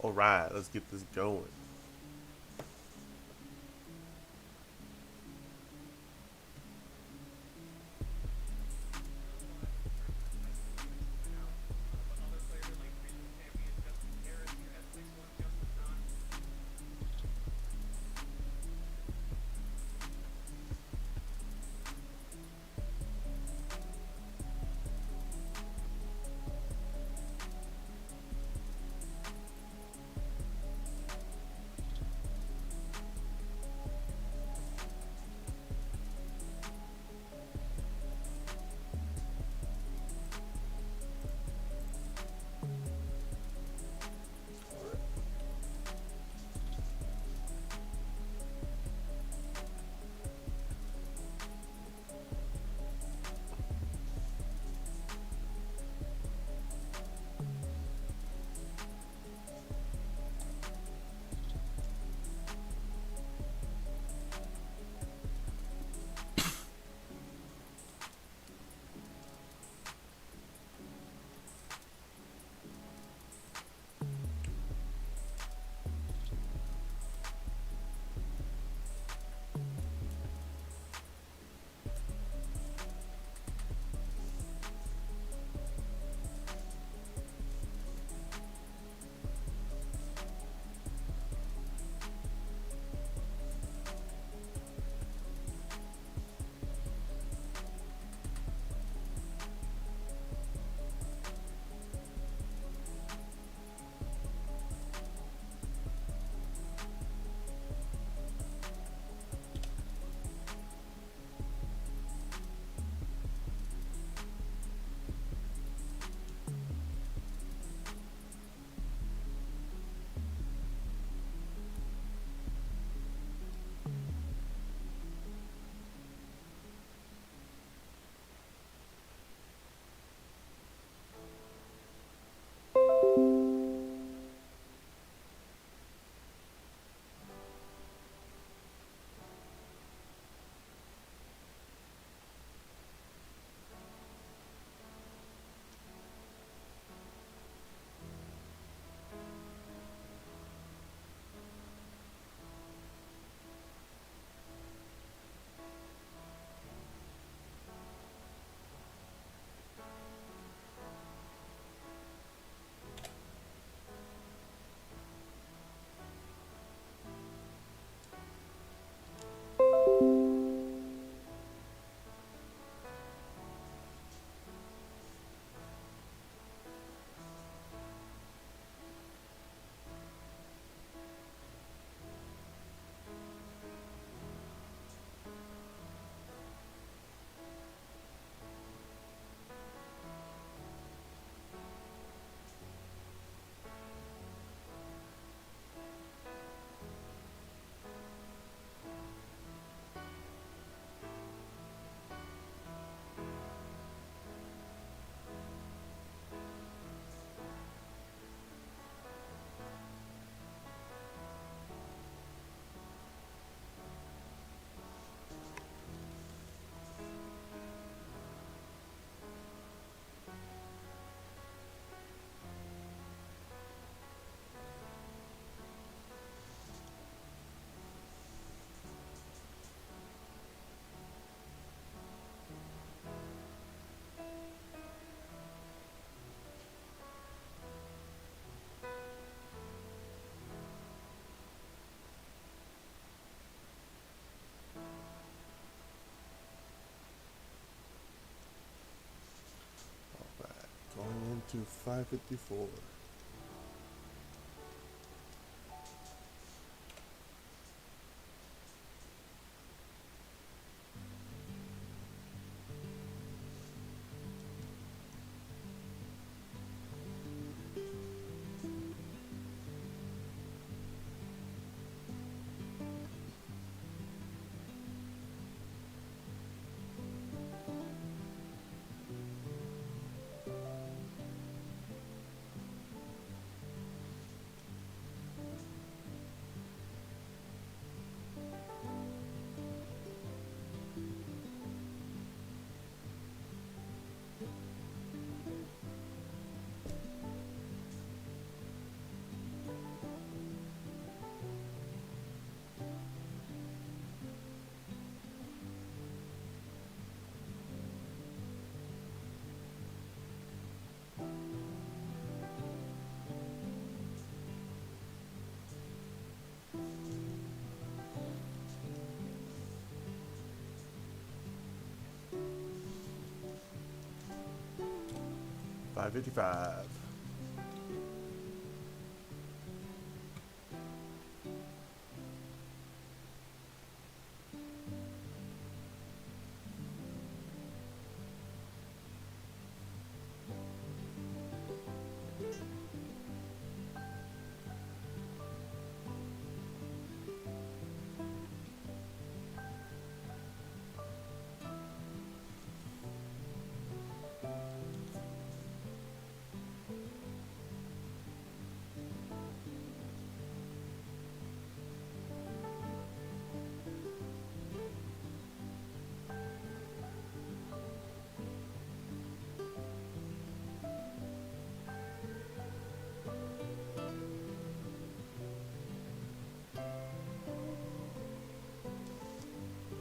Alright, let's get this going. Alright, going into 554. 555.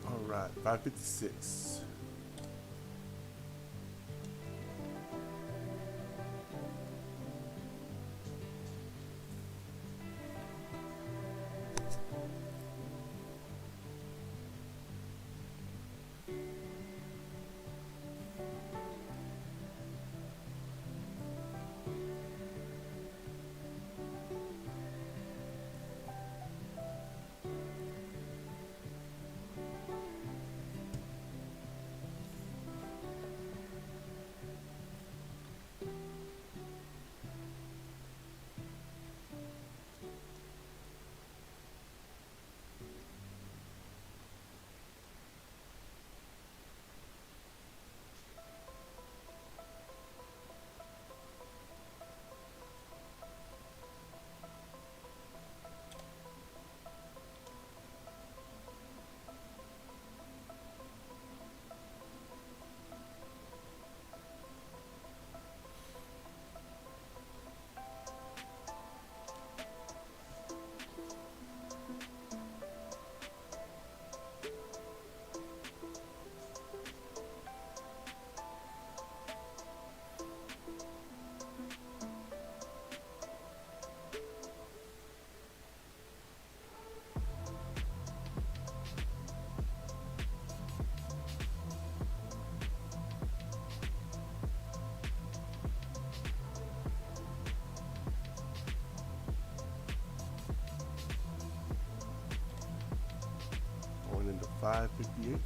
Alright, 556. Going into 558.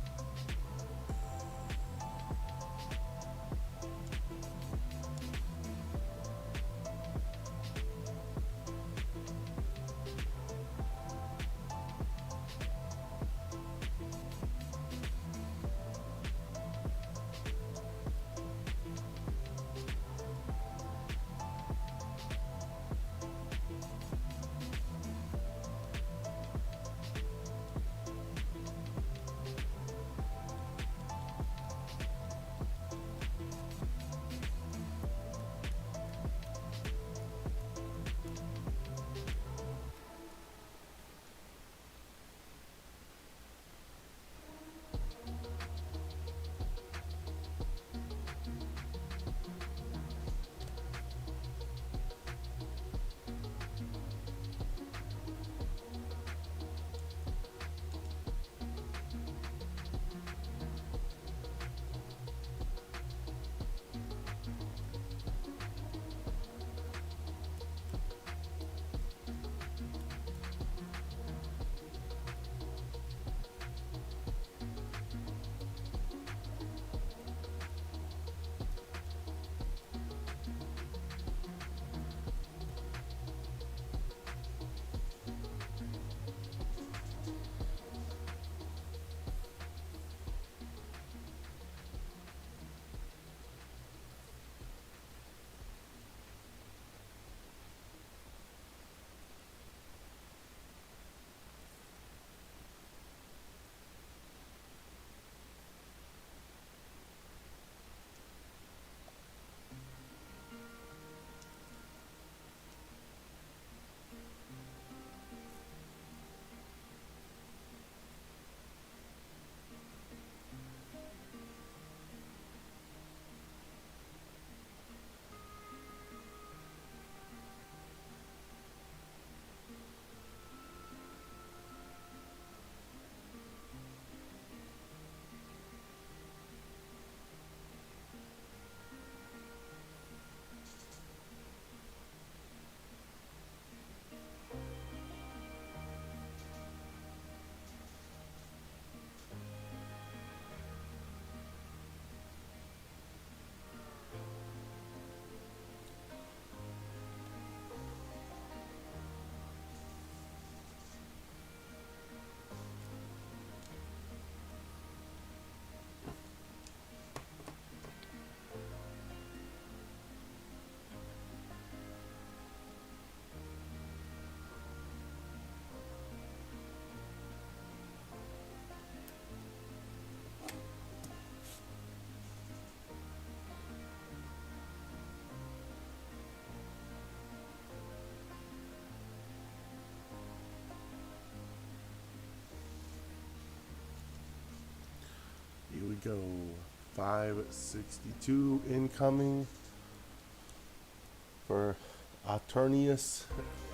go. 562 incoming for Aeternius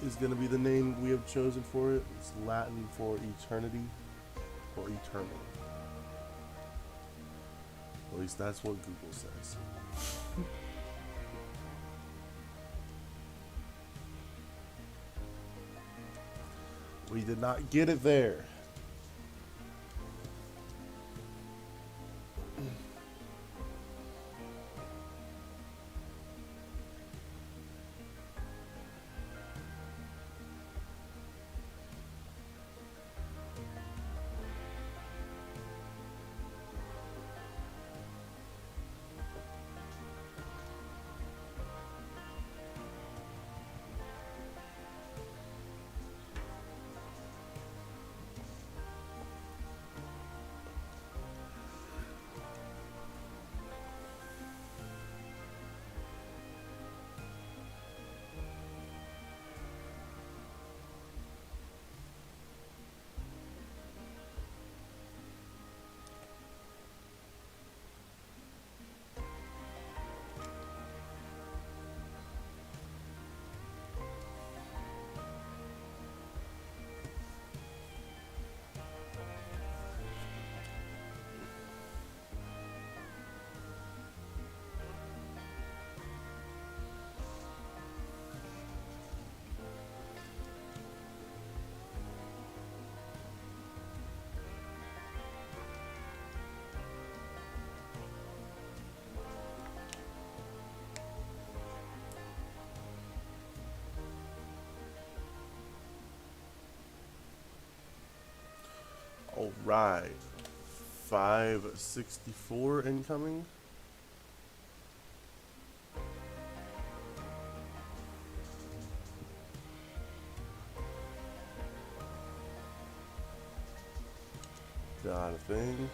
is going to be the name we have chosen for it. It's Latin for eternity or eternal. At least that's what Google says. We did not get it there. All right. 564 incoming. Not a thing.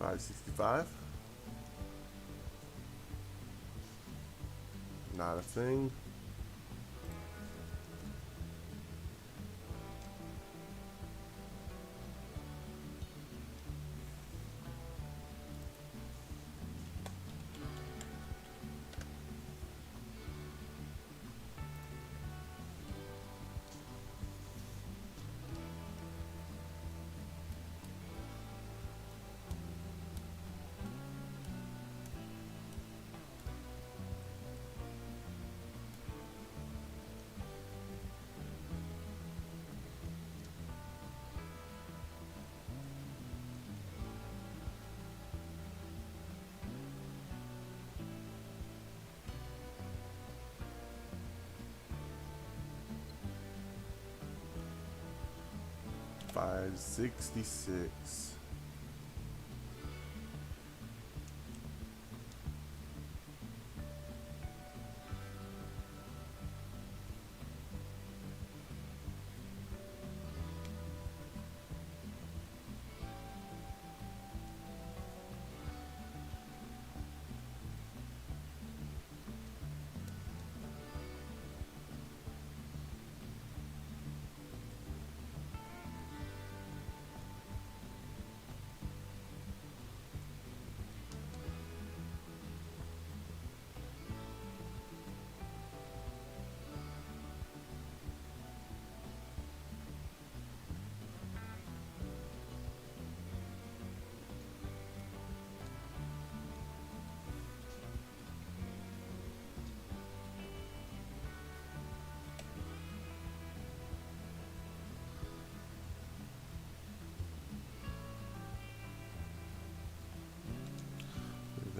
$565. Not a thing. $566.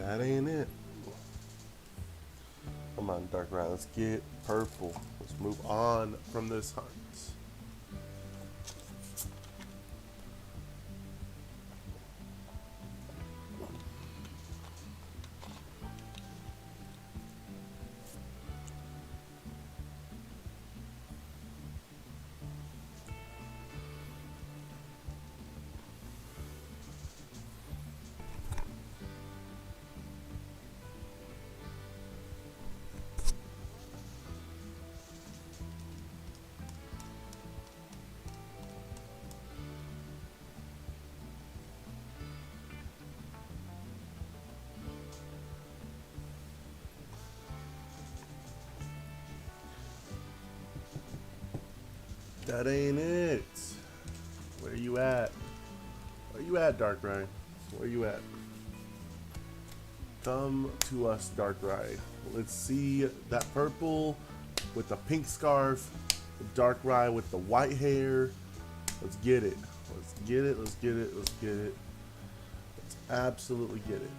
That ain't it. Come on, Darkrai, let's get purple. Let's move on from this hunt. That ain't it. Where you at? Where you at, Darkrai? Where you at? Come to us, Darkrai. Let's see that purple with the pink scarf, the Darkrai with the white hair. Let's get it. Let's get it. Let's get it. Let's get it. Let's absolutely get it.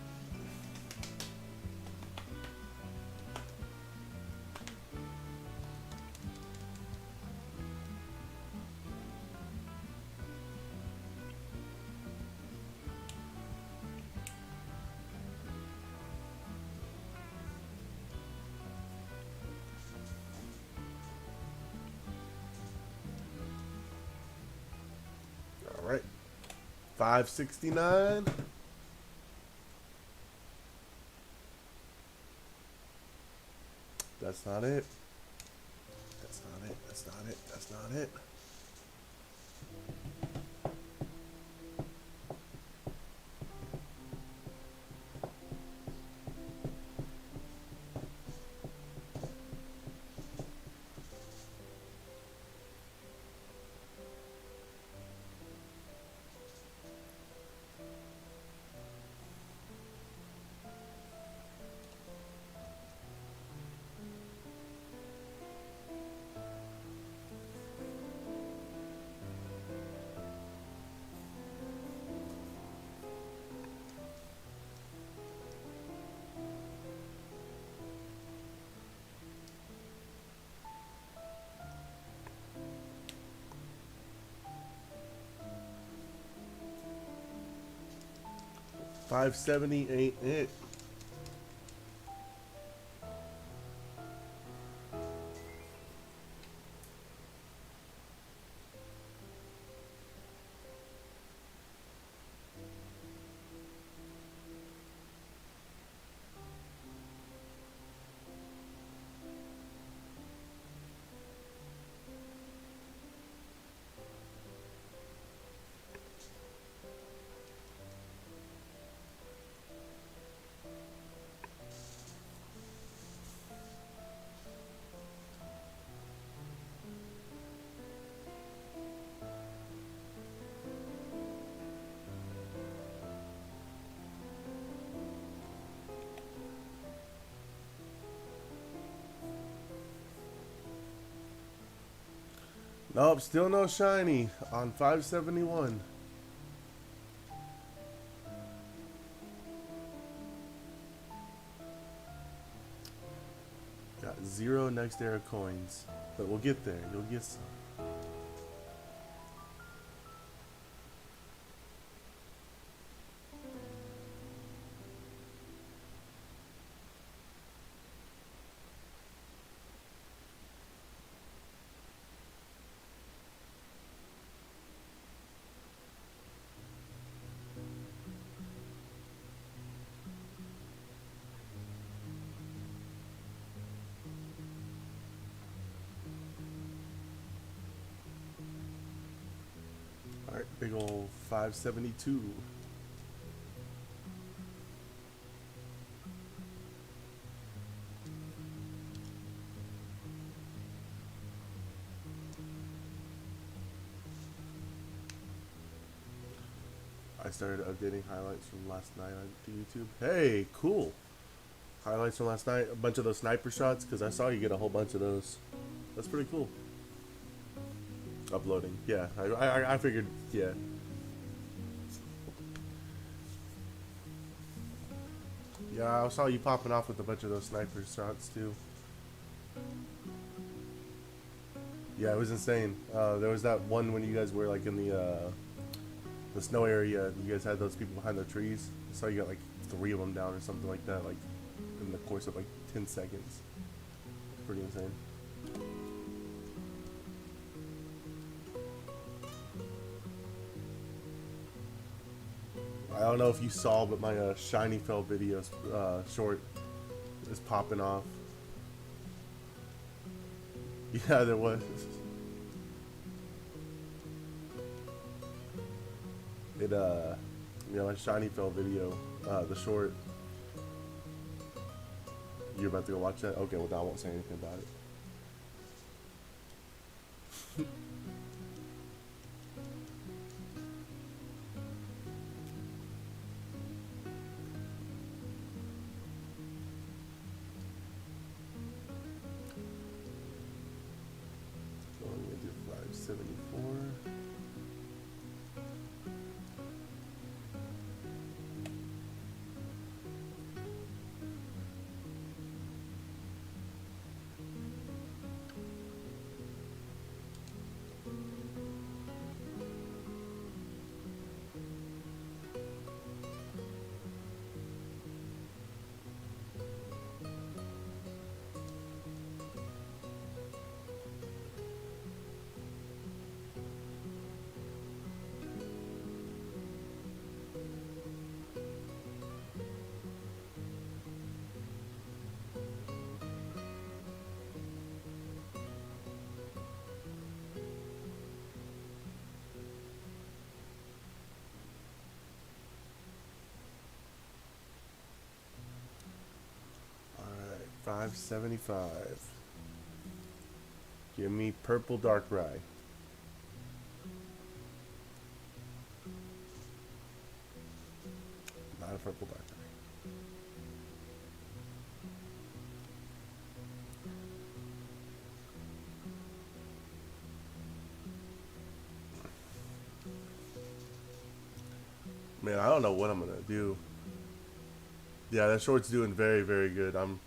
All right. 569. That's not it. That's not it. That's not it. That's not it. $570 ain't it. Nope, still no shiny on 571. Got 0 next era coins, but we'll get there. You'll get some. Alright, big old 572. I started updating highlights from last night on YouTube. Hey, cool. Highlights from last night, a bunch of those sniper shots, because I saw you get a whole bunch of those. That's pretty cool. Uploading, yeah. I figured, yeah. Yeah, I saw you popping off with a bunch of those sniper shots too. Yeah, it was insane. There was that one when you guys were like in the snow area. You guys had those people behind the trees. I saw you got like 3 of them down or something like that, like in the course of like 10 seconds. Pretty insane. I don't know if you saw, but my Shiny Fell video short is popping off. Yeah, there was. It my Shiny Fell video, the short. You're about to go watch that? Okay, well, I won't say anything about it. Going into 574. Alright, 575. Give me purple Darkrai. Not a purple Darkrai. Man, I don't know what I'm gonna do. Yeah, that short's doing very, very good. I'm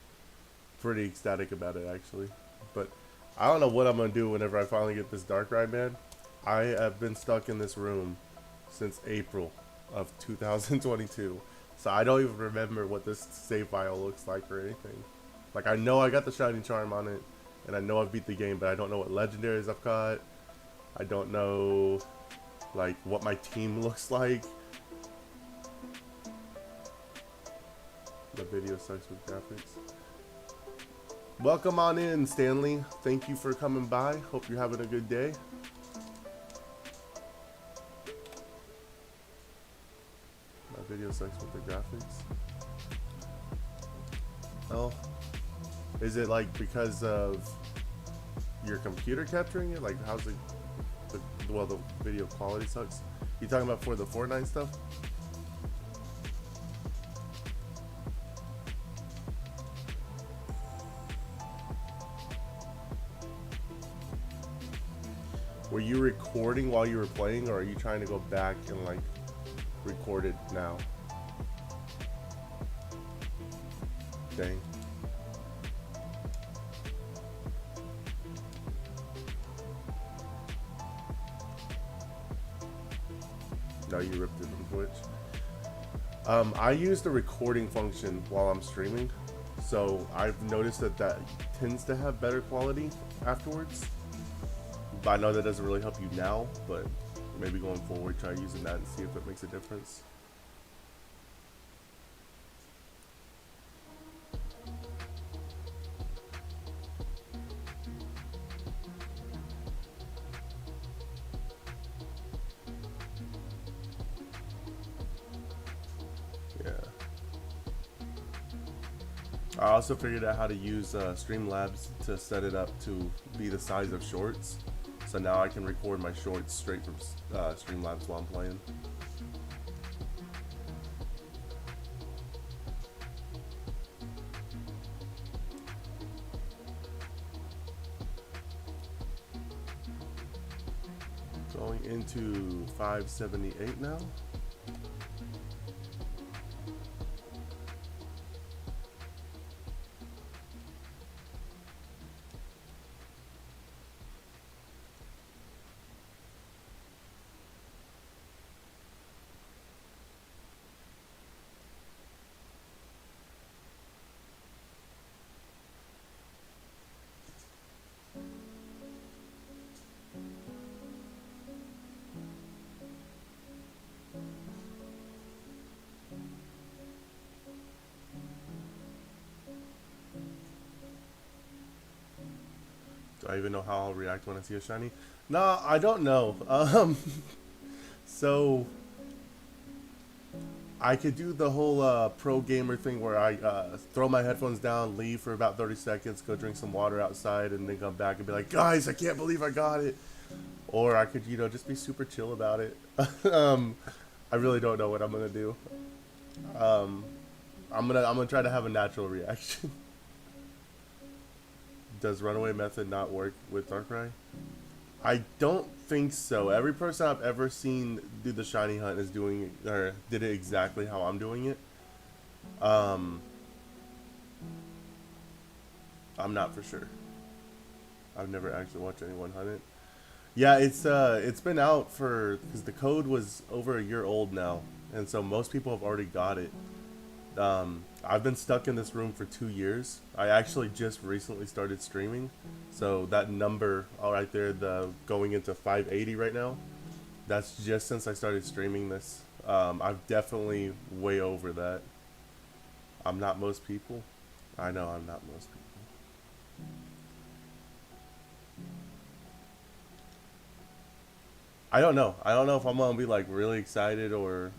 pretty ecstatic about it, actually. But I don't know what I'm gonna do whenever I finally get this Darkrai, man. I have been stuck in this room since April of 2022. So I don't even remember what this save file looks like or anything. Like, I know I got the Shiny Charm on it, and I know I've beat the game, but I don't know what legendaries I've caught. I don't know, like, what my team looks like. The video sucks with graphics. Welcome on in, Stanley. Thank you for coming by. Hope you're having a good day. My video sucks with the graphics. Oh, is it like because of your computer capturing it? Like, how's it? Well, the video quality sucks. You talking about for the Fortnite stuff? Were you recording while you were playing, or are you trying to go back and like record it now? Dang. No, you ripped it from Twitch. I use the recording function while I'm streaming, so I've noticed that tends to have better quality afterwards. But I know that doesn't really help you now, but maybe going forward, try using that and see if it makes a difference. Yeah. I also figured out how to use Streamlabs to set it up to be the size of shorts. So now I can record my shorts straight from Streamlabs while I'm playing. Going into 578 now. I even know how I'll react when I see a shiny? No, I don't know. So I could do the whole pro gamer thing where I throw my headphones down, leave for about 30 seconds, go drink some water outside, and then come back and be like, guys, I can't believe I got it. Or I could, just be super chill about it. I really don't know what I'm gonna do. I'm gonna try to have a natural reaction. Does runaway method not work with Darkrai? I don't think so. Every person I've ever seen do the shiny hunt is doing it, or did it exactly how I'm doing it. I'm not for sure. I've never actually watched anyone hunt it. Yeah, it's been out because the code was over a year old now, and so most people have already got it. I've been stuck in this room for 2 years. I actually just recently started streaming, so that number all right there, the going into 580 right now, that's just since I started streaming this. I'm definitely way over that. I'm not most people. I know I'm not most people. I don't know. I don't know if I'm gonna be like really excited or,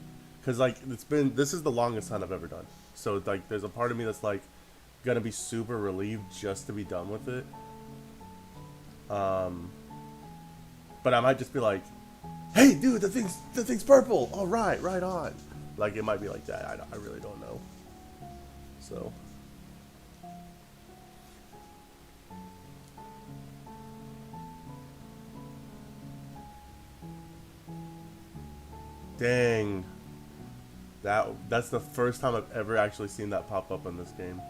cause like this is the longest hunt I've ever done. So like there's a part of me that's like gonna be super relieved just to be done with it. But I might just be like, hey dude, the thing's purple. All right, right on. Like it might be like that. I really don't know. So. Dang. That's the first time I've ever actually seen that pop up in this game.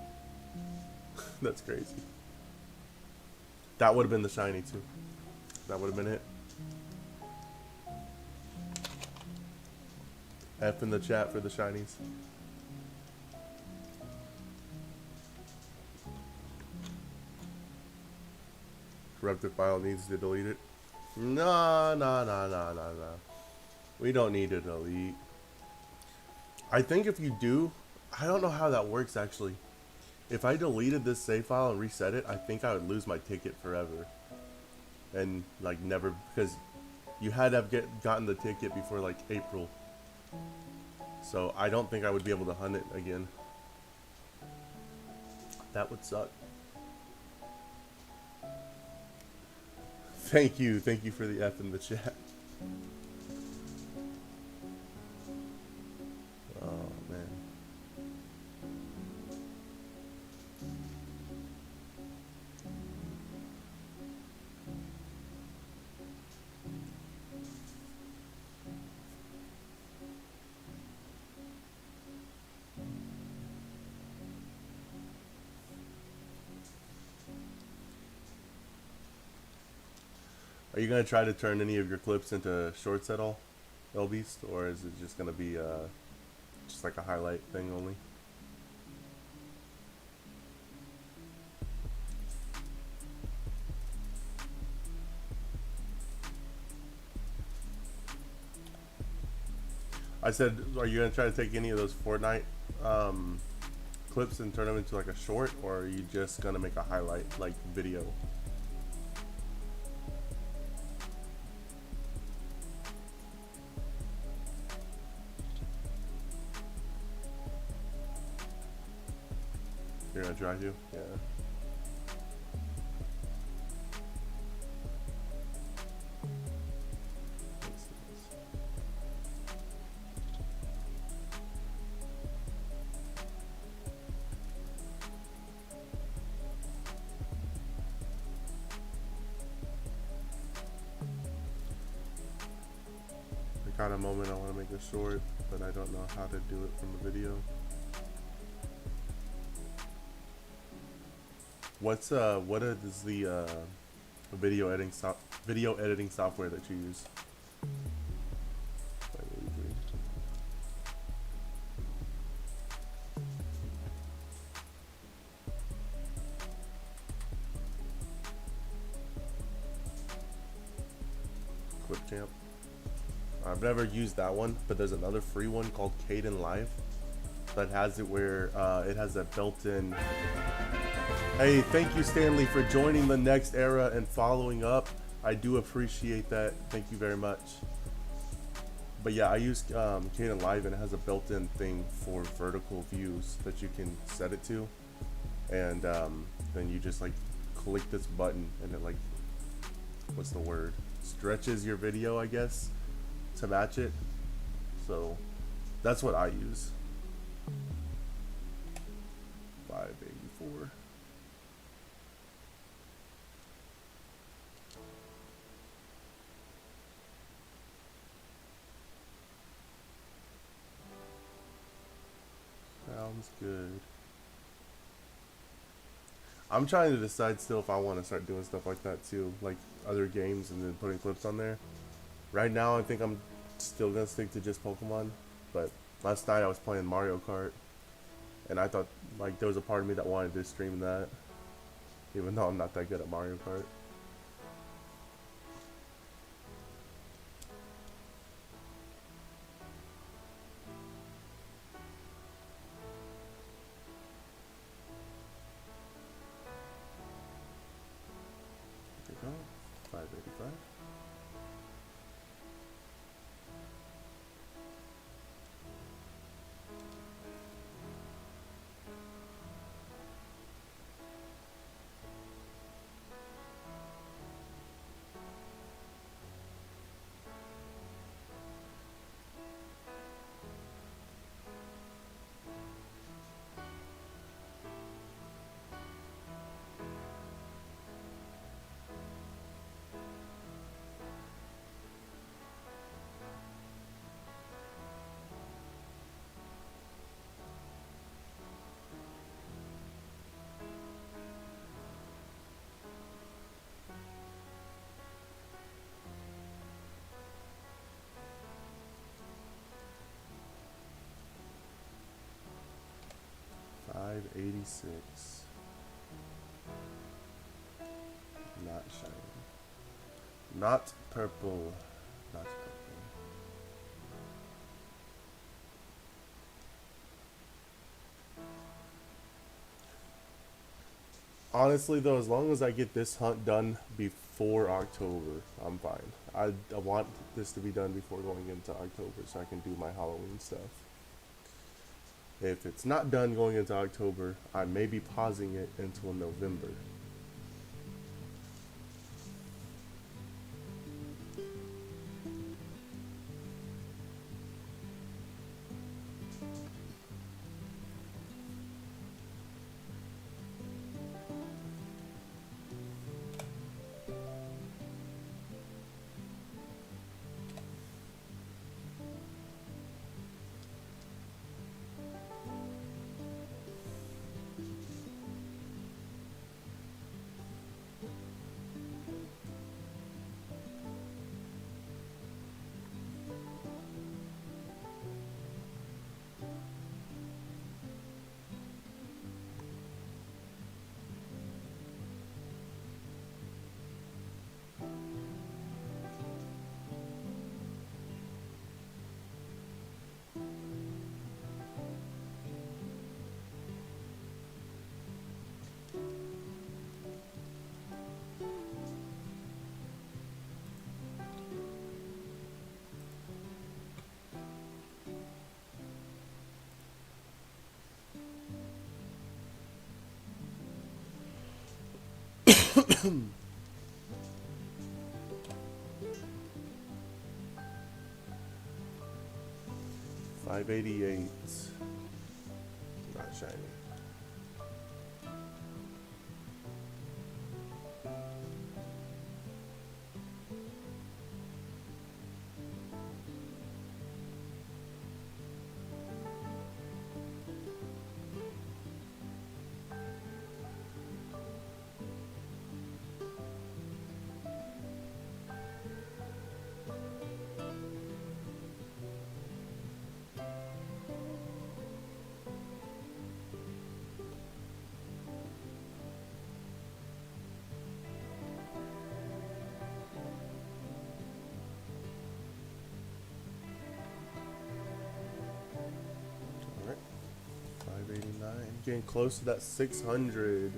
That's crazy. That would have been the shiny too. That would have been it. F in the chat for the shinies. Corrupted file needs to delete it. No. We don't need to delete. I think if you do, I don't know how that works actually. If I deleted this save file and reset it, I think I would lose my ticket forever. And like never, because you had to have gotten the ticket before like April. So I don't think I would be able to hunt it again. That would suck. Thank you for the F in the chat. Oh man. Are you gonna try to turn any of your clips into shorts at all, LBeast, or is it just gonna be just like a highlight thing only? I said, are you gonna try to take any of those Fortnite clips and turn them into like a short, or are you just gonna make a highlight like video? You're gonna try to? Yeah. I got a moment I want to make a short, but I don't know how to do it from a video. What is the video editing software that you use? Clipchamp. I've never used that one, but there's another free one called Kdenlive that has it where it has a built-in. Hey, thank you, Stanley, for joining the next era and following up. I do appreciate that. Thank you very much. But yeah, I use Canon Live, and it has a built-in thing for vertical views that you can set it to, and then you just like click this button, and it like, what's the word? Stretches your video, I guess, to match it. So that's what I use. 584. Sounds good. I'm trying to decide still if I want to start doing stuff like that too, like other games and then putting clips on there. Right now, I think I'm still gonna stick to just Pokemon, but last night I was playing Mario Kart, and I thought like there was a part of me that wanted to stream that, even though I'm not that good at Mario Kart. There we go. 585. 586. Not shiny. Not purple. Not purple. Honestly though, as long as I get this hunt done before October, I'm fine. I want this to be done before going into October so I can do my Halloween stuff. If it's not done going into October, I may be pausing it until November. $588. Not shiny. Alright. 589. Getting close to that 600.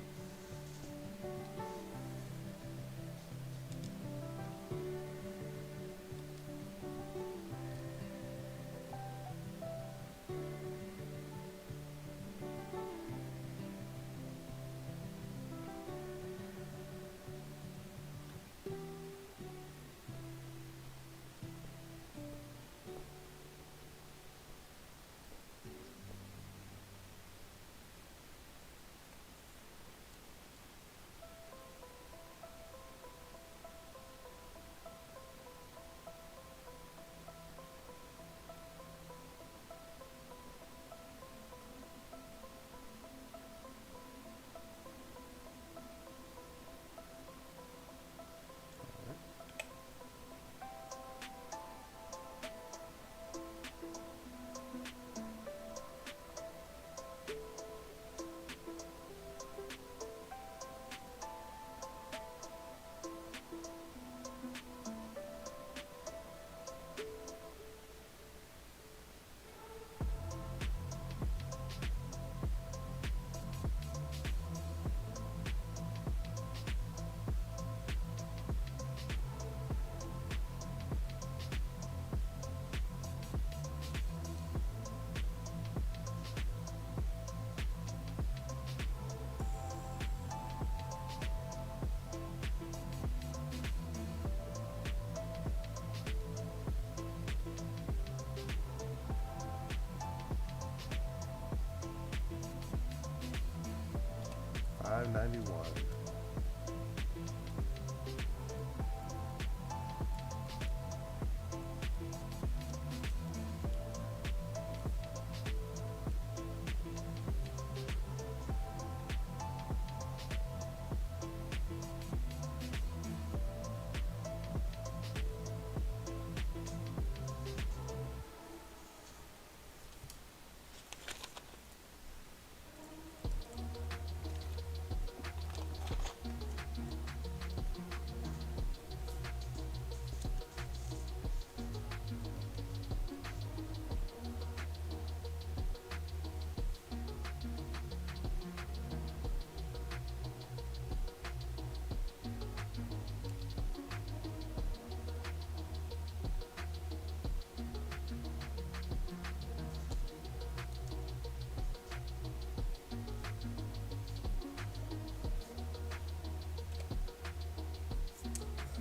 591.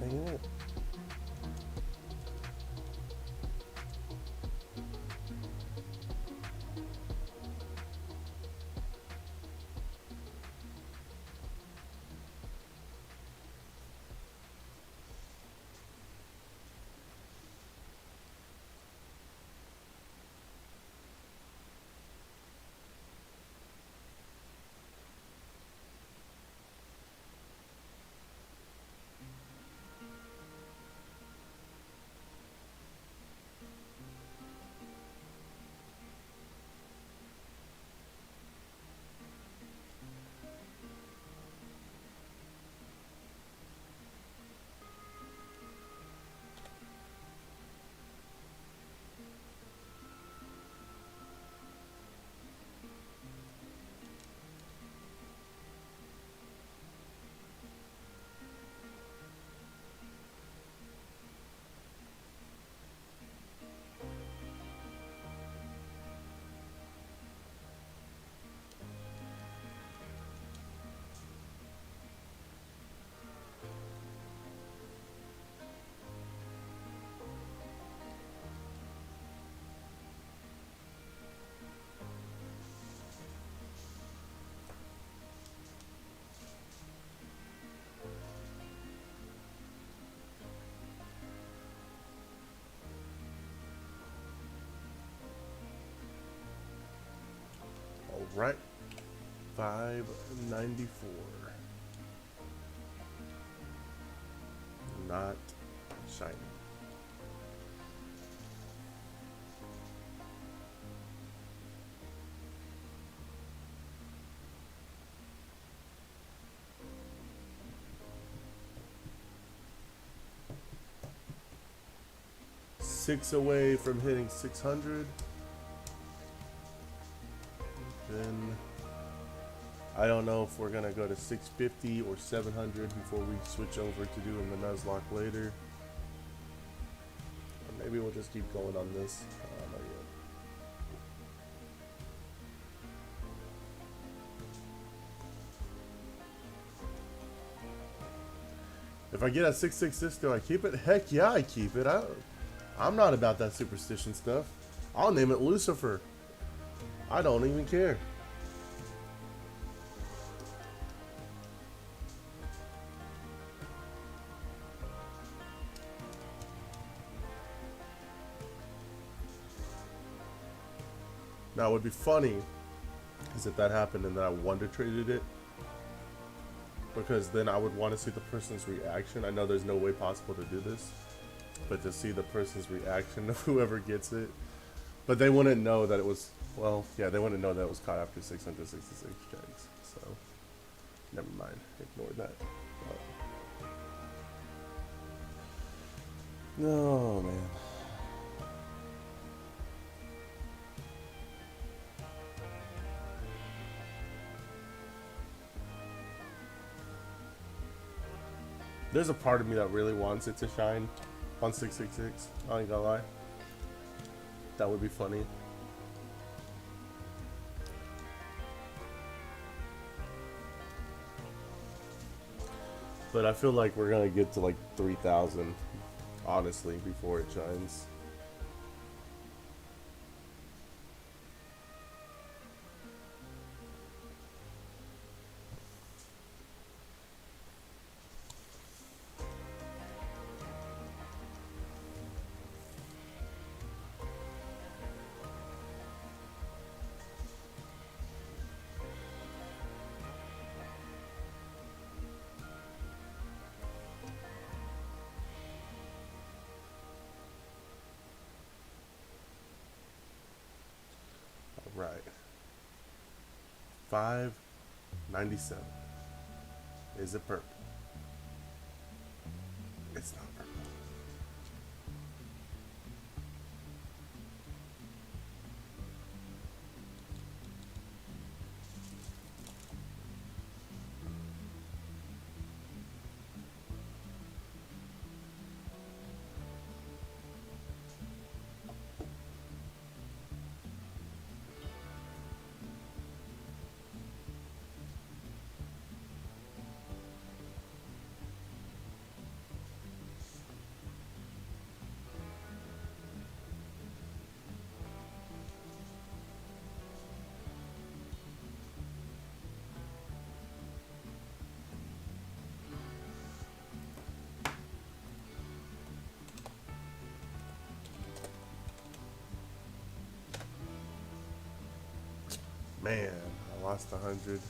Ain't it? All right. 594. Not shiny. Six away from hitting 600. Then I don't know if we're gonna go to 650 or 700 before we switch over to doing the Nuzlocke later. Or maybe we'll just keep going on this. Not yet. If I get a 666, do I keep it? Heck yeah, I keep it. I'm not about that superstition stuff. I'll name it Lucifer. I don't even care. Now, what would be funny is if that happened and then I wonder traded it, because then I would want to see the person's reaction. I know there's no way possible to do this, but to see the person's reaction of whoever gets it. But they wouldn't know that it was, well, yeah, they wouldn't know that it was caught after 666 checks. So, never mind. Ignore that. Oh, man. There's a part of me that really wants it to shine on 666. I ain't gonna lie. That would be funny. But I feel like we're gonna get to like 3,000, honestly, before it shines. right. 597. Is it purple? It's not purple. Man, I lost 100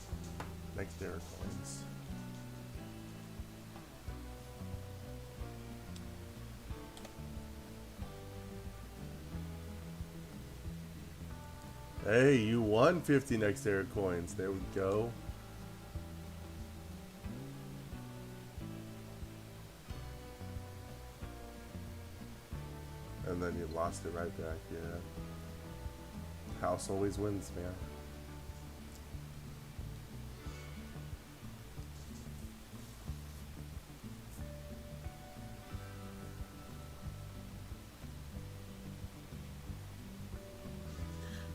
next Darkrai coins. Hey, you won 50 next Darkrai coins. There we go. And then you lost it right back, yeah. House always wins, man.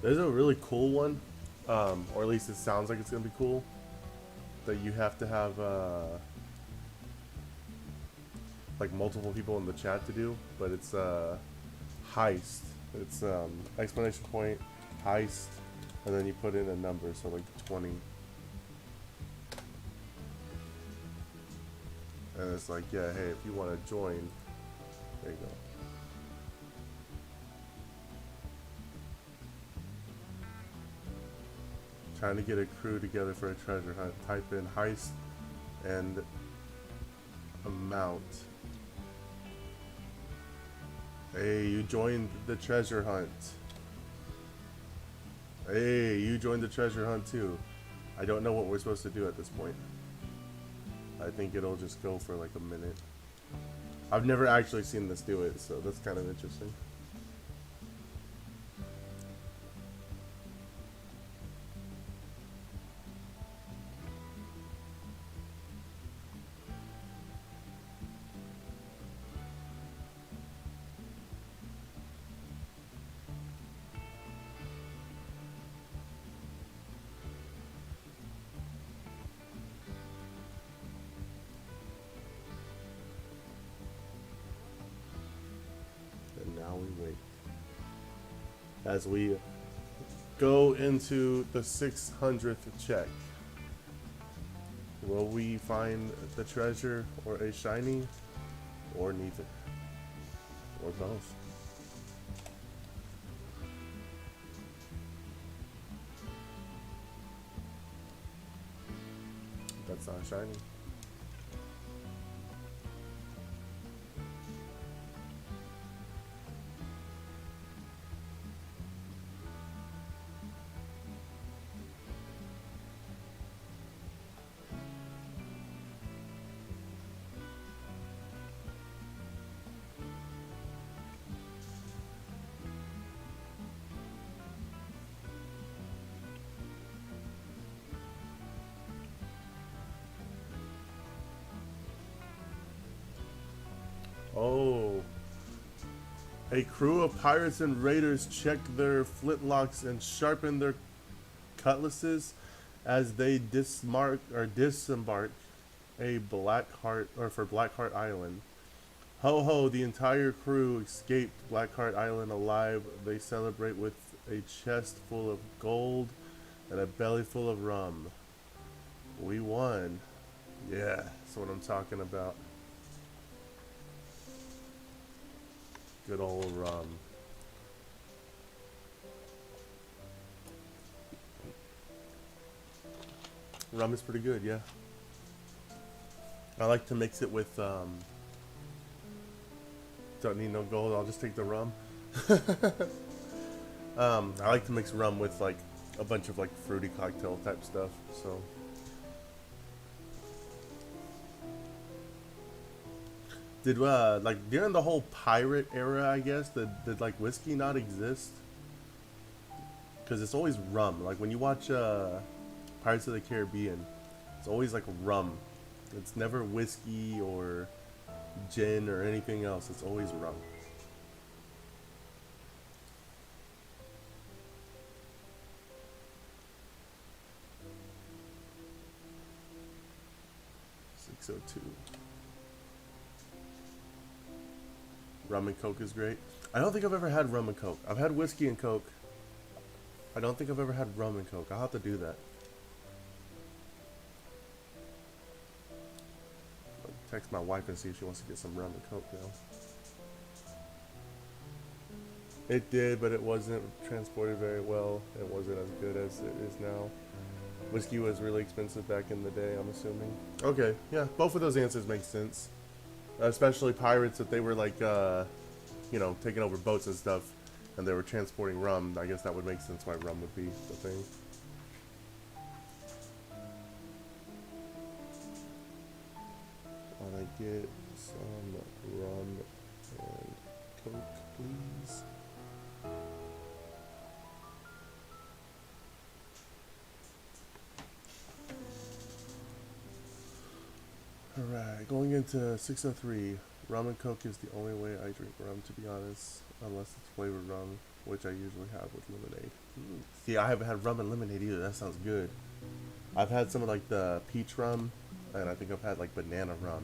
There's a really cool one, or at least it sounds like it's gonna be cool, that you have to have like multiple people in the chat to do, but it's heist. It's exclamation point, heist, and then you put in a number, so like 20. And it's like, yeah, hey, if you want to join, there you go. Trying to get a crew together for a treasure hunt. Type in heist and amount. Hey, you joined the treasure hunt. Hey, you joined the treasure hunt too. I don't know what we're supposed to do at this point. I think it'll just go for like a minute. I've never actually seen this do it, so that's kind of interesting. Now we wait as we go into the 600th check. Will we find the treasure or a shiny, or neither, or both? That's not shiny. Oh. A crew of pirates and raiders check their flintlocks and sharpen their cutlasses as they disembark a for Blackheart Island. Ho ho, the entire crew escaped Blackheart Island alive. They celebrate with a chest full of gold and a belly full of rum. We won. Yeah, that's what I'm talking about. Good old rum. Rum is pretty good, yeah. I like to mix it with, don't need no gold, I'll just take the rum. I like to mix rum with like a bunch of like fruity cocktail type stuff. So, did like during the whole pirate era, I guess, did like whiskey not exist? Because it's always rum. Like when you watch Pirates of the Caribbean, it's always like rum. It's never whiskey or gin or anything else. It's always rum. 602. Rum and Coke is great. I don't think I've ever had rum and Coke. I've had whiskey and Coke. I don't think I've ever had rum and Coke. I'll have to do that. I'll text my wife and see if she wants to get some rum and Coke now. It did, but it wasn't transported very well. It wasn't as good as it is now. Whiskey was really expensive back in the day, I'm assuming. Okay, yeah, both of those answers make sense. Especially pirates, that they were like, you know, taking over boats and stuff, and they were transporting rum. I guess that would make sense why rum would be the thing. Wanna get some rum and Coke, please? Alright, going into 603. Rum and Coke is the only way I drink rum, to be honest, unless it's flavored rum, which I usually have with lemonade. See, I haven't had rum and lemonade either. That sounds good. I've had some of like the peach rum, and I think I've had like banana rum.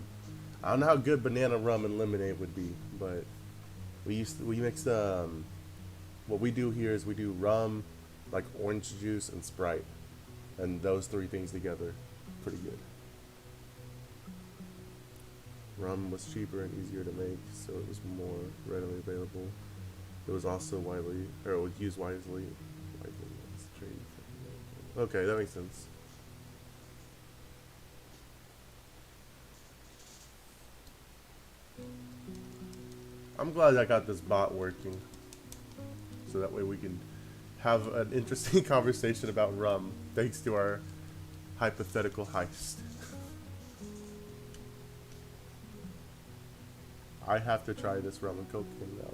I don't know how good banana rum and lemonade would be, but we mix what we do here is we do rum, like orange juice and Sprite, and those three things together, pretty good. Rum was cheaper and easier to make, so it was more readily available. It was also it was used wisely. Okay, that makes sense. I'm glad I got this bot working, so that way we can have an interesting conversation about rum, thanks to our hypothetical heist. I have to try this rum and Coke thing now,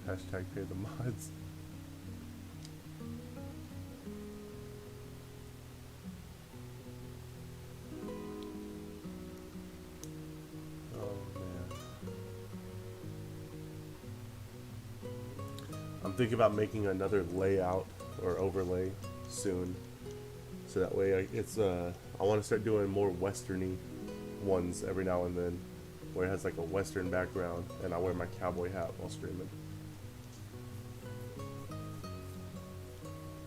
though. Hashtag pay the mods. Oh man. I'm thinking about making another layout or overlay soon. So that way, I want to start doing more westerny ones every now and then, where it has like a western background, and I wear my cowboy hat while streaming.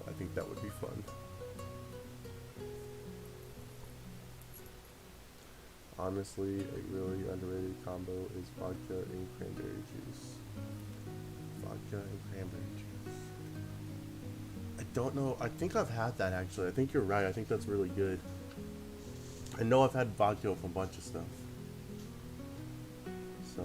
I think that would be fun. Honestly, a really underrated combo is vodka and cranberry juice. Vodka and cranberry juice. I don't know. I think I've had that actually. I think you're right. I think that's really good. I know I've had vodka with a bunch of stuff. So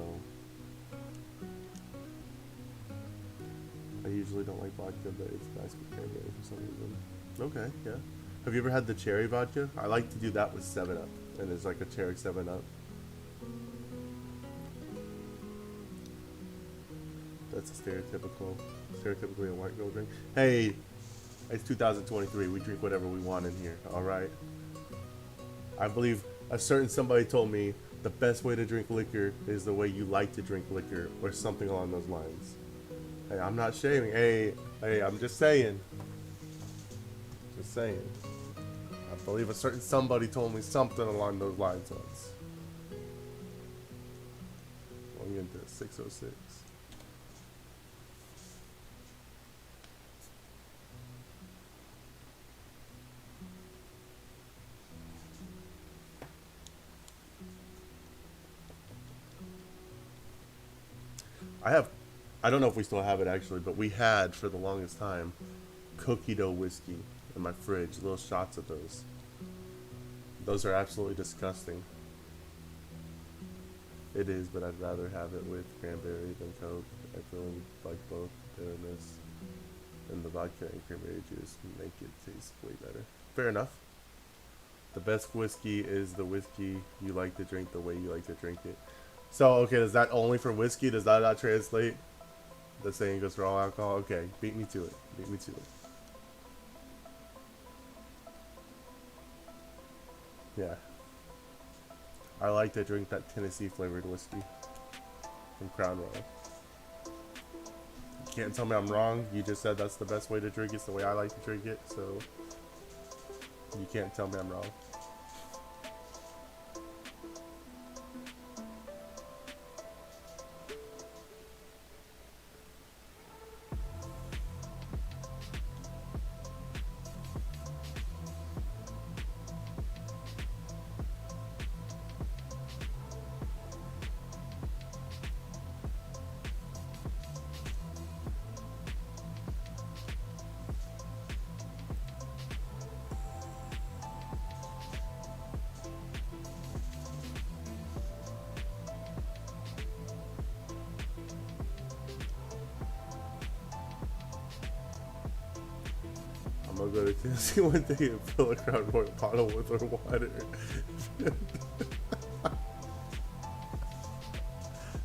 I usually don't like vodka, but it's nice with cranberry for some reason. Okay, yeah. Have you ever had the cherry vodka? I like to do that with 7-Up, and it's like a cherry 7-Up. That's a stereotypically a white girl drink. Hey, it's 2023. We drink whatever we want in here, all right? I believe a certain somebody told me the best way to drink liquor is the way you like to drink liquor, or something along those lines. Hey, I'm not shaming. Hey, I'm just saying. Just saying. I believe a certain somebody told me something along those lines once. Going into 606. I don't know if we still have it actually, but we had for the longest time cookie dough whiskey in my fridge, little shots of those. Those are absolutely disgusting. It is, but I'd rather have it with cranberry than Coke. I feel like both bitterness and the vodka and cranberry juice make it taste way better. Fair enough. The best whiskey is the whiskey you like to drink the way you like to drink it. So, okay, is that only for whiskey? Does that not translate? The saying goes for all alcohol? Okay, beat me to it. Beat me to it. Yeah. I like to drink that Tennessee flavored whiskey from Crown Royal. You can't tell me I'm wrong. You just said that's the best way to drink it. It's the way I like to drink it. So you can't tell me I'm wrong. I'm gonna go to Tennessee one day and fill a Crown Royal bottle with our water.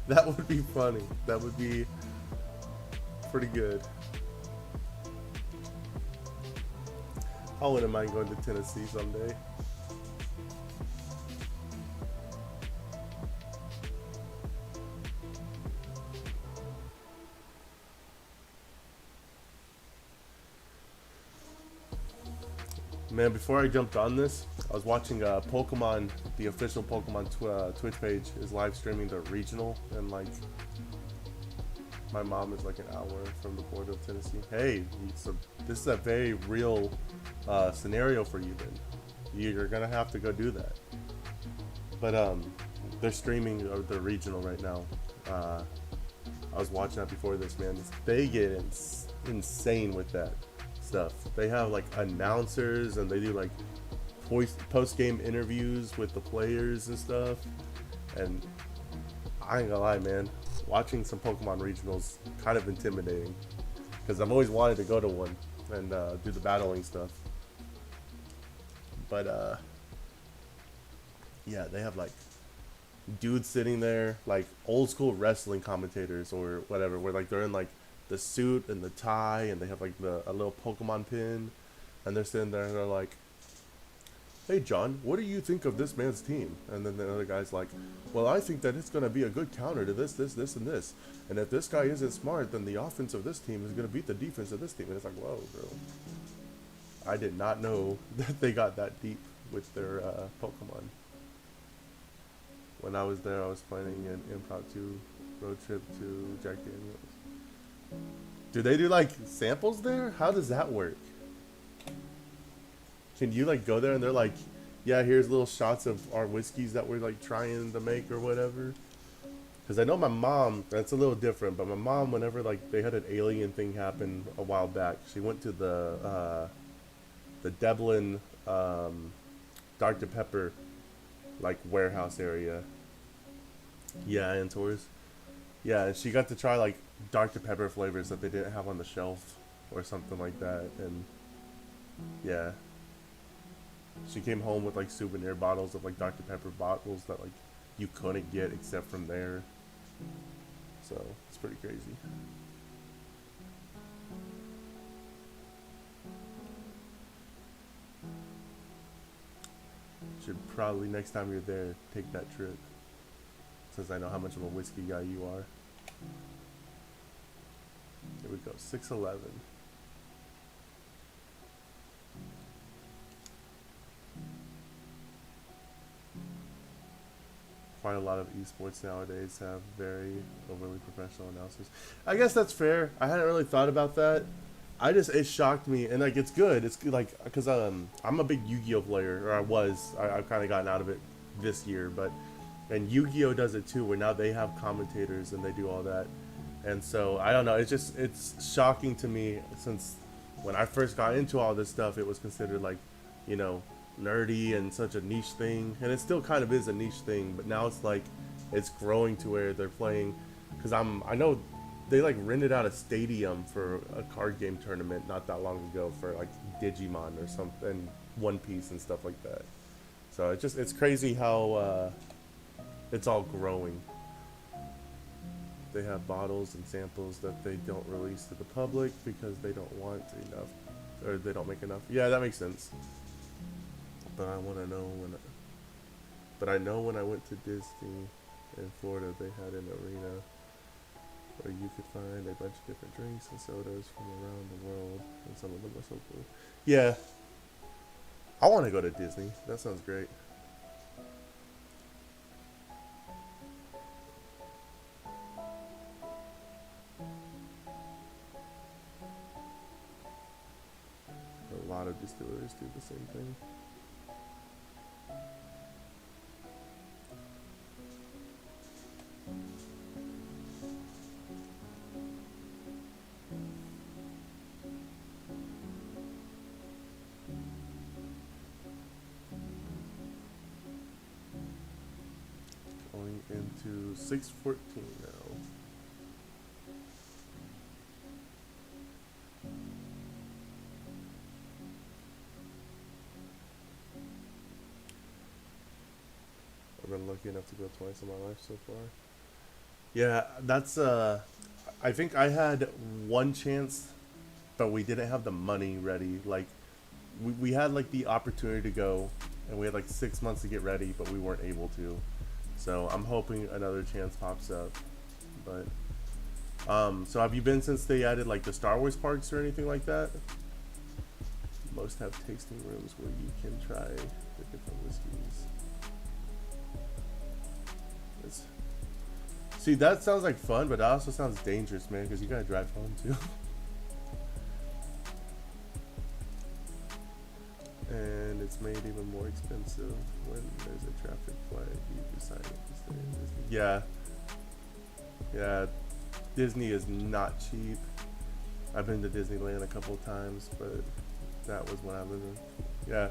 That would be funny. That would be pretty good. I wouldn't mind going to Tennessee someday. Man, before I jumped on this, I was watching Pokemon, the official Pokemon Twitch page is live streaming the regional, and like, my mom is like an hour from the border of Tennessee. Hey, so this is a very real scenario for you then. You're gonna have to go do that. But they're streaming the regional right now. I was watching that before this, man. They get insane with that stuff. They have like announcers and they do like post-game interviews with the players and stuff. And I ain't gonna lie, man, watching some Pokemon regionals kind of intimidating because I've always wanted to go to one and do the battling stuff. But yeah, they have like dudes sitting there, like old school wrestling commentators or whatever, where like they're in like the suit and the tie, and they have like a little Pokemon pin, and they're sitting there and they're like, "Hey John, what do you think of this man's team?" And then the other guy's like, "Well, I think that it's gonna be a good counter to this, and this. And if this guy isn't smart, then the offense of this team is gonna beat the defense of this team." And it's like, whoa, bro. I did not know that they got that deep with their Pokemon. When I was there, I was planning an impromptu road trip to Jack Daniels. Do they do like samples there? How does that work? Can you like go there and they're like, yeah, here's little shots of our whiskeys that we're like trying to make or whatever? Because I know my mom, that's a little different, but my mom, whenever like they had an alien thing happen a while back, she went to the Devlin Dr. Pepper like warehouse area. Yeah, and tours. Yeah, and she got to try like Dr. Pepper flavors that they didn't have on the shelf or something like that. And yeah, she came home with like souvenir bottles of like Dr. Pepper bottles that like you couldn't get except from there. So it's pretty crazy. Should probably next time you're there take that trip, since I know how much of a whiskey guy you are. Here we go, 611. Quite a lot of esports nowadays have very overly professional announcers. I guess that's fair. I hadn't really thought about that. It shocked me, and like it's good. It's like because I'm a big Yu-Gi-Oh player, or I was. I've kind of gotten out of it this year, but and Yu-Gi-Oh does it too, where now they have commentators and they do all that. And so I don't know. It's shocking to me, since when I first got into all this stuff, it was considered like, you know, nerdy and such a niche thing, and it still kind of is a niche thing. But now it's like it's growing to where they're playing. Because I know they like rented out a stadium for a card game tournament not that long ago for like Digimon or something, One Piece and stuff like that. So it's crazy how it's all growing. They have bottles and samples that they don't release to the public because they don't want enough, or they don't make enough. Yeah, that makes sense. But I want to know when. But I know when I went to Disney in Florida, they had an arena where you could find a bunch of different drinks and sodas from around the world, and some of them were so cool. Yeah, I want to go to Disney. That sounds great. A lot of distilleries do the same thing. Going into 614 now. I've been lucky enough to go twice in my life so far. Yeah, that's I think I had one chance, but we didn't have the money ready. Like we had like the opportunity to go, and we had like 6 months to get ready, but we weren't able to. So I'm hoping another chance pops up. But so have you been since they added like the Star Wars parks or anything like that? Most have tasting rooms where you can try the different whiskeys. It's, see, that sounds like fun, but that also sounds dangerous, man, because you gotta drive home too. And it's made even more expensive when there's a traffic flag. You decide to stay in Disney. Yeah, yeah. Disney is not cheap. I've been to Disneyland a couple of times, but that was when I was in. Yeah.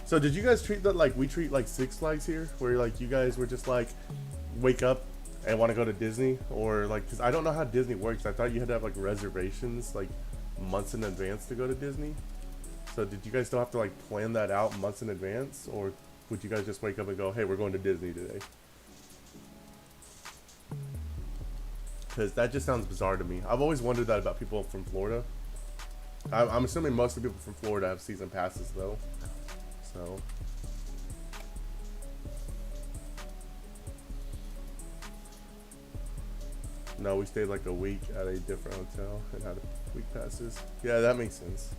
So did you guys treat that like we treat like Six Flags here, where like you guys were just like wake up and want to go to Disney, or like because I don't know how Disney works. I thought you had to have like reservations like months in advance to go to Disney. So did you guys still have to like plan that out months in advance, or would you guys just wake up and go, "Hey, we're going to Disney today"? Because that just sounds bizarre to me. I've always wondered that about people from Florida. I'm assuming most of the people from Florida have season passes though. So no, we stayed like a week at a different hotel and had week passes. Yeah, that makes sense.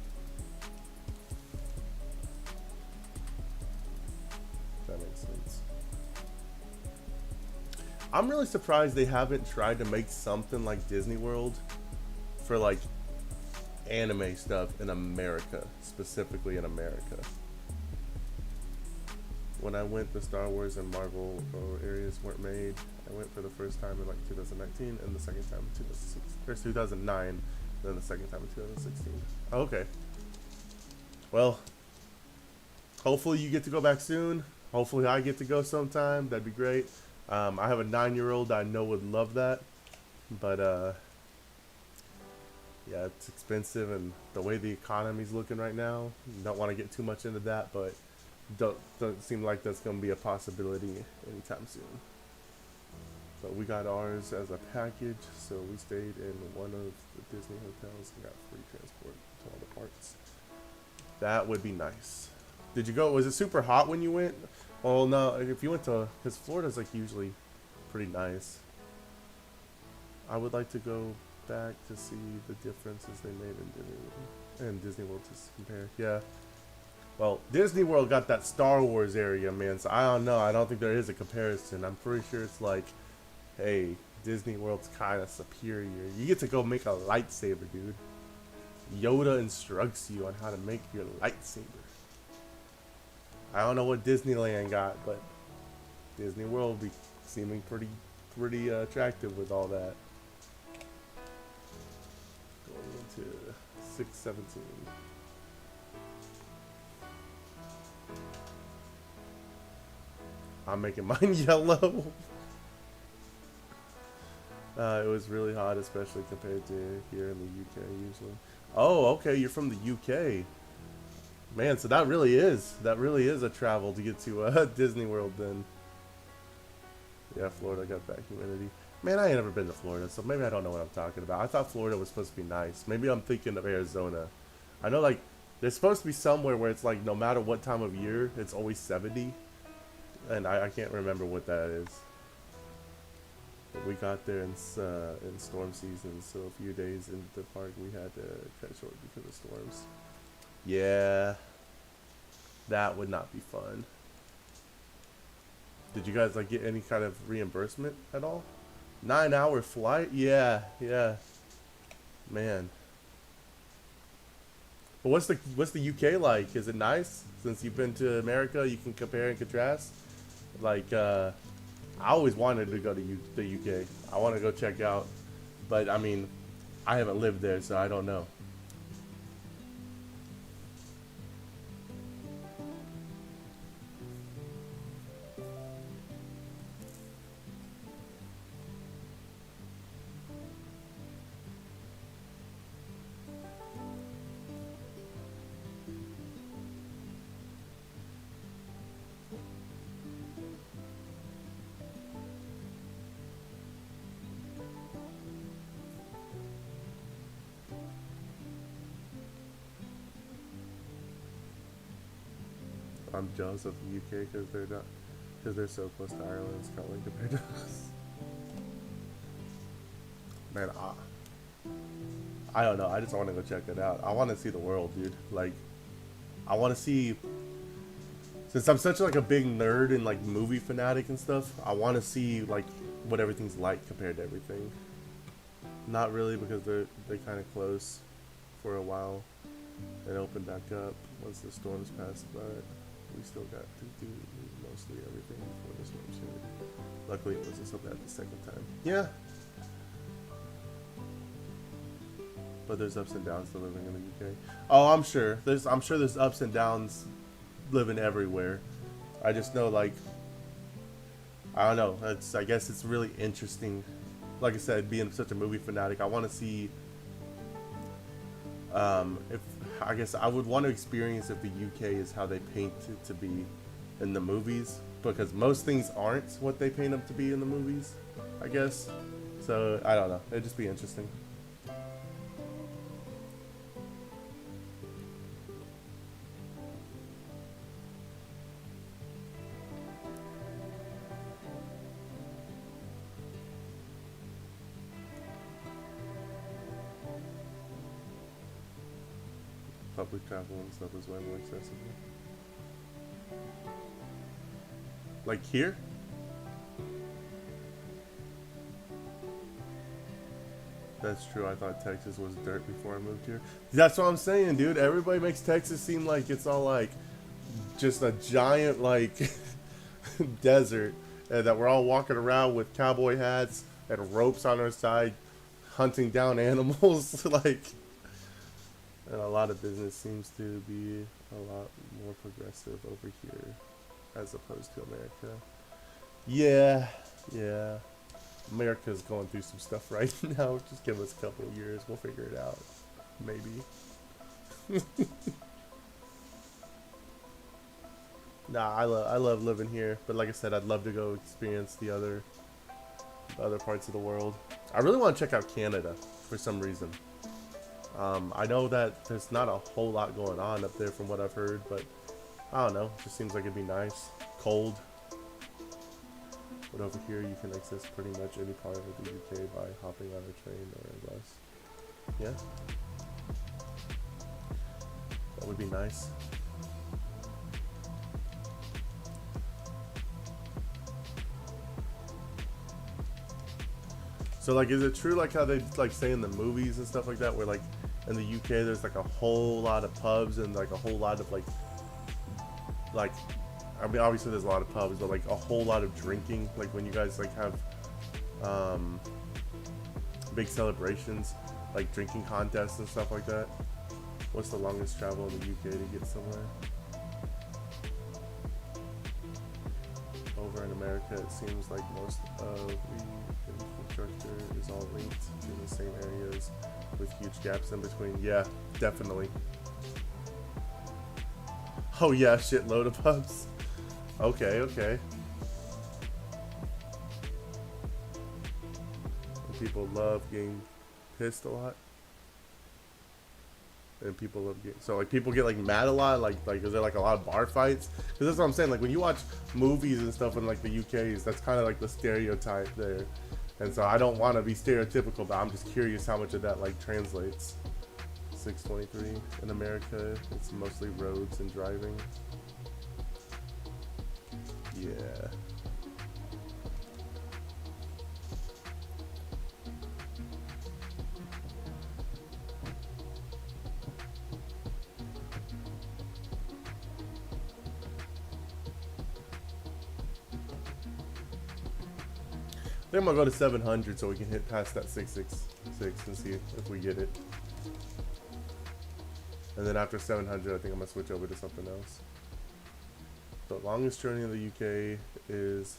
That makes sense. I'm really surprised they haven't tried to make something like Disney World for like anime stuff in America, specifically in America. When I went, the Star Wars and Marvel areas weren't made. I went for the first time in like 2019 and the second time in 2006, or 2009, then the second time in 2016. Oh, okay. Well, hopefully you get to go back soon. Hopefully I get to go sometime. That'd be great. I have a 9-year-old I know would love that, but yeah, it's expensive, and the way the economy's looking right now, don't want to get too much into that, but don't seem like that's going to be a possibility anytime soon. But we got ours as a package, so we stayed in one of the Disney hotels and got free transport to all the parks. That would be nice. Did you go? Was it super hot when you went? Well, no. If you went to, because Florida's like usually pretty nice. I would like to go back to see the differences they made in Disney World to compare. Yeah. Well, Disney World got that Star Wars area, man. So I don't know. I don't think there is a comparison. I'm pretty sure it's like, hey, Disney World's kind of superior. You get to go make a lightsaber, dude. Yoda instructs you on how to make your lightsaber. I don't know what Disneyland got, but Disney World be seeming pretty attractive with all that. Going into 617. I'm making mine yellow. It was really hot, especially compared to here in the UK usually. Oh, okay, you're from the UK. Man, so that really is a travel to get to Disney World then. Yeah, Florida got that humidity. Man, I ain't never been to Florida, so maybe I don't know what I'm talking about. I thought Florida was supposed to be nice. Maybe I'm thinking of Arizona. I know like there's supposed to be somewhere where it's like no matter what time of year, it's always 70, and I can't remember what that is. But we got there in storm season, so a few days into the park we had to cut short because of storms. Yeah, that would not be fun. Did you guys like get any kind of reimbursement at all? 9 hour flight? Yeah, yeah, man. But what's the UK like? Is it nice? Since you've been to America, you can compare and contrast. Like, I always wanted to go to the UK. I want to go check out, but I mean, I haven't lived there, so I don't know. I'm jealous of the UK because they're so close to Ireland and Scotland compared to us. Man, I don't know. I just want to go check it out. I want to see the world, dude. Like, I want to see. Since I'm such like a big nerd and like movie fanatic and stuff, I want to see like what everything's like compared to everything. Not really because they're kind of close for a while. It opened back up once the storms passed by. We still got to do mostly everything before the storms hit. Luckily, it wasn't so bad the second time. Yeah, but there's ups and downs to living in the UK. Oh, I'm sure there's ups and downs living everywhere. I just know like I don't know. I guess it's really interesting. Like I said, being such a movie fanatic, I want to see if I guess I would want to experience if the UK is how they paint it to be in the movies, because most things aren't what they paint them to be in the movies, I guess. So I don't know. It'd just be interesting. Public travel and stuff is way more accessible. Like here? That's true. I thought Texas was dirt before I moved here. That's what I'm saying, dude. Everybody makes Texas seem like it's all like just a giant like desert, and that we're all walking around with cowboy hats and ropes on our side, hunting down animals. Like, and a lot of business seems to be a lot more progressive over here as opposed to America. Yeah, yeah. America's going through some stuff right now. Just give us a couple of years. We'll figure it out. Maybe. Nah, I love living here. But like I said, I'd love to go experience the other parts of the world. I really want to check out Canada for some reason. I know that there's not a whole lot going on up there from what I've heard, but I don't know. It just seems like it'd be nice. Cold. But over here you can access pretty much any part of the UK by hopping on a train or a bus. Yeah, that would be nice. So like, is it true like how they like say in the movies and stuff like that, where like in the UK there's like a whole lot of pubs and like a whole lot of like I mean obviously there's a lot of pubs, but like a whole lot of drinking, like when you guys like have um big celebrations, like drinking contests and stuff like that? What's the longest travel in the UK to get somewhere? Over in America, it seems like most of the infrastructure is same areas with huge gaps in between. Yeah, definitely. Oh yeah, shitload of pubs. Okay, okay. People love getting pissed a lot. And people love getting, so like people get like mad a lot, like is there like a lot of bar fights? Because that's what I'm saying, like when you watch movies and stuff in like the UK's, that's kind of like the stereotype there. And so I don't want to be stereotypical, but I'm just curious how much of that like translates. 623 in America, it's mostly roads and driving. Yeah. I think I'm gonna go to 700 so we can hit past that 666 and see if we get it. And then after 700, I think I'm gonna switch over to something else. The longest journey in the UK is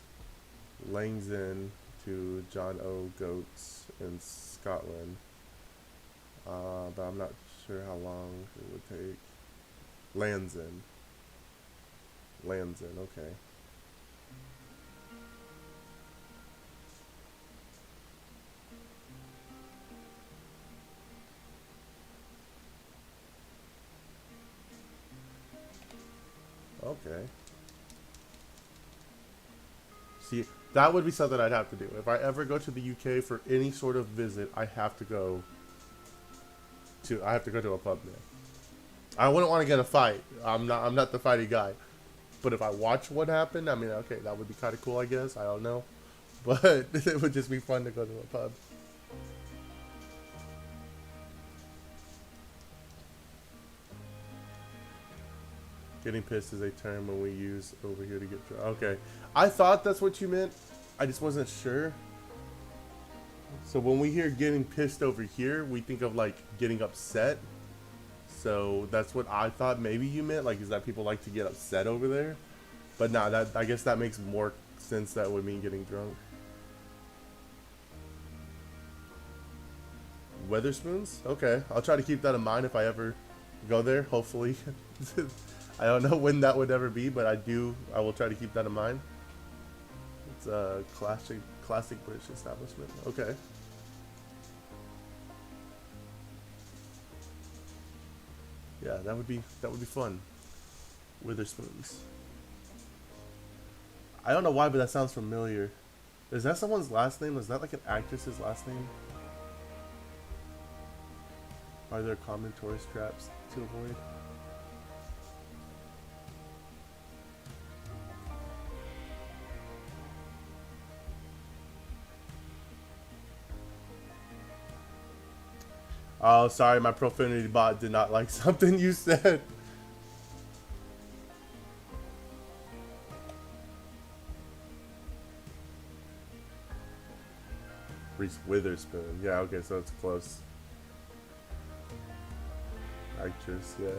Lang's End to John O. Goats in Scotland. But I'm not sure how long it would take. Land's End. Land's End, okay. Okay. See, that would be something I'd have to do. If I ever go to the UK for any sort of visit, I have to go to a pub there. I wouldn't want to get a fight. I'm not the fighty guy. But if I watch what happened, I mean, okay, that would be kind of cool, I guess. I don't know. But it would just be fun to go to a pub. Getting pissed is a term when we use over here to get drunk. Okay. I thought that's what you meant. I just wasn't sure. So when we hear getting pissed over here, we think of like getting upset. So that's what I thought maybe you meant. Like, is that people like to get upset over there? But nah, that I guess that makes more sense. That would mean getting drunk. Weatherspoons? Okay. I'll try to keep that in mind if I ever go there, hopefully. I don't know when that would ever be, but I will try to keep that in mind. It's a classic British establishment. Okay. Yeah, that would be fun. Witherspoons. I don't know why, but that sounds familiar. Is that someone's last name? Is that like an actress's last name? Are there common tourist traps to avoid? Oh, sorry, my profanity bot did not like something you said. Reese Witherspoon. Yeah, okay, so it's close. Actress, yeah.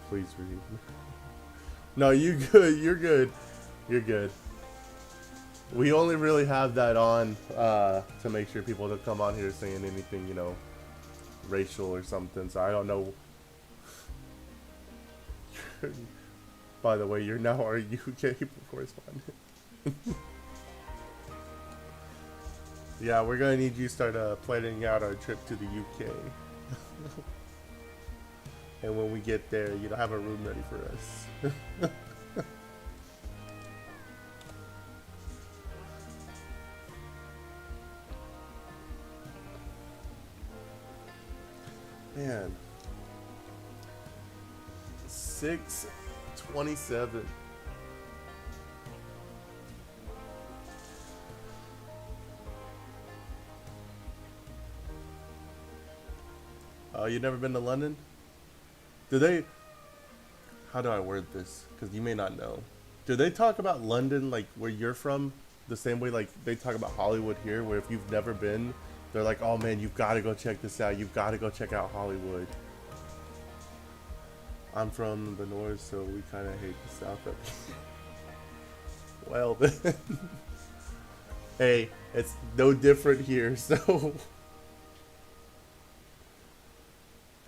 Please read. No, you good. You're good. You're good. We only really have that on to make sure people don't come on here saying anything, you know, racial or something. So I don't know. By the way, you're now our UK correspondent. Yeah, we're gonna need you to start planning out our trip to the UK. And when we get there, you don't have a room ready for us. Man. 6:27. You never been to London? Do they... How do I word this? Because you may not know. Do they talk about London, like, where you're from, the same way, like, they talk about Hollywood here, where if you've never been, They're like, oh man, you've got to go check this out. You've got to go check out Hollywood. I'm from the north, so we kind of hate the south up here. Well, then. Hey, it's no different here, so.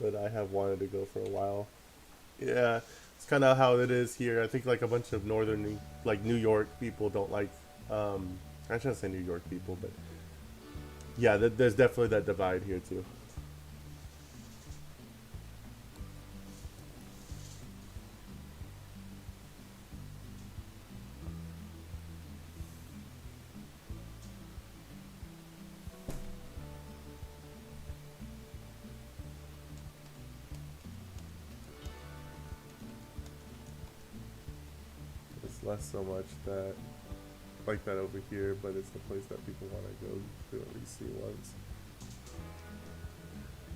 But I have wanted to go for a while. Yeah, it's kind of how it is here. I think like a bunch of northern, like New York people don't like. I shouldn't say New York people, but yeah, there's definitely that divide here too. It's less so much that like that over here, but it's the place that people want to go to at least see once.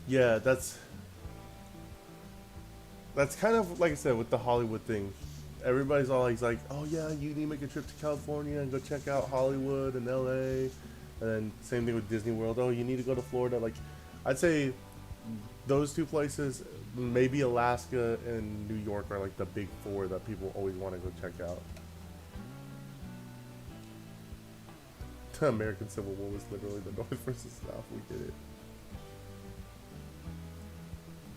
Yeah, that's kind of like I said with the Hollywood thing. Everybody's always like, "Oh yeah, you need to make a trip to California and go check out Hollywood and LA." And then same thing with Disney World. Oh, you need to go to Florida. Like, I'd say those two places, maybe Alaska and New York are like the big four that people always want to go check out. The American Civil War was literally the North versus South. We did it.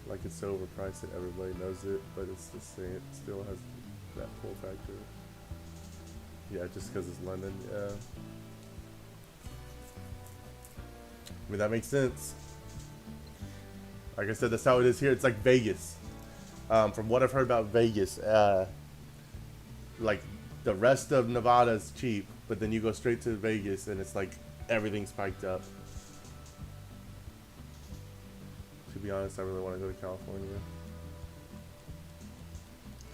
Like it's so overpriced that everybody knows it, but it's the same. It still has that pull factor. Yeah, just because it's London. Yeah. I mean that makes sense. Like I said, that's how it is here. It's like Vegas. From what I've heard about Vegas, like the rest of Nevada is cheap, but then you go straight to Vegas and it's like everything spiked up. To be honest, I really want to go to California.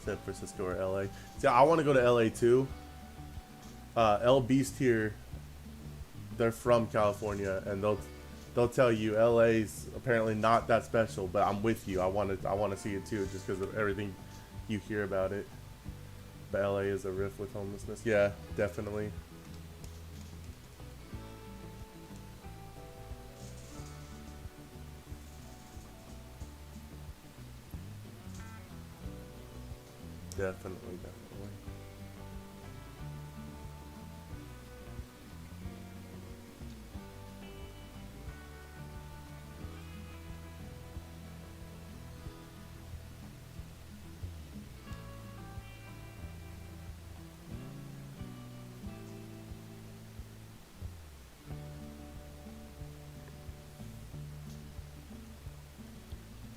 San Francisco or LA. See, I want to go to LA too. L Beast here, they're from California, and they'll tell you LA's apparently not that special, but I'm with you. I want to see it too, just because of everything you hear about it. But LA is a riff with homelessness. Yeah, definitely. Definitely, definitely.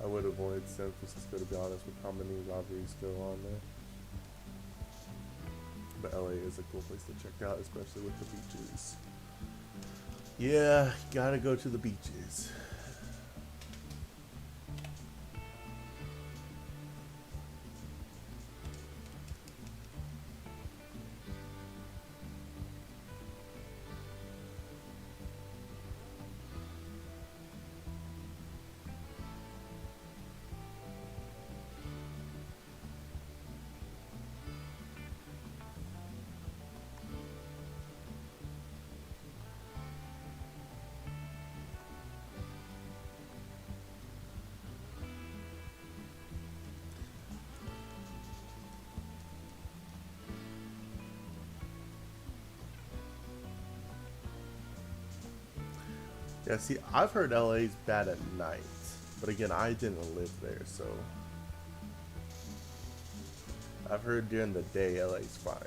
I would avoid San Francisco to be honest with how many robberies go on there. But LA is a cool place to check out, especially with the beaches. Yeah, gotta go to the beaches. Yeah, see, I've heard LA's bad at night, but again, I didn't live there, so I've heard during the day LA's fine.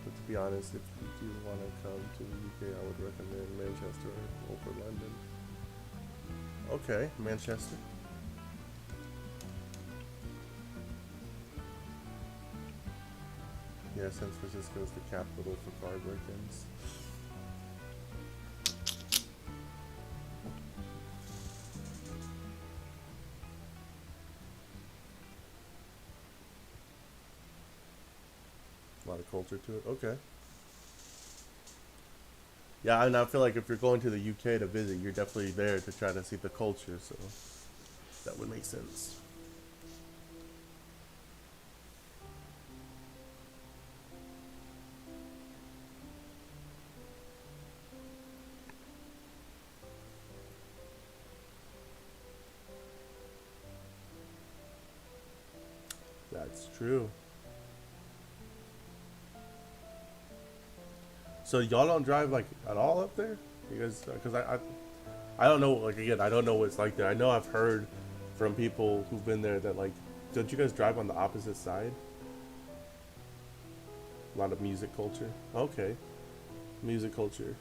But to be honest, if you do want to come to the UK, I would recommend Manchester over London. Okay, Manchester. Yeah, San Francisco is the capital for car break-ins. A lot of culture to it. Okay. Yeah, and I feel like if you're going to the UK to visit, you're definitely there to try to see the culture, so that would make sense. That's true. So y'all don't drive like at all up there? You guys, because I don't know. Like again, I don't know what it's like there. I know I've heard from people who've been there that like, don't you guys drive on the opposite side? A lot of music culture. Okay, music culture.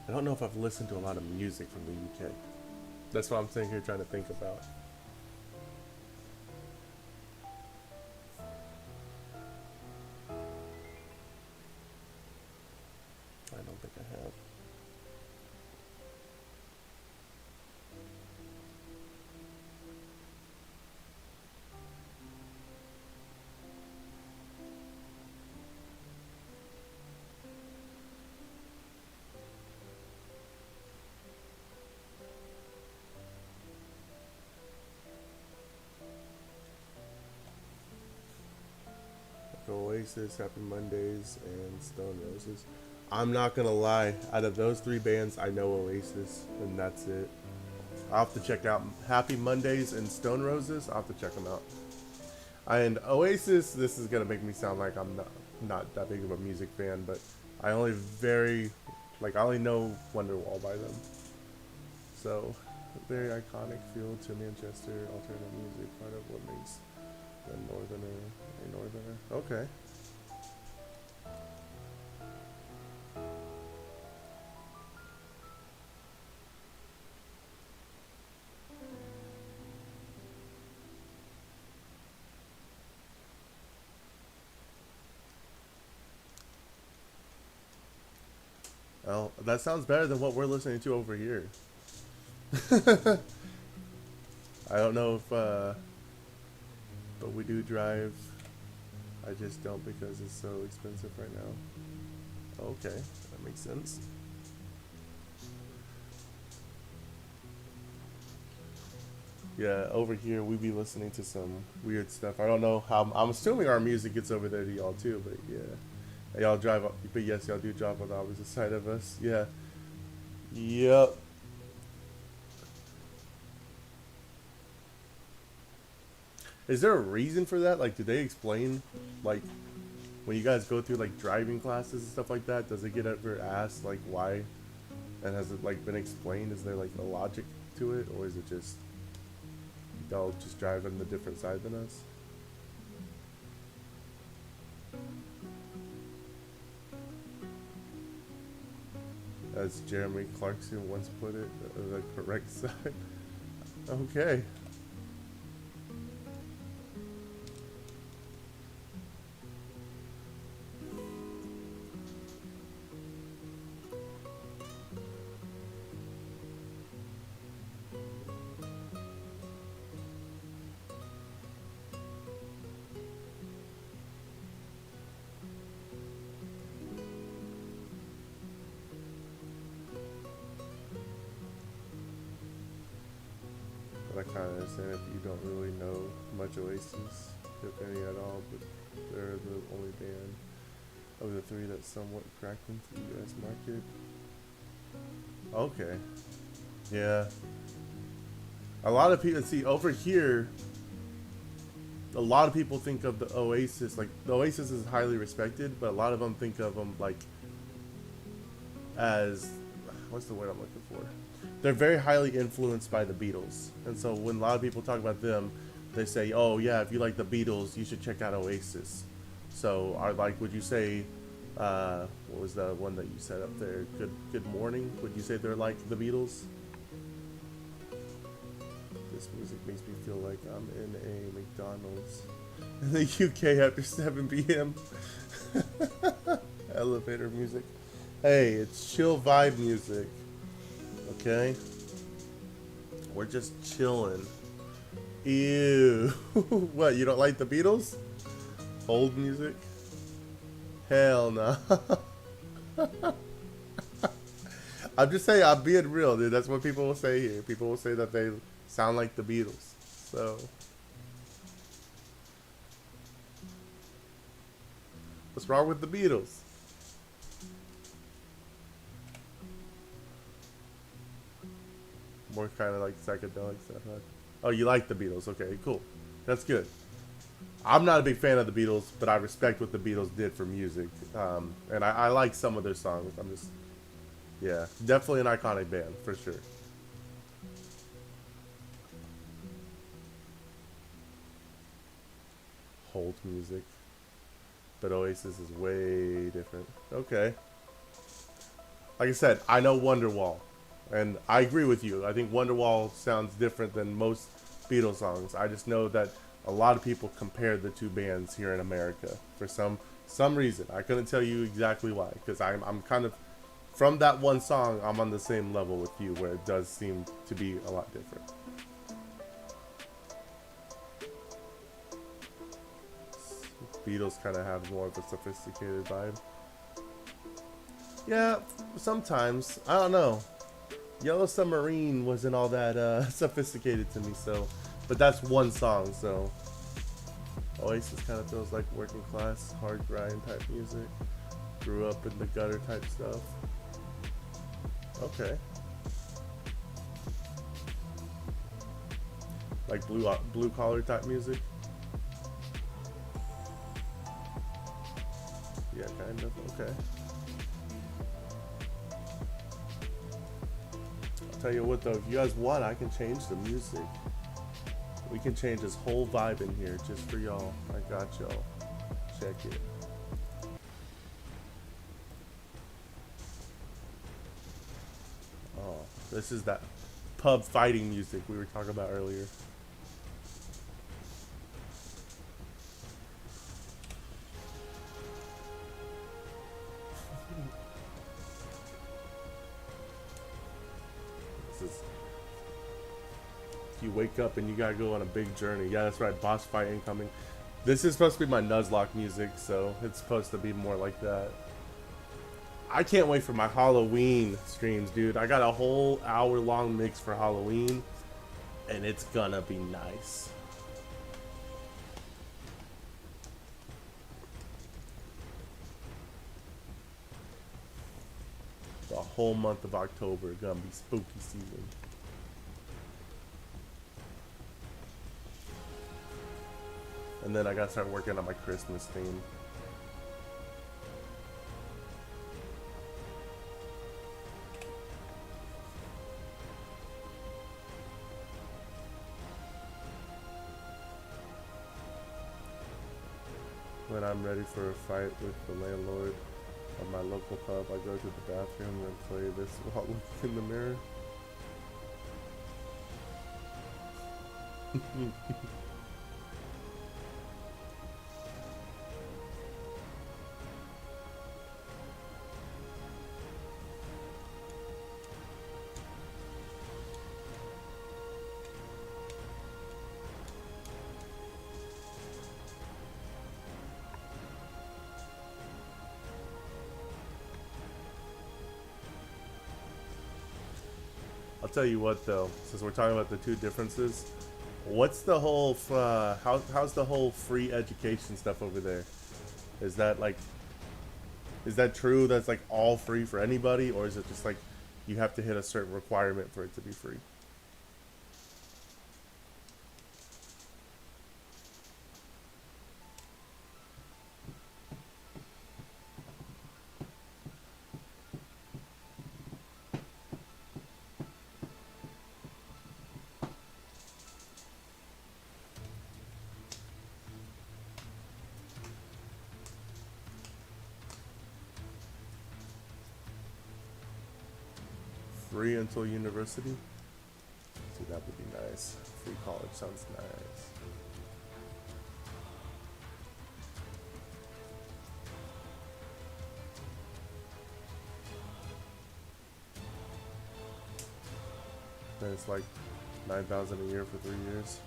I don't know if I've listened to a lot of music from the UK. That's what I'm sitting here trying to think about. I don't think I have. Oasis, Happy Mondays, and Stone Roses. I'm not gonna lie. Out of those three bands, I know Oasis, and that's it. I'll have to check out Happy Mondays and Stone Roses. I'll have to check them out. And Oasis, this is gonna make me sound like I'm not that big of a music fan, but I only I only know Wonderwall by them. So, very iconic feel to Manchester alternative music, part of what makes a northerner. Okay. Well, that sounds better than what we're listening to over here. I don't know if, but we do drive. I just don't because it's so expensive right now. Okay, that makes sense. Yeah, over here we be listening to some weird stuff. I don't know how. I'm assuming our music gets over there to y'all too, but yeah, y'all drive. But yes, y'all do drive on the opposite side of us. Yeah. Yep. Is there a reason for that? Like, do they explain, like, when you guys go through like driving classes and stuff like that? Does it get ever asked like why? And has it like been explained? Is there like a logic to it, or is it just y'all just drive on the different side than us? As Jeremy Clarkson once put it, the correct side. Okay. But I kind of understand if you don't really know much Oasis, if any at all, but they're the only band of the three that's somewhat cracked into the US market. Okay. Yeah. A lot of people, see, over here, a lot of people think of the Oasis, like, the Oasis is highly respected, but a lot of them think of them, like, as, what's the word I'm looking for? They're very highly influenced by the Beatles. And so when a lot of people talk about them, they say, oh yeah, if you like the Beatles, you should check out Oasis. So, would you say, what was the one that you said up there? Good Morning? Would you say they're like the Beatles? This music makes me feel like I'm in a McDonald's in the UK after 7 p.m. Elevator music. Hey, it's chill vibe music. Okay? We're just chilling. Ew. What, you don't like the Beatles? Old music? Hell no. I'm just saying, I'm being real, dude. That's what people will say here. People will say that they sound like the Beatles. So, what's wrong with the Beatles? more kind of like psychedelic stuff. Huh? Oh, you like the Beatles? Okay, cool. That's good. I'm not a big fan of the Beatles, but I respect what the Beatles did for music, and I like some of their songs. I'm just, yeah, definitely an iconic band for sure. Hold music, but Oasis is way different. Okay, like I said, I know Wonderwall, and I agree with you. I think Wonderwall sounds different than most Beatles songs. I just know that a lot of people compare the two bands here in America for some reason. I couldn't tell you exactly why, because I'm kind of from that one song. I'm on the same level with you, where it does seem to be a lot different. Beatles kind of have more of a sophisticated vibe. Yeah, sometimes. I don't know. Yellow Submarine wasn't all that sophisticated to me, so. But that's one song, so. Oasis kind of feels like working class, hard grind type music. Grew up in the gutter type stuff. Okay. Like blue collar type music. Yeah, kind of. Okay. I'll tell you what though, if you guys want, I can change the music. We can change this whole vibe in here just for y'all. I got y'all. Check it. Oh, this is that pub fighting music we were talking about earlier. This is, you wake up and you gotta go on a big journey. Yeah, that's right. Boss fight incoming. This is supposed to be my Nuzlocke music, so it's supposed to be more like that. I can't wait for my Halloween streams, dude. I got a whole hour-long mix for Halloween, and it's gonna be nice. The whole month of October gonna be spooky season. And then I gotta start working on my Christmas theme. When I'm ready for a fight with the landlord of my local pub, I go to the bathroom and play this while looking in the mirror. I'll tell you what though, since we're talking about the two differences, what's the whole how's the whole free education stuff over there? Is that like, is that true? That's like all free for anybody, or is it just like you have to hit a certain requirement for it to be free? Free until university? See, that would be nice. Free college sounds nice. Then it's like 9,000 a year for 3 years.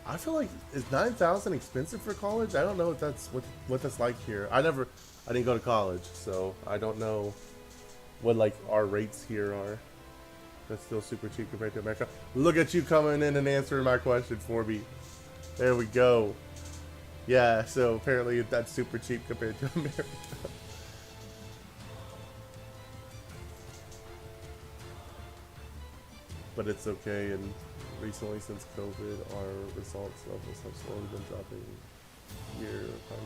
I feel like, is 9,000 expensive for college? I don't know if that's what that's like here. I didn't go to college, so I don't know what like our rates here are. That's still super cheap compared to America. Look at you coming in and answering my question for me. There we go. Yeah, so apparently that's super cheap compared to America. but it's okay. And recently, since COVID, our results levels have slowly been dropping year upon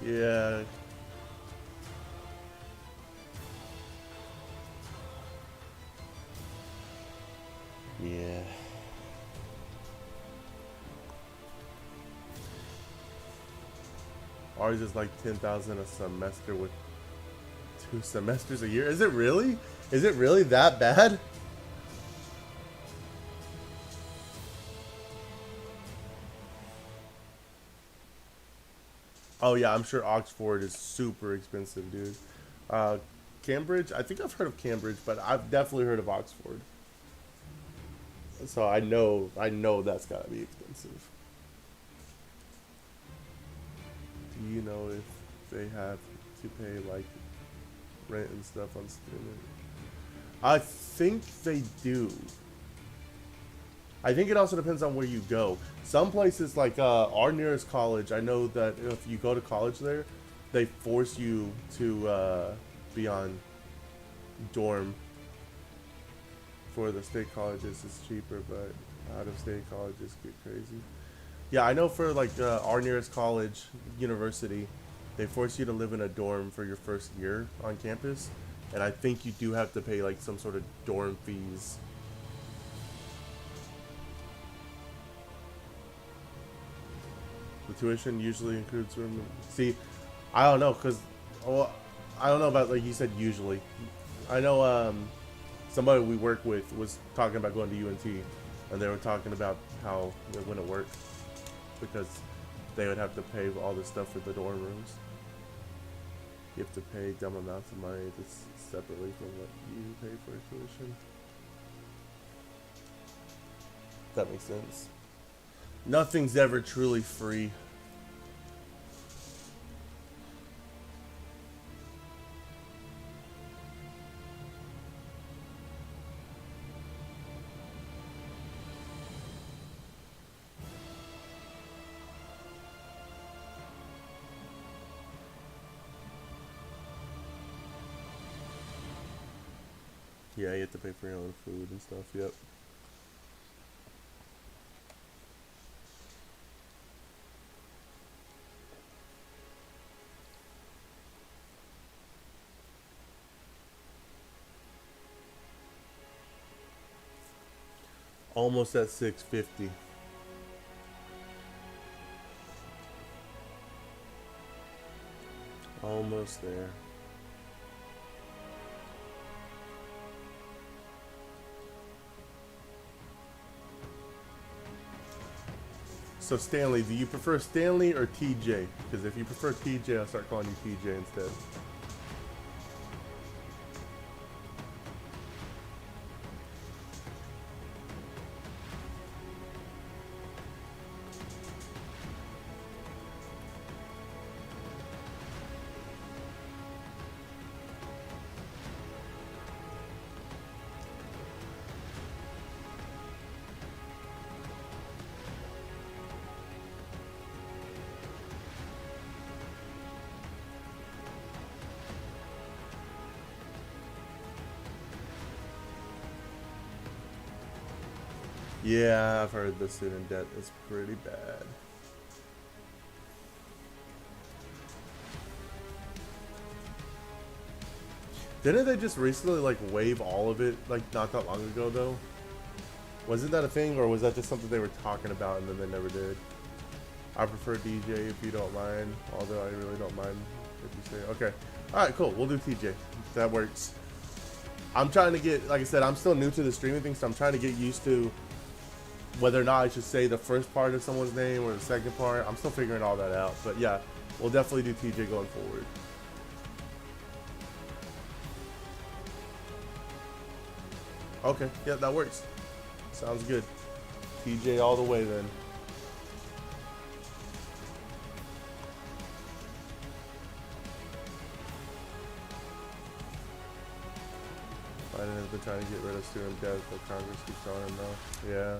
year. Yeah. Yeah. Ours is like 10,000 a semester with 2 semesters a year. Is it really? Is it really that bad? Oh yeah, I'm sure Oxford is super expensive, dude. Uh, Cambridge, I think I've heard of Cambridge, but I've definitely heard of Oxford. So I know that's gotta be expensive. Do you know if they have to pay like rent and stuff on student? I think they do. I think it also depends on where you go. Some places like our nearest college, I know that if you go to college there, they force you to be on dorm. For the state colleges, it's cheaper, but out of state colleges get crazy. Yeah, I know for like our nearest college, university, they force you to live in a dorm for your first year on campus, and I think you do have to pay like some sort of dorm fees. The tuition usually includes room. See, I don't know, cause, well, I don't know about like you said usually. I know somebody we work with was talking about going to UNT, and they were talking about how it wouldn't work because they would have to pay all this stuff for the dorm rooms. You have to pay dumb amounts of money that's separately from what you pay for tuition. If that makes sense. Nothing's ever truly free. Yeah, you have to pay for your own food and stuff. Yep. Almost at 650. Almost there. So Stanley, do you prefer Stanley or TJ? Because if you prefer TJ, I'll start calling you TJ instead. Yeah, I've heard the student debt is pretty bad. Didn't they just recently like waive all of it like not that long ago though? Wasn't that a thing or was that just something they were talking about and then they never did? I prefer DJ if you don't mind, although I really don't mind if you say okay. Alright, cool, we'll do TJ. That works. I'm trying to get, like I said, I'm still new to the streaming thing, so I'm trying to get used to whether or not I should say the first part of someone's name or the second part. I'm still figuring all that out. But yeah, we'll definitely do TJ going forward. Okay, yeah, that works. Sounds good. TJ all the way then. Biden has been trying to get rid of student debt, but Congress keeps telling him no. Yeah.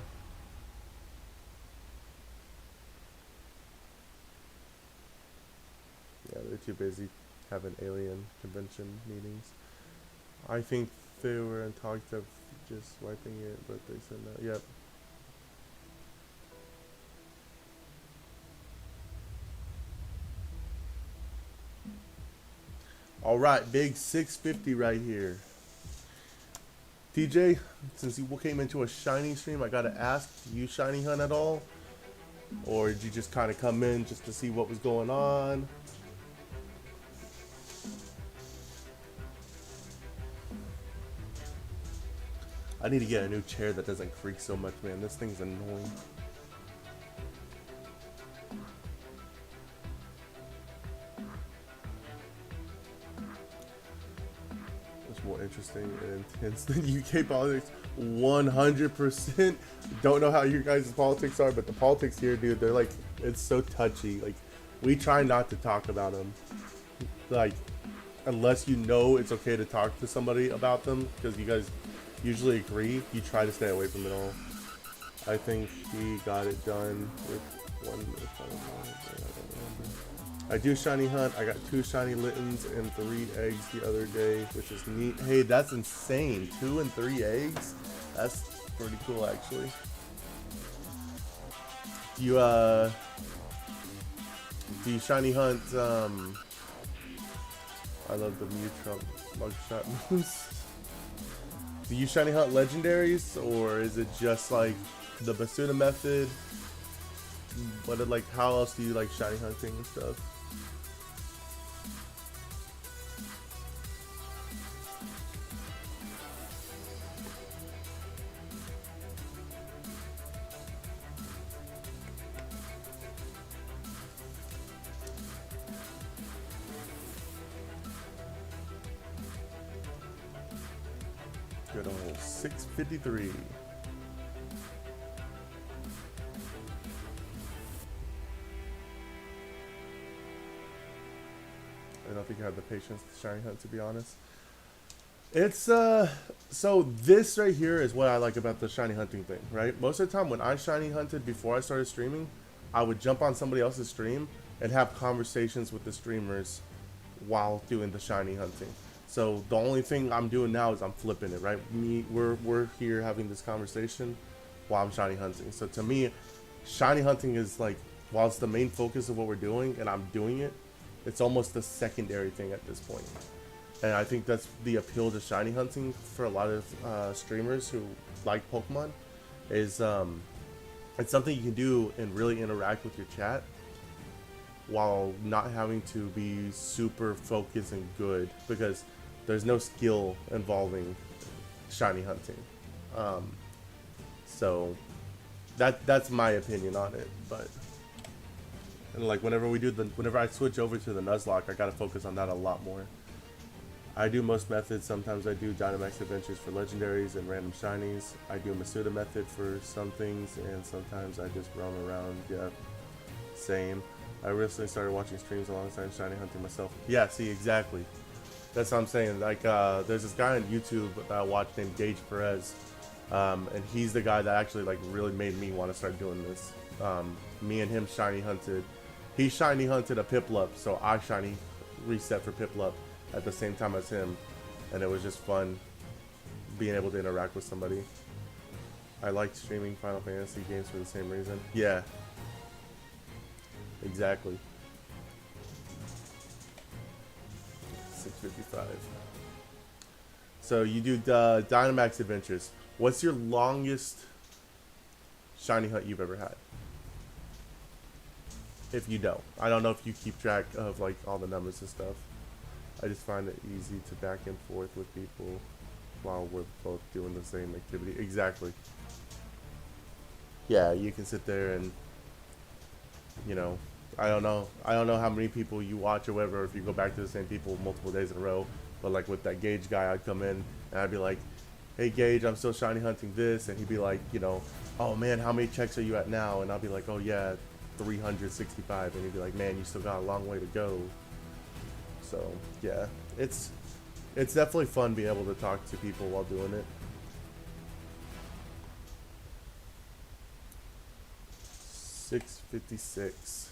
Yeah, they're too busy having alien convention meetings. I think they were in talks of just wiping it, but they said no. Yep. All right, big 650 right here. TJ, since you came into a shiny stream, I gotta ask, do you shiny hunt at all? Or did you just kind of come in just to see what was going on? I need to get a new chair that doesn't creak so much, man. This thing's annoying. It's more interesting and intense than UK politics. 100%. Don't know how your guys' politics are, but the politics here, dude, they're like, it's so touchy. Like, we try not to talk about them. Like, unless you know it's okay to talk to somebody about them, because you guys usually agree, you try to stay away from it all. I think he got it done with 1 minute. I don't remember. I do shiny hunt. I got 2 shiny Littens and 3 eggs the other day, which is neat. Hey, that's insane. 2 and 3 eggs? That's pretty cool, actually. Do you shiny hunt, I love the Mew Trump mugshot moves. Do you shiny hunt legendaries, or is it just like the Basuna method? But like, how else do you like shiny hunting and stuff? Good old 653. I don't think I have the patience to shiny hunt, to be honest. It's so this right here is what I like about the shiny hunting thing, right? Most of the time when I shiny hunted before I started streaming, I would jump on somebody else's stream and have conversations with the streamers while doing the shiny hunting. So the only thing I'm doing now is I'm flipping it, right? We're here having this conversation while I'm shiny hunting. So to me, shiny hunting is like, while it's the main focus of what we're doing and I'm doing it, it's almost the secondary thing at this point. And I think that's the appeal to shiny hunting for a lot of streamers who like Pokemon, is it's something you can do and really interact with your chat while not having to be super focused and good, because there's no skill involving shiny hunting. So that's my opinion on it. But and like whenever I switch over to the Nuzlocke, I gotta focus on that a lot more. I do most methods. Sometimes I do Dynamax Adventures for legendaries and random shinies. I do a Masuda method for some things, and sometimes I just roam around. Yeah, same. I recently started watching streams alongside shiny hunting myself. Yeah, see, exactly. That's what I'm saying. Like, there's this guy on YouTube that I watch named Gage Perez, and he's the guy that actually like really made me want to start doing this. Me and him shiny hunted. He shiny hunted a Piplup, so I shiny reset for Piplup at the same time as him, and it was just fun being able to interact with somebody. I liked streaming Final Fantasy games for the same reason. Yeah, exactly. 655. So you do Dynamax Adventures. What's your longest shiny hunt you've ever had? If you don't, I don't know if you keep track of like all the numbers and stuff. I just find it easy to back and forth with people while we're both doing the same activity. Exactly. Yeah, you can sit there and, you know, I don't know how many people you watch or whatever, or if you go back to the same people multiple days in a row. But like with that Gage guy, I'd come in and I'd be like, hey Gage, I'm still shiny hunting this, and he'd be like, you know, oh man, how many checks are you at now? And I'll be like, oh yeah, 365, and he'd be like, man, you still got a long way to go. So yeah, it's definitely fun being able to talk to people while doing it. 656.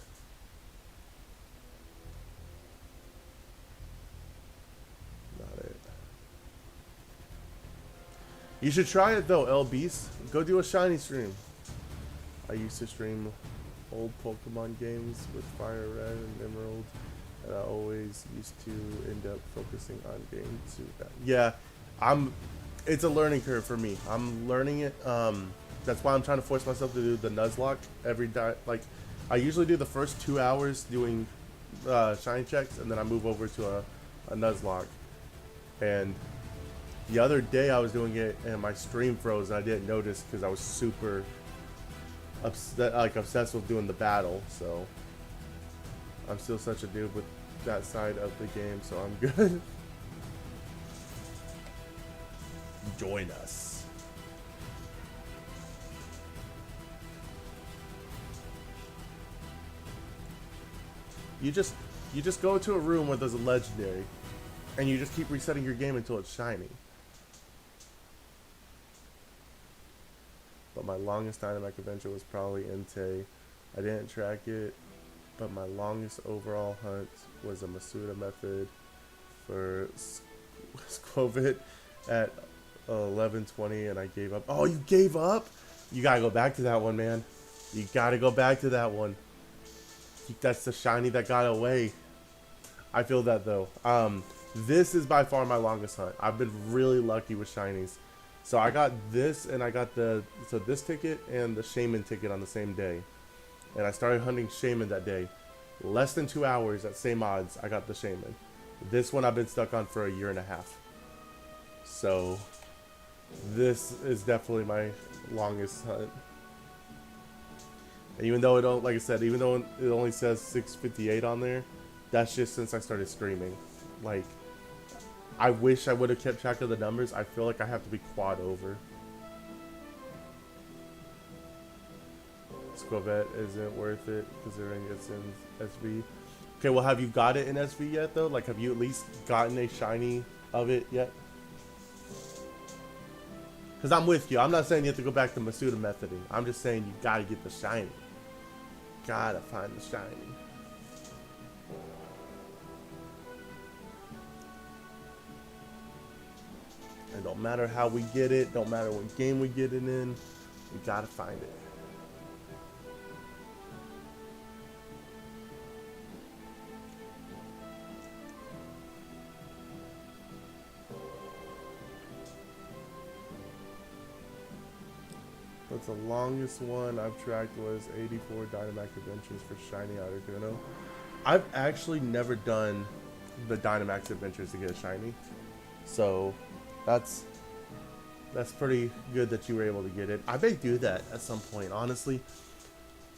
Not it. You should try it though, LBs. Go do a shiny stream. I used to stream old Pokemon games with Fire Red and Emerald, and I always used to end up focusing on game 2. Yeah, it's a learning curve for me. I'm learning it. That's why I'm trying to force myself to do the Nuzlocke every day. Like, I usually do the first 2 hours doing shiny checks, and then I move over to a Nuzlocke. And the other day I was doing it, and my stream froze, and I didn't notice because I was super obsessed with doing the battle. So I'm still such a noob with that side of the game, so I'm good. Join us. You just go into a room where there's a legendary, and you just keep resetting your game until it's shiny. But my longest Dynamax adventure was probably Entei. I didn't track it, but my longest overall hunt was a Masuda method for Squovit at 11:20, and I gave up. Oh, you gave up? You gotta go back to that one, man. You gotta go back to that one. That's the shiny that got away. I feel that though. This is by far my longest hunt. I've been really lucky with shinies. So I got this, and I got this ticket and the Shaman ticket on the same day. And I started hunting Shaman that day. Less than 2 hours at same odds, I got the Shaman. This one I've been stuck on for a year and a half. So this is definitely my longest hunt. And even though it don't, like I said, even though it only says 658 on there, that's just since I started streaming. Like, I wish I would have kept track of the numbers. I feel like I have to be quad over. Squavette isn't worth it considering it's in SV. Okay, well, have you got it in SV yet though? Like, have you at least gotten a shiny of it yet? Because I'm with you. I'm not saying you have to go back to Masuda methoding. I'm just saying you gotta get the shiny. Gotta find the shiny. And don't matter how we get it, don't matter what game we get it in, we gotta find it. That's the longest one I've tracked was 84 Dynamax Adventures for Shiny Articuno. I've actually never done the Dynamax Adventures to get a shiny, so that's pretty good that you were able to get it. I may do that at some point, honestly.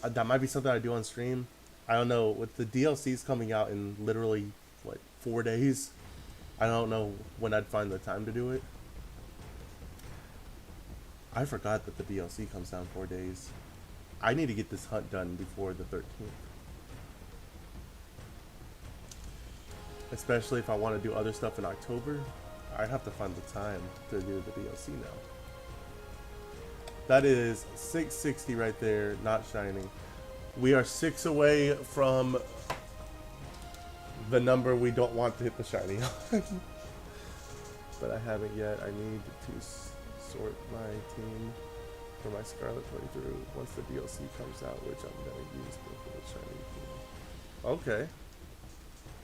That might be something I do on stream. I don't know, with the DLCs coming out in literally, what, 4 days? I don't know when I'd find the time to do it. I forgot that the DLC comes out in 4 days. I need to get this hunt done before the 13th. Especially if I want to do other stuff in October. I have to find the time to do the DLC now. That is 660 right there, not shining. We are 6 away from the number we don't want to hit the shiny on. But I haven't yet. I need to sort my team for my Scarlet playthrough once the DLC comes out, which I'm going to use for the shiny team. Okay.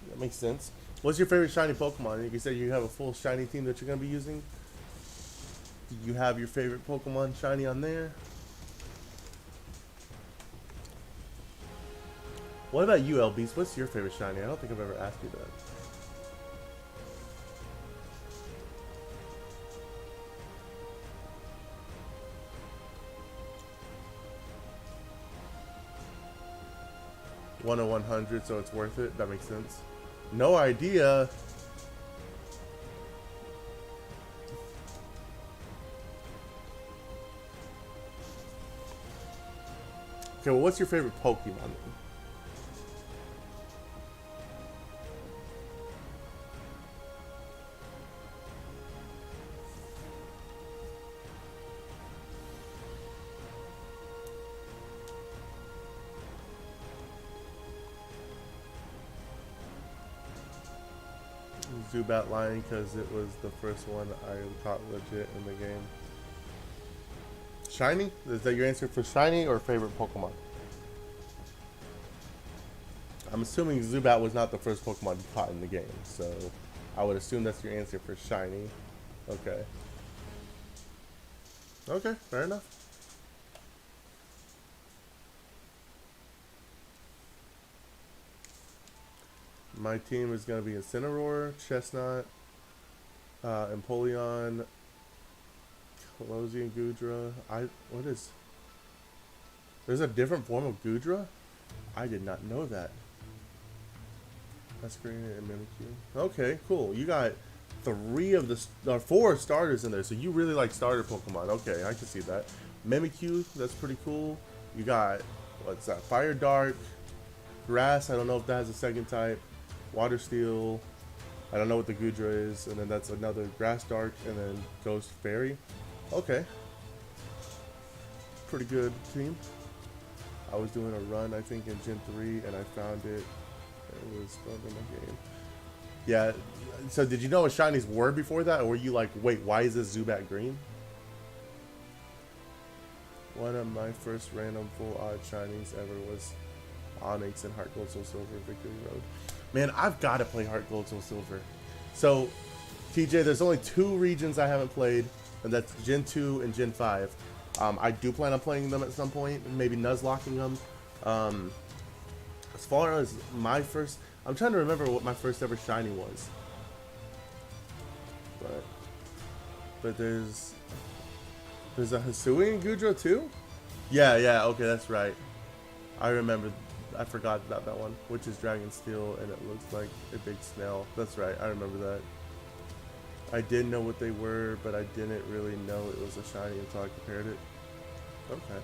That makes sense. What's your favorite shiny Pokemon? You said you have a full shiny team that you're going to be using. Do you have your favorite Pokemon shiny on there? What about you, LBs? What's your favorite shiny? I don't think I've ever asked you that. One in 100, so it's worth it. That makes sense. No idea. Okay, well, what's your favorite Pokemon then? Zubat lying because it was the first one I caught legit in the game. Shiny? Is that your answer for shiny or favorite Pokemon? I'm assuming Zubat was not the first Pokemon you caught in the game, so I would assume that's your answer for shiny. Okay. Okay, fair enough. My team is going to be Incineroar, Chestnut, Empoleon, Colosseum, Gudra. What is... There's a different form of Gudra? I did not know that. Masquerain and Mimikyu. Okay, cool. You got 4 starters in there, so you really like starter Pokemon. Okay, I can see that. Mimikyu, that's pretty cool. You got, what's that? Fire Dark, Grass, I don't know if that has a second type. Water Steel, I don't know what the Gudra is, and then that's another Grass Dark, and then Ghost Fairy. Okay. Pretty good team. I was doing a run, I think, in Gen 3, and I found it. It was fun in the game. Yeah, so did you know what shinies were before that, or were you like, wait, why is this Zubat green? One of my first random full odd shinies ever was Onyx and Heart Gold Soul Silver Victory Road. Man, I've got to play Heart Gold Soul Silver. So, TJ, there's only 2 regions I haven't played, and that's Gen 2 and Gen 5. I do plan on playing them at some point, maybe Nuzlocking them. As far as my first, I'm trying to remember what my first ever shiny was. But there's a Hisuian Gudra too? Yeah, okay, that's right. I remember, I forgot about that one, which is Dragon Steel, and it looks like a big snail. That's right, I remember that. I did know what they were, but I didn't really know it was a shiny until I compared it. Okay.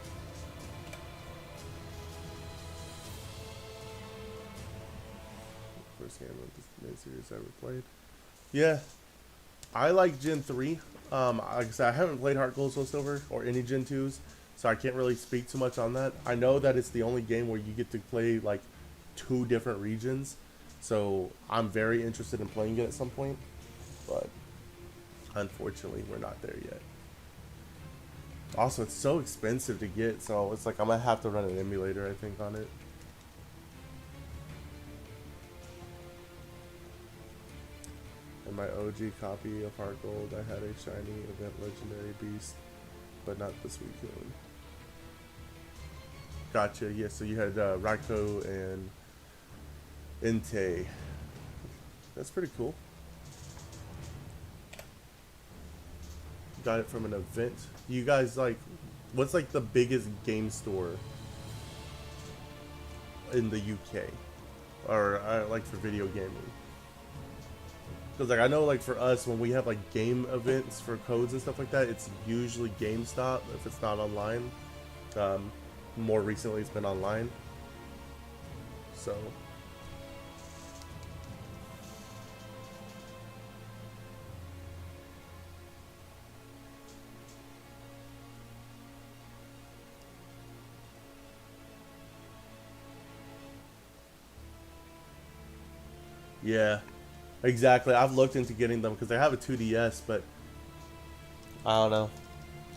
First game of this mid-series I ever played. Yeah, I like Gen 3. Like I said, I haven't played Heart Gold Soul Silver or any Gen 2s, so I can't really speak too much on that. I know that it's the only game where you get to play like 2 different regions, so I'm very interested in playing it at some point, but unfortunately we're not there yet. Also, it's so expensive to get, so it's like I'm gonna have to run an emulator, I think, on it. In my OG copy of Heart Gold, I had a shiny event legendary beast, but not the Suicune. Gotcha, yeah, so you had Raikou and Entei. That's pretty cool. Got it from an event. You guys, like, what's like the biggest game store in the UK? Or like for video gaming? Because like I know like for us, when we have like game events for codes and stuff like that, it's usually GameStop if it's not online. More recently it's been online. So yeah, exactly. I've looked into getting them because I have a 2DS, but I don't know.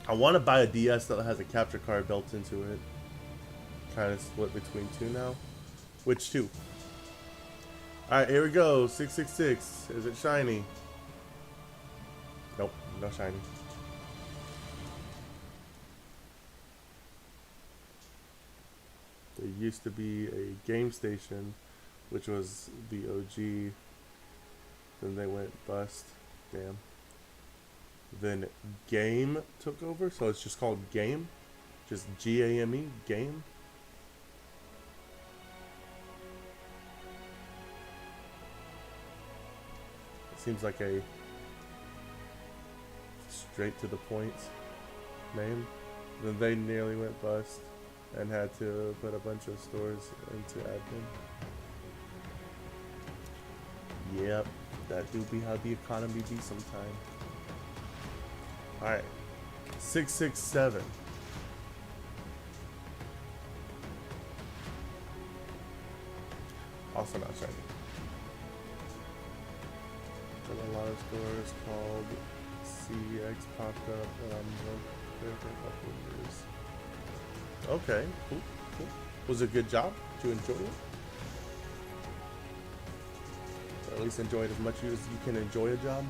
I want to buy a DS that has a capture card built into it. Kind of split between 2 now. Which 2? Alright, here we go. 666. Is it shiny? Nope, no shiny. There used to be a game station, which was the OG. Then they went bust. Damn. Then Game took over, so it's just called Game. Just G-A-M-E, Game. It seems like a straight to the point name. Then they nearly went bust and had to put a bunch of stores into admin. Yep, that do be how the economy be sometime. Alright, 667. Also not shiny. But a lot of stores called CX popped up, and I'm like, there for a couple of years. Okay, cool, cool. Was it a good job? Did you enjoy it? Or at least enjoy it as much as you can enjoy a job?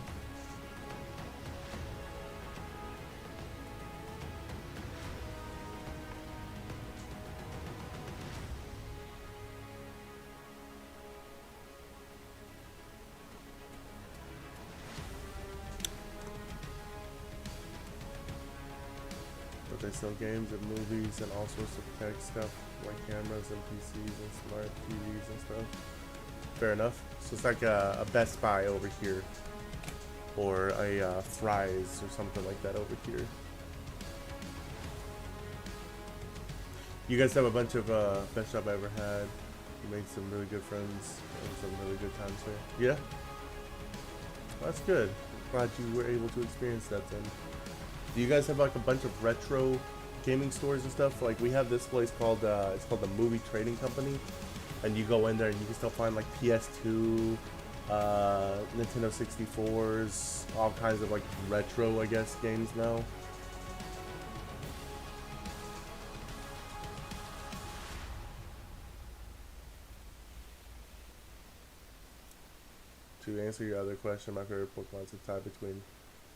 But they sell games and movies and all sorts of tech stuff, like cameras and PCs and smart TVs and stuff. Fair enough. So it's like a Best Buy over here, or a Fry's or something like that over here. You guys have a bunch of best job I ever had. You made some really good friends and some really good times here. Yeah, well, that's good. Glad you were able to experience that then. Do you guys have like a bunch of retro gaming stores and stuff? Like we have this place called it's called the Movie Trading Company, and you go in there and you can still find like PS2, Nintendo 64s, all kinds of like retro, I guess, games now. To answer your other question, my favorite Pokemon is a tie between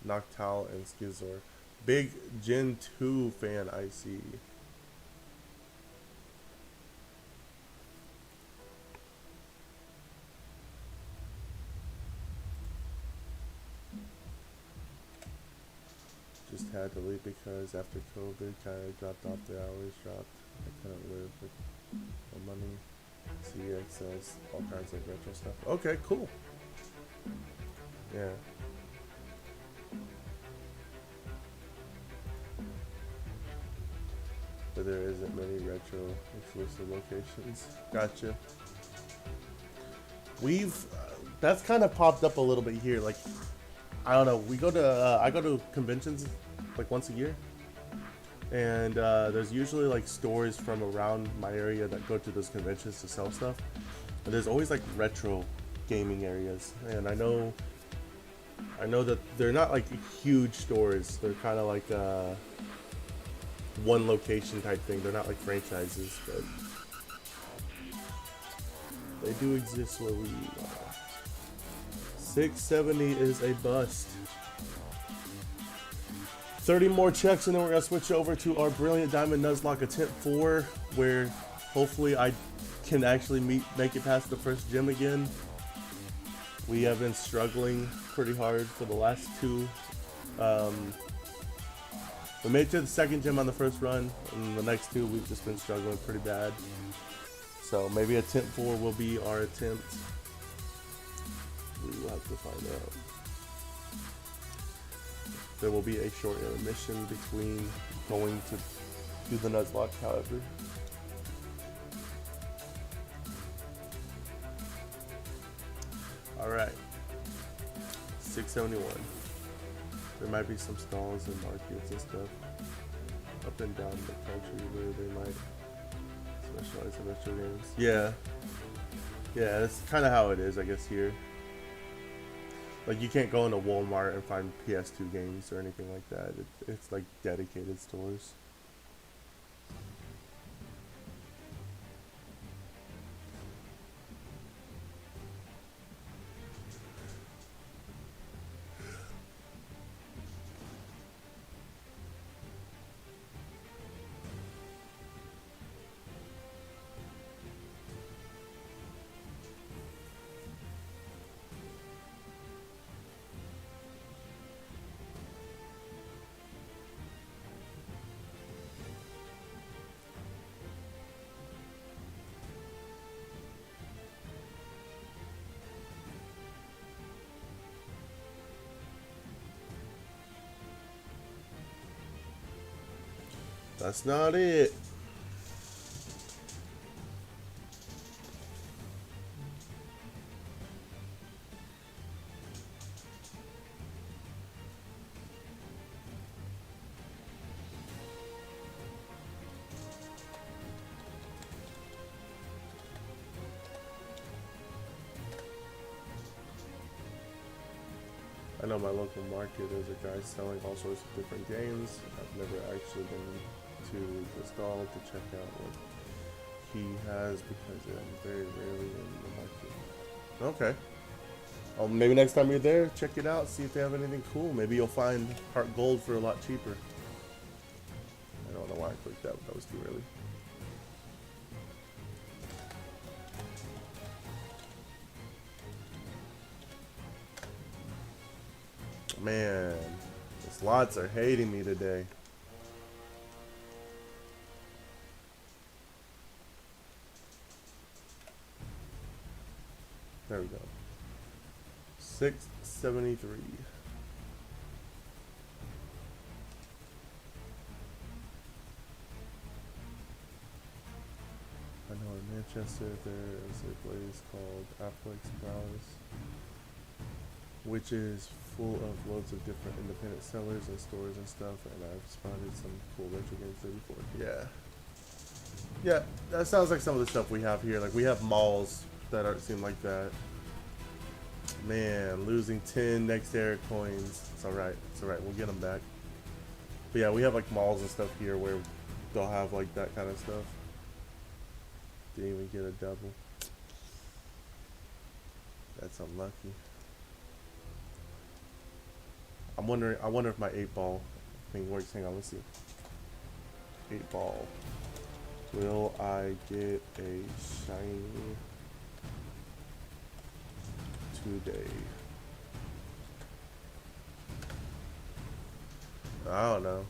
Noctowl and Skizor. Big Gen 2 fan, I see. Just had to leave because after COVID kind of dropped off, the hours dropped. I couldn't live with no money. CX sells all kinds of retro stuff. Okay, cool. Yeah. But there isn't many retro exclusive locations. Gotcha. We've that's kind of popped up a little bit here. Like, I don't know. We go to I go to conventions like once a year, and there's usually like stores from around my area that go to those conventions to sell stuff. And there's always like retro gaming areas, and I know that they're not like huge stores. They're kind of like one location type thing. They're not like franchises, but they do exist where we are. 670 is a bust. 30 more checks and then we're gonna switch over to our Brilliant Diamond Nuzlocke attempt 4, where hopefully I can actually make it past the first gym again. We have been struggling pretty hard for the last two. We made it to the second gym on the first run, and the next two we've just been struggling pretty bad. So maybe attempt 4 will be our attempt. We will have to find out. There will be a short intermission between going to do the Nuzlocke, however. Alright. 671. There might be some stalls and markets and stuff up and down the country where they might specialize in retro games. Yeah. Yeah, that's kind of how it is, I guess, here. Like, you can't go into Walmart and find PS2 games or anything like that. It's like dedicated stores. That's not it. I know my local market, there's a guy selling all sorts of different games. I've never actually been to the stall to check out what he has because I'm very rarely in the market. Okay. Maybe next time you're there, check it out, see if they have anything cool. Maybe you'll find Heart Gold for a lot cheaper. I don't know why I clicked that, but that was too early. Man, the slots are hating me today. There we go. 673. I know in Manchester there is a place called Affleck's Browse, which is full of loads of different independent sellers and stores and stuff, and I've spotted some cool retro games there before. Yeah. Yeah, that sounds like some of the stuff we have here. Like, we have malls that seem like that. Man, losing 10 next era coins. It's alright. It's alright. We'll get them back. But yeah, we have like malls and stuff here where they'll have like that kind of stuff. Didn't even get a double. That's unlucky. I'm wondering. I wonder if my 8-ball thing works. Hang on, let's see. 8-ball. Will I get a shiny today? I don't know.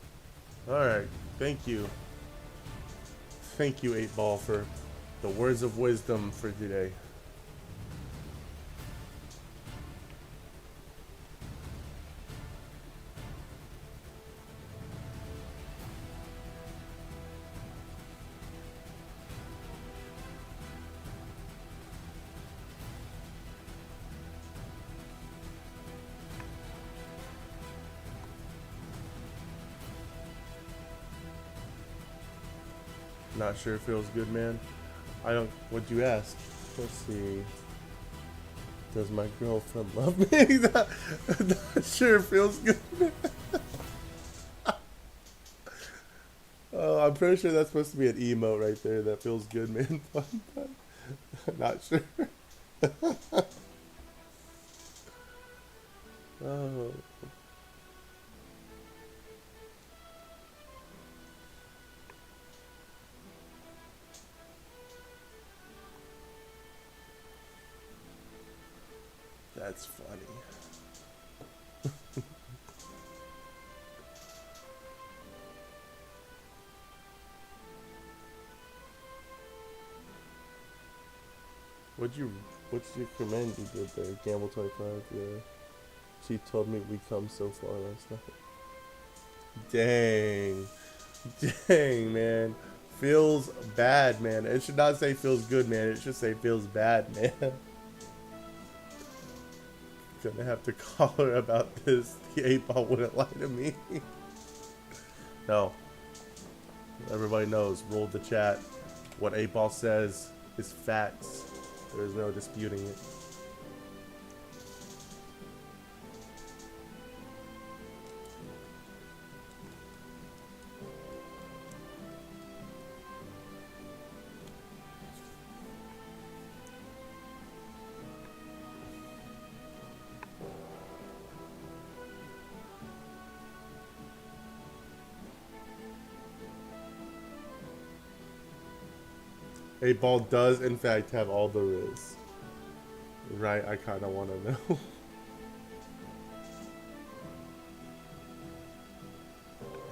Alright, thank you. Thank you, 8-ball, for the words of wisdom for today. Not sure it feels good, man. I don't. What'd you ask? Let's see. Does my girlfriend love me? Not sure it feels good. Oh, I'm pretty sure that's supposed to be an emote right there. That feels good, man. Not sure. Oh. That's funny. What's your command you did there? Gamble 25, yeah. She told me we come so far last night. Dang. Dang, man. Feels bad, man. It should not say feels good, man. It should say feels bad, man. Gonna have to call her about this. The 8-ball wouldn't lie to me. No. Everybody knows. Rule the chat. What 8-ball says is facts. There is no disputing it. A ball does, in fact, have all the riz. Right, I kind of want to know.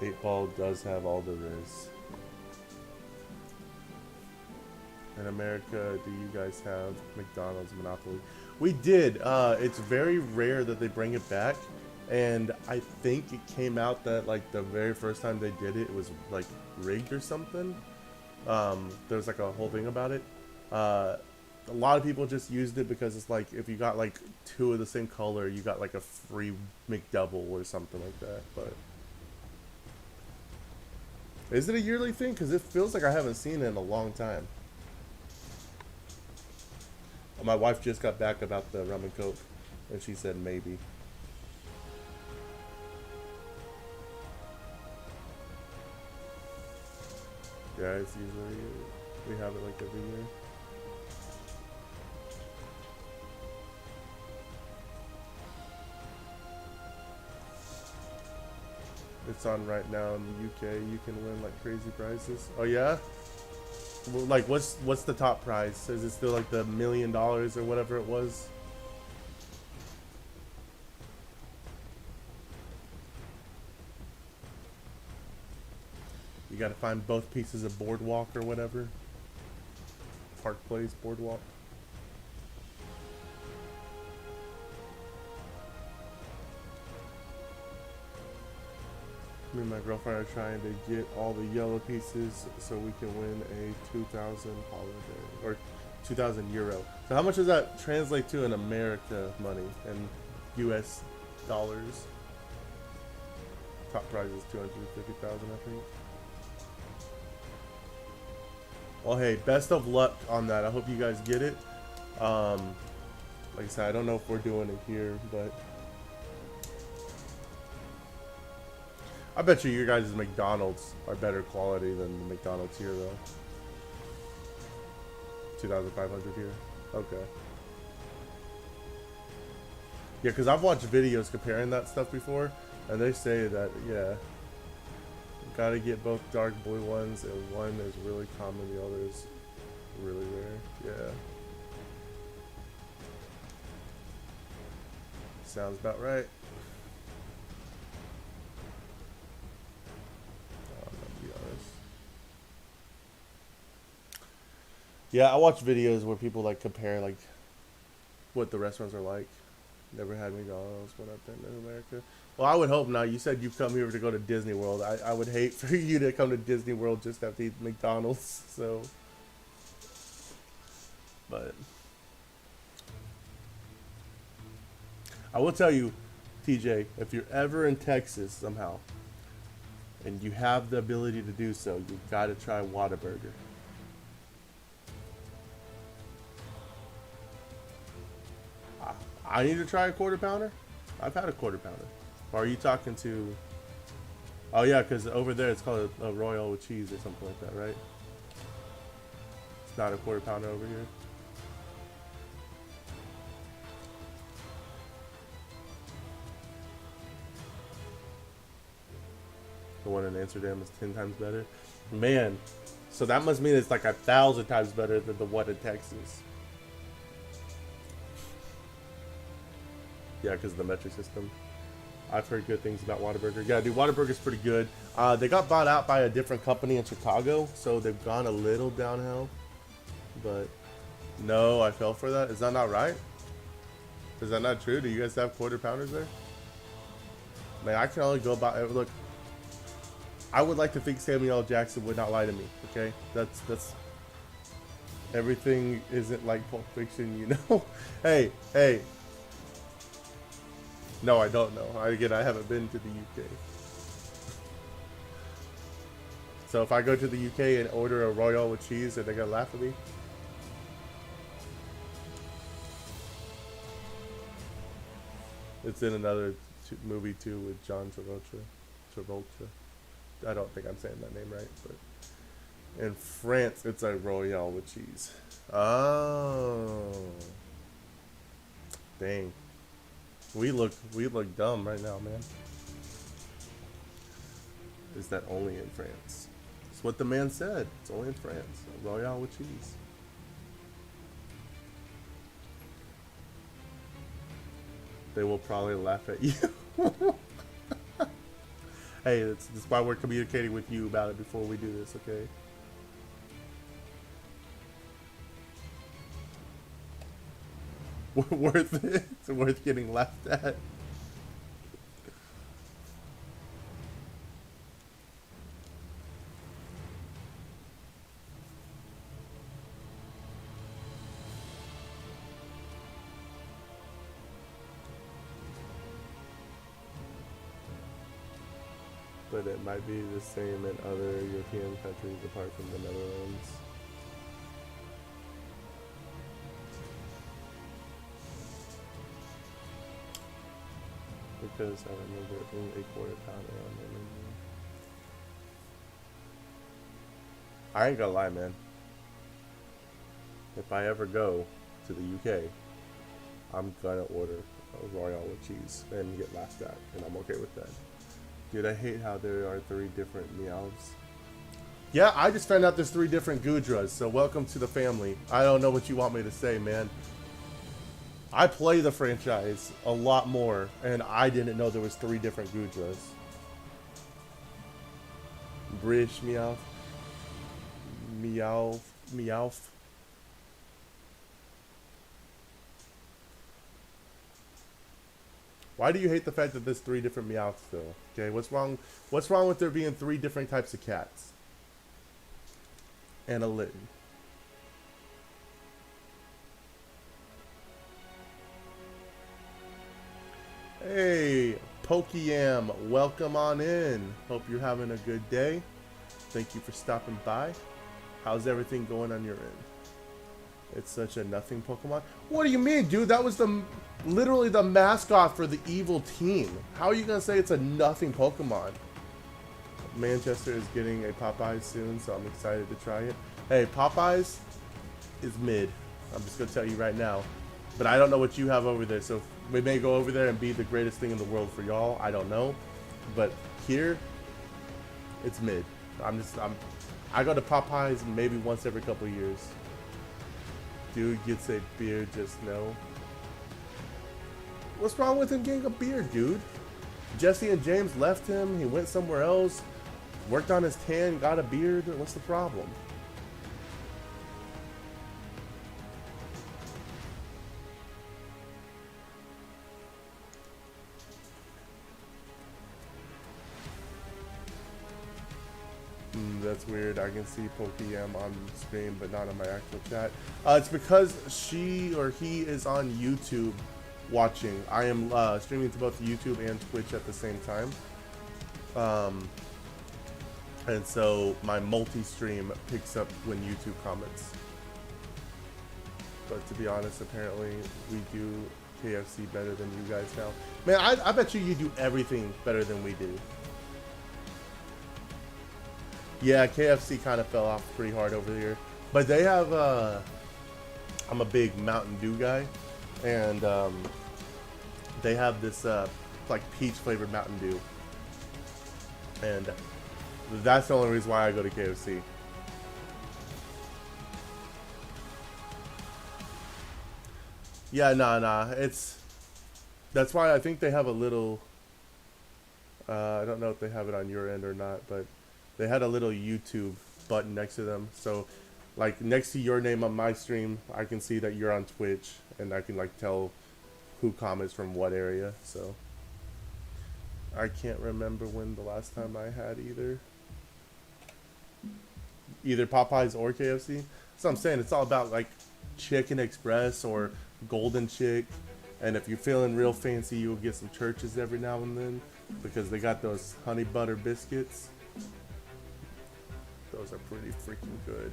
Eight ball does have all the riz. In America, do you guys have McDonald's Monopoly? We did. It's very rare that they bring it back. And I think it came out that, like, the very first time they did it, it was, like, rigged or something. There was like a whole thing about it. A lot of people just used it because it's like if you got like 2 of the same color, you got like a free McDouble or something like that. But is it a yearly thing? Because it feels like I haven't seen it in a long time. My wife just got back about the rum and coke, and she said maybe. Yeah, it's usually we have it like every year. It's on right now in the UK. You can win like crazy prizes. Oh yeah? Well, like what's the top prize? Is it still like the $1 million or whatever it was? You gotta find both pieces of boardwalk or whatever. Park Place boardwalk. Me and my girlfriend are trying to get all the yellow pieces so we can win a 2,000 holiday or 2,000 euro. So how much does that translate to in America money and US dollars? Top prize is 250,000, I think. Well, hey, best of luck on that. I hope you guys get it. Like I said, I don't know if we're doing it here, but I bet you your guys' McDonald's are better quality than the McDonald's here, though. 2,500 here. Okay. Yeah, because I've watched videos comparing that stuff before, and they say that, yeah, gotta get both dark blue ones, and one is really common, the other is really rare. Yeah. Sounds about right. Yeah, I watch videos where people like compare like what the restaurants are like. Never had McDonald's when I've been in America. Well, I would hope not. You said you've come here to go to Disney World. I would hate for you to come to Disney World just to have to eat McDonald's. So, but I will tell you, TJ, if you're ever in Texas somehow and you have the ability to do so, you got to try Whataburger. I need to try a quarter pounder. I've had a quarter pounder. Or are you talking to? Oh yeah, because over there it's called a Royal with cheese or something like that, right? It's not a quarter pounder over here. The one in Amsterdam is 10 times better. Man, so that must mean it's like 1,000 times better than the one in Texas. Yeah, because of the metric system. I've heard good things about Whataburger. Yeah, dude, Whataburger's pretty good. They got bought out by a different company in Chicago, so they've gone a little downhill. But no, I fell for that. Is that not right? Is that not true? Do you guys have quarter pounders there? Man, I can only go by. Look, I would like to think Samuel L. Jackson would not lie to me. Okay, that's. Everything isn't like Pulp Fiction, you know. Hey. No, I don't know. Again, I haven't been to the UK. So if I go to the UK and order a Royal with cheese, are they gonna laugh at me? It's in another movie too with John Travolta. I don't think I'm saying that name right, but in France, it's a Royal with cheese. Oh, dang. We look dumb right now, man. Is that only in France? It's what the man said. It's only in France. A Royale with cheese. They will probably laugh at you. Hey, that's why we're communicating with you about it before we do this, okay? Worth it. It's worth getting laughed at. But it might be the same in other European countries apart from the Netherlands. Because I remember it being a quarter pounder on the menu. I ain't gonna lie, man. If I ever go to the UK, I'm gonna order a Royale with cheese and get laughed at, and I'm okay with that. Dude, I hate how there are 3 different meows. Yeah, I just found out there's 3 different Gudras, so welcome to the family. I don't know what you want me to say, man. I play the franchise a lot more, and I didn't know there was 3 different Gudras. British Meowth. Meowth. Why do you hate the fact that there's 3 different Meowths though? Okay, what's wrong? What's wrong with there being 3 different types of cats? And a Litten. Hey, Pokeyam, welcome on in. Hope you're having a good day. Thank you for stopping by. How's everything going on your end? It's such a nothing Pokemon. What do you mean, dude? That was literally the mascot for the evil team. How are you gonna say it's a nothing Pokemon? Manchester is getting a Popeyes soon, so I'm excited to try it. Hey, Popeyes is mid. I'm just gonna tell you right now. But I don't know what you have over there, so we may go over there and be the greatest thing in the world for y'all. I don't know. But here, it's mid. I go to Popeyes maybe once every couple of years. Dude gets a beard, just no. What's wrong with him getting a beard, dude? Jesse and James left him. He went somewhere else. Worked on his tan, got a beard. What's the problem? That's weird. I can see Pokeyam on stream, but not on my actual chat. It's because she or he is on YouTube watching. I am streaming to both YouTube and Twitch at the same time. And so my multi-stream picks up when YouTube comments. But to be honest, apparently we do KFC better than you guys now. Man, I bet you do everything better than we do. Yeah, KFC kind of fell off pretty hard over here. But they have, I'm a big Mountain Dew guy. And they have this, like, peach flavored Mountain Dew. And that's the only reason why I go to KFC. Yeah, nah. That's why I think they have a little, I don't know if they have it on your end or not, but they had a little YouTube button next to them. So, like, next to your name on my stream, I can see that you're on Twitch, and I can, like, tell who comments from what area. So, I can't remember when the last time I had either Popeyes or KFC. So I'm saying it's all about, like, Chicken Express or Golden Chick. And if you're feeling real fancy, you'll get some Churches every now and then, because they got those honey butter biscuits. Those are pretty freaking good.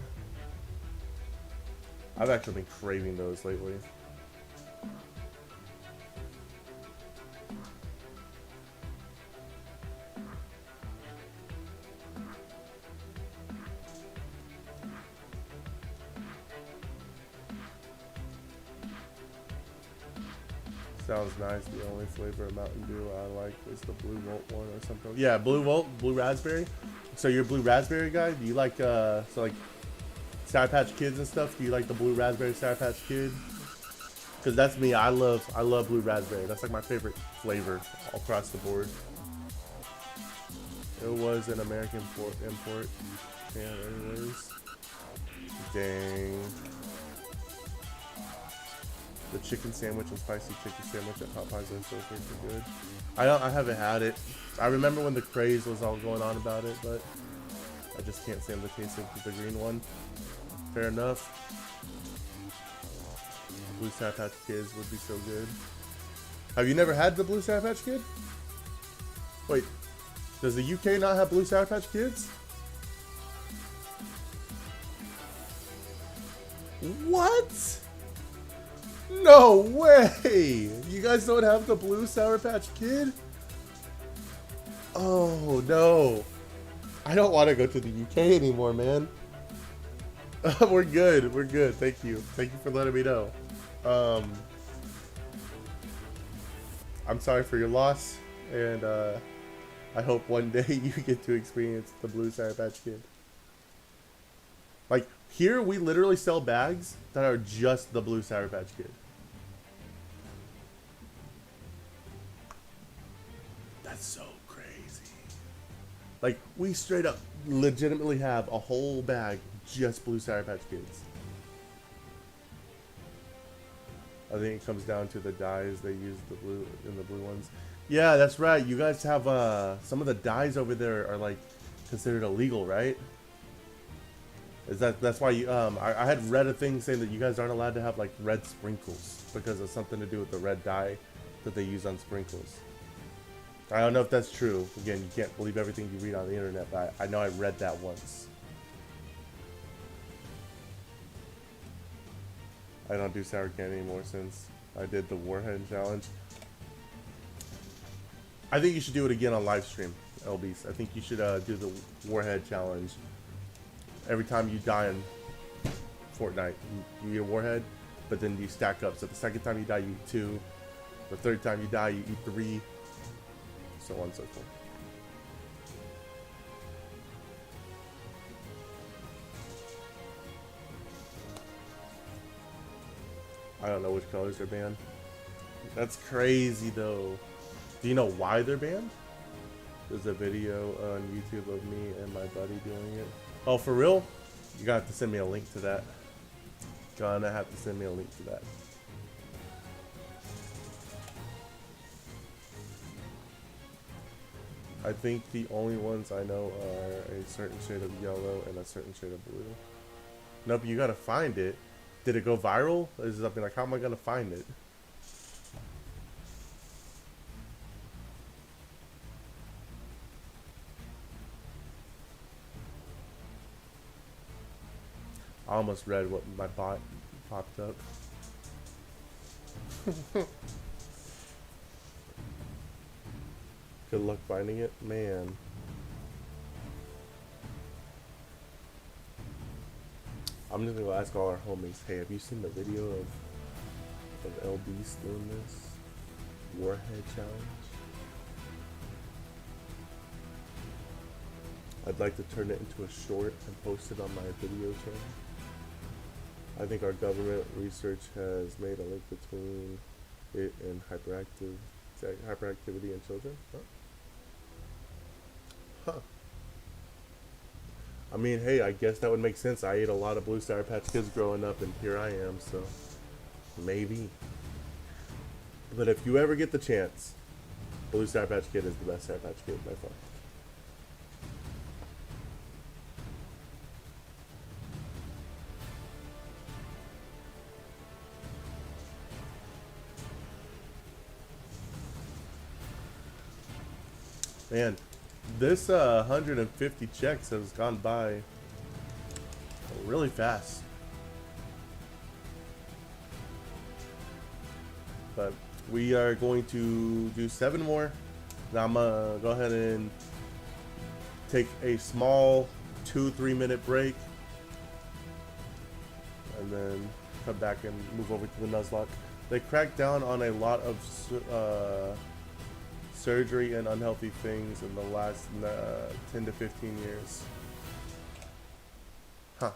I've actually been craving those lately. Sounds nice. The only flavor of Mountain Dew I like is the Blue Volt one or something. Yeah, Blue Volt, Blue Raspberry. So you're a Blue Raspberry guy? Do you like, so like, Sour Patch Kids and stuff? Do you like the Blue Raspberry Sour Patch Kid? Because that's me. I love Blue Raspberry. That's like my favorite flavor all across the board. It was an American import. Yeah, there it is. Dang. The chicken sandwich and spicy chicken sandwich at Popeyes are so freaking good. I haven't had it. I remember when the craze was all going on about it, but I just can't stand the taste of the green one. Fair enough. Blue Sour Patch Kids would be so good. Have you never had the Blue Sour Patch Kid? Wait, does the UK not have Blue Sour Patch Kids? What? No way! You guys don't have the Blue Sour Patch Kid? Oh no. I don't want to go to the UK anymore, man. We're good. We're good. Thank you. Thank you for letting me know. Um, I'm sorry for your loss, and I hope one day you get to experience the blue Sour Patch Kid. Like here, we literally sell bags that are just the blue Sour Patch Kid. That's so crazy. Like we straight up, legitimately have a whole bag just blue Sour Patch Kids. I think it comes down to the dyes they use the blue in the blue ones. Yeah, that's right. You guys have some of the dyes over there are like considered illegal, right? Is that's why you I had read a thing saying that you guys aren't allowed to have like red sprinkles because of something to do with the red dye that they use on sprinkles. I don't know if that's true. Again, you can't believe everything you read on the internet, but I know I read that once. I don't do sour candy anymore since I did the Warhead challenge. I think you should do it again on live stream, LBs. I think you should do the Warhead challenge. Every time you die in Fortnite, you eat a Warhead, but then you stack up. So the second time you die, you eat 2. The third time you die, you eat 3. So on and so forth. I don't know which colors are banned. That's crazy though. Do you know why they're banned? There's a video on YouTube of me and my buddy doing it. Oh, for real? You're gonna have to send me a link to that. Gonna have to send me a link to that. I think the only ones I know are a certain shade of yellow and a certain shade of blue. Nope, you gotta find it. Did it go viral? Is it something like, how am I gonna find it? I almost read what my bot popped up. Good luck finding it, man. I'm just gonna go ask all our homies, hey, have you seen the video of LB's doing this Warhead challenge? I'd like to turn it into a short and post it on my video channel. I think our government research has made a link between it and hyperactivity in children. Huh. I mean, hey, I guess that would make sense. I ate a lot of blue Sour Patch Kids growing up, and here I am, so maybe. But if you ever get the chance, blue Sour Patch Kid is the best Sour Patch Kid by far. Man, this 150 checks has gone by really fast. But we are going to do 7 more. Now I'm gonna go ahead and take a small 2-3 minute break. And then come back and move over to the Nuzlocke. They cracked down on a lot of surgery and unhealthy things in the last 10 to 15 years. Huh.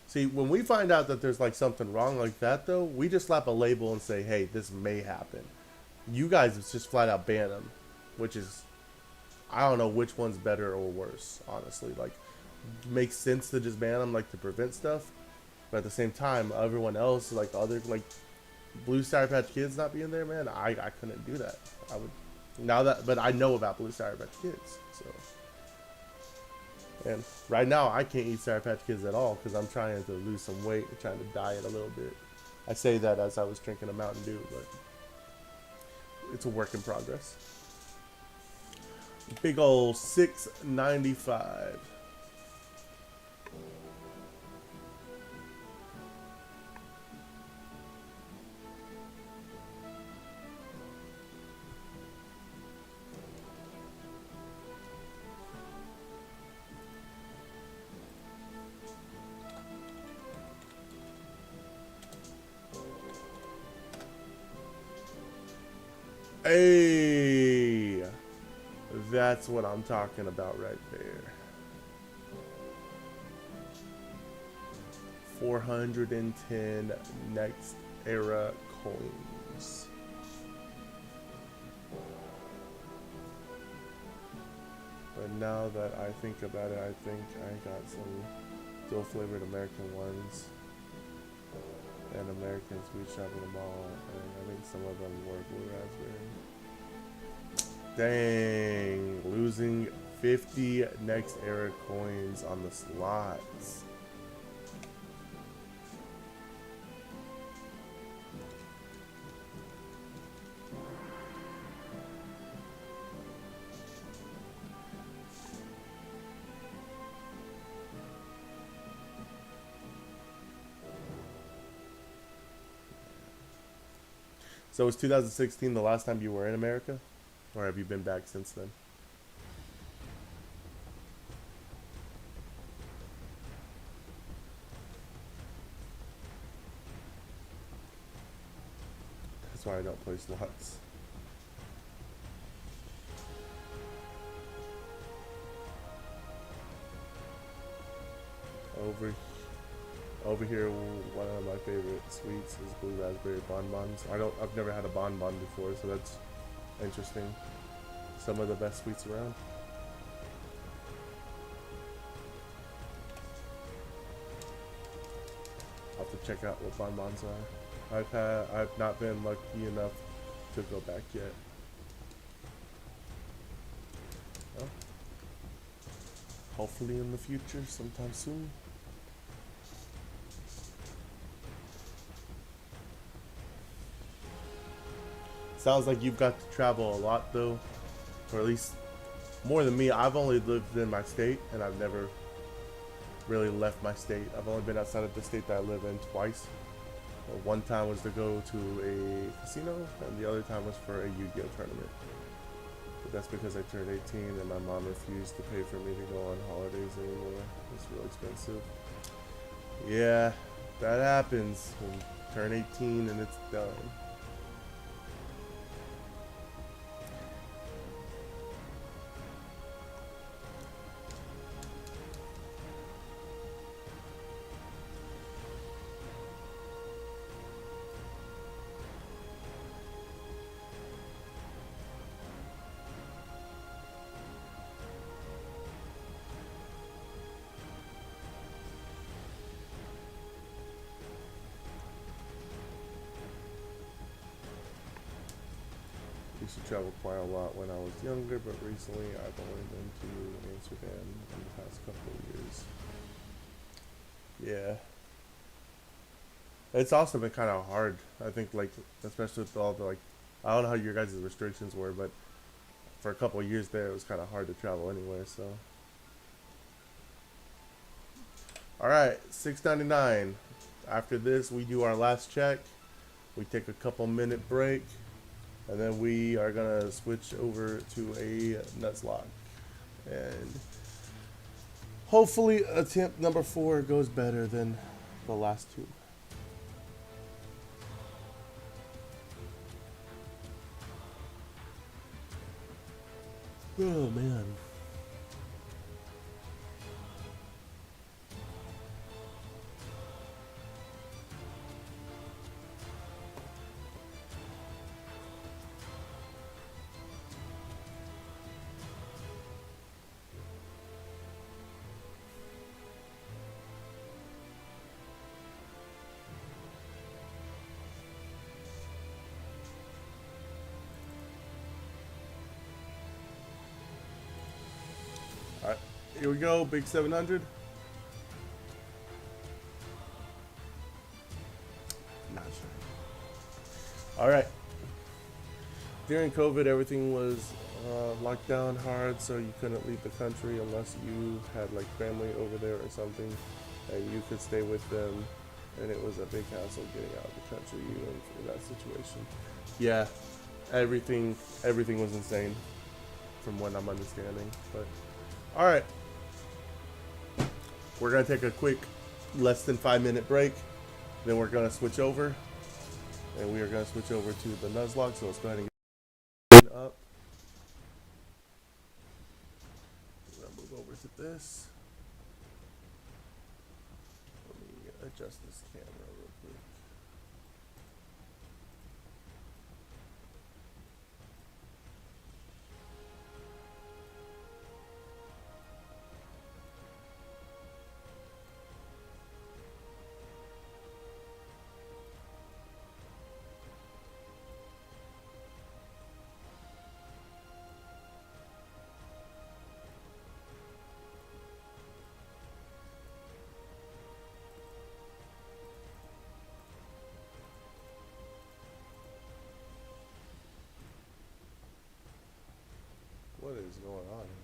See, when we find out that there's like something wrong like that though, we just slap a label and say, hey, this may happen. You guys just flat out ban them, which is, I don't know which one's better or worse, honestly. Like, makes sense to just ban them, like, to prevent stuff, but at the same time, everyone else, like, other, like, blue Sour Patch Kids not being there, man, I couldn't do that. I would, now that, but I know about blue Sour Patch Kids, so. And right now, I can't eat Sour Patch Kids at all, because I'm trying to lose some weight, and trying to diet a little bit. I say that as I was drinking a Mountain Dew, but it's a work in progress. Big ol' $6.95. Hey, that's what I'm talking about right there. 410 next era coins. But now that I think about it, I think I got some dual flavored American ones and American sweet shop in the mall, and I think some of them were blue raspberry. Dang, losing 50 next era coins on the slots. So was 2016 the last time you were in America? Or have you been back since then? That's why I don't play slots. Over over here, one of my favorite sweets is blue raspberry bonbons. I've never had a bonbon before, so that's interesting. Some of the best sweets around. I'll have to check out what bonbons are. I've not been lucky enough to go back yet. Well, hopefully in the future, sometime soon. Sounds like you've got to travel a lot though, or at least more than me. I've only lived in my state, and I've never really left my state. I've only been outside of the state that I live in twice. One time was to go to a casino, and the other time was for a Yu-Gi-Oh tournament. But that's because I turned 18 and my mom refused to pay for me to go on holidays anymore. It's real expensive. Yeah, that happens when you turn 18 and it's done. Used to travel quite a lot when I was younger, but recently I've only been to Amsterdam in the past couple of years. Yeah. It's also been kind of hard. I think, like, especially with all the, like, I don't know how your guys' restrictions were, but for a couple of years there, it was kind of hard to travel anywhere, so. Alright, 6.99. After this, we do our last check. We take a couple minute break. And then we are gonna switch over to a Nuzlocke, and hopefully attempt number 4 goes better than the last two. Oh man. All right, here we go, big 700. Not sure. All right. During COVID, everything was locked down hard, so you couldn't leave the country unless you had like family over there or something, and you could stay with them. And it was a big hassle getting out of the country even in that situation. Yeah, everything was insane, from what I'm understanding. But all right, we're gonna take a quick, less than 5 minute break. Then we're gonna switch over, and we are gonna switch over to the Nuzlocke. So let's go ahead and this. Let me adjust this camera real quick. What is going on here?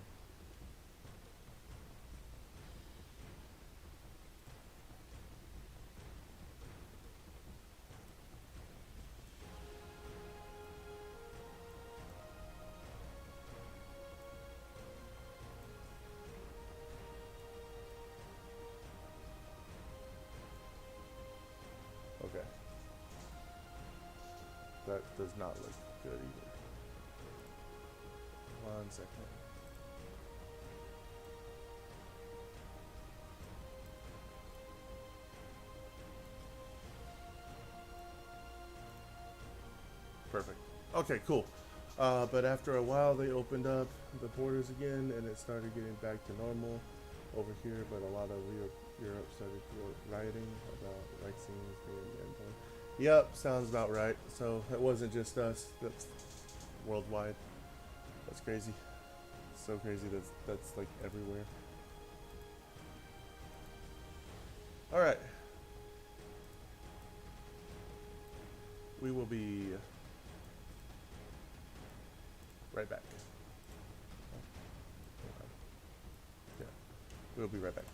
Okay. That does not look good either. 1 second. Perfect. Okay, cool. But after a while, they opened up the borders again, and it started getting back to normal over here. But a lot of Europe started rioting about vaccines being banned. Yep, sounds about right. So it wasn't just us. That's worldwide. That's crazy. So crazy. That's like everywhere. All right. We will be right back. Yeah, we'll be right back.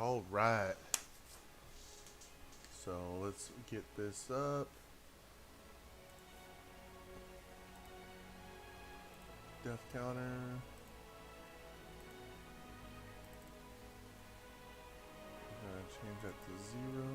All right. So let's get this up. Death counter. I'm gonna change that to 0.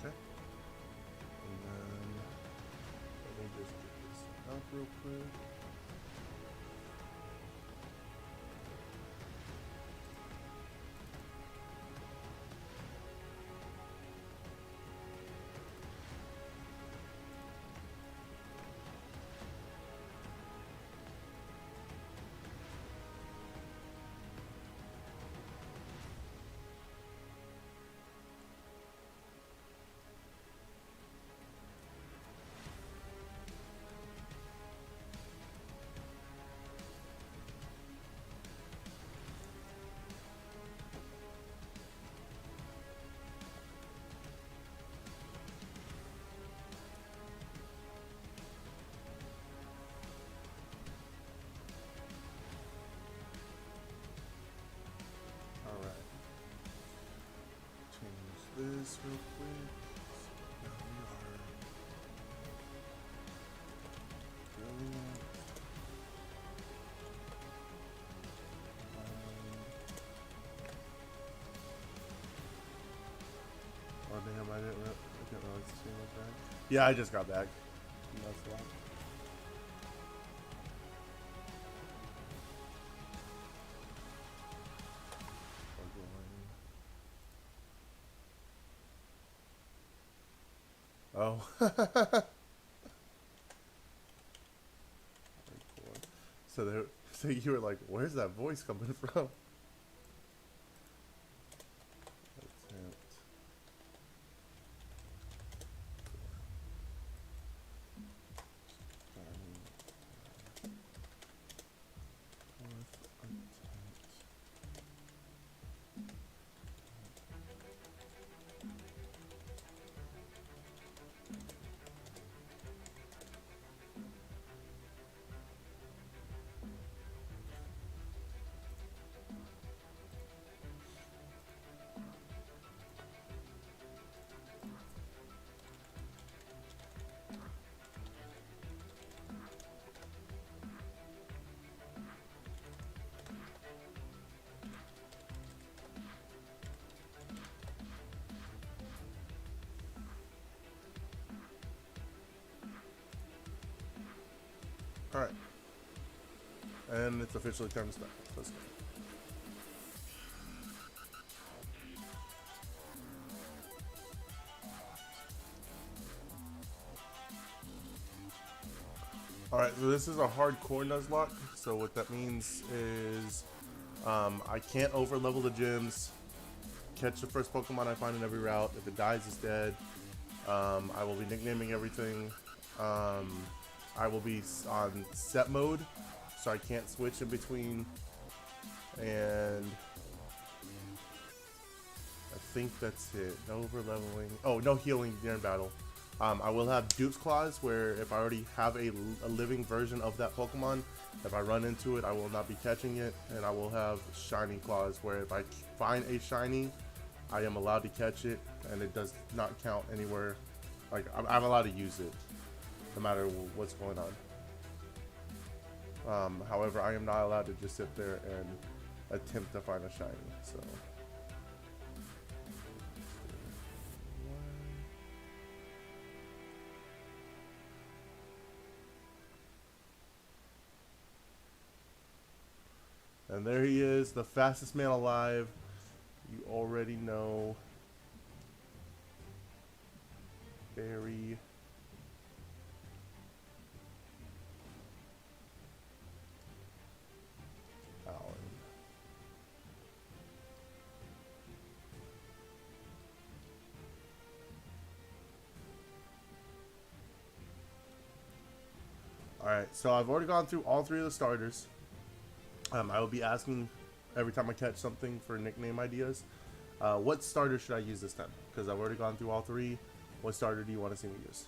Okay. And then let me just get this up real quick. Alright. Change this real quick. So now we are brilliant. Oh damn, I didn't realize the stream was back. Yeah, I just got back. That's why. Oh. So you were like, where's that voice coming from? Attempt. Alright. And it's officially time to start. Let's go. Alright, so this is a hardcore Nuzlocke. So what that means is I can't over level the gyms. Catch the first Pokemon I find in every route. If it dies, it's dead. I will be nicknaming everything. I will be on set mode, so I can't switch in between. And I think that's it. No over leveling. Oh, no healing during battle. I will have Dupe's Claws, where if I already have a living version of that Pokemon, if I run into it, I will not be catching it. And I will have Shiny Claws, where if I find a Shiny, I am allowed to catch it, and it does not count anywhere. Like, I'm allowed to use it, no matter what's going on. However, I am not allowed to just sit there and attempt to find a Shiny, so. And there he is, the fastest man alive. You already know. Barry. Allen. Alright, so I've already gone through all three of the starters. I will be asking every time I catch something for nickname ideas. What starter should I use this time? Because I've already gone through all three. What starter do you want to see me use?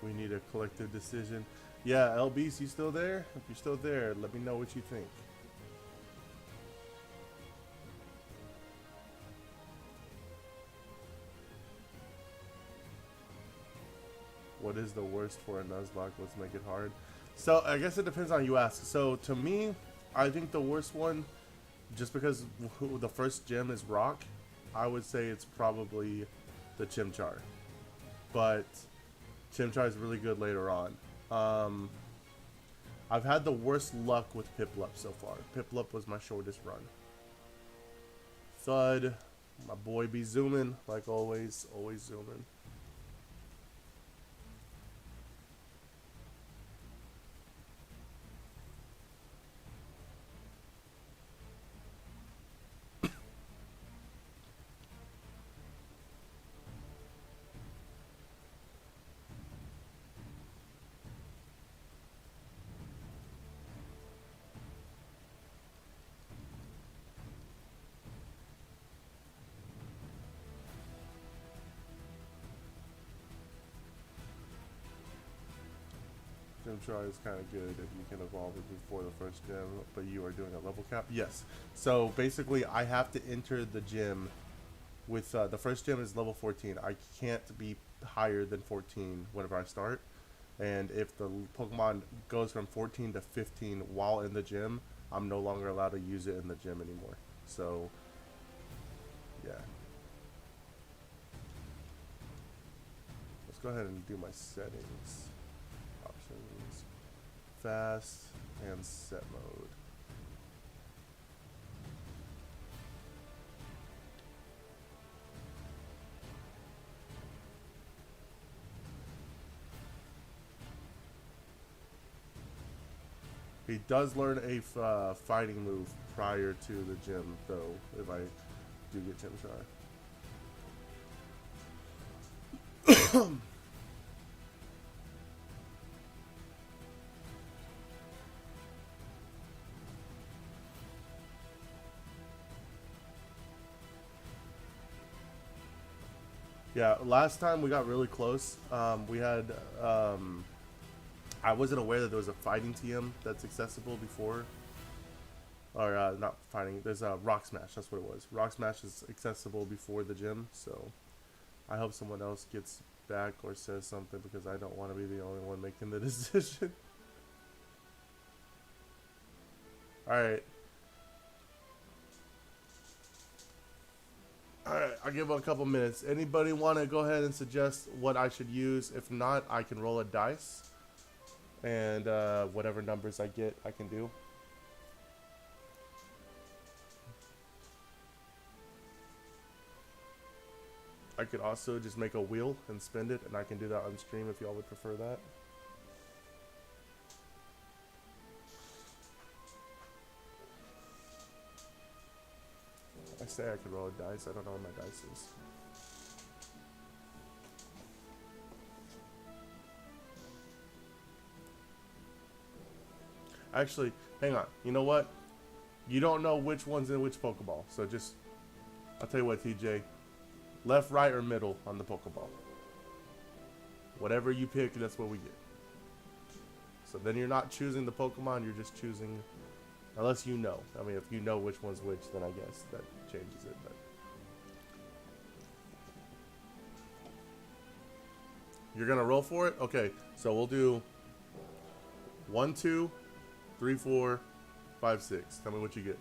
We need a collective decision. Yeah, LBs, you still there? If you're still there, let me know what you think. What is the worst for a Nuzlocke? Let's make it hard. So, I guess it depends on you ask. So, to me, I think the worst one, just because the first gem is rock, I would say it's probably the Chimchar. But Chimchar is really good later on. I've had the worst luck with Piplup so far. Piplup was my shortest run. Thud, my boy be zooming like always, always zooming. Chimchar is kind of good if you can evolve it before the first gym, but you are doing a level cap? Yes. So basically, I have to enter the gym with, the first gym is level 14. I can't be higher than 14 whenever I start. And if the Pokemon goes from 14 to 15 while in the gym, I'm no longer allowed to use it in the gym anymore. So, yeah. Let's go ahead and do my settings. Options, fast, and set mode. He does learn a fighting move prior to the gym, though, if I do get Chimchar. Yeah, last time we got really close. We had, I wasn't aware that there was a fighting TM that's accessible before. Or, not fighting, there's a Rock Smash, that's what it was. Rock Smash is accessible before the gym, so I hope someone else gets back or says something because I don't want to be the only one making the decision. Alright. Alright, I'll give it a couple minutes. Anybody want to go ahead and suggest what I should use? If not, I can roll a dice. And whatever numbers I get, I can do. I could also just make a wheel and spin it, and I can do that on stream if y'all would prefer that. I say I could roll a dice. I don't know what my dice is. Actually, hang on. You know what? You don't know which one's in which Pokeball. So just, I'll tell you what, TJ. Left, right, or middle on the Pokeball. Whatever you pick, that's what we get. So then you're not choosing the Pokemon, you're just choosing, unless you know. I mean, if you know which one's which, then I guess that changes it. But you're gonna roll for it? Okay, so we'll do 1, 2, 3, 4, 5, 6. Tell me what you get.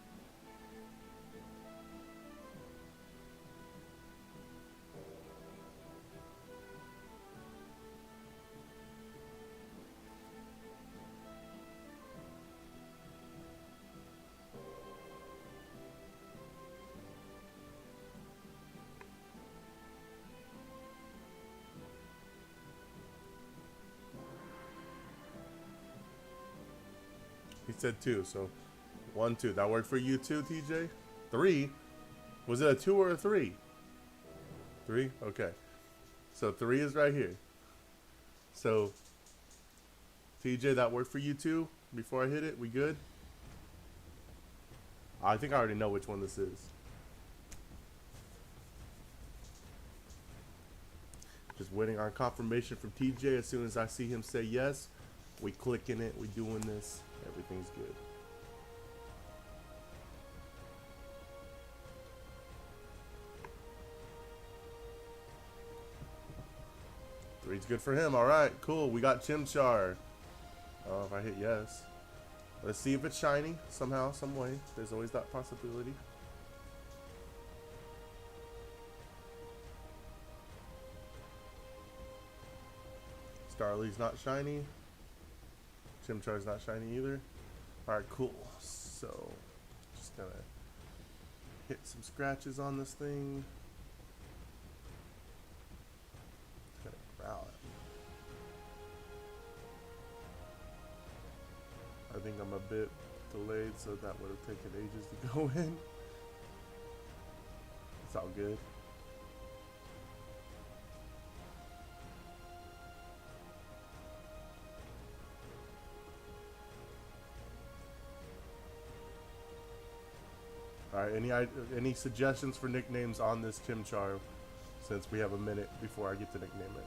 said 2, so 1, 2. That worked for you too, TJ? 3? Was it a 2 or a 3? 3? Okay. So 3 is right here. So, TJ, that worked for you too? Before I hit it, we good? I think I already know which one this is. Just waiting on confirmation from TJ. As soon as I see him say yes, we clicking it, we doing this, everything's good. Three's good for him. All right, cool. We got Chimchar. Oh, if I hit yes. Let's see if it's shiny somehow, some way. There's always that possibility. Starly's not shiny. Chimchar's not shiny either. Alright, cool. So, just gonna hit some scratches on this thing. Gonna growl it. I think I'm a bit delayed, so that would have taken ages to go in. It's all good. Alright, any suggestions for nicknames on this Chimchar, since we have a minute before I get to nickname it?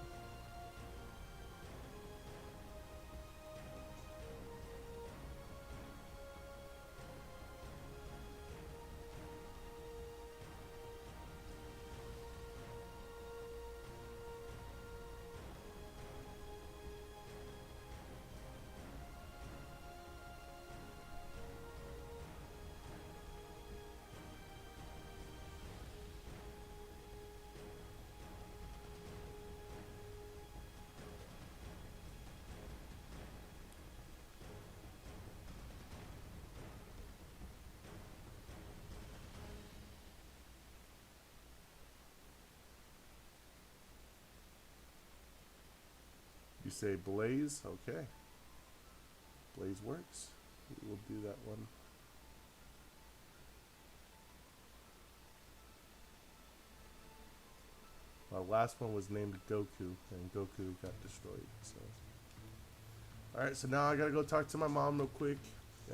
You say Blaze? Okay. Blaze works. We will do that one. My last one was named Goku, and Goku got destroyed. So, all right. So now I gotta go talk to my mom real quick,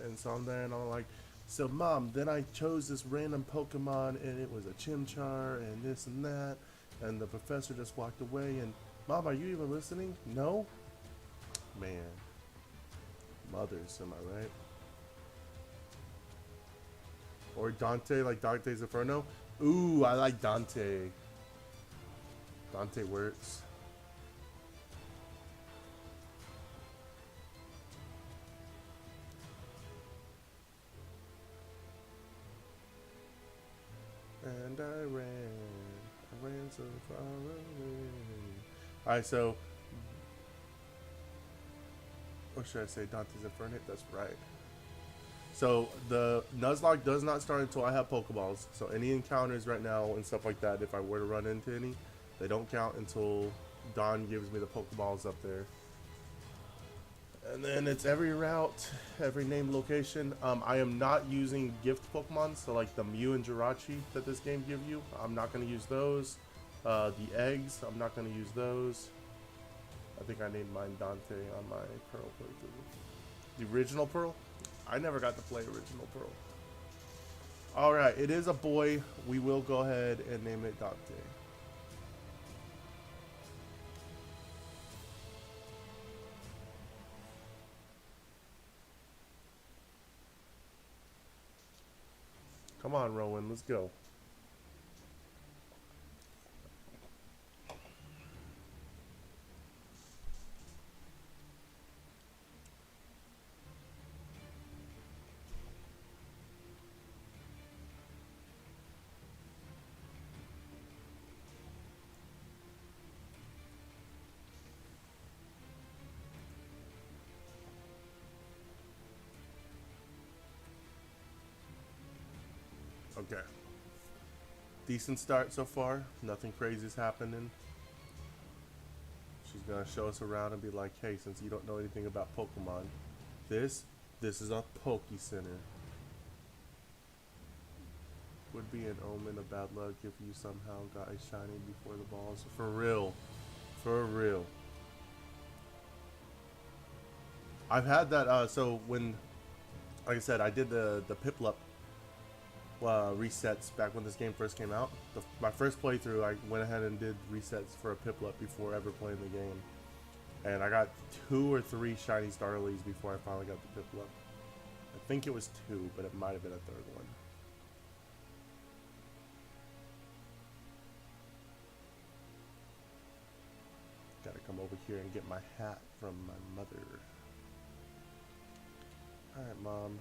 and so I'm there, and I'm like, "So mom, then I chose this random Pokemon, and it was a Chimchar, and this and that, and the professor just walked away, and Mom, are you even listening? No? Man. Mothers, am I right? Or Dante, like Dante's Inferno? Ooh, I like Dante. Dante works. And I ran so far away. Alright, so, or should I say Dante's Inferno? That's right. So the Nuzlocke does not start until I have Pokeballs. So any encounters right now and stuff like that, if I were to run into any, they don't count until Don gives me the Pokeballs up there. And then it's every route, every named location. I am not using gift Pokemon, so like the Mew and Jirachi that this game give you. I'm not going to use those. The eggs, I'm not going to use those. I think I named mine Dante on my Pearl playthrough. The original Pearl? I never got to play original Pearl. Alright, it is a boy. We will go ahead and name it Dante. Come on, Rowan, let's go. Okay. Decent start so far. Nothing crazy is happening. She's gonna show us around and be like, hey, since you don't know anything about Pokemon, this This is a Poke Center. Would be an omen of bad luck if you somehow got a shiny before the balls. For real. For real. I've had that, so when, like I said, I did the Piplup resets back when this game first came out. My first playthrough, I went ahead and did resets for a Piplup before ever playing the game. And I got 2 or 3 shiny Starlies before I finally got the Piplup. I think it was 2, but it might have been a 3rd one. Gotta come over here and get my hat from my mother. Alright, Mom.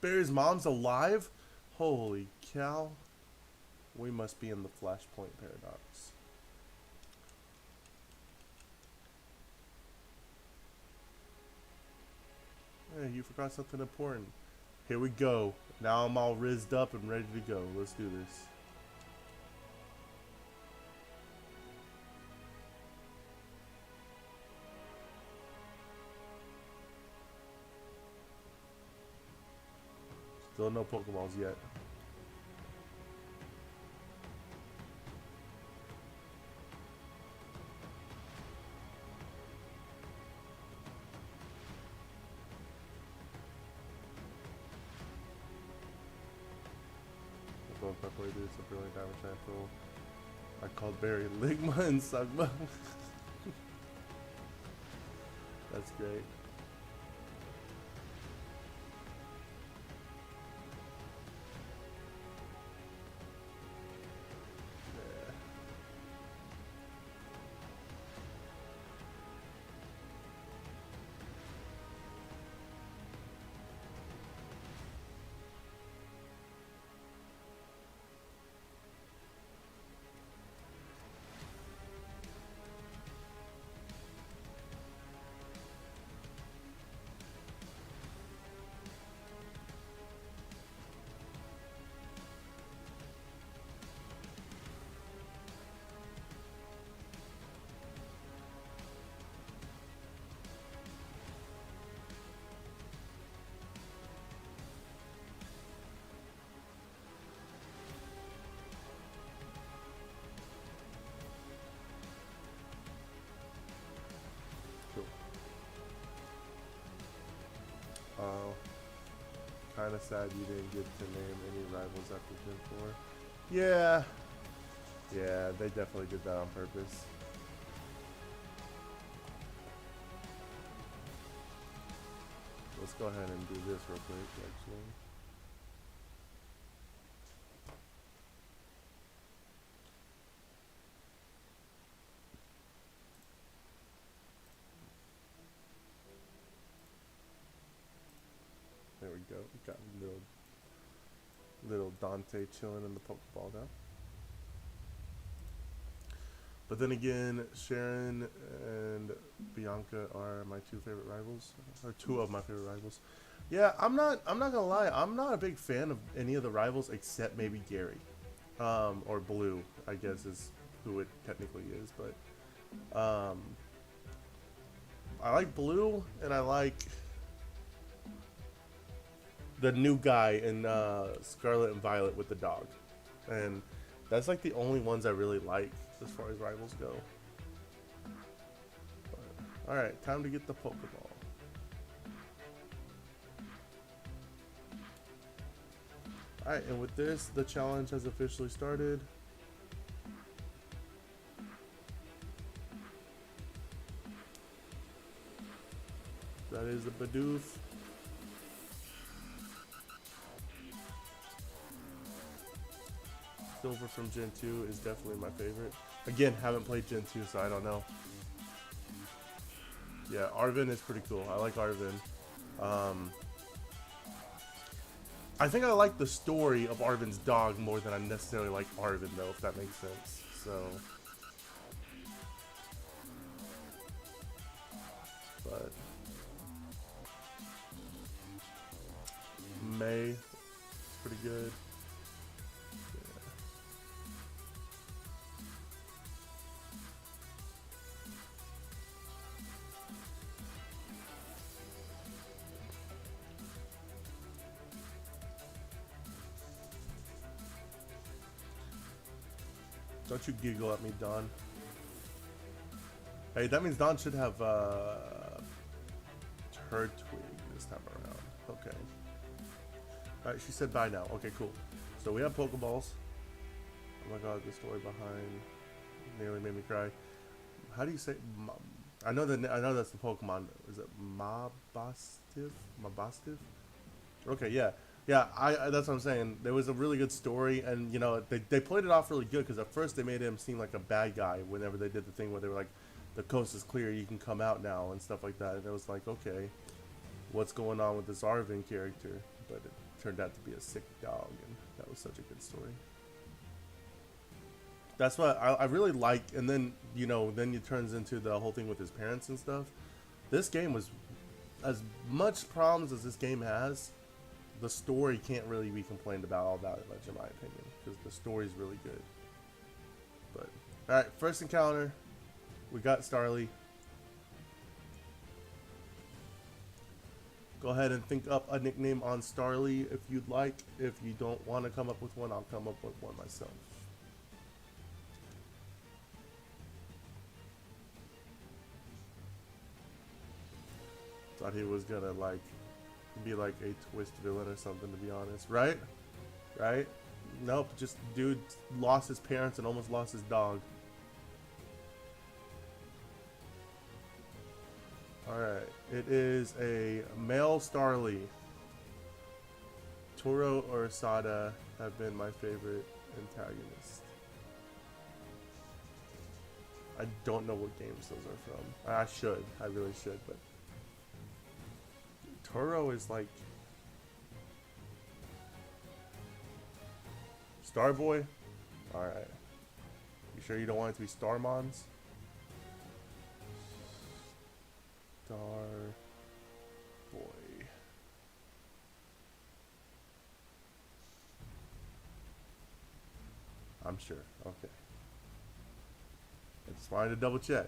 Barry's mom's alive? Holy cow. We must be in the Flashpoint paradox. Hey, you forgot something important. Here we go. Now I'm all rizzed up and ready to go. Let's do this. Still no Pokeballs yet. If I play this, I feel like I was trying to. I called Barry Ligma and Sugma. That's great. Oh, kind of sad you didn't get to name any rivals after Gen 4. Yeah, they definitely did that on purpose. Let's go ahead and do this real quick, actually. There we go. We got little Dante chilling in the Pokeball now. But then again, Sharon and Bianca are my 2 favorite rivals, or 2 of my favorite rivals. Yeah, I'm not gonna lie. I'm not a big fan of any of the rivals except maybe Gary, or Blue, I guess is who it technically is. But I like Blue, and I like the new guy in Scarlet and Violet with the dog, and that's like the only ones I really like as far as rivals go. All right, time to get the Pokeball. All right, and with this, the challenge has officially started. That is a Bidoof. Silver from Gen 2 is definitely my favorite. Again, haven't played Gen 2, so I don't know. Yeah, Arven is pretty cool. I like Arven. I think I like the story of Arven's dog more than I necessarily like Arven, though, if that makes sense. So, but May, it's pretty good. Yeah. Don't you giggle at me, Don. Hey, that means Don should have Turd Twig this time around. Okay. Alright, she said bye now. Okay, cool. So we have Pokeballs. Oh my god, the story behind nearly made me cry. How do you say? I know that's the Pokemon. Is it Mabosstiff? Mabosstiff? Okay, yeah, yeah. That's what I'm saying. There was a really good story, and you know they played it off really good because at first they made him seem like a bad guy whenever they did the thing where they were like, the coast is clear, you can come out now and stuff like that. And it was like, okay, what's going on with this Arven character? But it turned out to be a sick dog, and that was such a good story. That's what I really like. And then you know, then it turns into the whole thing with his parents and stuff. This game was as much problems as this game has. The story can't really be complained about all that much, in my opinion, because the story's really good. But all right, first encounter, we got Starly. Go ahead and think up a nickname on Starly if you'd like. If you don't want to come up with one, I'll come up with one myself. Thought he was gonna like be like a twist villain or something, to be honest. Right? Right? Nope, just dude lost his parents and almost lost his dog. Alright, it is a male Starly. Toro or Asada have been my favorite antagonists. I don't know what games those are from. I should. I really should, but Toro is like Starboy? Alright. You sure you don't want it to be Starmons? Star Boy. I'm sure. Okay. I just wanted to double check.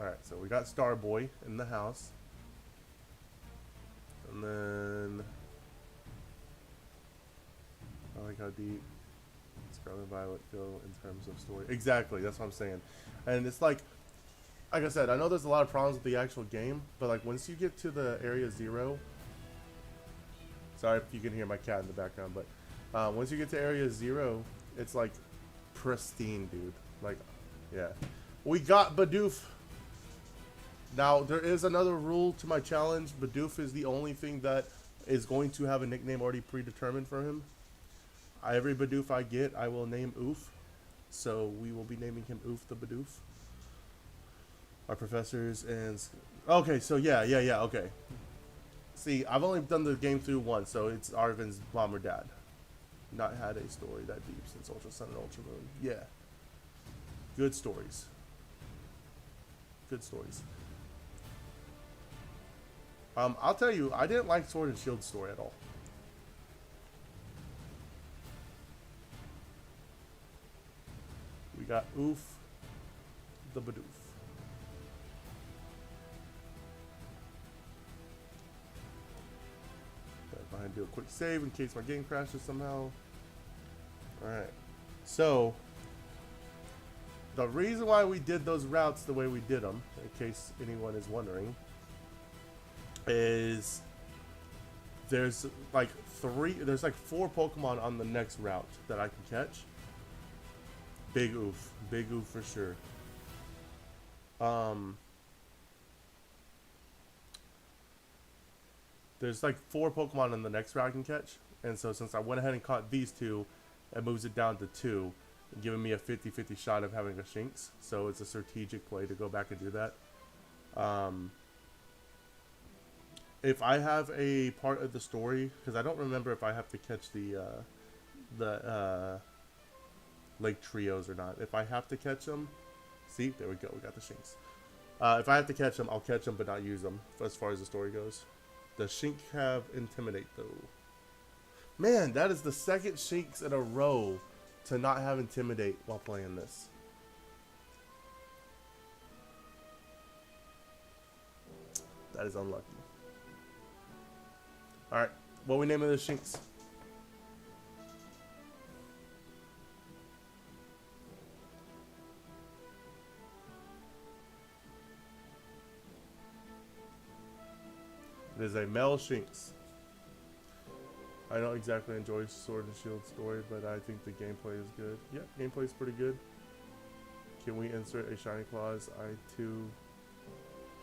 Alright, so we got Starboy in the house. And then I like how deep Scarlet Violet go in terms of story. Exactly, that's what I'm saying. And it's like I said, I know there's a lot of problems with the actual game, but like once you get to the Area Zero, sorry if you can hear my cat in the background, but once you get to Area Zero, it's like pristine, dude. Like, yeah. We got Bidoof. Now, there is another rule to my challenge. Bidoof is the only thing that is going to have a nickname already predetermined for him. Every Bidoof I get, I will name Oof. So we will be naming him Oof the Bidoof. Our professors and... Okay, so yeah, okay. See, I've only done the game through once, so it's Arven's mom or dad. Not had a story that deep since Ultra Sun and Ultra Moon. Yeah. Good stories. Good stories. I'll tell you, I didn't like Sword and Shield story at all. We got Oof the Bidoof. Go ahead and do a quick save in case my game crashes somehow. Alright. So, the reason why we did those routes the way we did them, in case anyone is wondering, is there's like four Pokemon on the next route that I can catch. Big Oof for sure. There's like four Pokemon in the next route I can catch, and so since I went ahead and caught these two, it moves it down to two, giving me a 50-50 shot of having a Shinx. So it's a strategic play to go back and do that. if I have a part of the story, because I don't remember if I have to catch the lake trios or not. If I have to catch them, see, there we go, we got the Shinx. If I have to catch them, I'll catch them but not use them as far as the story goes. Does Shinx have Intimidate though? Man, that is the second Shinx in a row to not have Intimidate while playing this. That is unlucky. Alright, what we naming this Shinx? It is a male Shinx. I don't exactly enjoy Sword and Shield story, but I think the gameplay is good. Yeah, gameplay is pretty good. Can we insert a shiny clause? Can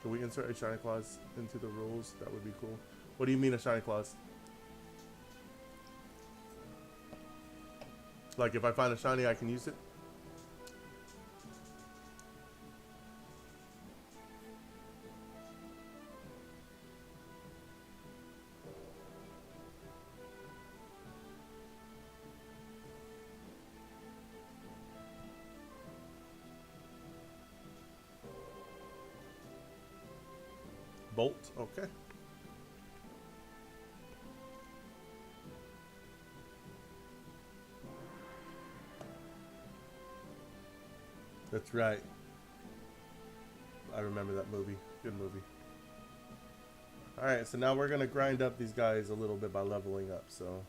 we insert a shiny clause into the rules? That would be cool. What do you mean a shiny clause? Like if I find a shiny, I can use it? Bolt, okay. That's right. I remember that movie. Good movie. Alright, so now we're going to grind up these guys a little bit by leveling up, so...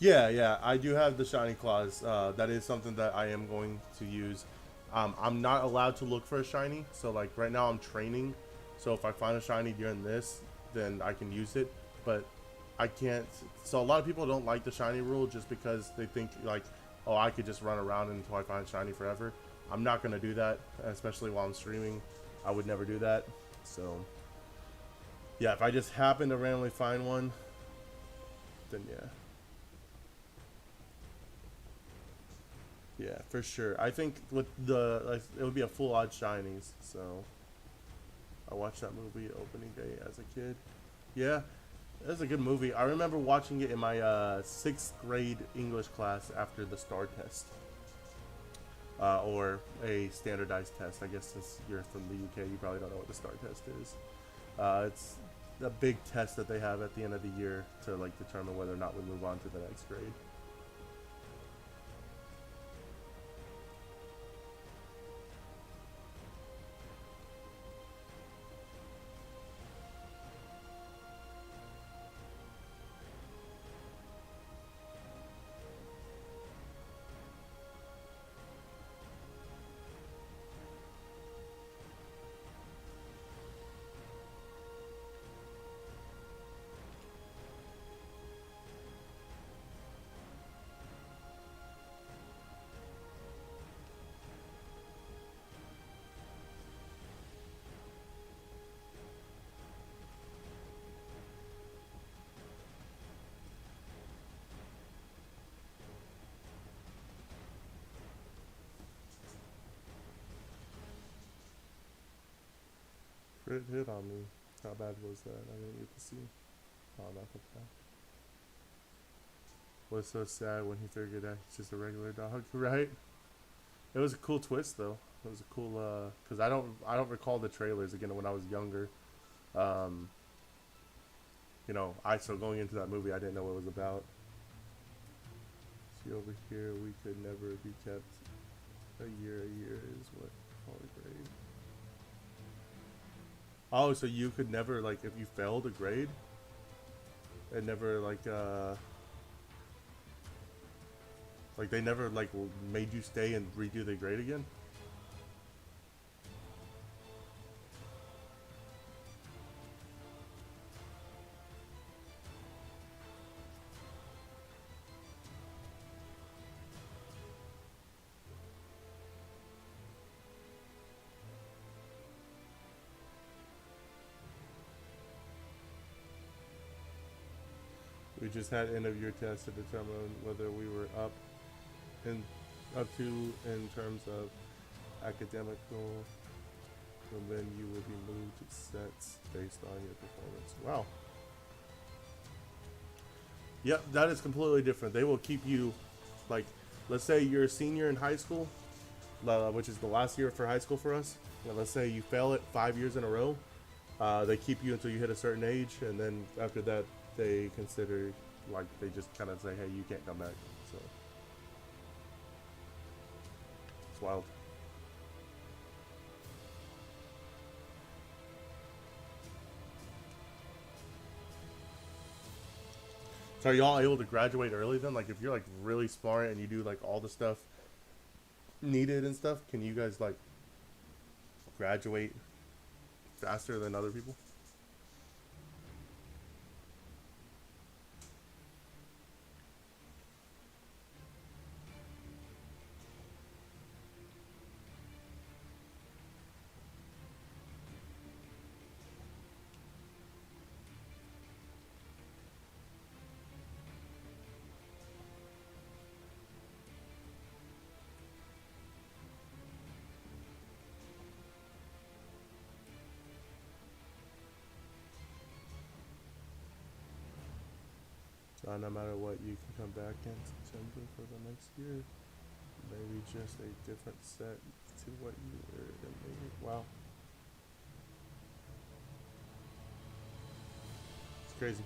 Yeah, I do have the shiny claws. That is something that I am going to use. I'm not allowed to look for a shiny, so like right now I'm training. So if I find a shiny during this, then I can use it. But I can't. So a lot of people don't like the shiny rule just because they think like, oh, I could just run around until I find a shiny forever. I'm not gonna do that, especially while I'm streaming. I would never do that. So yeah, if I just happen to randomly find one, then yeah. Yeah, for sure. I think with the like, it would be a full odd shinies. So I watched that movie opening day as a kid. Yeah, it was a good movie. I remember watching it in my 6th grade English class after the STAR test, or a standardized test. I guess since you're from the UK, you probably don't know what the STAR test is. It's a big test that they have at the end of the year to like determine whether or not we move on to the next grade. Crit hit on me. How bad was that? I didn't get to see. Oh, not that bad. Was so sad when he figured out he's just a regular dog, right? It was a cool twist though. It was a cool because I don't recall the trailers again when I was younger. Um, so going into that movie, I didn't know what it was about. See over here, we could never be kept. A year is what call a grade. Oh, so you could never like if you failed a grade, it never like they never like made you stay and redo the grade again? We just had end of year tests to determine whether we were in up to in terms of academical, and then you will be moved to sets based on your performance. Wow. Yep, that is completely different. They will keep you, like, let's say you're a senior in high school, which is the last year for high school for us. And let's say you fail it 5 years in a row. They keep you until you hit a certain age, and then after that, they consider, like, they just kind of say, hey, you can't come back. So it's wild. So are y'all able to graduate early then? Like if you're like really smart and you do like all the stuff needed and stuff, can you guys like graduate faster than other people? So no matter what, you can come back in September for the next year. Maybe just a different set to what you were in. Maybe. Wow, it's crazy.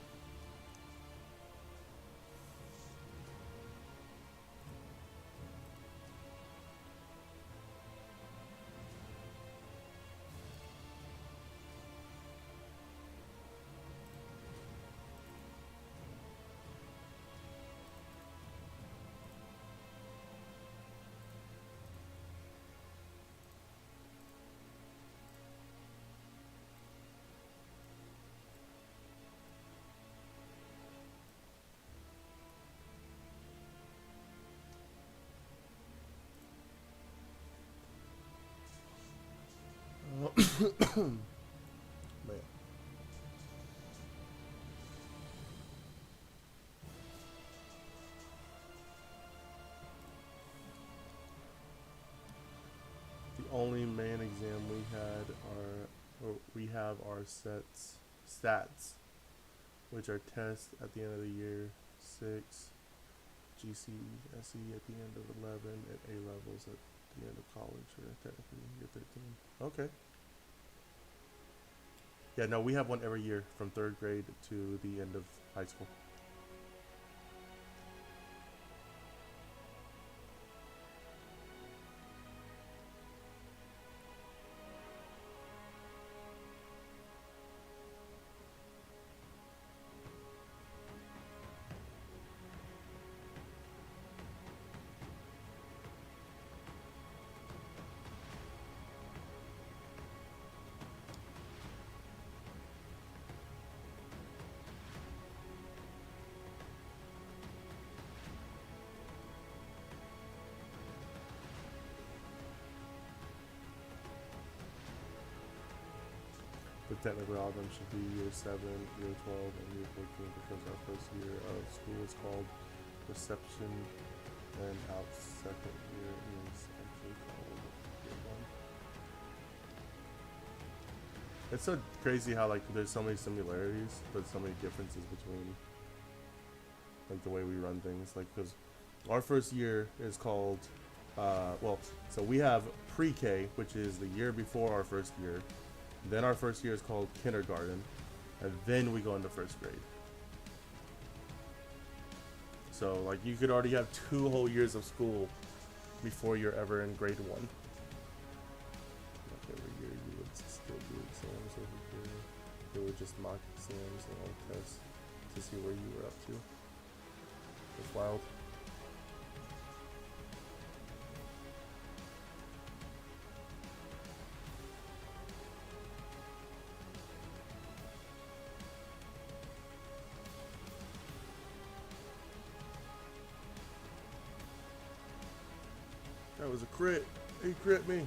Man. The only main exam we have are stats, which are tests at the end of the year, 6, GCSE at the end of 11, and A levels at the end of college, or technically year 13. Okay. Yeah, no, we have one every year from third grade to the end of high school. But technically all of them should be year 7, year 12, and year 14 because our first year of school is called reception, and our second year is actually called year 1. It's so crazy how like there's so many similarities, but so many differences between like the way we run things. Like because our first year is called, so we have pre-K, which is the year before our first year. Then our first year is called kindergarten, and then we go into first grade. So like you could already have 2 whole years of school before you're ever in grade 1. Like every year you would still do exams every year. They were just mock exams and all tests to see where you were up to. It's wild. That was a crit. He crit me.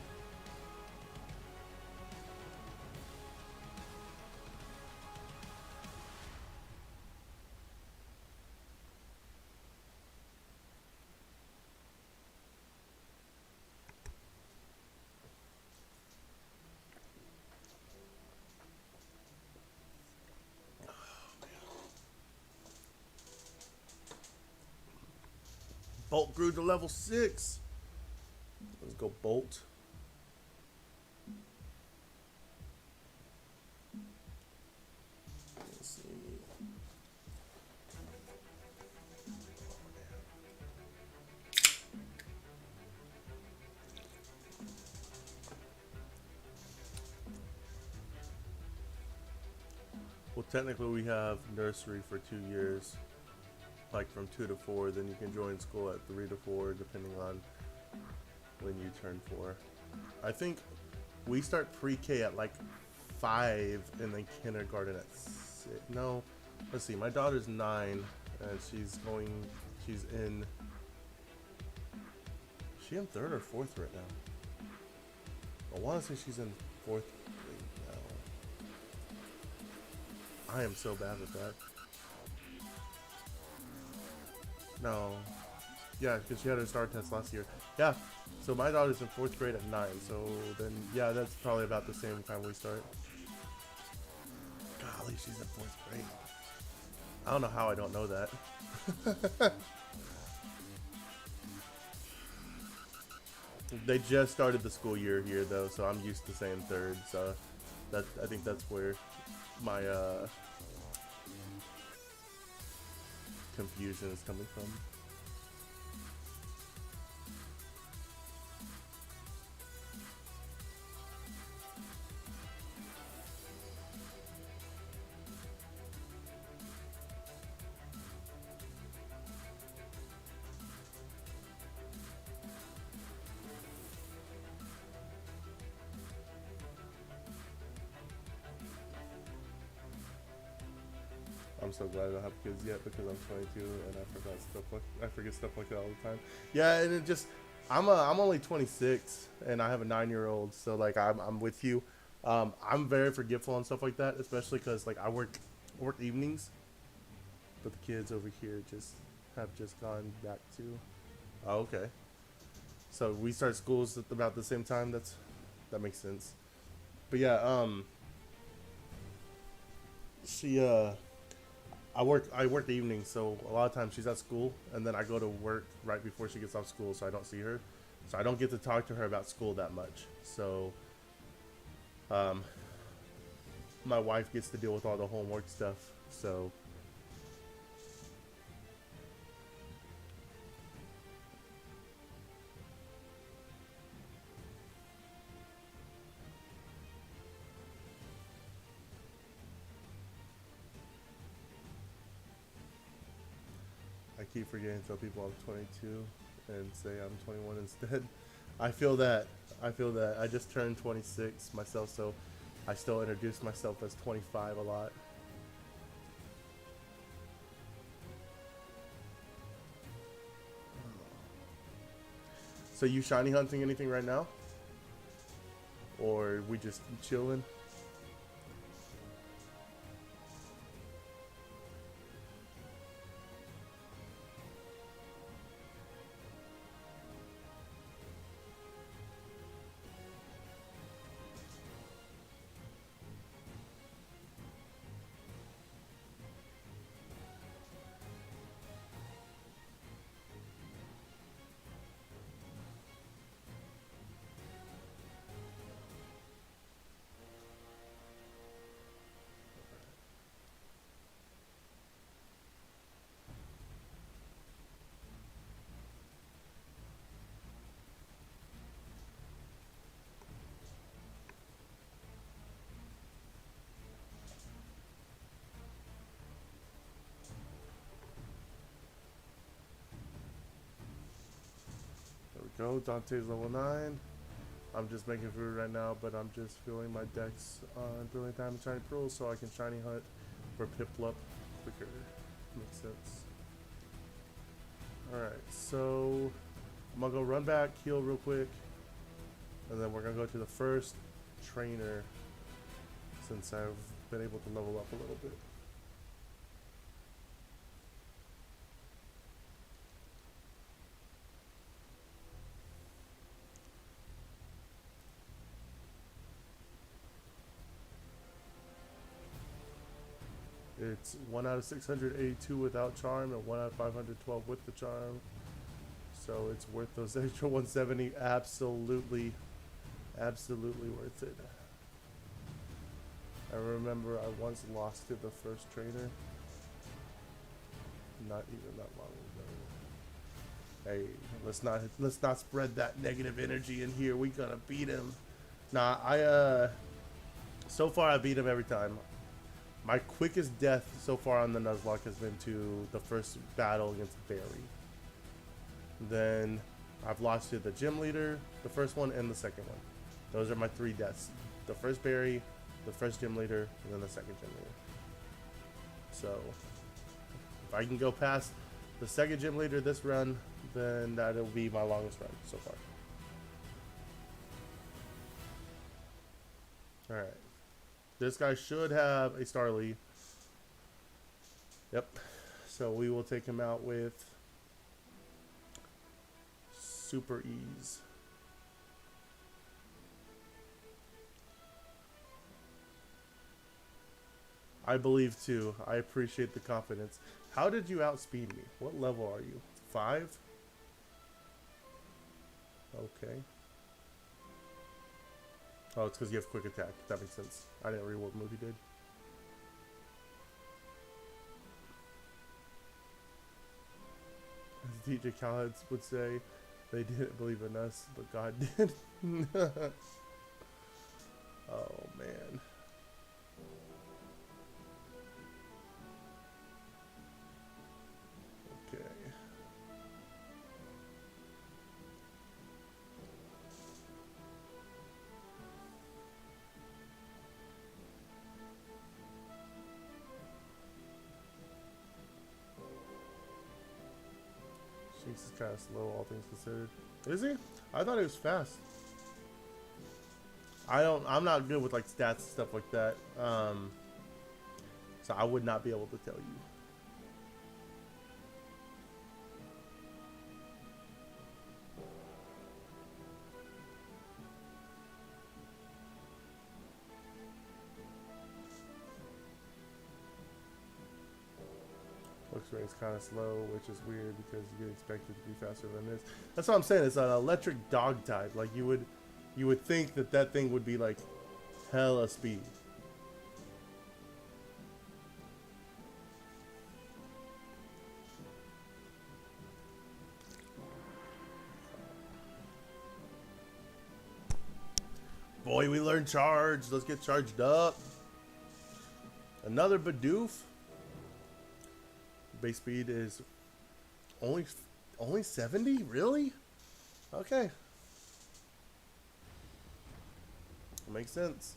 Bolt grew to level 6. Let's go Bolt. Let's see. Well, technically we have nursery for 2 years, like from 2 to 4. Then you can join school at 3 to 4, depending on when you turn 4. I think we start pre-K at like 5, and then kindergarten at 6. No, let's see. My daughter's 9, and she's in. Is she in 3rd or 4th right now? I want to say she's in 4th grade now. I am so bad with that. No. Yeah, because she had her star test last year. Yeah, so my daughter's in 4th grade at 9, so then, yeah, that's probably about the same time we start. Golly, she's in 4th grade. I don't know how I don't know that. They just started the school year here, though, so I'm used to saying 3rd, so I think that's where my confusion is coming from. I'm so glad I don't have kids yet because I'm 22 and I forget stuff like that all the time. Yeah, and it just I'm only 26 and I have a 9-year-old, so like I'm with you. I'm very forgetful and stuff like that, especially because like I work evenings, but the kids over here have just gone back to. Oh, okay. So we start schools at about the same time. That makes sense. But yeah, she I work evenings, so a lot of times she's at school, and then I go to work right before she gets off school, so I don't see her, so I don't get to talk to her about school that much. So, um, my wife gets to deal with all the homework stuff. So, I keep forgetting to tell people I'm 22 and say I'm 21 instead. I feel that. I feel that. I just turned 26 myself, so I still introduce myself as 25 a lot. So you shiny hunting anything right now? Or we just chilling? There we go. Dante's level 9. I'm just making food right now, but I'm just filling my decks on Brilliant Diamond Shiny Pearl so I can shiny hunt for Piplup quicker. Makes sense. Alright, so I'm gonna go run back, heal real quick, and then we're gonna go to the first trainer since I've been able to level up a little bit. It's 1 out of 682 without charm and 1 out of 512 with the charm. So it's worth those extra 170. Absolutely, absolutely worth it. I remember I once lost to the first trainer. Not even that long ago. Hey, let's not spread that negative energy in here. We gotta beat him. Nah, so far I beat him every time. My quickest death so far on the Nuzlocke has been to the first battle against Barry. Then I've lost to the gym leader, the first one, and the second one. Those are my 3 deaths. The first Barry, the first gym leader, and then the second gym leader. So if I can go past the second gym leader this run, then that'll be my longest run so far. Alright. This guy should have a Starly. Yep. So we will take him out with super ease. I believe too. I appreciate the confidence. How did you outspeed me? What level are you? 5? Okay. Oh, it's because you have quick attack. That makes sense. I didn't read what move he did. As DJ Khaled would say, they didn't believe in us, but God did. Oh, man. Okay. Jinx is kind of slow, all things considered. Is he? I thought he was fast. I'm not good with like stats and stuff like that. So I would not be able to tell you. Looks rate's kind of slow, which is weird because you get expected to be faster than this. That's what I'm saying. It's an electric dog type. Like you would think that that thing would be like hella speed. Boy, we learned charge. Let's get charged up. Another Bidoof. Base speed is only 70? Really? Okay. Makes sense.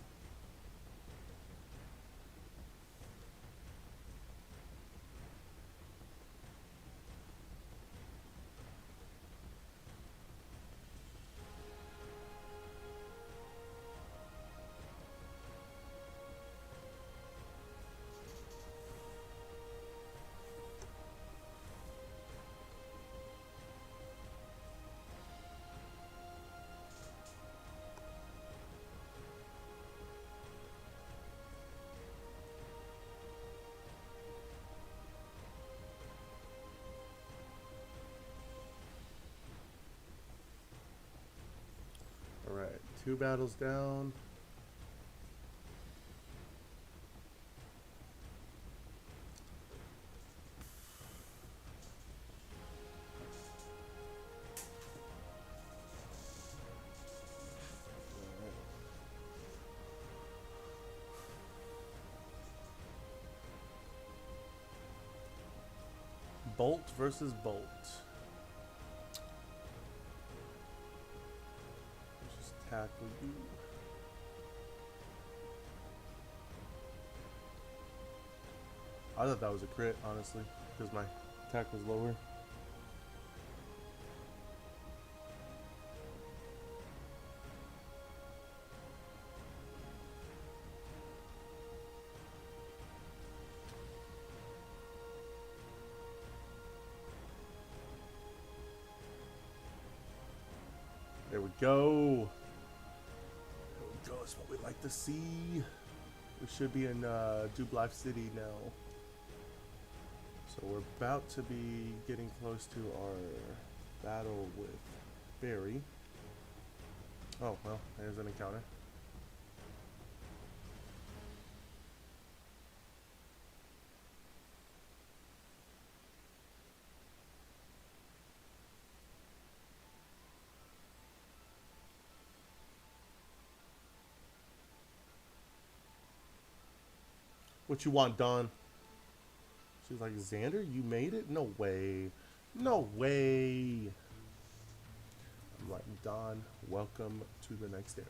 Alright, 2 battles down. Bolt versus Bolt. Just tackle you. I thought that was a crit, honestly, because my attack was lower. There we go. There we go. That's what we like to see. We should be in Dublife City now. So we're about to be getting close to our Battle with Fairy. Oh, well, there's an encounter. What you want, Dawn? She's like, Xander, you made it? No way. No way. I'm like, Dawn, welcome to the next era.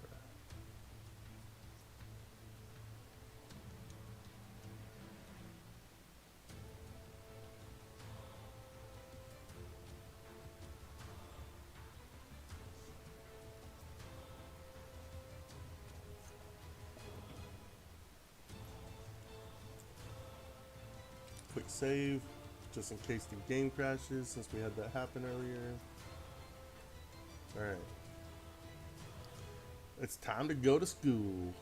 Quick save, just in case the game crashes, since we had that happen earlier. Alright. It's time to go to school.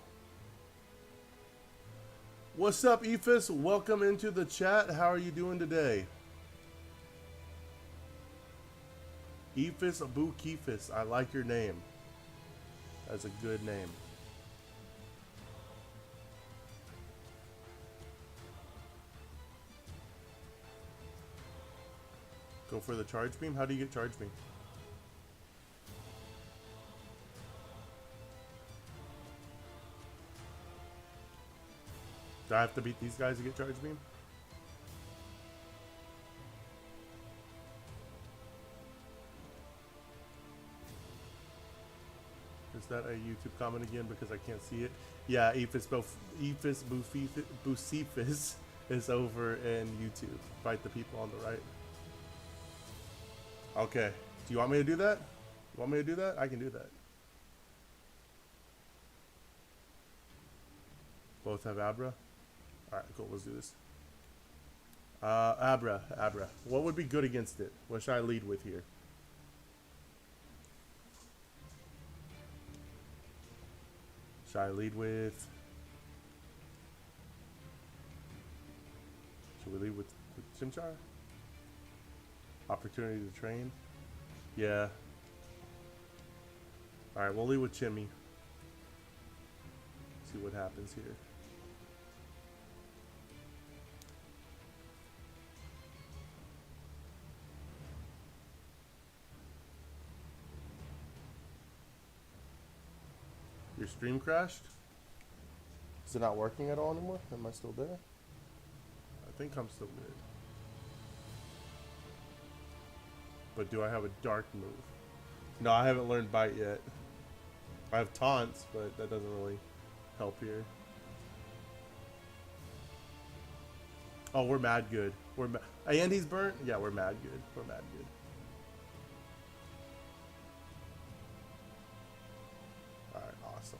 What's up, Ephus? Welcome into the chat. How are you doing today? Ephus Abu Kefis. I like your name. That's a good name. Go for the charge beam? How do you get charge beam? Do I have to beat these guys to get charge beam? Is that a YouTube comment again because I can't see it? Yeah, Ephus Bucefis is over in YouTube. Fight the people on the right. Okay. Do you want me to do that? You want me to do that? I can do that. Both have Abra? Alright, cool. Let's do this. Abra. What would be good against it? What should I lead with here? Should I lead with... Should we lead with Chimchar? Opportunity to train? Yeah. Alright, we'll lead with Chimmy. See what happens here. Your stream crashed? Is it not working at all anymore? Am I still there? I think I'm still good. But do I have a dark move? No, I haven't learned Bite yet. I have taunts, but that doesn't really help here. Oh, we're mad good. And he's burnt? Yeah, we're mad good. We're mad good. Alright, awesome.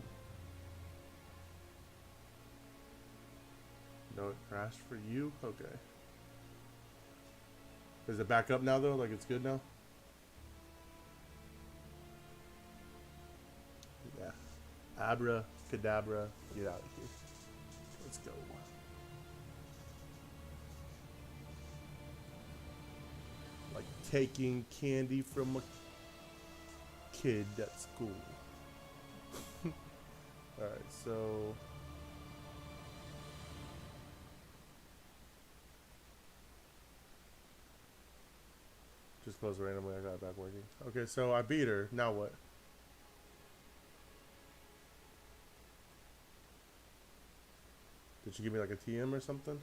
No, it crashed for you? Okay. Is it back up now, though? Like, it's good now? Yeah. Abra, Kadabra, get out of here. Let's go. Like taking candy from a kid at school. Alright, so... Just close randomly, I got it back working. Okay, so I beat her. Now what? Did she give me like a TM or something?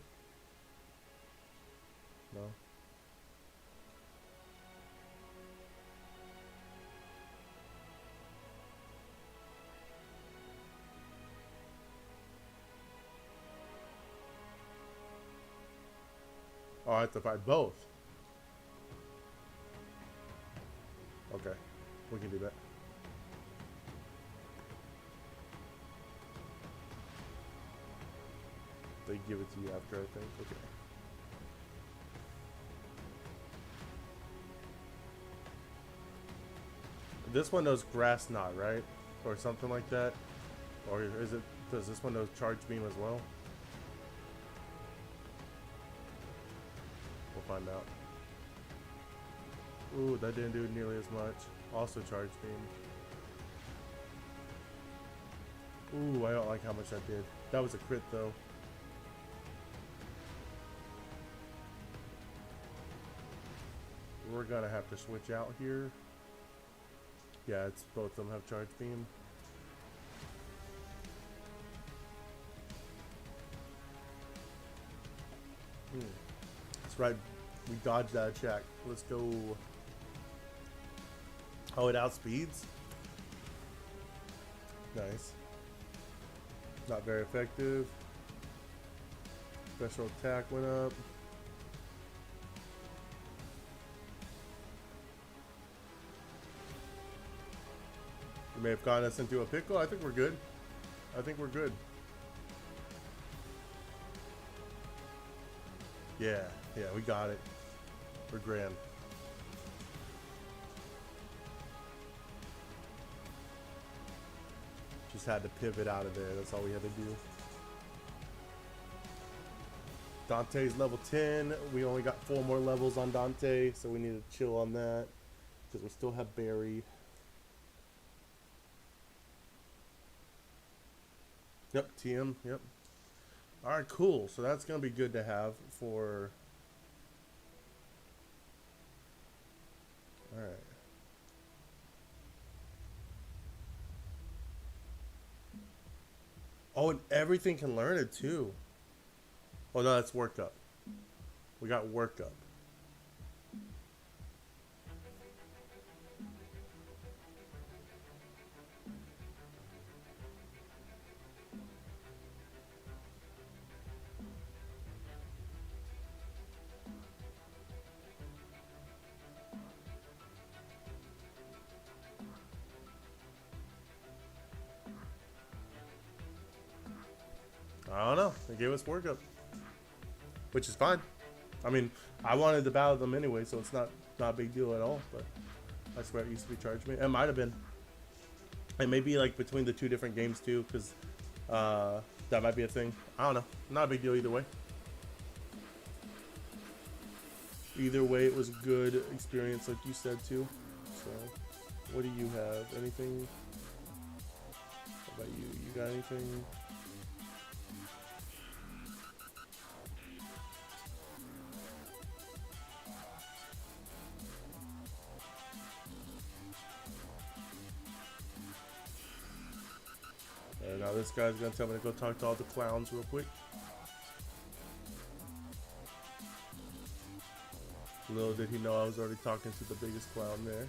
No? Oh, I have to fight both. Okay, we can do that. They give it to you after, I think. Okay. This one knows Grass Knot, right? Or something like that? Or is it, does this one know Charge Beam as well? We'll find out. Ooh, that didn't do nearly as much. Also charge beam. Ooh, I don't like how much that did. That was a crit though. We're gonna have to switch out here. Yeah, it's both of them have charge beam. That's right. We dodged that attack. Let's go. Oh, it outspeeds? Nice. Not very effective. Special attack went up. You may have gotten us into a pickle. I think we're good. I think we're good. Yeah, we got it. We're grand. Just had to pivot out of there. That's all we had to do. Dante's level 10. We only got 4 more levels on Dante, so we need to chill on that because we still have Barry. Yep, TM. Yep. All right, cool. So that's gonna be good to have for. All right. Oh, and everything can learn it too. Oh no, that's work up. We got work up. I don't know. They gave us work up, which is fine. I mean, I wanted to battle them anyway, so it's not a big deal at all. But I swear it used to be charge me. It might have been. It may be like between the 2 different games too, because that might be a thing. I don't know. Not a big deal either way. Either way, it was a good experience, like you said too. So, what do you have? Anything? How about you? You got anything? Now this guy's gonna tell me to go talk to all the clowns real quick. Little did he know I was already talking to the biggest clown there.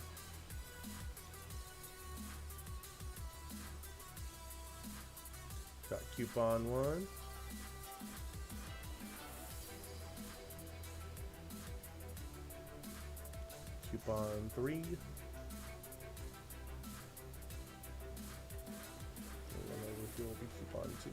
Got coupon 1. Coupon 3. Will be coupon 2.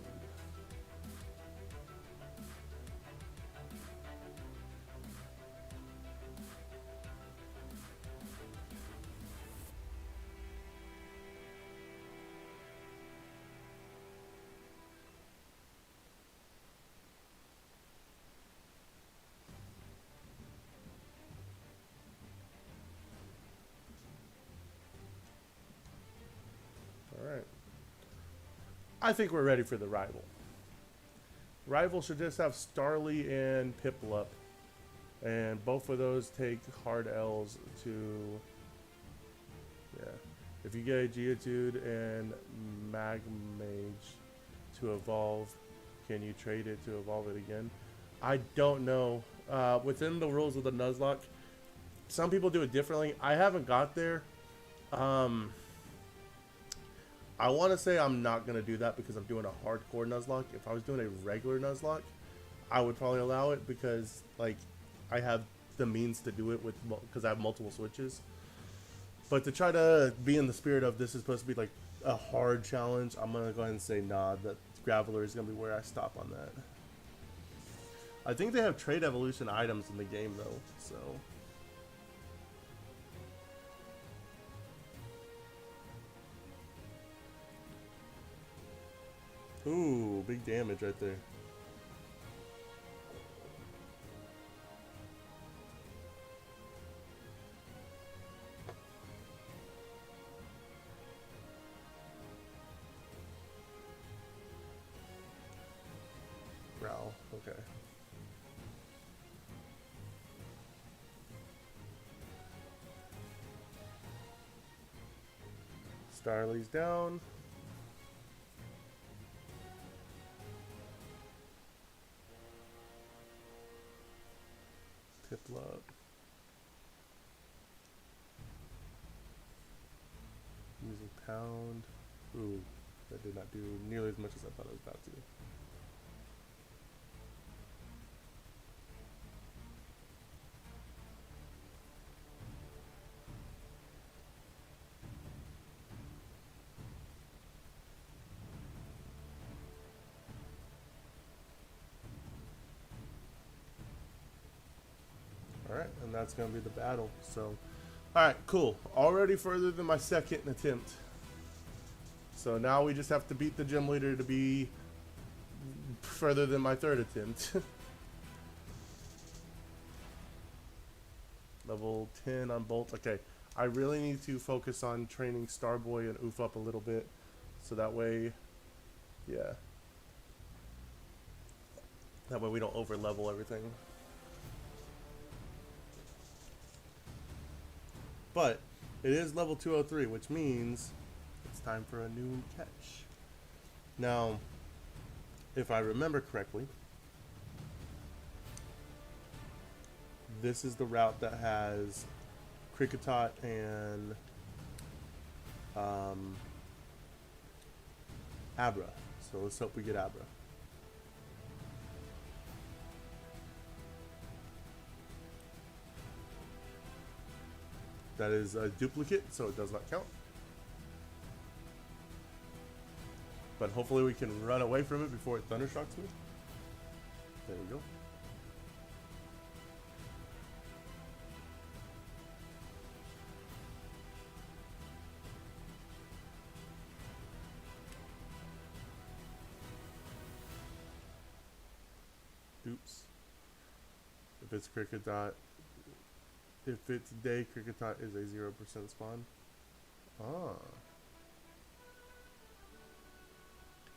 All right. I think we're ready for the rival. Rival should just have Starly and Piplup. And both of those take hard L's to... Yeah. If you get a Geodude and Magmage to evolve, can you trade it to evolve it again? I don't know. Within the rules of the Nuzlocke, some people do it differently. I haven't got there. I want to say I'm not going to do that because I'm doing a hardcore Nuzlocke. If I was doing a regular Nuzlocke, I would probably allow it because, like, I have the means to do it with because I have multiple switches. But to try to be in the spirit of this is supposed to be, like, a hard challenge, I'm going to go ahead and say, nah, that Graveler is going to be where I stop on that. I think they have trade evolution items in the game, though, so... Ooh, big damage right there. Okay. Starly's down. Piplup. Using pound. Ooh, that did not do nearly as much as I thought it was about to. Alright, and that's going to be the battle. So, alright, cool. Already further than my second attempt. So now we just have to beat the gym leader to be further than my third attempt. Level 10 on Bolt. Okay, I really need to focus on training Starboy and Oof up a little bit. So that way, yeah. That way we don't over level everything. But it is level 203, which means it's time for a new catch. Now, if I remember correctly, this is the route that has Kricketot and Abra. So let's hope we get Abra. That is a duplicate, so it does not count. But hopefully we can run away from it before it thundershocks me. There we go. Oops. If it's Kricketot, if it's day, Kricketot is a 0% spawn. Ah.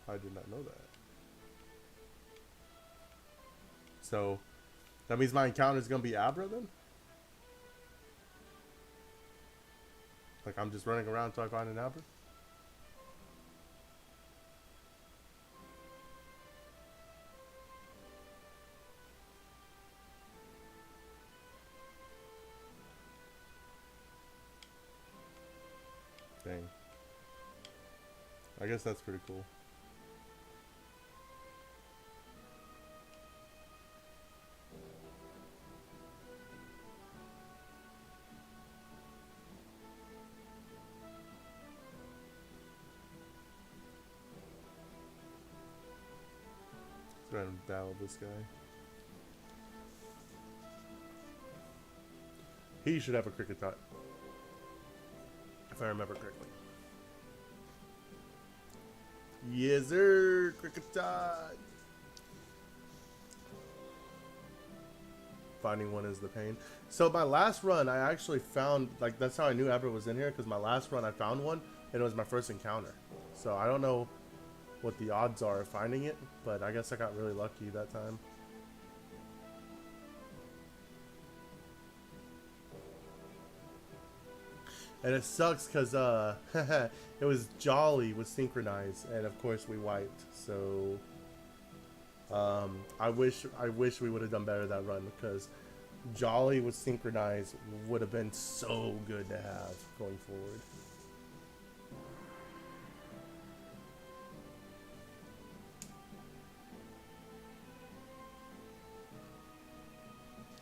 I did not know that. So, that means my encounter is going to be Abra then? Like I'm just running around until I find an Abra? Dang. I guess that's pretty cool. Let's random battle this guy. He should have a Kricketot, if I remember correctly. Yes, sir, Kricketot. Finding one is the pain. So my last run, I actually found, like, that's how I knew Abra was in here, because my last run I found one, and it was my first encounter. So I don't know what the odds are of finding it, but I guess I got really lucky that time. And it sucks because it was Jolly was synchronized, and of course we wiped. So I wish we would have done better that run, because Jolly was synchronized would have been so good to have going forward.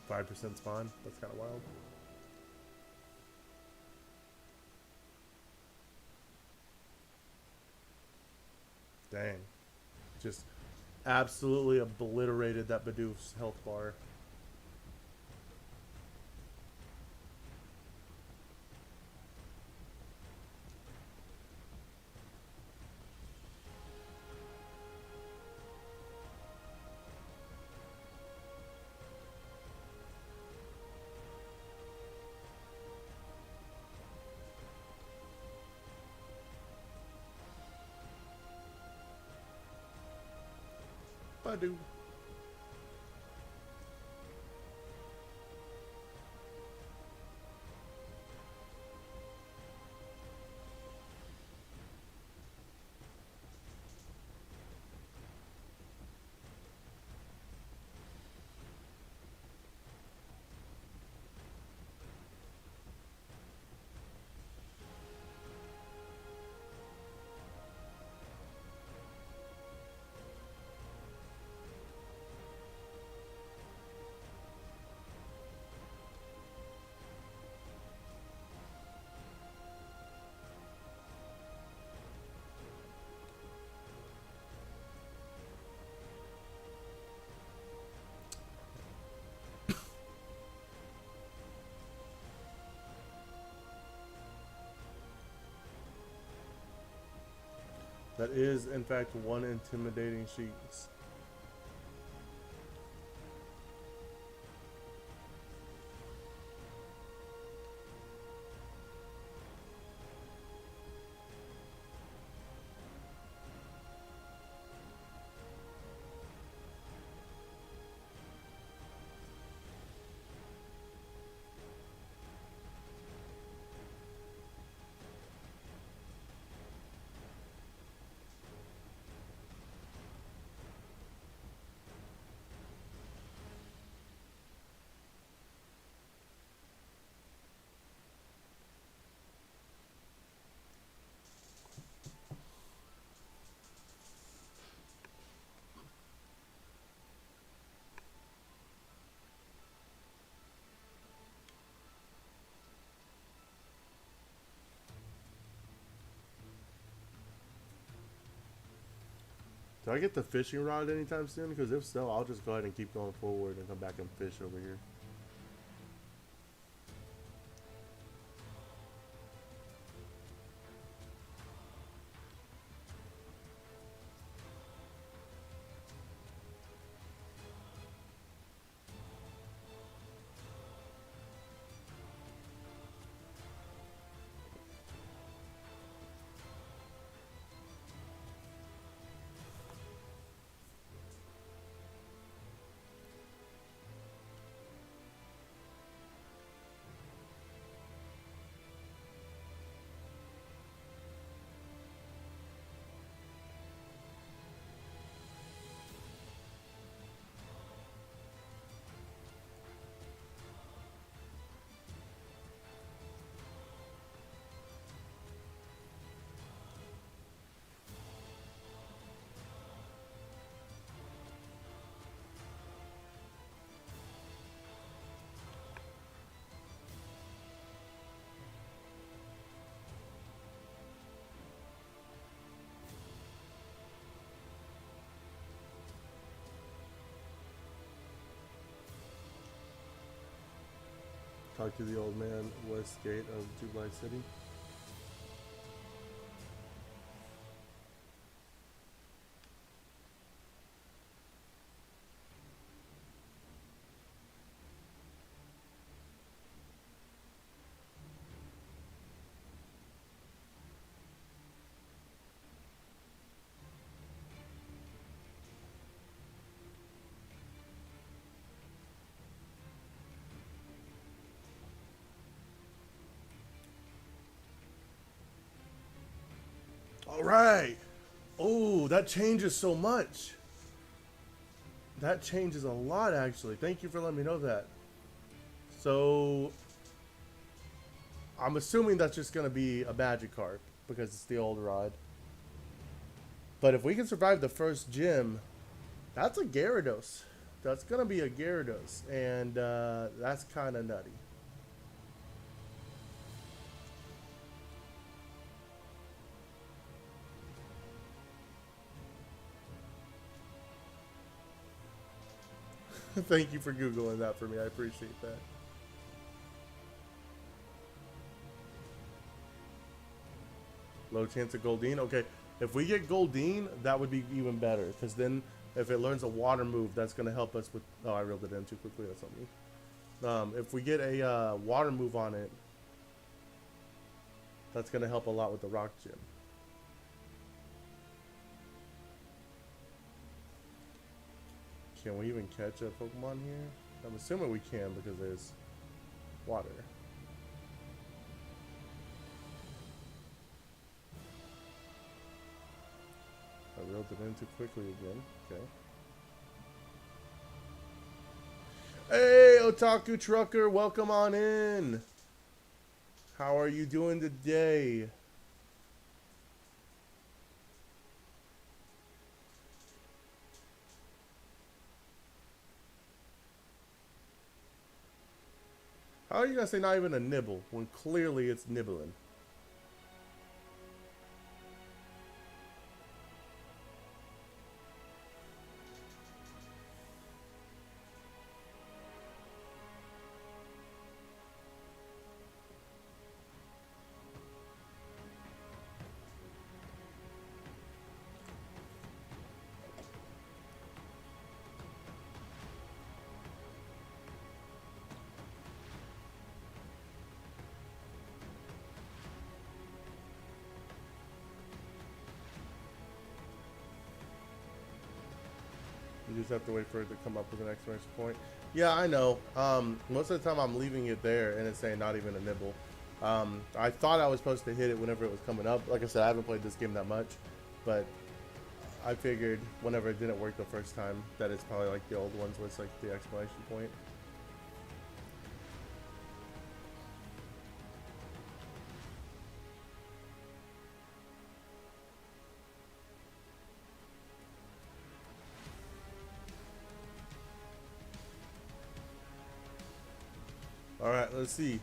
%5 spawn. That's kind of wild. Dang. Just absolutely obliterated that Bidoof's health bar. Badoo. That is, in fact, one intimidating sheets. Do I get the fishing rod anytime soon? Because if so, I'll just go ahead and keep going forward and come back and fish over here. Talk to the old man, west gate of Dubai City. All right. Oh, that changes so much. That changes a lot, actually. Thank you for letting me know that. So, I'm assuming that's just going to be a Magikarp because it's the old rod. But if we can survive the first gym, that's a Gyarados. That's going to be a Gyarados. And that's kind of nutty. Thank you for Googling that for me. I appreciate that. Low chance of Goldeen. Okay, if we get Goldeen, that would be even better. Because then if it learns a water move, that's going to help us with... Oh, I reeled it in too quickly. That's on me. If we get a water move on it, that's going to help a lot with the rock gym. Can we even catch a Pokemon here? I'm assuming we can because there's water. I reeled it in too quickly again. Okay. Hey, Otaku Trucker, welcome on in. How are you doing today? How are you gonna say not even a nibble when clearly it's nibbling? You just have to wait for it to come up with an exclamation point. Yeah, I know. Most of the time I'm leaving it there and it's saying not even a nibble. I thought I was supposed to hit it whenever it was coming up. Like I said, I haven't played this game that much, but I figured whenever it didn't work the first time that it's probably like the old ones where it's like the exclamation point. All right, let's see.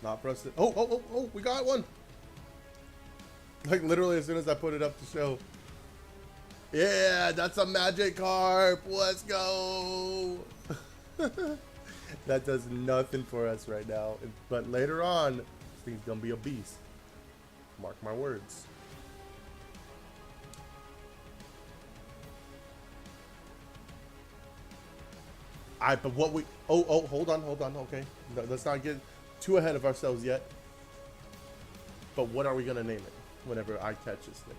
Not pressed it. Oh, we got one. Like literally as soon as I put it up to show. Yeah, that's a magic carp. Let's go. That does nothing for us right now. But later on, this thing's gonna be a beast. Mark my words. But what we... Oh, hold on. Okay. No, let's not get too ahead of ourselves yet. But what are we going to name it whenever I catch this thing?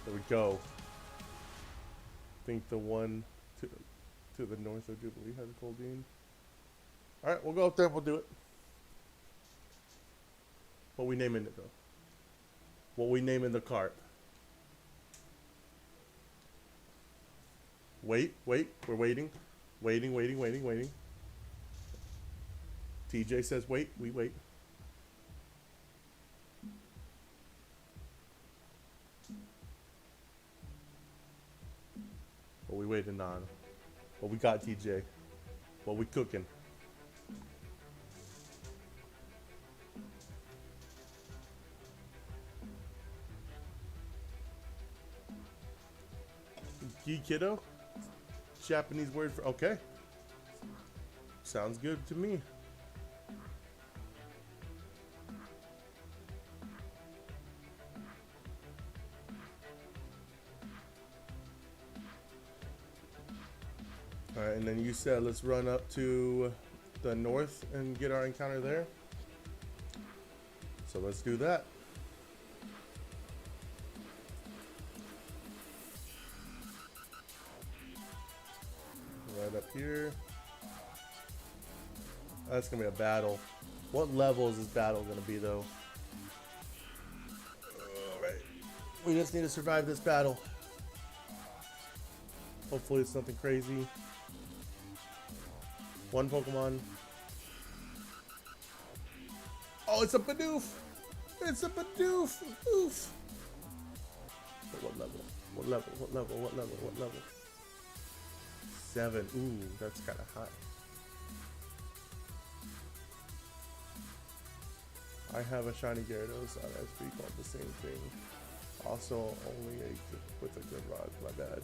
There we go. I think the one to the north of Jubilee has Goldeen. Alright, we'll go up there. We'll do it. What we naming it, though? What we naming the carp? Wait. We're waiting. Waiting. TJ says wait. We wait. What we waiting on? What we got, TJ? What we cooking? Kiddo? Japanese word for... Okay. Sounds good to me. Alright, and then you said let's run up to the north and get our encounter there. So let's do that. Right up here. That's gonna be a battle. What level is this battle gonna be, though? Alright. We just need to survive this battle. Hopefully it's nothing crazy. One Pokemon. Oh, it's a Bidoof! It's a Bidoof! Oof! But what level? What level? 7. Ooh, that's kind of high. I have a shiny Gyarados on SP called the same thing. Also, only with a good rod. My bad.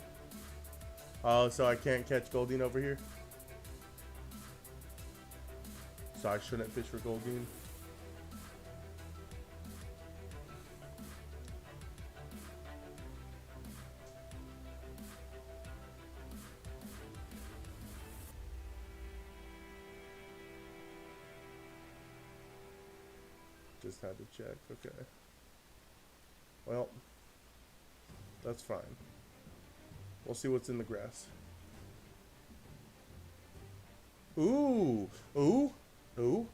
Oh, so I can't catch Goldeen over here? So I shouldn't fish for Goldeen? Just had to check. Okay. Well, that's fine. We'll see what's in the grass. Ooh! Ooh! Ooh!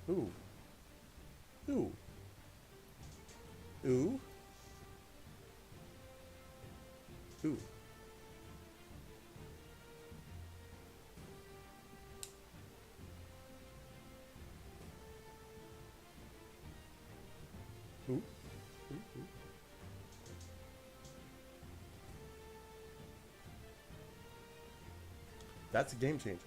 Ooh! Ooh! Ooh! Ooh! Ooh. Ooh, ooh. That's a game changer.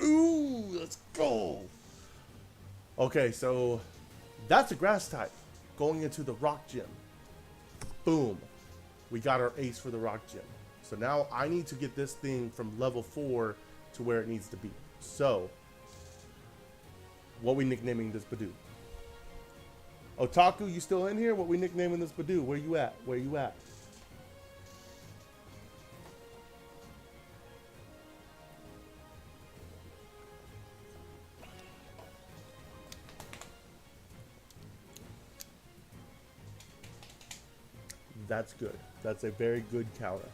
Ooh, let's go. Okay, so that's a grass type going into the rock gym. Boom. We got our ace for the rock gym. So now I need to get this thing from level 4 to where it needs to be. So, what we nicknaming this Badoo? Otaku, you still in here? What we nicknaming this Badoo? Where you at? Where you at? That's good. That's a very good counter.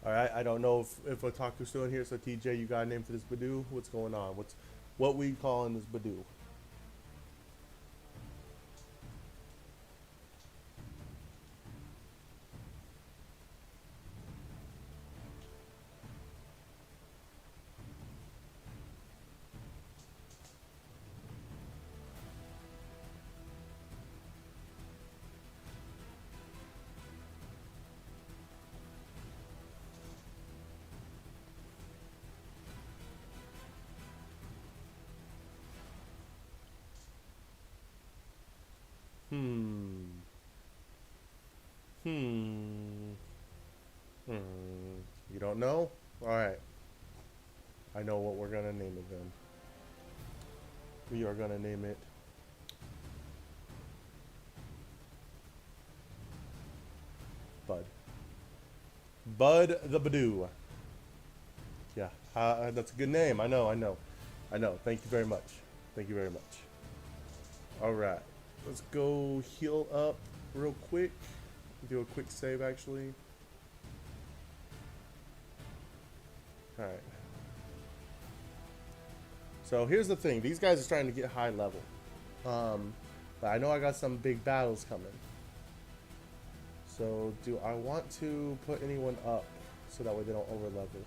All right, I don't know if Otaku's still in here. So TJ, you got a name for this Badoo? What's going on? What we calling this Badoo? Hmm. Hmm. Hmm. You don't know? All right. I know what we're gonna name it then. We are gonna name it Bud. Bud the Badoo. Yeah, that's a good name. I know, I know, I know. Thank you very much. Thank you very much. All right, let's go heal up real quick. Do a quick save actually. All right. So here's the thing. These guys are starting to get high level. But I know I got some big battles coming. So do I want to put anyone up so that way they don't over level?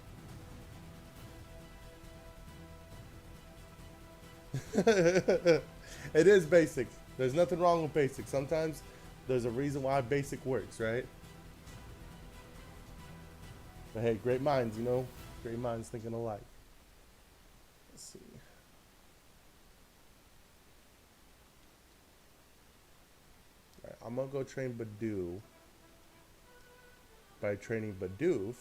It is basics. There's nothing wrong with basics. Sometimes there's a reason why basic works, right? But hey, great minds, you know? Great minds thinking alike. Let's see. Alright, I'm gonna go train Badoo by training Bidoof.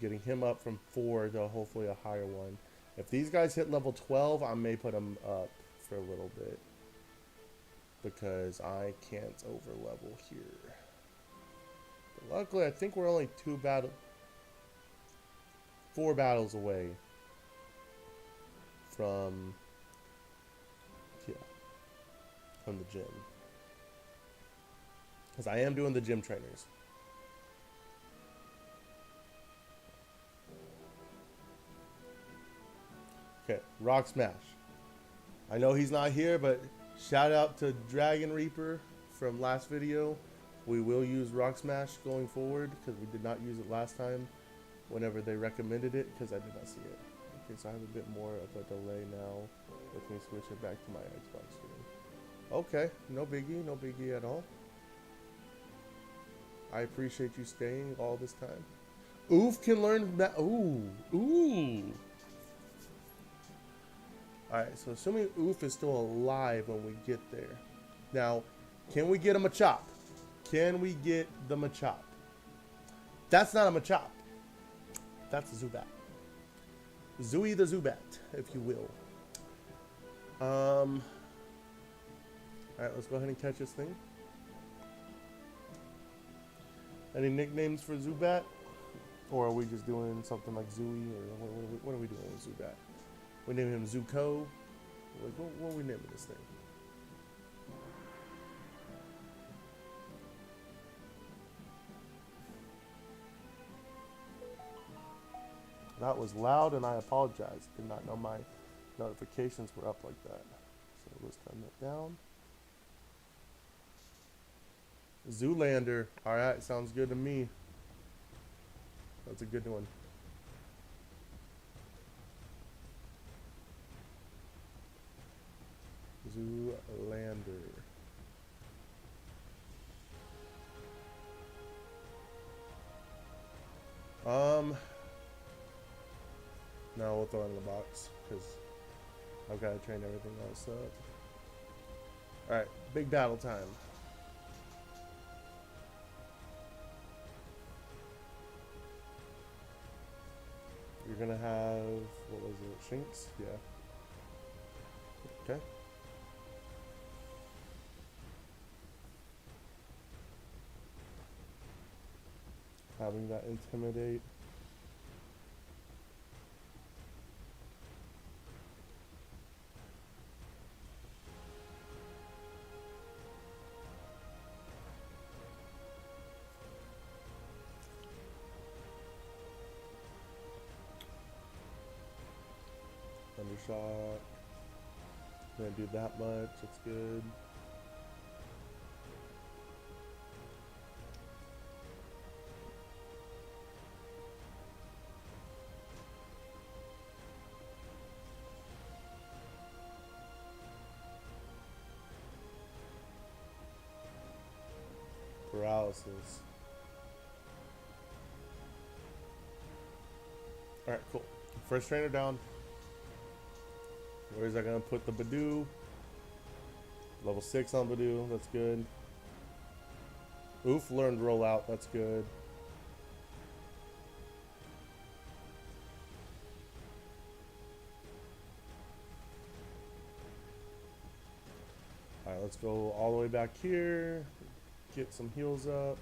Getting him up from 4 to hopefully a higher one. If these guys hit level 12, I may put them up for a little bit. Because I can't over level here. But luckily, I think we're only 4 battles away from, yeah, from the gym. Because I am doing the gym trainers. Okay, Rock Smash. I know he's not here, but shout out to Dragon Reaper from last video. We will use Rock Smash going forward because we did not use it last time whenever they recommended it because I did not see it. Okay, so I have a bit more of a delay now. Let me switch it back to my Xbox screen. Okay, no biggie, no biggie at all. I appreciate you staying all this time. Oof can learn that. Ooh, ooh. Alright, so assuming Oof is still alive when we get there. Now, can we get a Machop? Can we get the Machop? That's not a Machop. That's a Zubat. Zooey the Zubat, if you will. Alright, let's go ahead and catch this thing. Any nicknames for Zubat? Or are we just doing something like Zooey? Or what are we doing with Zubat? We name him Zuko. Like, what are we naming this thing? That was loud and I apologize. Did not know my notifications were up like that. So let's turn that down. Zoolander. Alright, sounds good to me. That's a good one. Zoolander. Um, no, we'll throw it in the box because I've got to train everything else up. Alright, big battle time. You're gonna have, what was it, Shinx? Yeah. Okay. Having that intimidate. Undershot. Didn't do that much. That's good. Paralysis. Alright, cool. First trainer down. Where is that gonna put the Badoo? Level 6 on Badoo, that's good. Oof, learned rollout, that's good. Alright, let's go all the way back here. Get some heals up.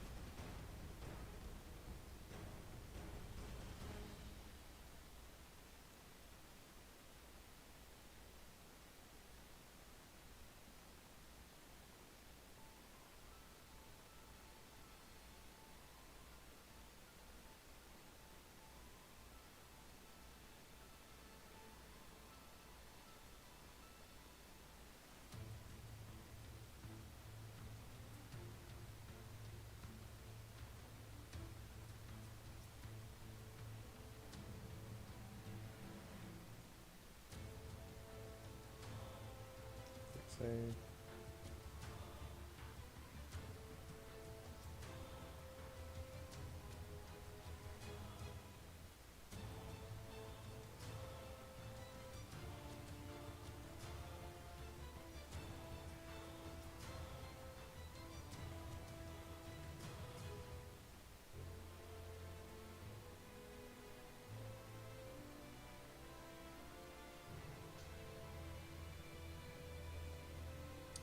Save.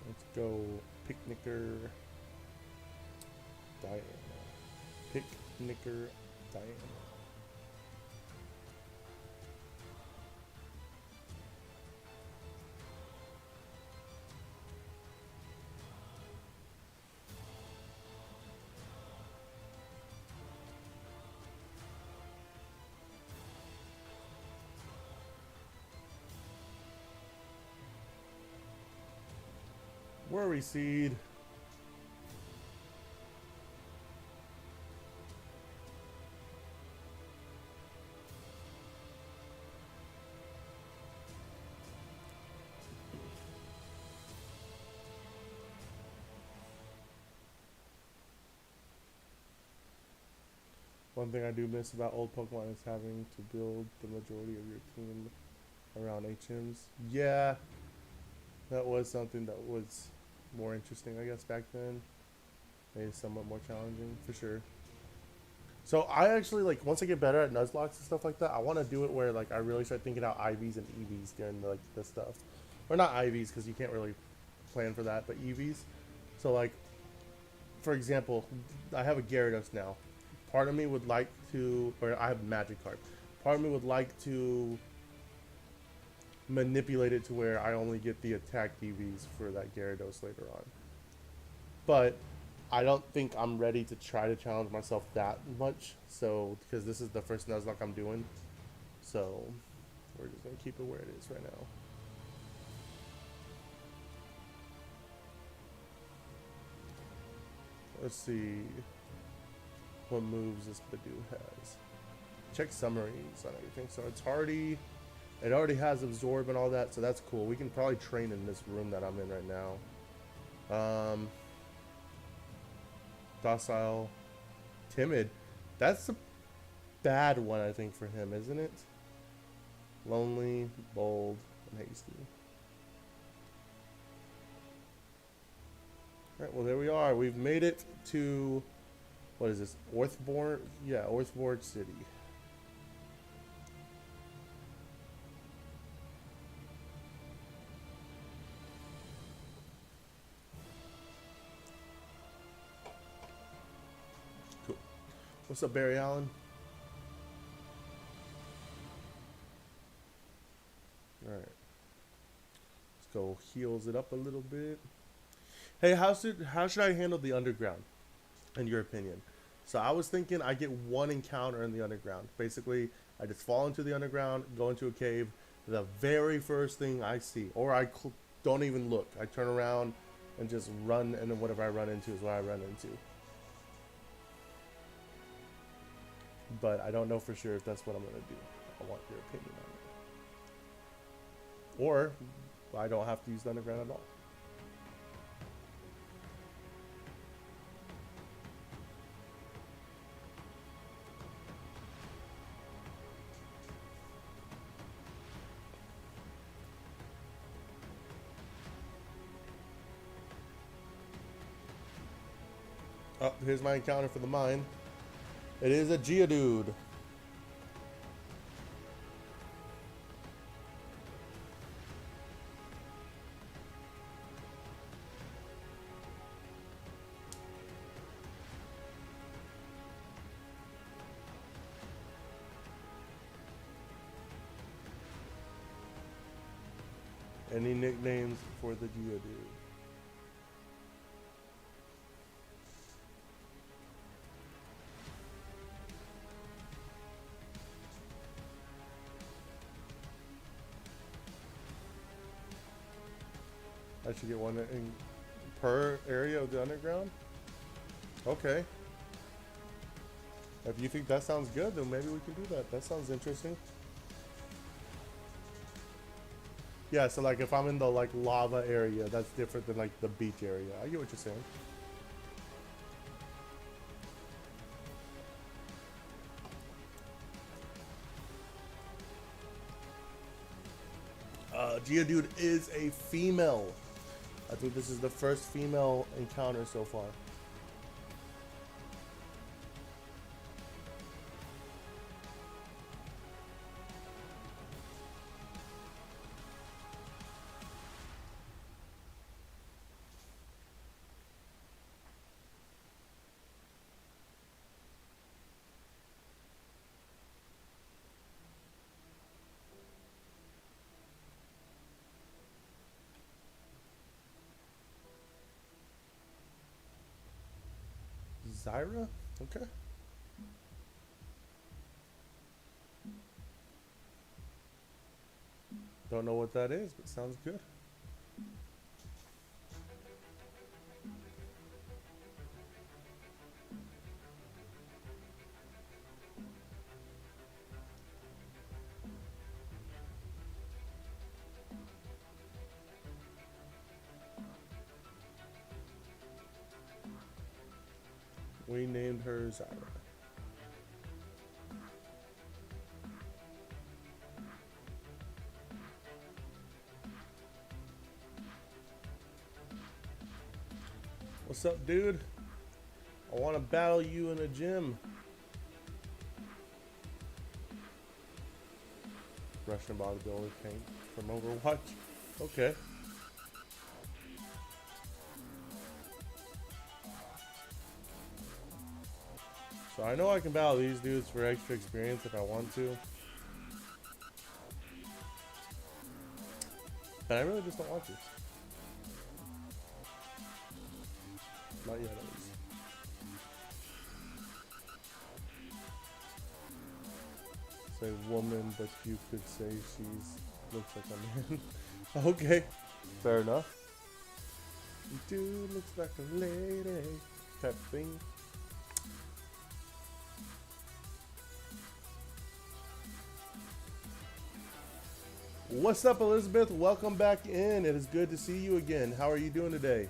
Let's go Picnicker Diana. Picnicker Diana. Worry Seed. One thing I do miss about old Pokemon is having to build the majority of your team around HMs. Yeah, that was something that was more interesting, I guess, back then. Maybe somewhat more challenging, for sure. So I actually, like, once I get better at Nuzlocke and stuff like that, I want to do it where, like, I really start thinking out IVs and EVs during, like, this stuff. Or not IVs, because you can't really plan for that, but EVs. So, like, for example, I have a Gyarados now. Part of me would like to, or I have a Magic card. Part of me would like to manipulate it to where I only get the attack EVs for that Gyarados later on. But I don't think I'm ready to try to challenge myself that much. So, because this is the first Nuzlocke I'm doing. So, we're just going to keep it where it is right now. Let's see what moves this Badoo has. Check summaries on everything. So it's already, it already has absorb and all that, so that's cool. We can probably train in this room that I'm in right now. Docile, timid. That's bad one, I think, for him, isn't it? Lonely, bold, and hasty. Alright, well, there we are. We've made it to, what is this? Orthborn? Yeah, Orthborn City. Cool. What's up, Barry Allen? Alright. Let's go heals it up a little bit. Hey, how should I handle the underground, in your opinion? So I was thinking I get one encounter in the underground. Basically, I just fall into the underground, go into a cave, the very first thing I see, or I don't even look. I turn around and just run, and then whatever I run into is what I run into. But I don't know for sure if that's what I'm going to do. I want your opinion on it. Or I don't have to use the underground at all. Oh, here's my encounter for the mine. It is a Geodude. Any nicknames for the Geodude? I should get one in per area of the underground? Okay. If you think that sounds good, then maybe we can do that. That sounds interesting. Yeah, so like if I'm in the like lava area, that's different than like the beach area. I get what you're saying. Geodude is a female. I think this is the first female encounter so far. Zyra? Okay. Don't know what that is, but sounds good. We named her Zyra. What's up, dude? I want to battle you in a gym. Russian bodybuilder tank from Overwatch. Okay. So I know I can battle these dudes for extra experience if I want to. But I really just don't want to. Not yet, at least. Say woman, but you could say she's looks like a man. Okay, fair enough. Dude looks like a lady type thing. What's up, Elizabeth? Welcome back in. It is good to see you again. How are you doing today?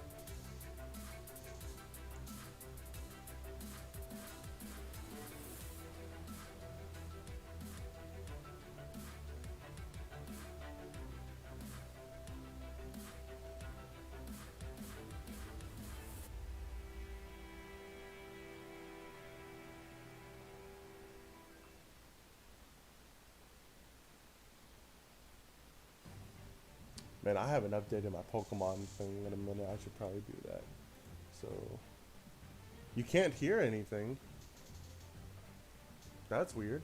Man, I haven't updated my Pokemon thing in a minute. I should probably do that. So, you can't hear anything. That's weird.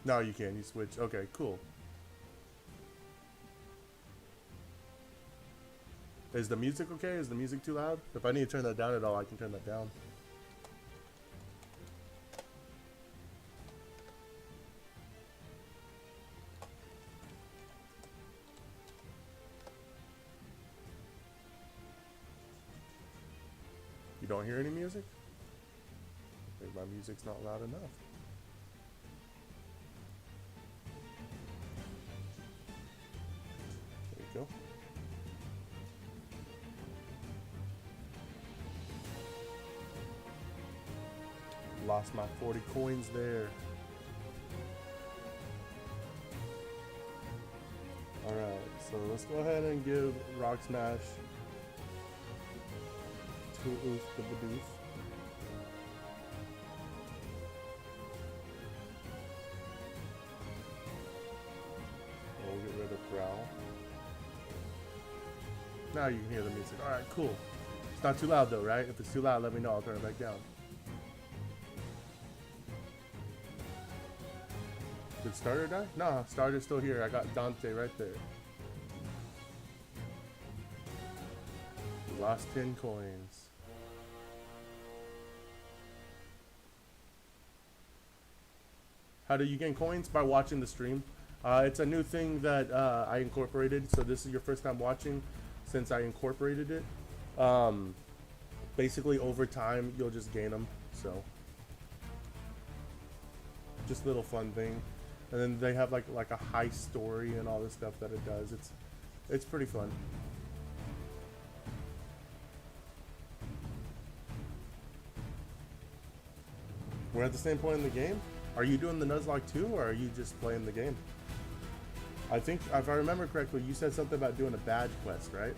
No, you can. You switch. Okay, cool. Is the music okay? Is the music too loud? If I need to turn that down at all, I can turn that down. You don't hear any music? Maybe my music's not loud enough. There you go. Lost my 40 coins there. Alright, so let's go ahead and give Rock Smash to Oof the Bidoof. We'll get rid of Growl. Now you can hear the music. Alright, cool. It's not too loud though, right? If it's too loud, let me know. I'll turn it back down. Did Starter die? Nah, Starter's still here. I got Dante right there. We lost 10 coins. How do you gain coins? By watching the stream. It's a new thing that I incorporated. So this is your first time watching since I incorporated it. Basically, over time, you'll just gain them. So, just a little fun thing. And then they have like a high story and all this stuff that it does. It's pretty fun. We're at the same point in the game. Are you doing the Nuzlocke too, or are you just playing the game? I think, if I remember correctly, you said something about doing a badge quest, right?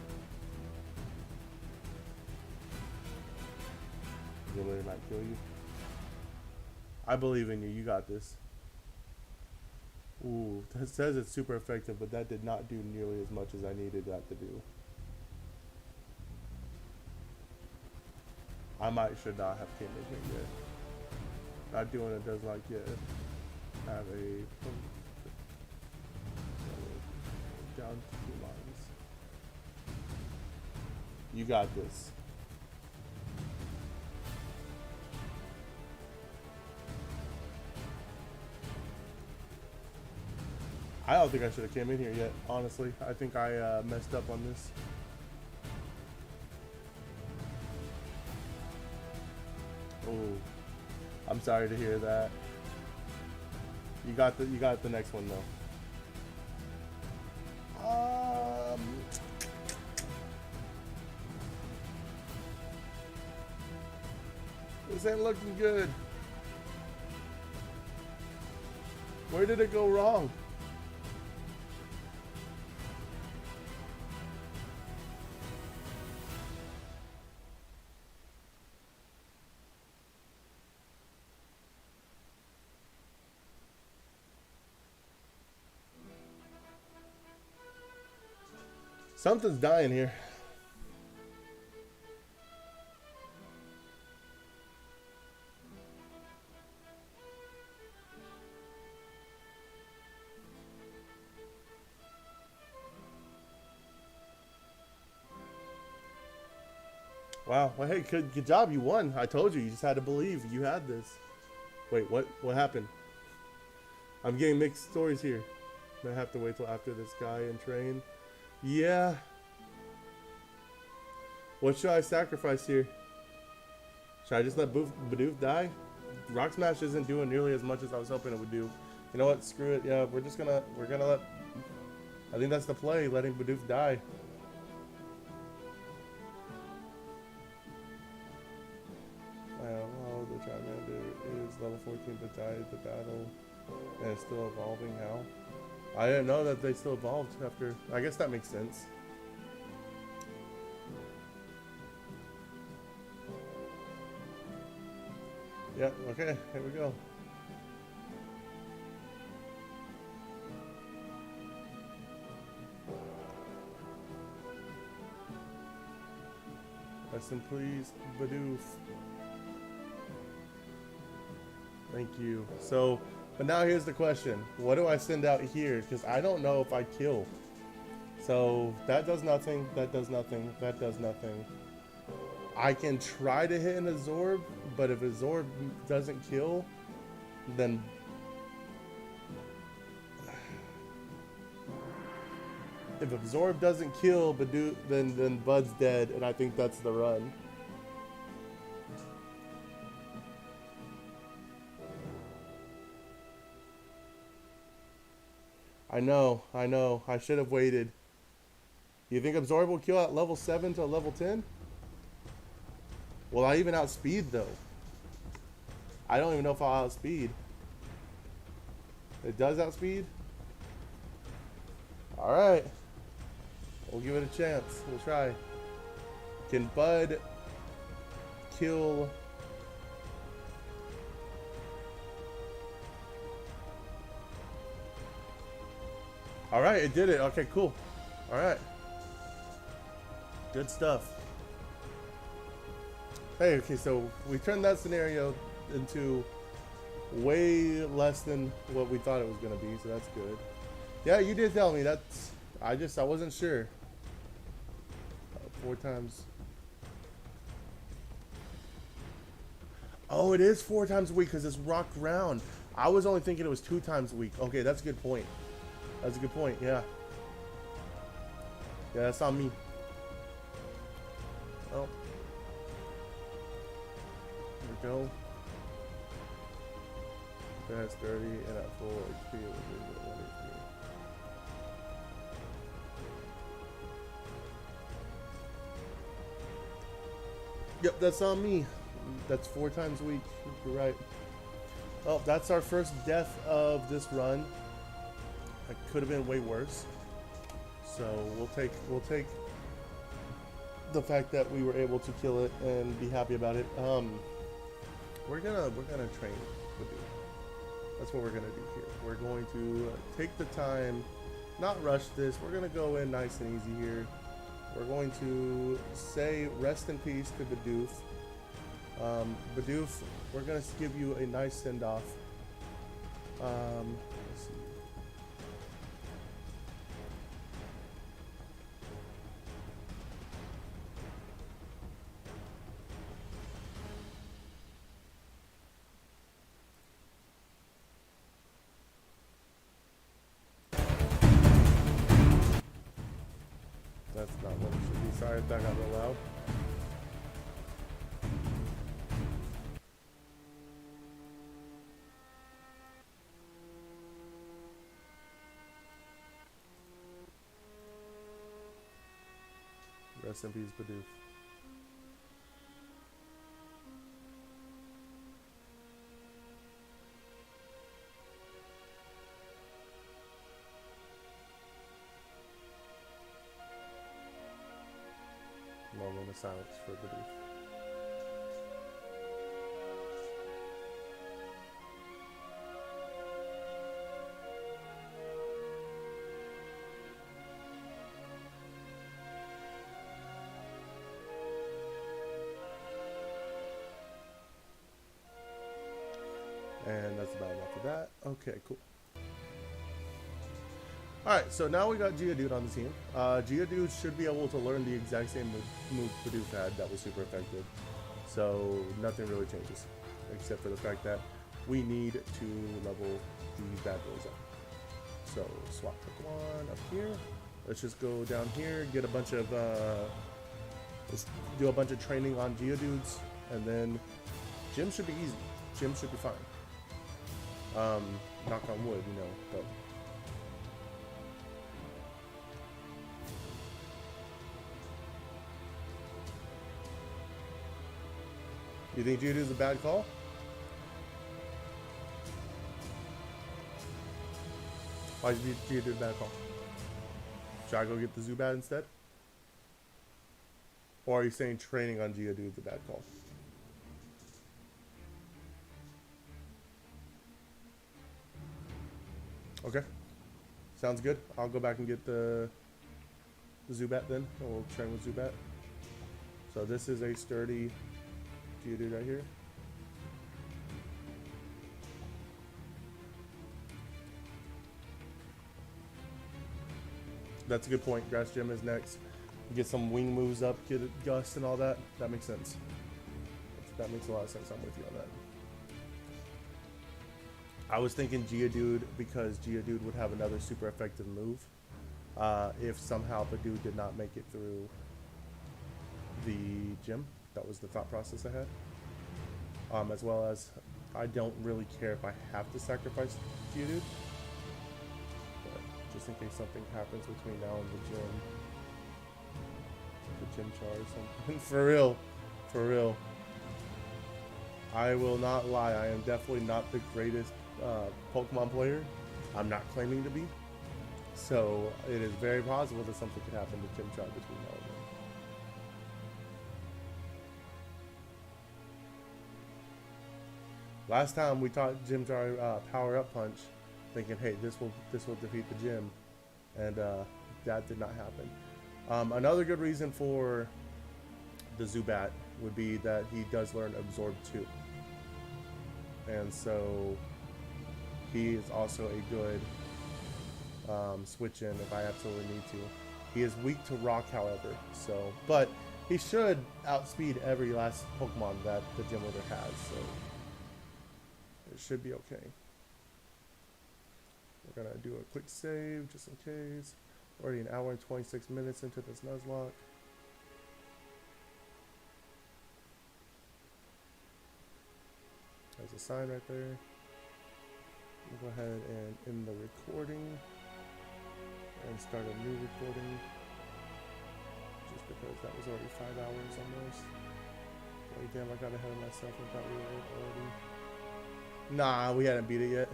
Will it not kill you? I believe in you. You got this. Ooh, that says it's super effective, but that did not do nearly as much as I needed that to do. I should not have came in here yet. Not doing it does like yet. Have a down 2 lines. You got this. I don't think I should have came in here yet, honestly. I think I messed up on this. Oh, I'm sorry to hear that. You got the next one though. This ain't looking good. Where did it go wrong? Something's dying here. Wow. Well, hey, good job. You won. I told you. You just had to believe you had this. Wait, what? What happened? I'm getting mixed stories here. I have to wait till after this guy and train. Yeah. What should I sacrifice here? Should I just let Bidoof die? Rock Smash isn't doing nearly as much as I was hoping it would do. You know what? Screw it. Yeah, we're gonna let. I think that's the play. Letting Bidoof die. Well, the Charmander is level 14 but died the battle and it's still evolving. How? I didn't know that they still evolved after. I guess that makes sense. Yeah, okay, here we go. Rest in please, Bidoof. Thank you. So, but now here's the question. What do I send out here? Because I don't know if I kill. So, that does nothing, that does nothing, that does nothing. I can try to hit an Absorb, but if Absorb doesn't kill, then... If Absorb doesn't kill, Bidoof, then Bud's dead, and I think that's the run. I know, I should have waited. You think Absorb will kill at level 7 to level 10? Will I even outspeed though? I don't even know if I'll outspeed. It does outspeed? Alright. We'll give it a chance. We'll try. Can Bud kill... Alright, it did it. Okay, cool. Alright. Good stuff. Hey, okay, so we turned that scenario into way less than what we thought it was going to be, so that's good. Yeah, you did tell me. That's... I wasn't sure. 4 times. Oh, it is 4 times a week because it's rock ground. I was only thinking it was 2 times a week. Okay, that's a good point. That's a good point, yeah. Yeah, that's on me. Oh. Here we go. That's 30 and at full HP it was at 1 HP. Yep, that's on me. That's 4 times a week. You're right. Oh, that's our first death of this run. It could have been way worse. So we'll take the fact that we were able to kill it and be happy about it. We're gonna train with you. That's what we're gonna do here. We're going to take the time, not rush this. We're gonna go in nice and easy here. We're going to say rest in peace to Bidoof. Bidoof, we're gonna give you a nice send off. Let's see. That's not what it should be. Sorry if that got real loud. Rest in peace, Bidoof. Moment of silence for Bidoof. And that's about enough of that. Okay, cool. Alright, so now we got Geodude on the team. Geodude should be able to learn the exact same move Bidoof had that was super effective. So nothing really changes. Except for the fact that we need to level these bad boys up. So swap Pokemon up here. Let's just go down here, get a bunch of let's do a bunch of training on Geodudes, and then gym should be easy. Gym should be fine. Knock on wood, you know, but you think Geodude's a bad call? Why is Geodude a bad call? Should I go get the Zubat instead? Or are you saying training on Geodude's a bad call? Okay. Sounds good. I'll go back and get the Zubat then. And we'll train with Zubat. So this is a sturdy Geodude right here. That's a good point. Grass Gym is next. Get some wing moves up, get a gust and all that. That makes sense. That makes a lot of sense. I'm with you on that. I was thinking Geodude because Geodude would have another super effective move if somehow the dude did not make it through the gym. That was the thought process I had. As well as I don't really care if I have to sacrifice Geodude. But just in case something happens between now and the gym char or something. For real. For real. I will not lie, I am definitely not the greatest Pokemon player. I'm not claiming to be. So it is very possible that something could happen to Gym Char between now and then. Last time we taught Gym Char Power Up Punch, thinking, hey, this will defeat the gym, and that did not happen. Another good reason for the Zubat would be that he does learn Absorb 2. And so he is also a good switch in if I absolutely need to. He is weak to Rock, however, so but he should outspeed every last Pokemon that the gym leader has, so it should be okay. We're gonna do a quick save just in case. Already an hour and 26 minutes into this Nuzlocke. There's a sign right there. We'll go ahead and end the recording and start a new recording. Just because that was already 5 hours almost. Like, damn, I got ahead of myself and thought we were already. Nah, we hadn't beat it yet.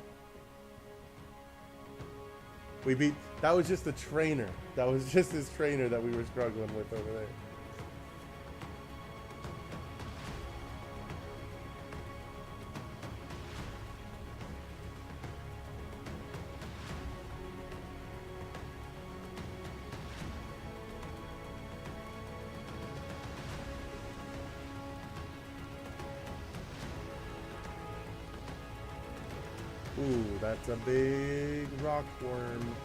We beat. That was just the trainer. That was just his trainer that we were struggling with over there. Ooh, that's a big rock worm.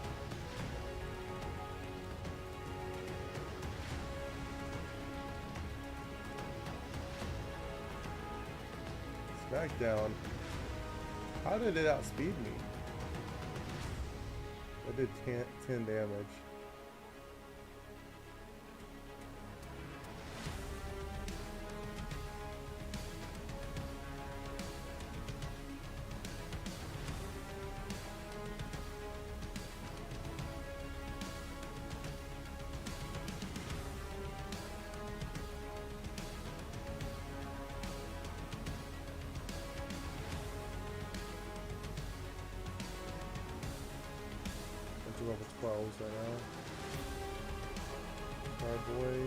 Smackdown. How did it outspeed me? It did 10 damage. Level 12s right now. Our boy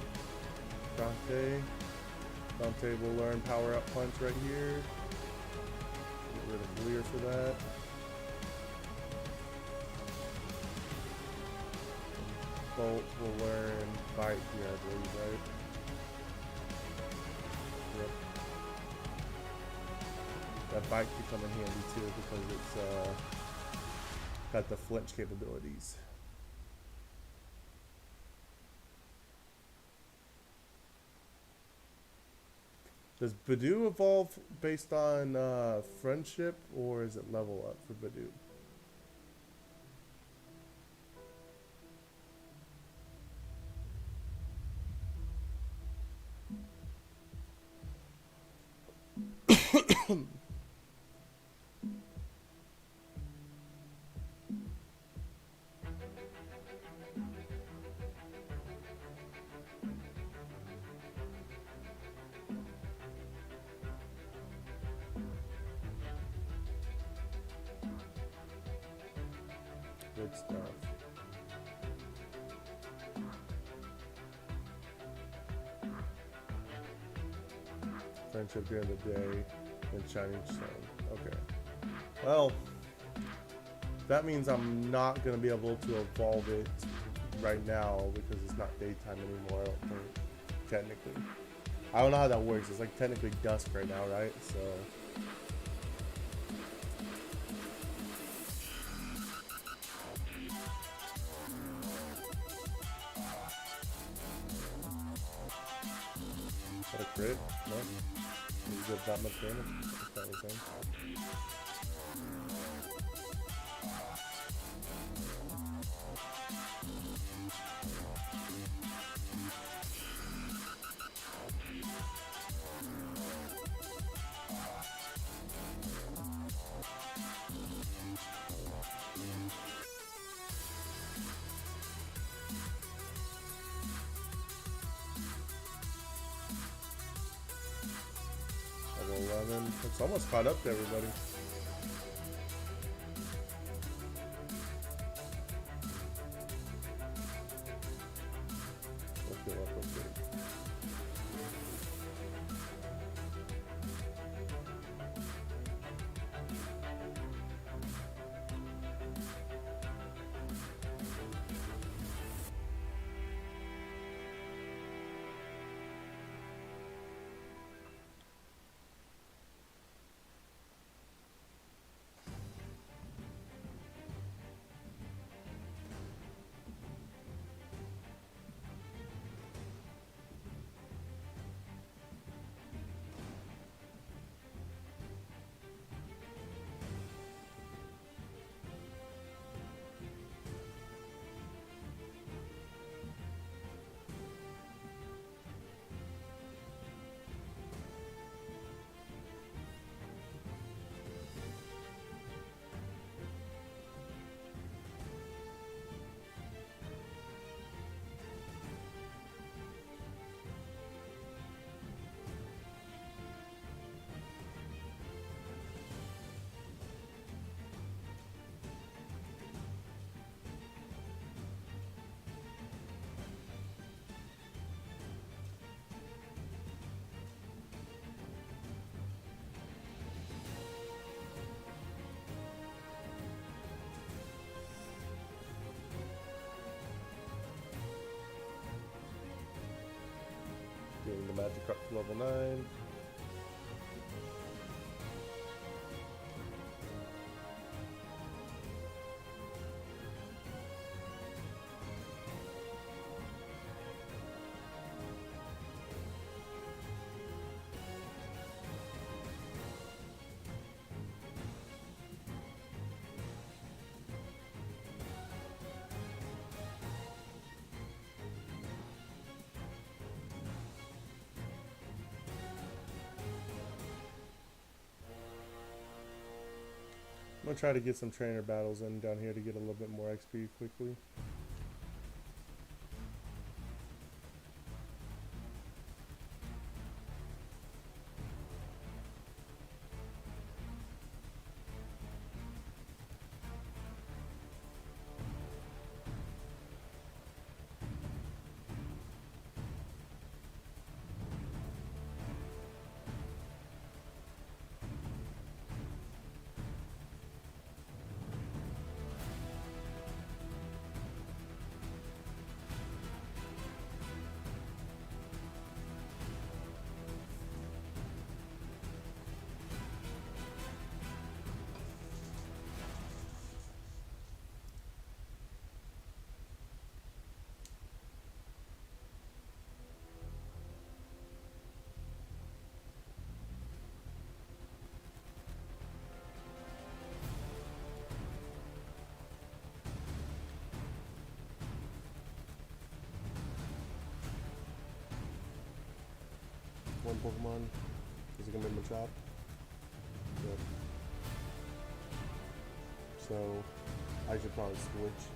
Dante. Dante will learn Power Up Punch right here. Get rid of Leer for that. Bolt will learn Bite here, I believe, right? Yep. That Bite could come in handy too because it's got the flinch capabilities. Does Badoo evolve based on friendship, or is it level up for Badoo? Good stuff. Friendship during the day and shining sun. Okay. Well, That means I'm not going to be able to evolve it right now because it's not daytime anymore, I don't think, technically. I don't know how that works. It's like technically dusk right now, right? So is that a crit? No? Is it that much damage? It's not the same. Level 11. It's almost caught up to everybody. Let's go up real quick. Getting the magic up to level 9. I'm gonna try to get some trainer battles in down here to get a little bit more XP quickly. One Pokemon. Is it gonna be Machop? Good. So I should probably switch.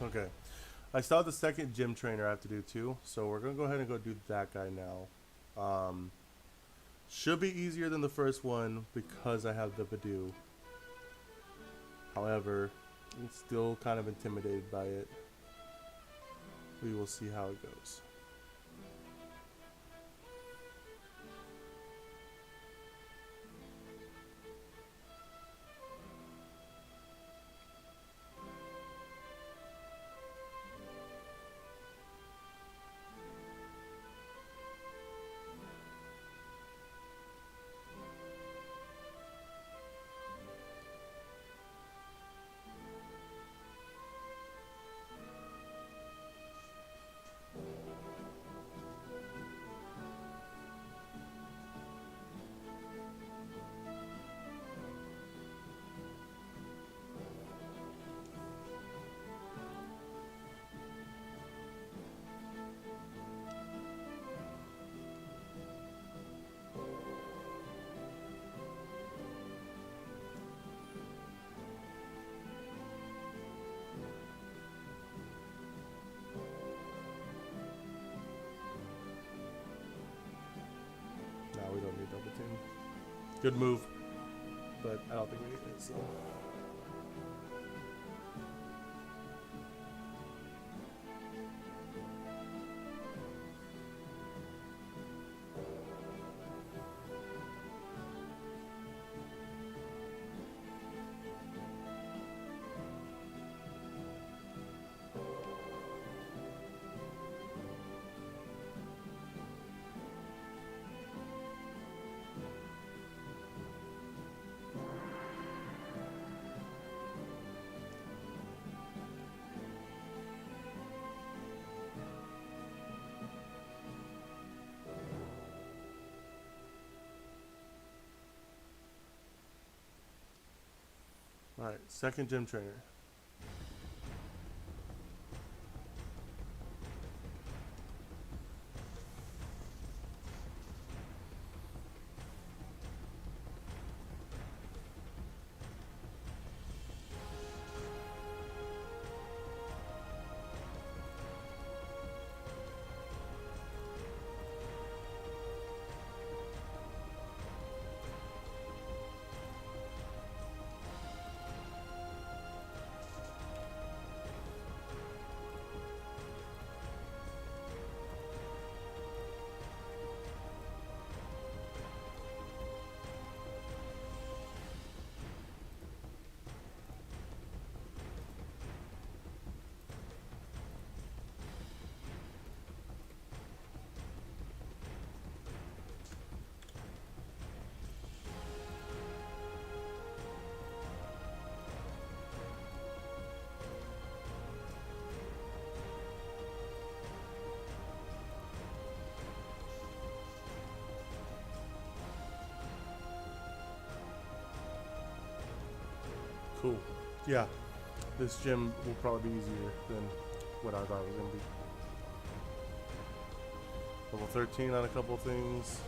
Okay. I still have the second gym trainer I have to do too, so we're gonna go ahead and go do that guy now. Should be easier than the first one because I have the Badoo. However, I'm still kind of intimidated by it. We will see how it goes. We don't need double team. Good move, but I don't think we need it, so. Alright, second gym trainer. Cool. Yeah, this gym will probably be easier than what I thought it was going to be. Level 13 on a couple of things.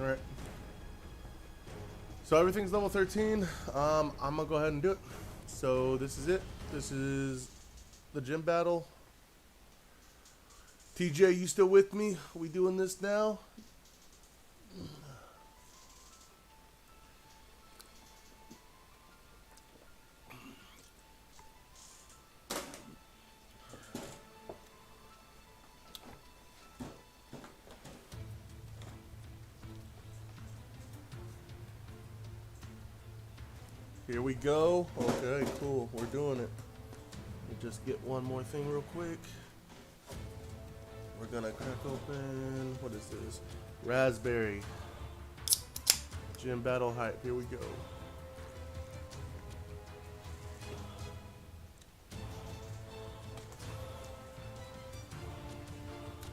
Alright. So everything's level 13. I'm gonna go ahead and do it. So this is it. This is the gym battle. TJ, you still with me? We doing this now? Here we go. Okay, cool. We're doing it. We'll just get one more thing real quick. We're gonna crack open, what is this? Raspberry. Gym battle hype. Here we go.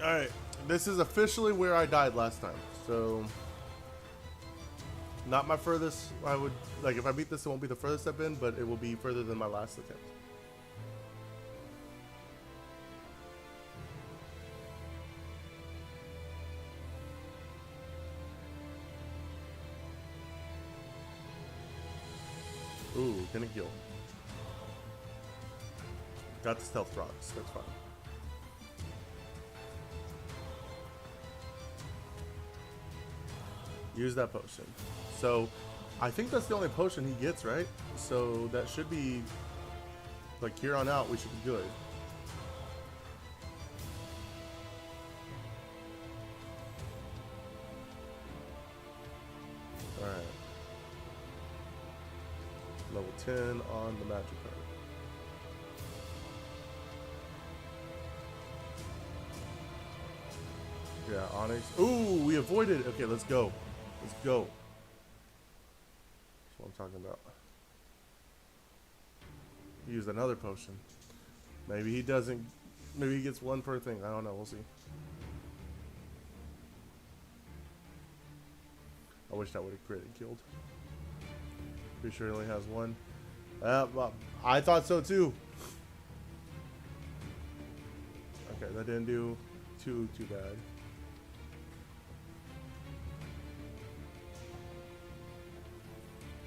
Alright, this is officially where I died last time, so not my furthest. I would, like, if I beat this, it won't be the furthest I've been, but it will be further than my last attempt. Ooh, didn't heal. Got the stealth rocks, that's fine. Use that potion. So, I think that's the only potion he gets, right? So, that should be, like, here on out, we should be good. Alright. Level 10 on the magic card. Yeah, Onyx. Ooh, we avoided it. Okay, let's go. Let's go. That's what I'm talking about. Use another potion. Maybe he doesn't. Maybe he gets one per thing. I don't know. We'll see. I wish that would have crit and killed. Pretty sure he only has one. Well, I thought so too. Okay, that didn't do too bad.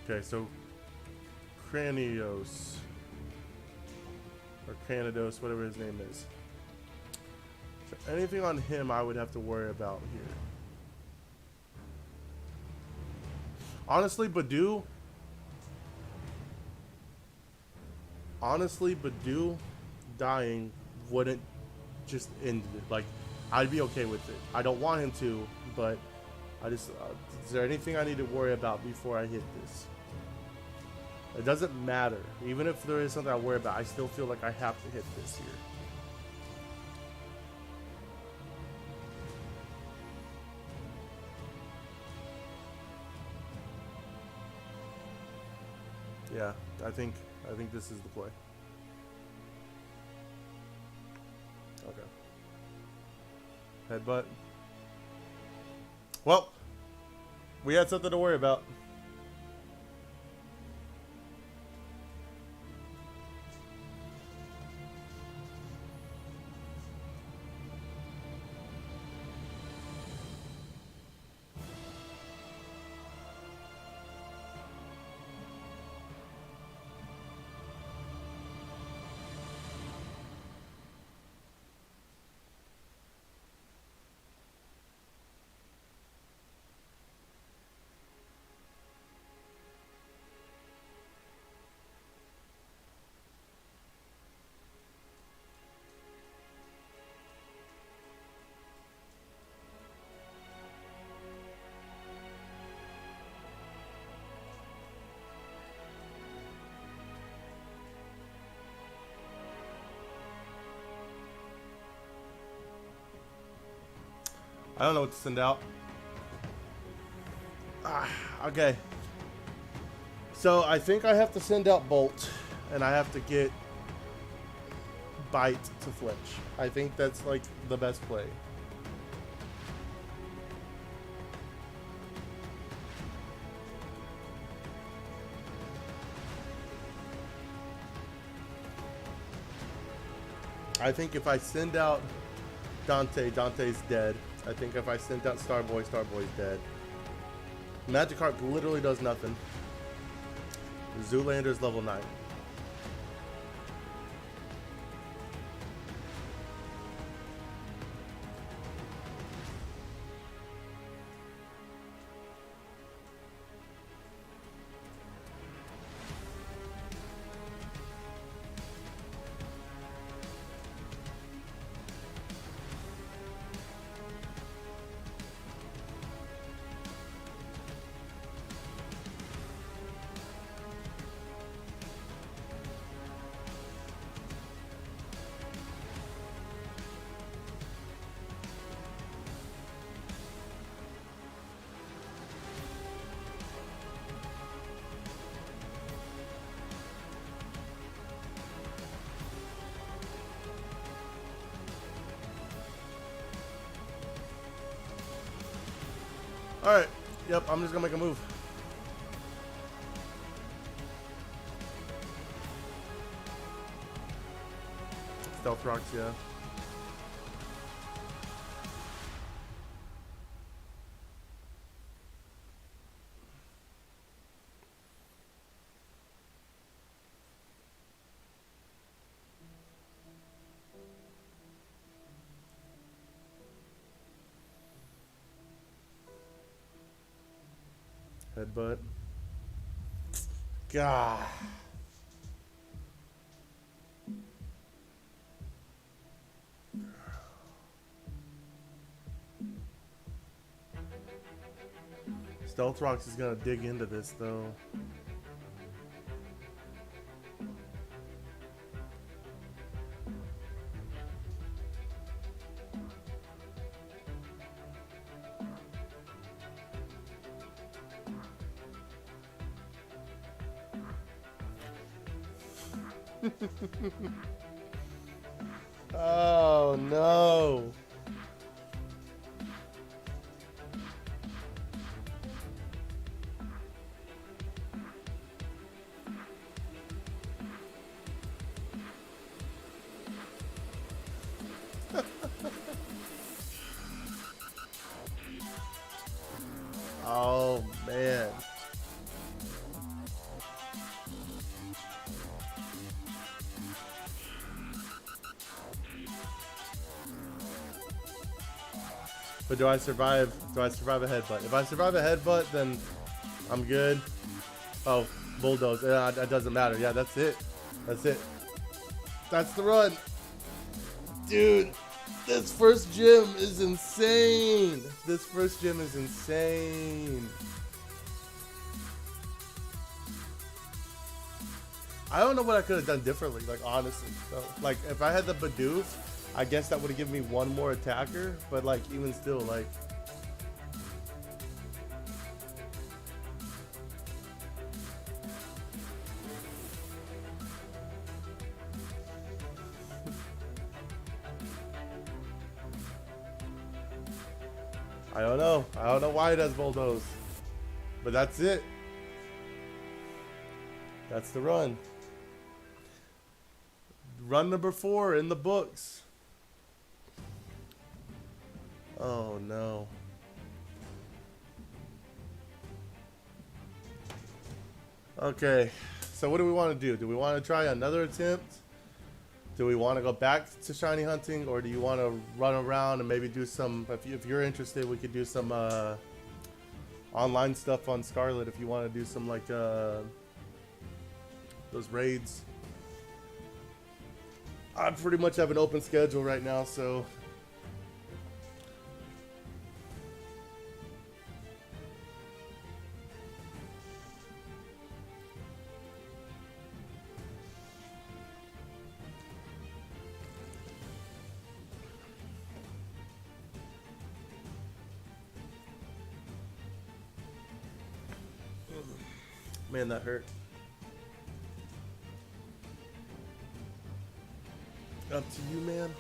Okay, so Cranios or Cranidos, whatever his name is. So anything on him I would have to worry about here. Honestly, Badoo dying wouldn't just end it. Like, I'd be okay with it. I don't want him to, but I just is there anything I need to worry about before I hit this? It doesn't matter. Even if there is something I worry about, I still feel like I have to hit this here. Yeah, I think this is the play. Okay. Headbutt. Well, we had something to worry about. I don't know what to send out. Okay. So I think I have to send out Bolt, and I have to get Bite to flinch. I think that's like the best play. I think if I send out Dante's dead. I think if I sent out Starboy's dead. Magikarp literally does nothing. Zoolander's level 9. Alright. Yep, I'm just gonna make a move. Stealth rocks, yeah. Headbutt. God. Stealth Rocks is gonna dig into this though. Oh no. Oh man. But do I survive? Do I survive a headbutt? If I survive a headbutt, then I'm good. Oh, bulldoze. Yeah, that doesn't matter. Yeah, that's it. That's it. That's the run. Dude, this first gym is insane. This first gym is insane. I don't know what I could have done differently, like honestly. So, like if I had the Bidoof, I guess that would have given me one more attacker, but like even still, like I don't know. I don't know why it does bulldoze. But that's it. That's the run. Run number 4 in the books. Oh no. Okay. So what do we want to do? Do we want to try another attempt? Do we want to go back to shiny hunting, or do you want to run around and maybe do some, if you're interested, we could do some online stuff on Scarlet if you want to do some like those raids. I pretty much have an open schedule right now, so man, that hurt. Up to you, man.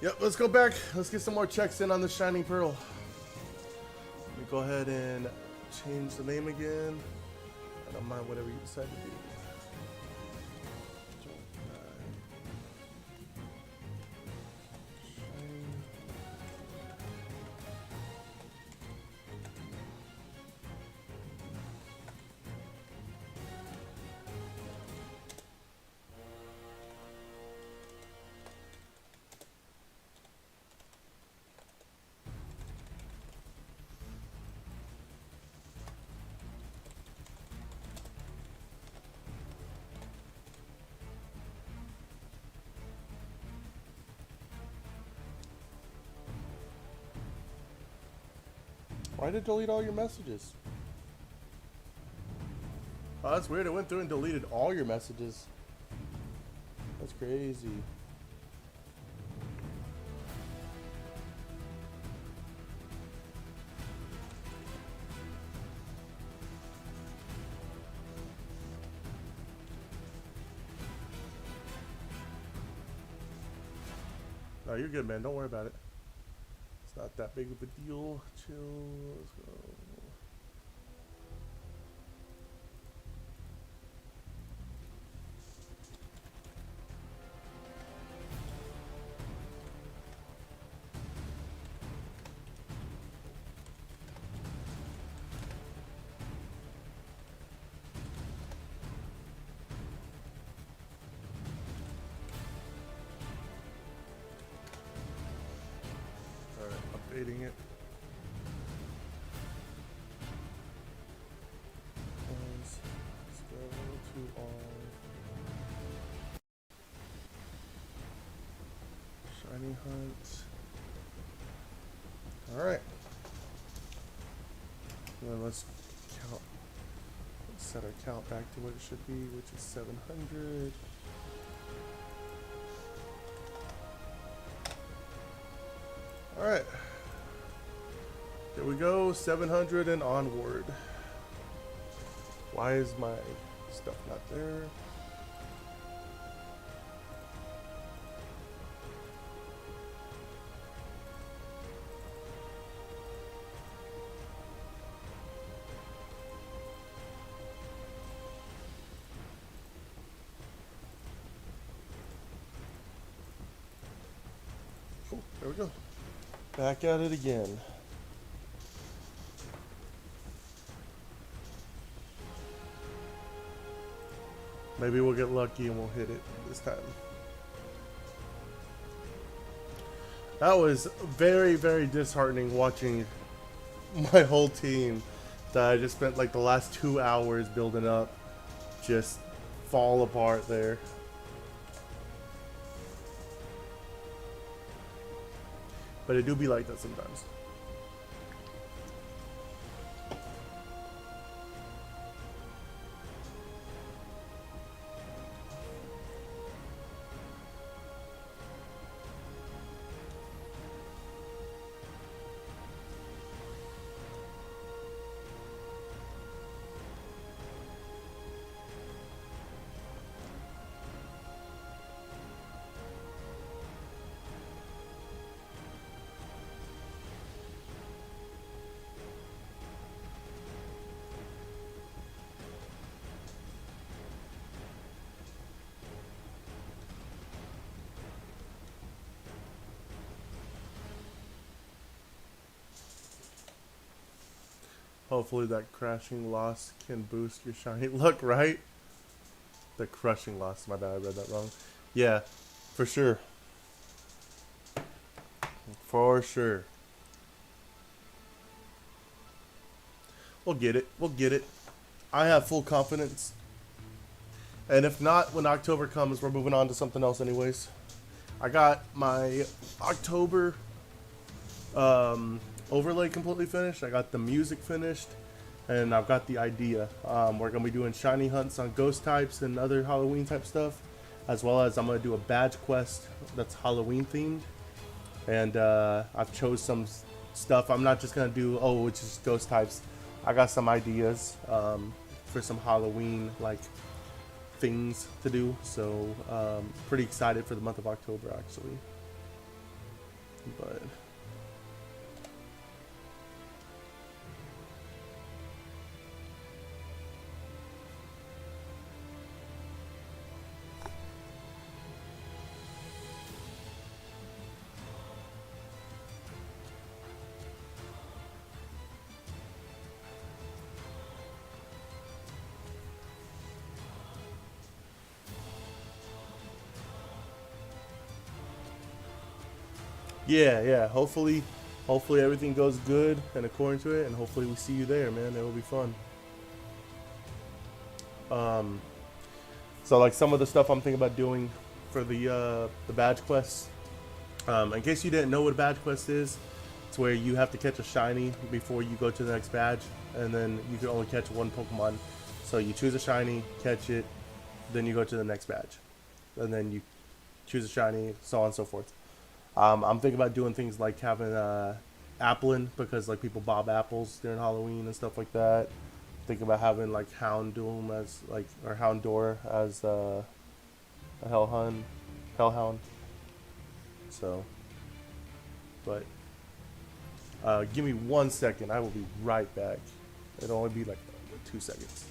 Yep, let's go back. Let's get some more checks in on the Shining Pearl. Let me go ahead and change the name again. I don't mind whatever you decide to do. Why did it delete all your messages? Oh, that's weird. It went through and deleted all your messages. That's crazy. No, you're good, man. Don't worry about it. It's not that big of a deal. Chill. Let's go. Alright, updating it. Let's go to all shiny hunt. Alright. Then let's count. Let's set our count back to what it should be, which is 700. Alright. There we go, 700 and onward. Why is my stuff not there? Oh, there we go. Back at it again. Maybe we'll get lucky and we'll hit it this time. That was very, very disheartening watching my whole team that I just spent like the last 2 hours building up just fall apart there. But it do be like that sometimes. Hopefully that crashing loss can boost your shiny luck, right? The crushing loss, my bad, I read that wrong. Yeah, for sure. For sure. We'll get it. We'll get it. I have full confidence. And if not, when October comes, we're moving on to something else anyways. I got my October overlay completely finished. I got the music finished. And I've got the idea. We're going to be doing shiny hunts on ghost types and other Halloween type stuff. As well as I'm going to do a badge quest that's Halloween themed. And I've chose some stuff. I'm not just going to do, oh, it's just ghost types. I got some ideas for some Halloween like things to do. So pretty excited for the month of October actually. But yeah. Hopefully everything goes good and according to it, and hopefully we see you there, man. It'll be fun. So like some of the stuff I'm thinking about doing for the badge quests. In case you didn't know what a badge quest is, it's where you have to catch a shiny before you go to the next badge, and then you can only catch one Pokemon. So you choose a shiny, catch it, then you go to the next badge, and then you choose a shiny, so on and so forth. I'm thinking about doing things like having Applin, because like people bob apples during Halloween and stuff like that. Thinking about having like Houndoom as like, or Houndour as a Hellhound. So but give me 1 second. I will be right back. It'll only be like 2 seconds.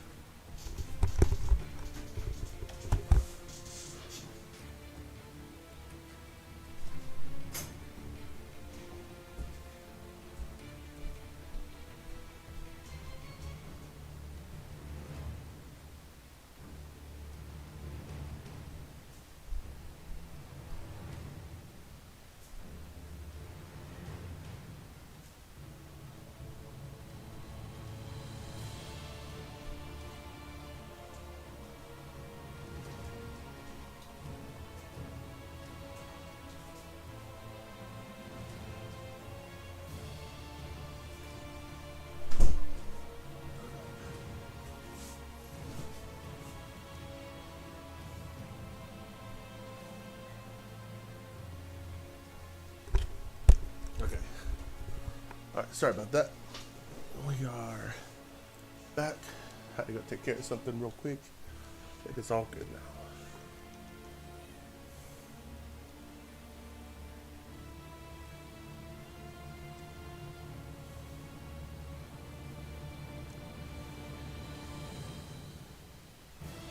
Okay. All right, sorry about that. We are back. Had to go take care of something real quick. It is all good now.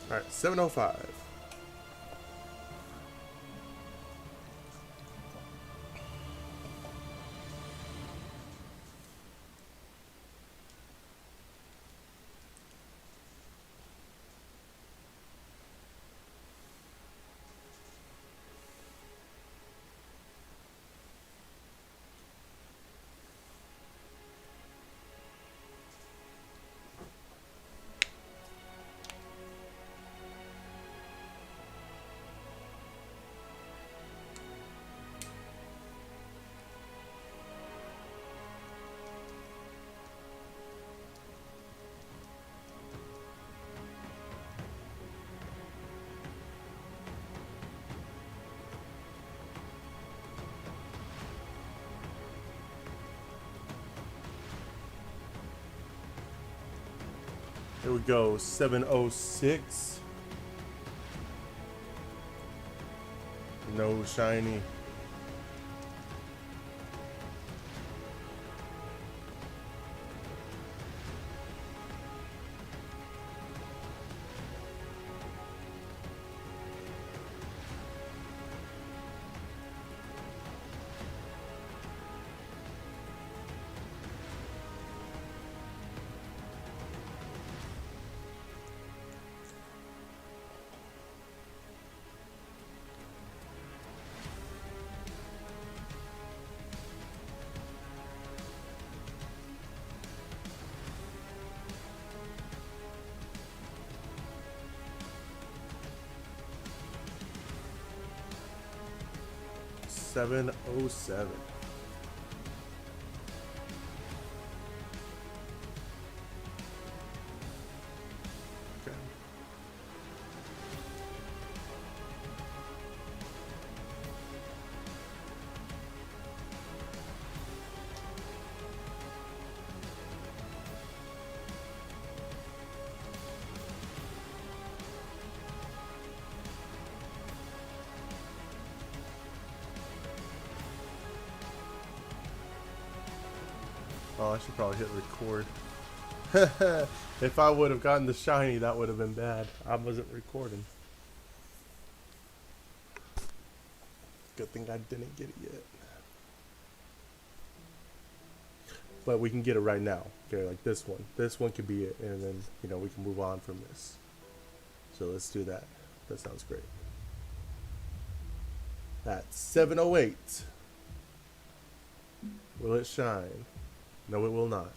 All right, 7:05. Here we go, 7:06. No shiny. Seven oh seven. Okay. Oh, I should probably hit record. If I would have gotten the shiny, that would have been bad. I wasn't recording. Good thing I didn't get it yet. But we can get it right now. Okay, like this one. This one could be it, and then we can move on from this. So let's do that. That sounds great. At 7:08. Will it shine? No, it will not.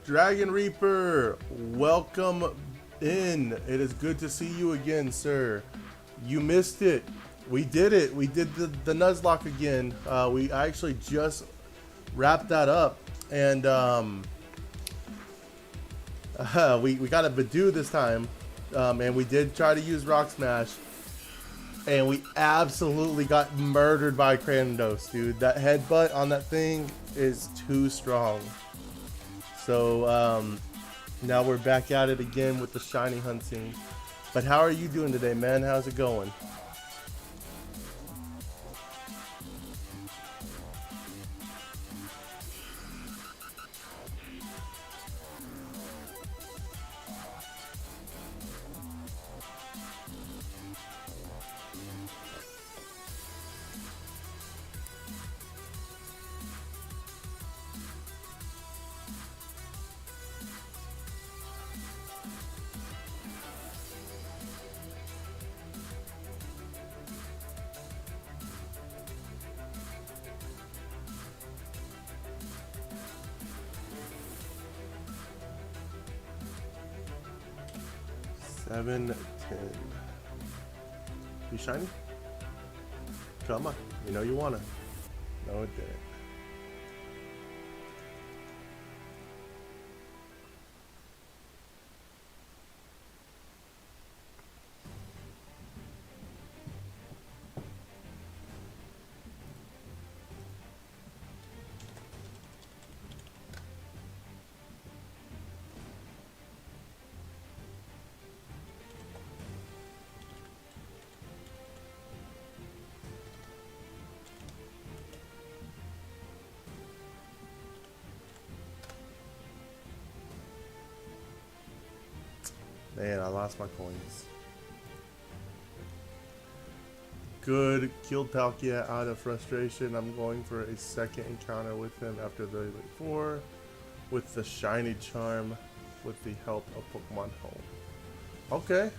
Dragon Reaper, welcome in. It is good to see you again, sir. You missed it. We did it. We did the Nuzlocke again. I actually just wrapped that up, and We got a Badoo this time, and we did try to use Rock Smash, and we absolutely got murdered by Kratos, dude. That headbutt on that thing is too strong. So now we're back at it again with the shiny hunting. But how are you doing today, man? How's it going? Seven, 10. You shiny? Come on. You know you want it. No, it didn't. Man, I lost my coins. Good. Killed Palkia out of frustration. I'm going for a second encounter with him after the Elite Four with the shiny charm with the help of Pokemon Home. Okay.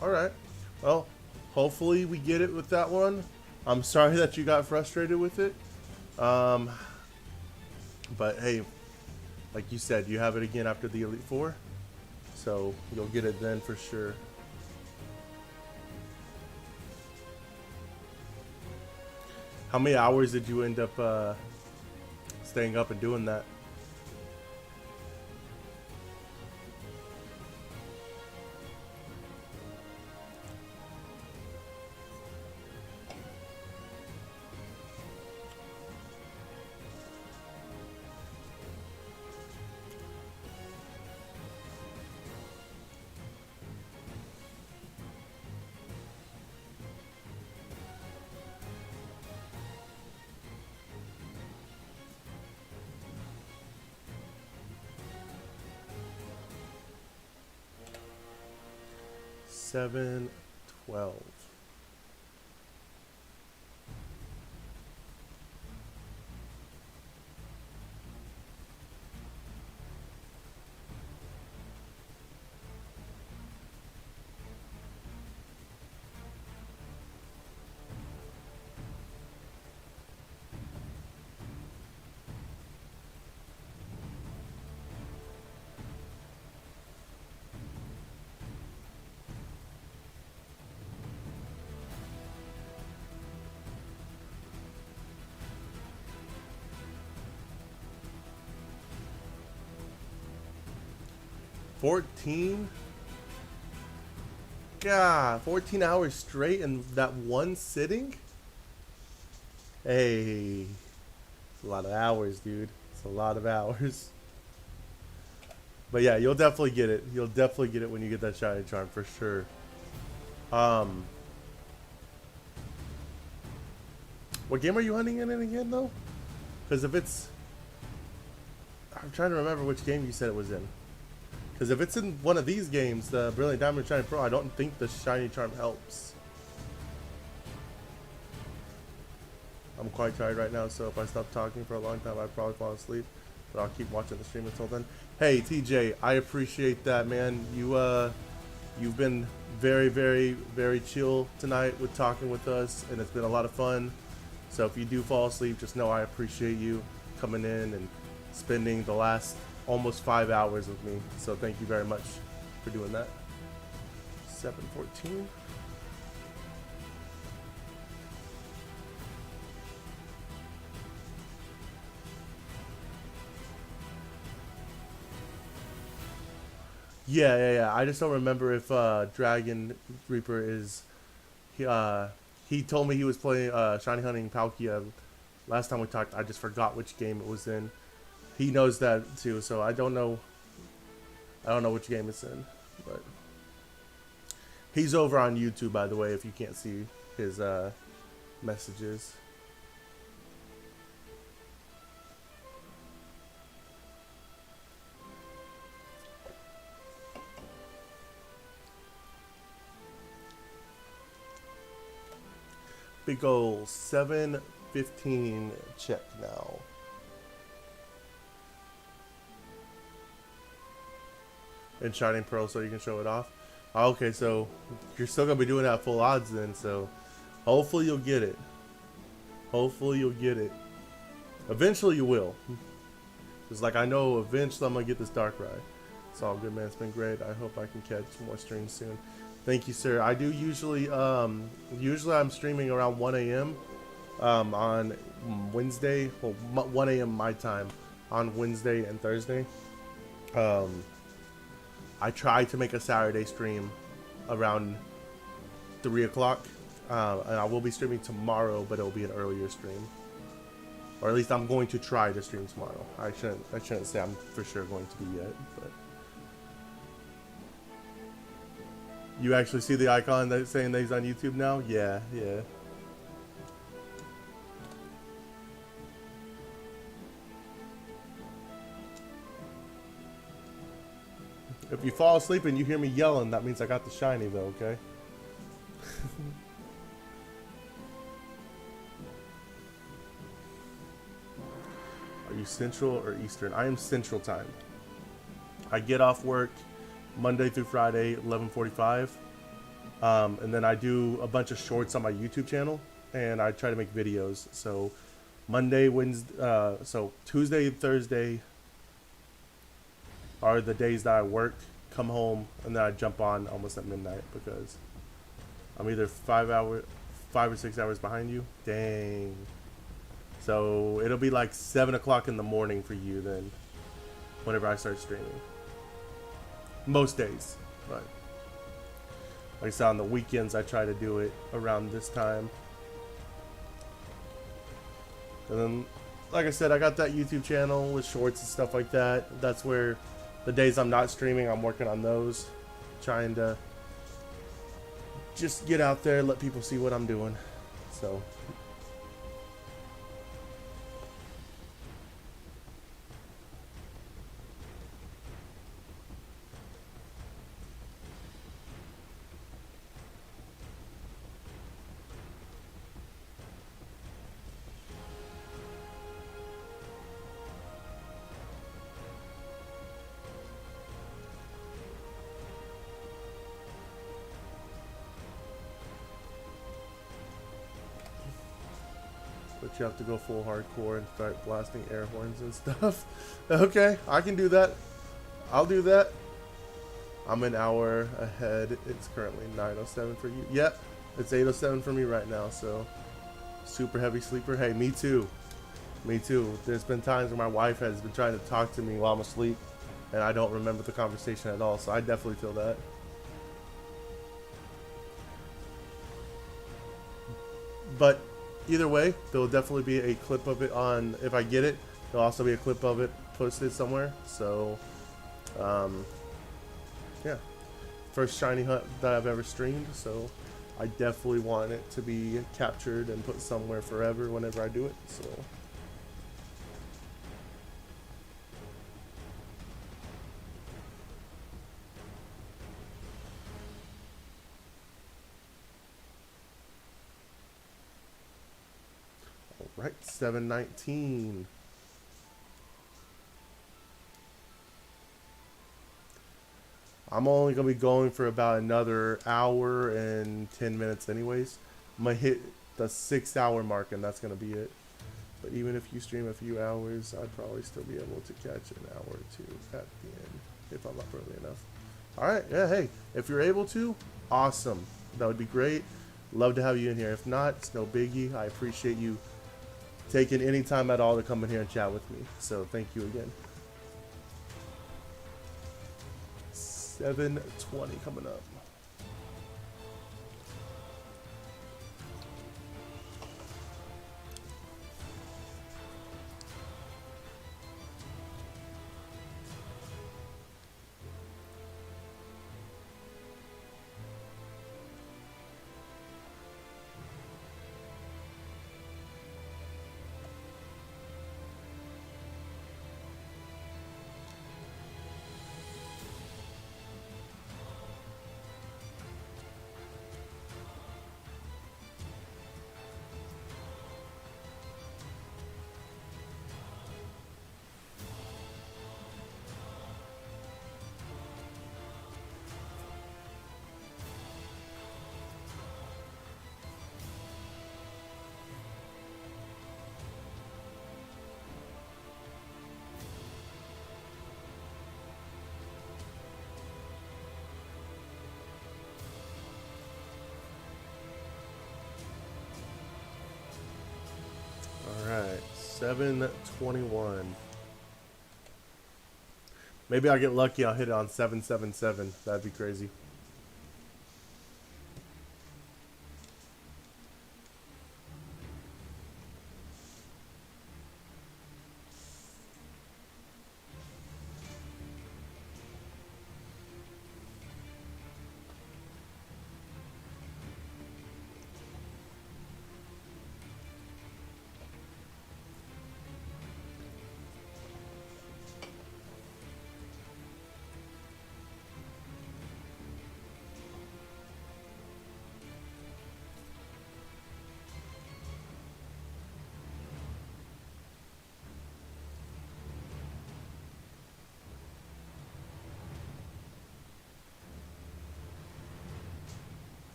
Alright. Well, hopefully we get it with that one. I'm sorry that you got frustrated with it. But hey, like you said, you have it again after the Elite Four. So you'll get it then for sure. How many hours did you end up staying up and doing that? Seven, 12. $14? God, 14 hours straight in that one sitting? Hey, it's a lot of hours, dude. It's a lot of hours. But yeah, you'll definitely get it. You'll definitely get it when you get that shiny charm for sure. What game are you hunting in again, though? Because if it's... I'm trying to remember which game you said it was in. Because if it's in one of these games, the Brilliant Diamond Shiny Pro, I don't think the shiny charm helps. I'm quite tired right now, so if I stop talking for a long time, I'd probably fall asleep. But I'll keep watching the stream until then. Hey, TJ, I appreciate that, man. You've been very, very, very chill tonight with talking with us, and it's been a lot of fun. So if you do fall asleep, just know I appreciate you coming in and spending the last almost 5 hours with me. So thank you very much for doing that. 7:14. Yeah. I just don't remember if Dragon Reaper is. He, uh, he told me he was playing Shiny Hunting Palkia. Last time we talked, I just forgot which game it was in. He knows that too, so I don't know. I don't know which game it's in, but he's over on YouTube, by the way. If you can't see his messages. Big ol' 7:15 check now. And Shining Pearl, so you can show it off. Okay, so you're still gonna be doing that full odds then. So hopefully you'll get it. Hopefully you'll get it. Eventually you will. Cause like I know eventually I'm gonna get this Darkrai. It's all good, man. It's been great. I hope I can catch more streams soon. Thank you, sir. I do usually usually I'm streaming around 1 a.m. On Wednesday, well 1 a.m. my time on Wednesday and Thursday. I try to make a Saturday stream around 3 o'clock, and I will be streaming tomorrow, but it'll be an earlier stream, or at least I'm going to try to stream tomorrow. I shouldn't say I'm for sure going to be yet, but you actually see the icon that's saying that he's on YouTube now? Yeah. If you fall asleep and you hear me yelling, that means I got the shiny though, okay? Are you Central or Eastern? I am Central time. I get off work Monday through Friday, 11:45. And then I do a bunch of shorts on my YouTube channel, and I try to make videos. So Monday, Wednesday, so Tuesday and Thursday are the days that I work, come home, and then I jump on almost at midnight because I'm either 5 or 6 hours behind you. Dang. So it'll be like 7 o'clock in the morning for you then, whenever I start streaming. Most days, but like I said, on the weekends I try to do it around this time. And then, like I said, I got that YouTube channel with shorts and stuff like that. That's where the days I'm not streaming, I'm working on those, trying to just get out there, let people see what I'm doing. So but you have to go full hardcore and start blasting air horns and stuff. Okay, I can do that. I'll do that. I'm an hour ahead. It's currently 9:07 for you. Yep, it's 8:07 for me right now, so super heavy sleeper. Hey, me too. Me too. There's been times where my wife has been trying to talk to me while I'm asleep, and I don't remember the conversation at all, so I definitely feel that. But either way, there will definitely be a clip of it on, if I get it, there'll also be a clip of it posted somewhere. So, yeah. First shiny hunt that I've ever streamed, so I definitely want it to be captured and put somewhere forever whenever I do it. So. Right, 7:19. I'm only gonna be going for about another hour and 10 minutes anyways. I'm gonna hit the 6-hour mark and that's gonna be it. But even if you stream a few hours, I'd probably still be able to catch an hour or two at the end if I'm up early enough. Alright, yeah, hey, if you're able to, awesome. That would be great. Love to have you in here. If not, it's no biggie. I appreciate you taking any time at all to come in here and chat with me. So thank you again. 720 coming up. Alright, 721. Maybe I'll get lucky, I'll hit it on 777. That'd be crazy.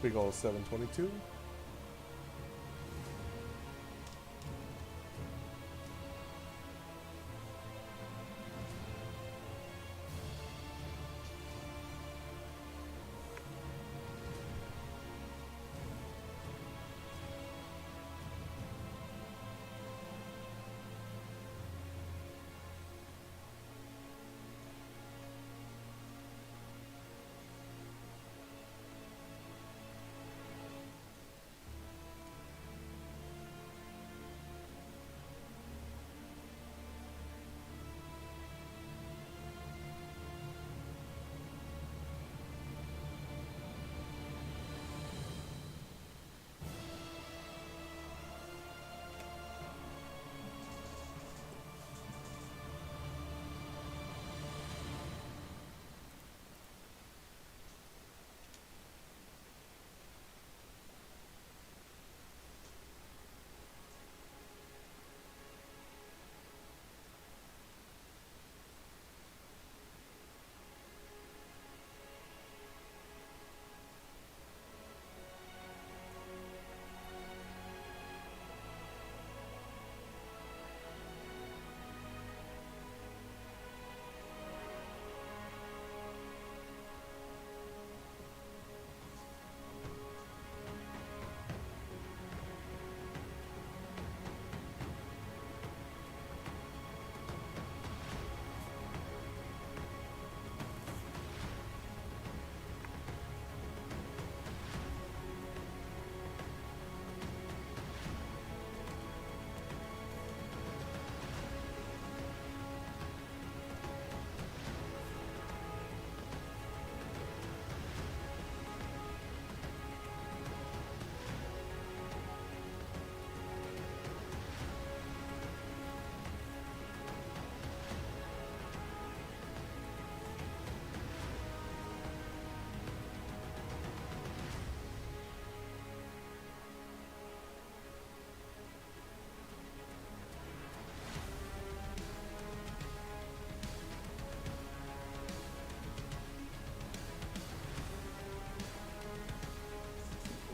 Big ol' 722.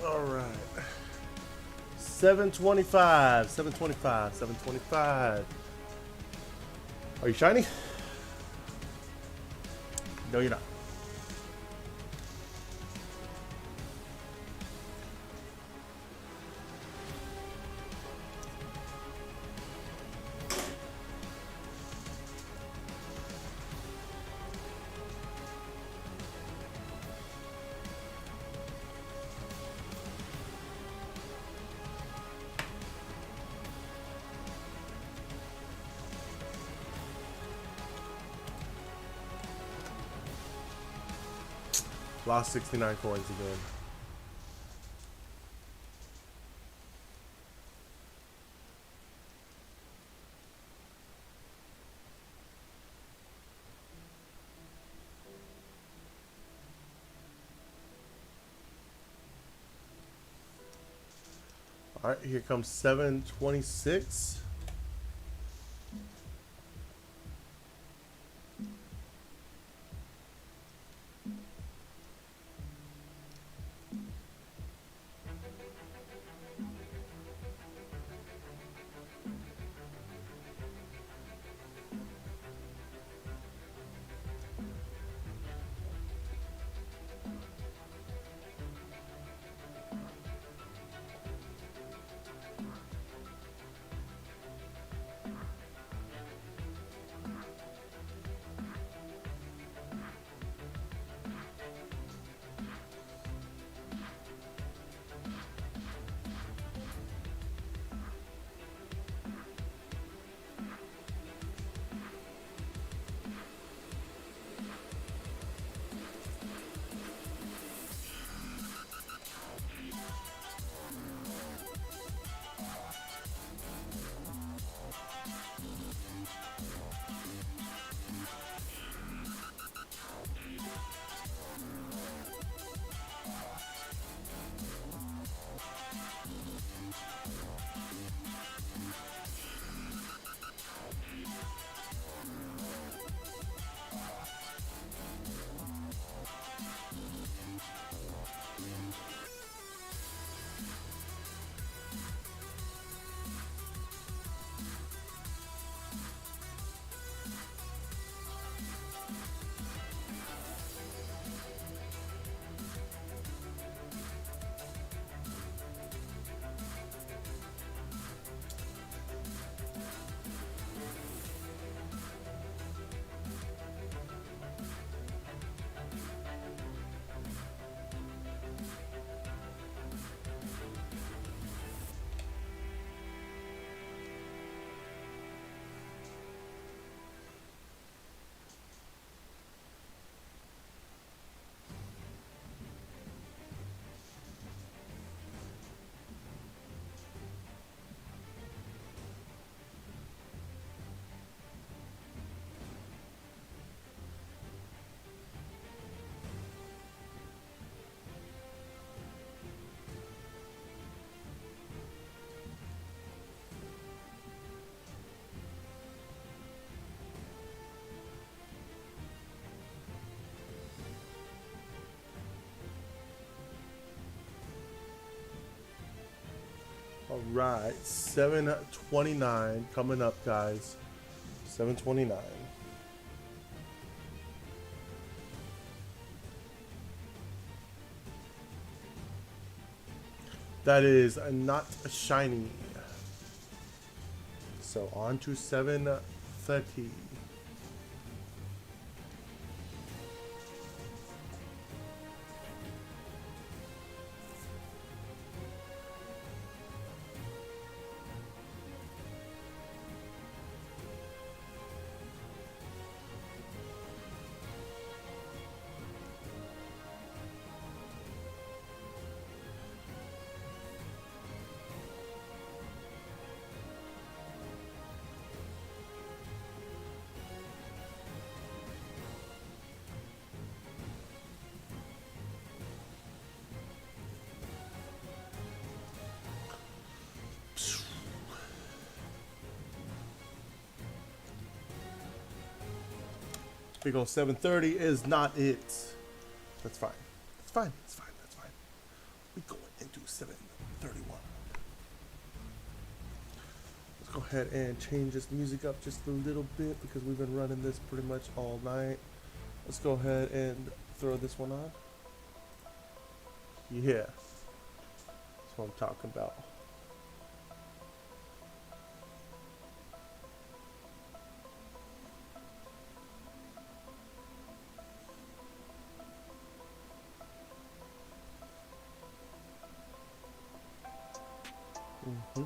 All right. 725, 725, 725. Are you shiny? No, you're not. Lost 69 coins again. All right, here comes 726. All right, 729 coming up, guys. 729. That is not shiny. So on to 730. Big ol' 730 is not it. That's fine. That's fine. That's fine. That's fine. We going into 731. Let's go ahead and change this music up just a little bit because we've been running this pretty much all night. Let's go ahead and throw this one on. Yeah. That's what I'm talking about. Mm-hmm.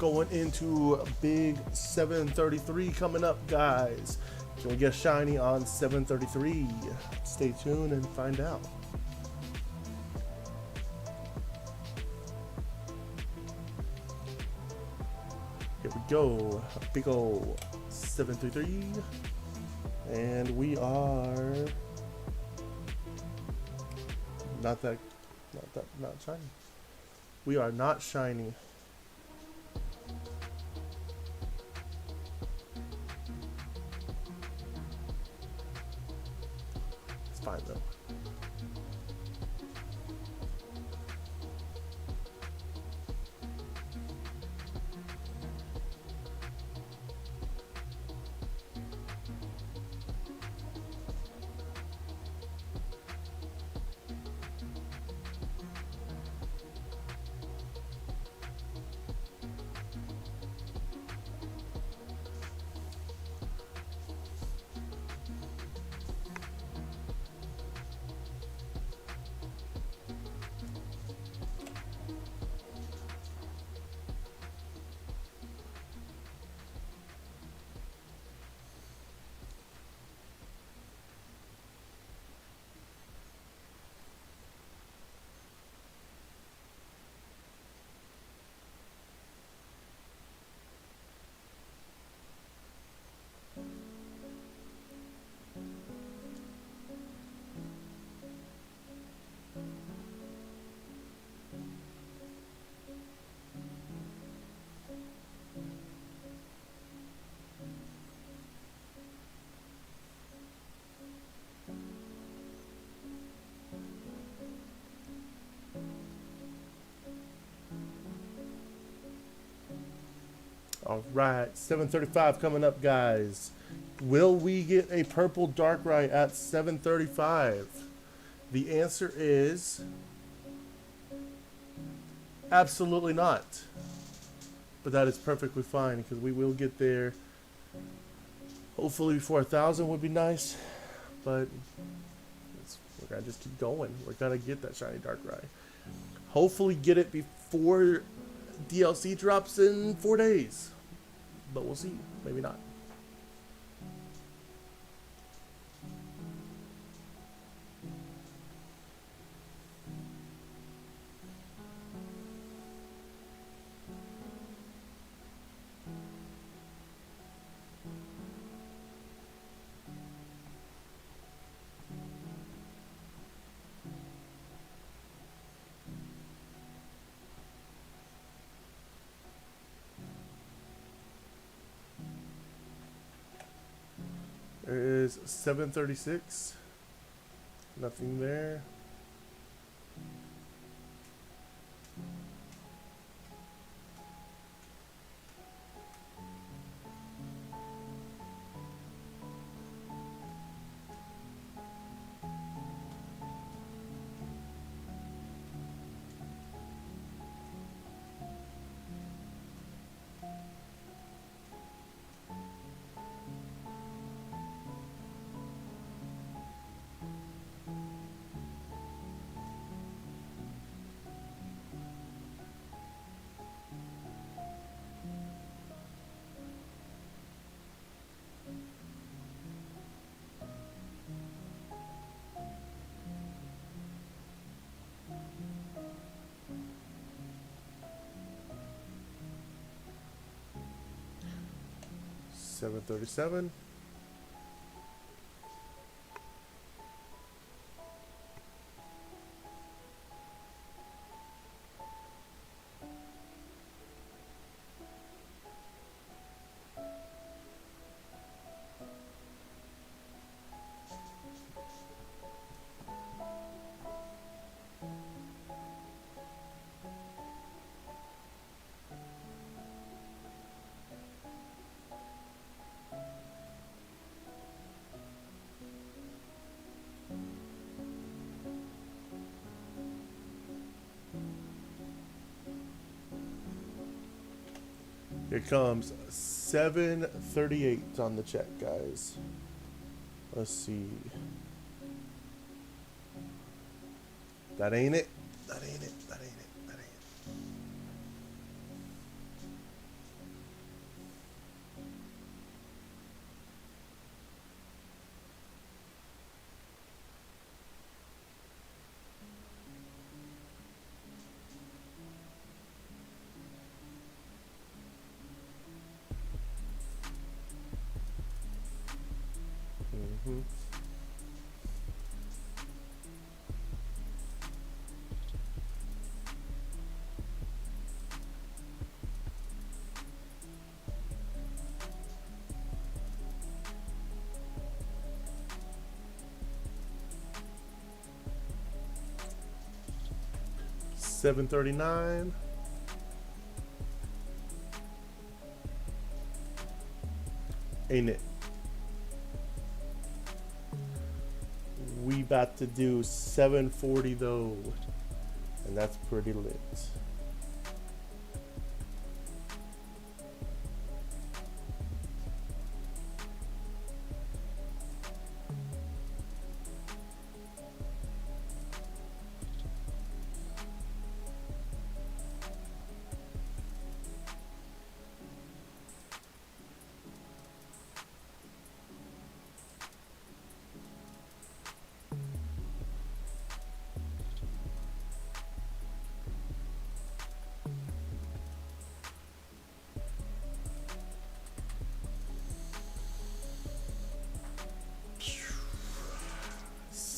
going into big 733 coming up, guys. Can we get shiny on 733? Stay tuned and find out. Here we go, big ol' 733, and we are not shiny. We are not shiny. It's fine though. All right, 735 coming up, guys. Will we get a purple Darkrai at 735? The answer is absolutely not. But that is perfectly fine because we will get there. Hopefully before 1,000 would be nice, but we're gonna just keep going. We're gonna get that shiny Darkrai. Hopefully get it before DLC drops in 4 days. But we'll see. Maybe not. There is 736. Nothing there. $737. Here comes 738 on the check, guys. Let's see. That ain't it. That ain't it. That ain't it. That ain't Mm-hmm. $7.39. Ain't it? We about to do 740 though, and that's pretty lit.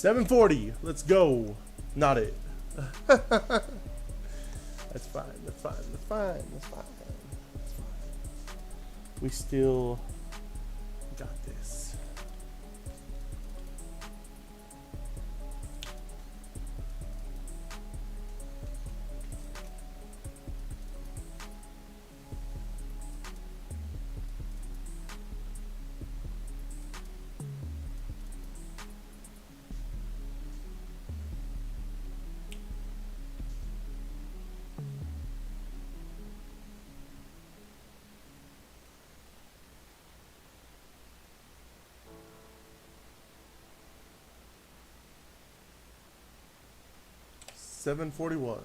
$7.40. Let's go. Not it. That's fine. That's fine. That's fine. That's fine. That's fine. We still got this. $7.41.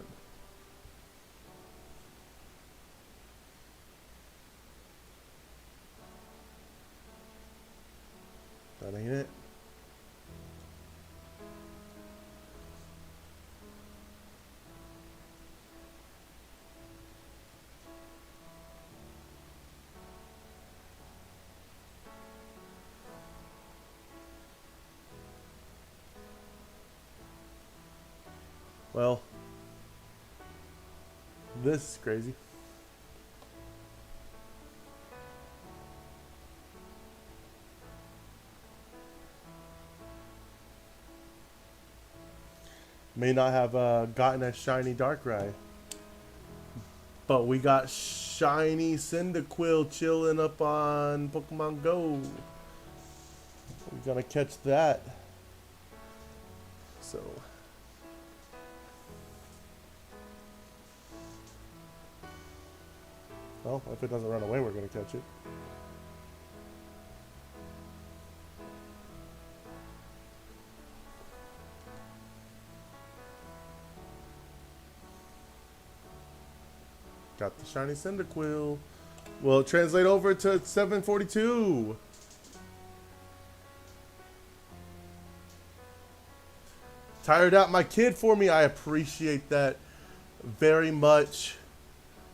That ain't it. Well, this is crazy. May not have gotten a shiny Darkrai, but we got shiny Cyndaquil chilling up on Pokemon Go. We're gonna catch that. So. Well, if it doesn't run away, we're gonna catch it. Got the shiny Cyndaquil. Will translate over to 742. Tired out my kid for me. I appreciate that very much.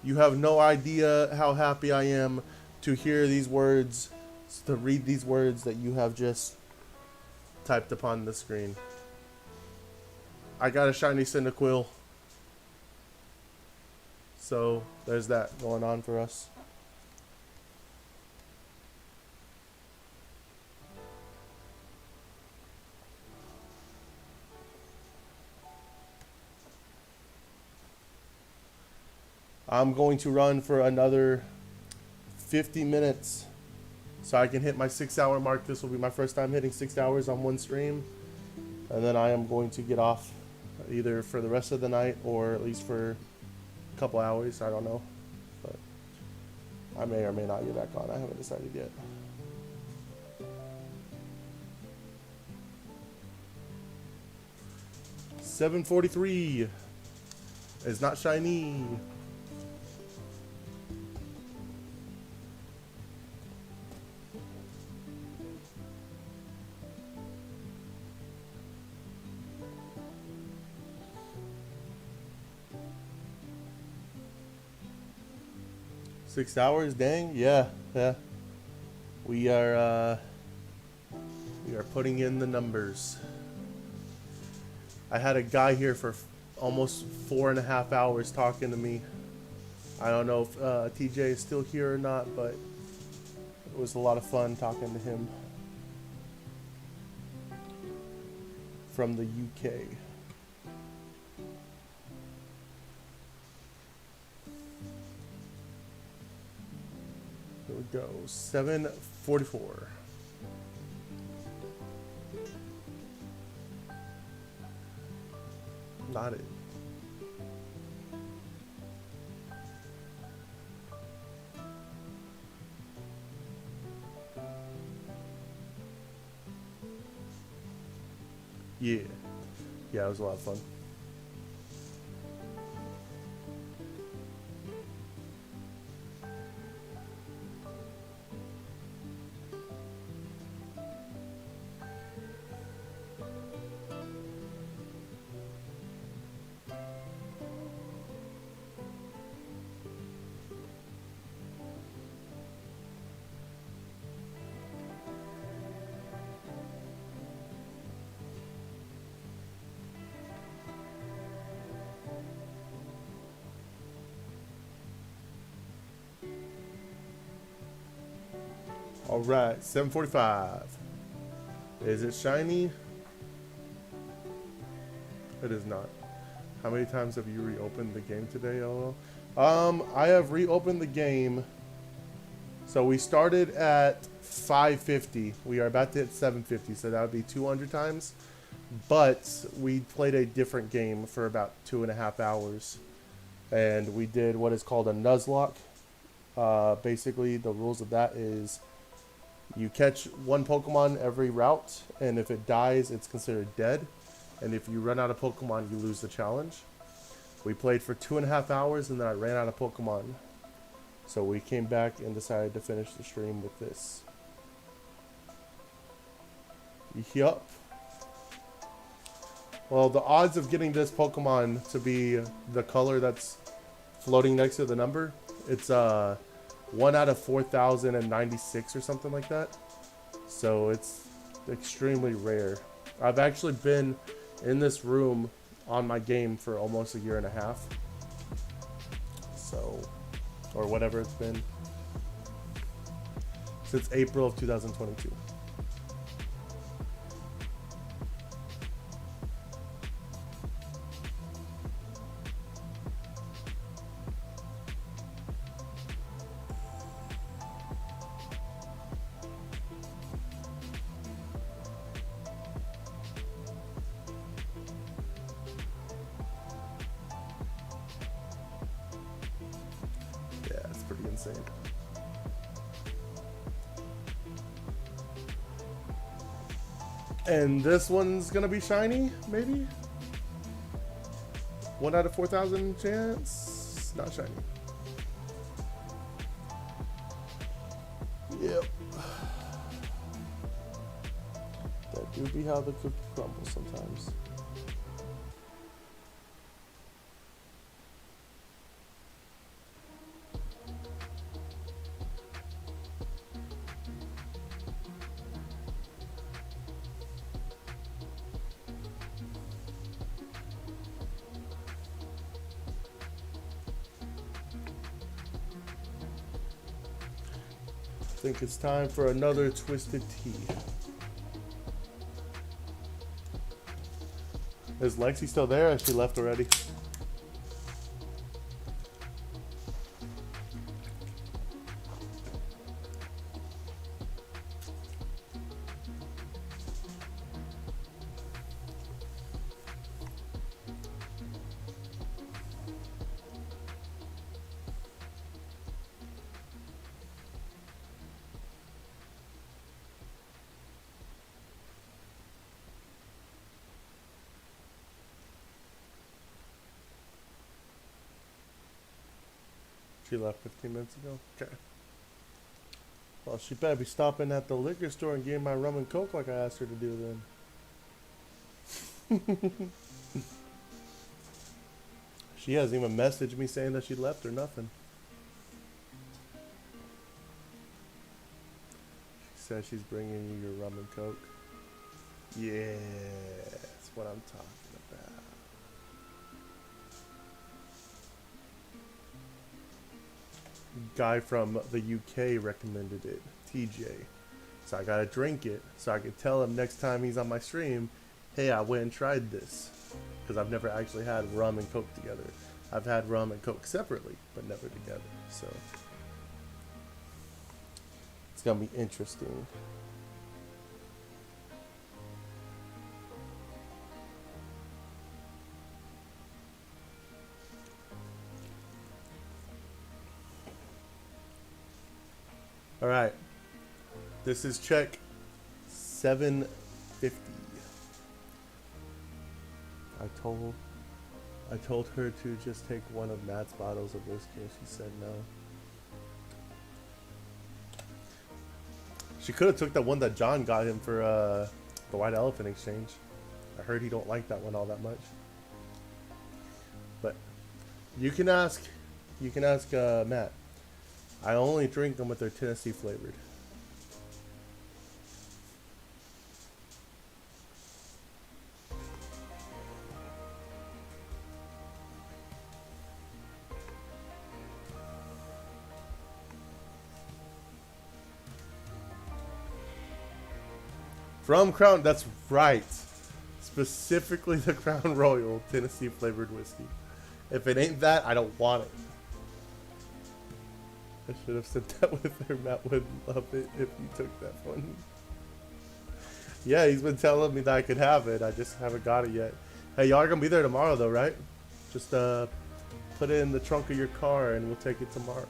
You have no idea how happy I am to hear these words, to read these words that you have just typed upon the screen. I got a shiny Cyndaquil. So there's that going on for us. I'm going to run for another 50 minutes so I can hit my 6-hour mark. This will be my first time hitting 6 hours on one stream. And then I am going to get off either for the rest of the night or at least for a couple hours. I don't know. But I may or may not get back on. I haven't decided yet. $7.43 is not shiny. $6 hours, dang, yeah. We are We are putting in the numbers. I had a guy here for almost 4.5 hours talking to me. I don't know if TJ is still here or not, but it was a lot of fun talking to him from the UK. Here we go, 744. Not it. Yeah. Yeah, it was a lot of fun. All right, 745. Is it shiny? It is not. How many times have you reopened the game today, LOL? I have reopened the game. So we started at 550. We are about to hit 750, so that would be 200 times. But we played a different game for about 2.5 hours. And we did what is called a Nuzlocke. Basically, the rules of that is you catch one Pokemon every route, and if it dies, it's considered dead. And if you run out of Pokemon, you lose the challenge. We played for 2.5 hours, and then I ran out of Pokemon. So we came back and decided to finish the stream with this. Yup. Well, the odds of getting this Pokemon to be the color that's floating next to the number, it's 1 out of 4,096 or something like that. So it's extremely rare. I've actually been in this room on my game for almost 1.5 years. So, or whatever it's been. Since April of 2022. Insane. And this one's gonna be shiny, maybe? 1 out of 4,000 chance? Not shiny. Yep. That do be how the cookie crumbles sometimes. I think it's time for another twisted tea. Is Lexi still there, or she left already? She left 15 minutes ago? Okay. Well, she better be stopping at the liquor store and getting my rum and coke like I asked her to do then. She hasn't even messaged me saying that she left or nothing. She says she's bringing you your rum and coke. Yeah, that's what I'm talking about. Guy from the UK recommended it, TJ. So I gotta drink it so I can tell him next time he's on my stream, hey, I went and tried this. Because I've never actually had rum and Coke together. I've had rum and Coke separately, but never together. So it's gonna be interesting. All right, this is check 750. I told her to just take one of Matt's bottles of whiskey, and she said no. She could have took that one that John got him for the White Elephant Exchange. I heard he don't like that one all that much. But you can ask Matt. I only drink them with their Tennessee flavored. From Crown, that's right. Specifically the Crown Royal Tennessee flavored whiskey. If it ain't that, I don't want it. I should have said that with her. Matt would love it if you took that one. Yeah, he's been telling me that I could have it. I just haven't got it yet. Hey, y'all are gonna be there tomorrow though, right? Just put it in the trunk of your car and we'll take it tomorrow.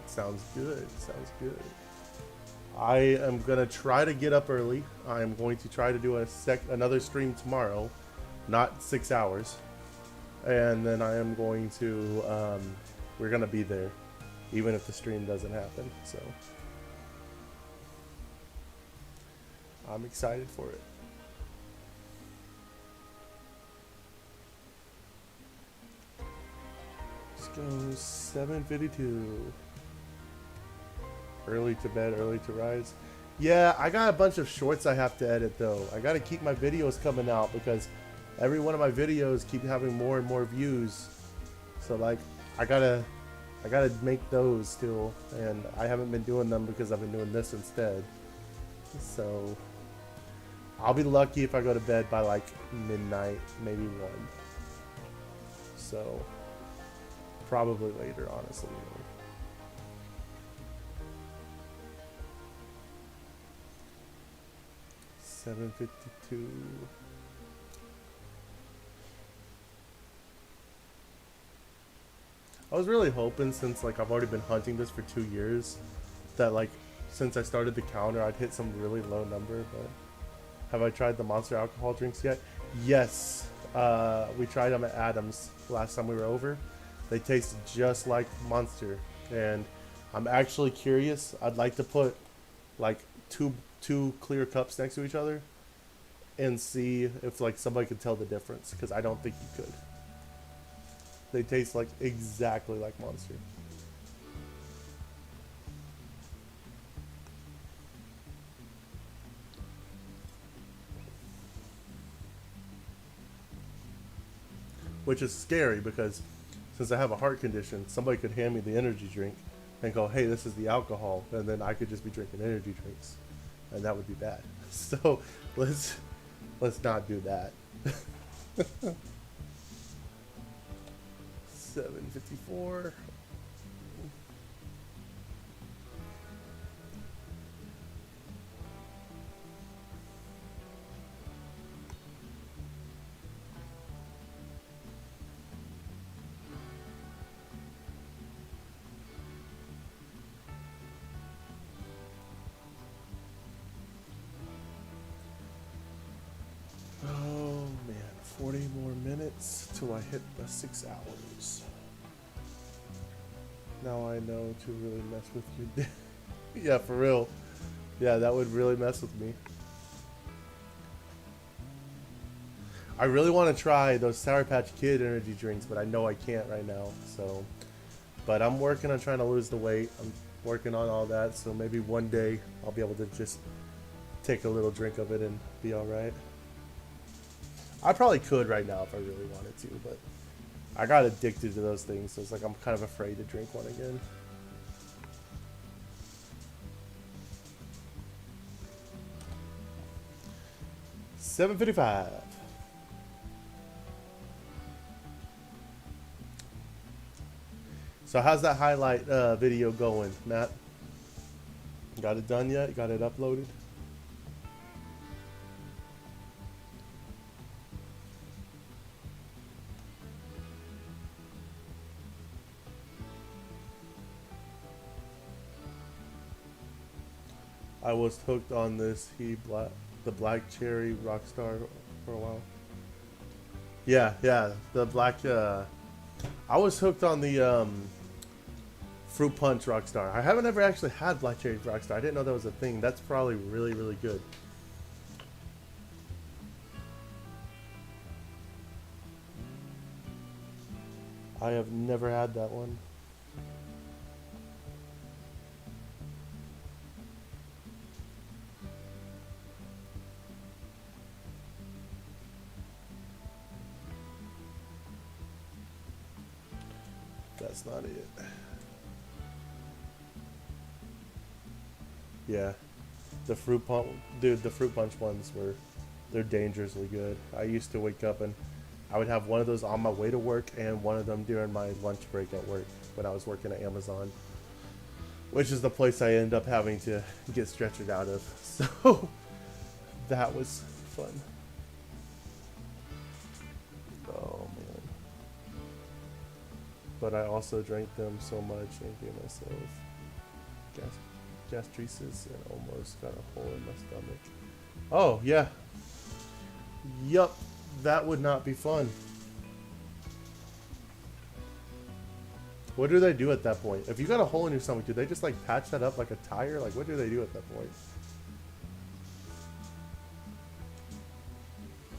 Sounds good. Sounds good. I am gonna try to get up early. I am going to try to do another stream tomorrow, not 6 hours, and then I am going to. We're gonna be there, even if the stream doesn't happen. So I'm excited for it. Let's go 7:52. Early to bed, early to rise. Yeah, I got a bunch of shorts I have to edit though. I gotta keep my videos coming out because every one of my videos keep having more and more views. So like, I gotta make those still, and I haven't been doing them because I've been doing this instead. So I'll be lucky if I go to bed by like midnight, maybe 1. So probably later, honestly. 7:52. I was really hoping, since like I've already been hunting this for 2 years, that like since I started the counter I'd hit some really low number. But have I tried the Monster alcohol drinks yet? Yes. We tried them at Adams last time we were over. They taste just like Monster, and I'm actually curious. I'd like to put like two clear cups next to each other and see if like somebody could tell the difference, because I don't think you could. They taste like exactly like Monster. Which is scary because since I have a heart condition, somebody could hand me the energy drink and go, hey, this is the alcohol, and then I could just be drinking energy drinks, and that would be bad. So let's not do that. 7:54. Oh man, 40 more minutes till I hit the 6 hours. Now I know to really mess with you. Yeah, for real. Yeah, that would really mess with me. I really want to try those Sour Patch Kid energy drinks, but I know I can't right now. So But I'm working on trying to lose the weight. I'm working on all that, so maybe one day I'll be able to just take a little drink of it and be all right. I probably could right now if I really wanted to, but I got addicted to those things, so it's like I'm kind of afraid to drink one again. $7.55. So how's that highlight video going, Matt? Got it done yet? Got it uploaded? I was hooked on this the black cherry rockstar for a while. Yeah, the black. I was hooked on the fruit punch rockstar. I haven't ever actually had black cherry rockstar. I didn't know that was a thing. That's probably really good. I have never had that one. That's not it. Yeah, the fruit punch, dude. The fruit punch ones they're dangerously good. I used to wake up and I would have one of those on my way to work and one of them during my lunch break at work when I was working at Amazon, which is the place I end up having to get stretchered out of. So that was fun. Oh man. But I also drank them so much and gave myself gastritis and almost got a hole in my stomach. Oh yeah. Yup. That would not be fun. What do they do at that point? If you got a hole in your stomach, do they just like patch that up like a tire? Like what do they do at that point?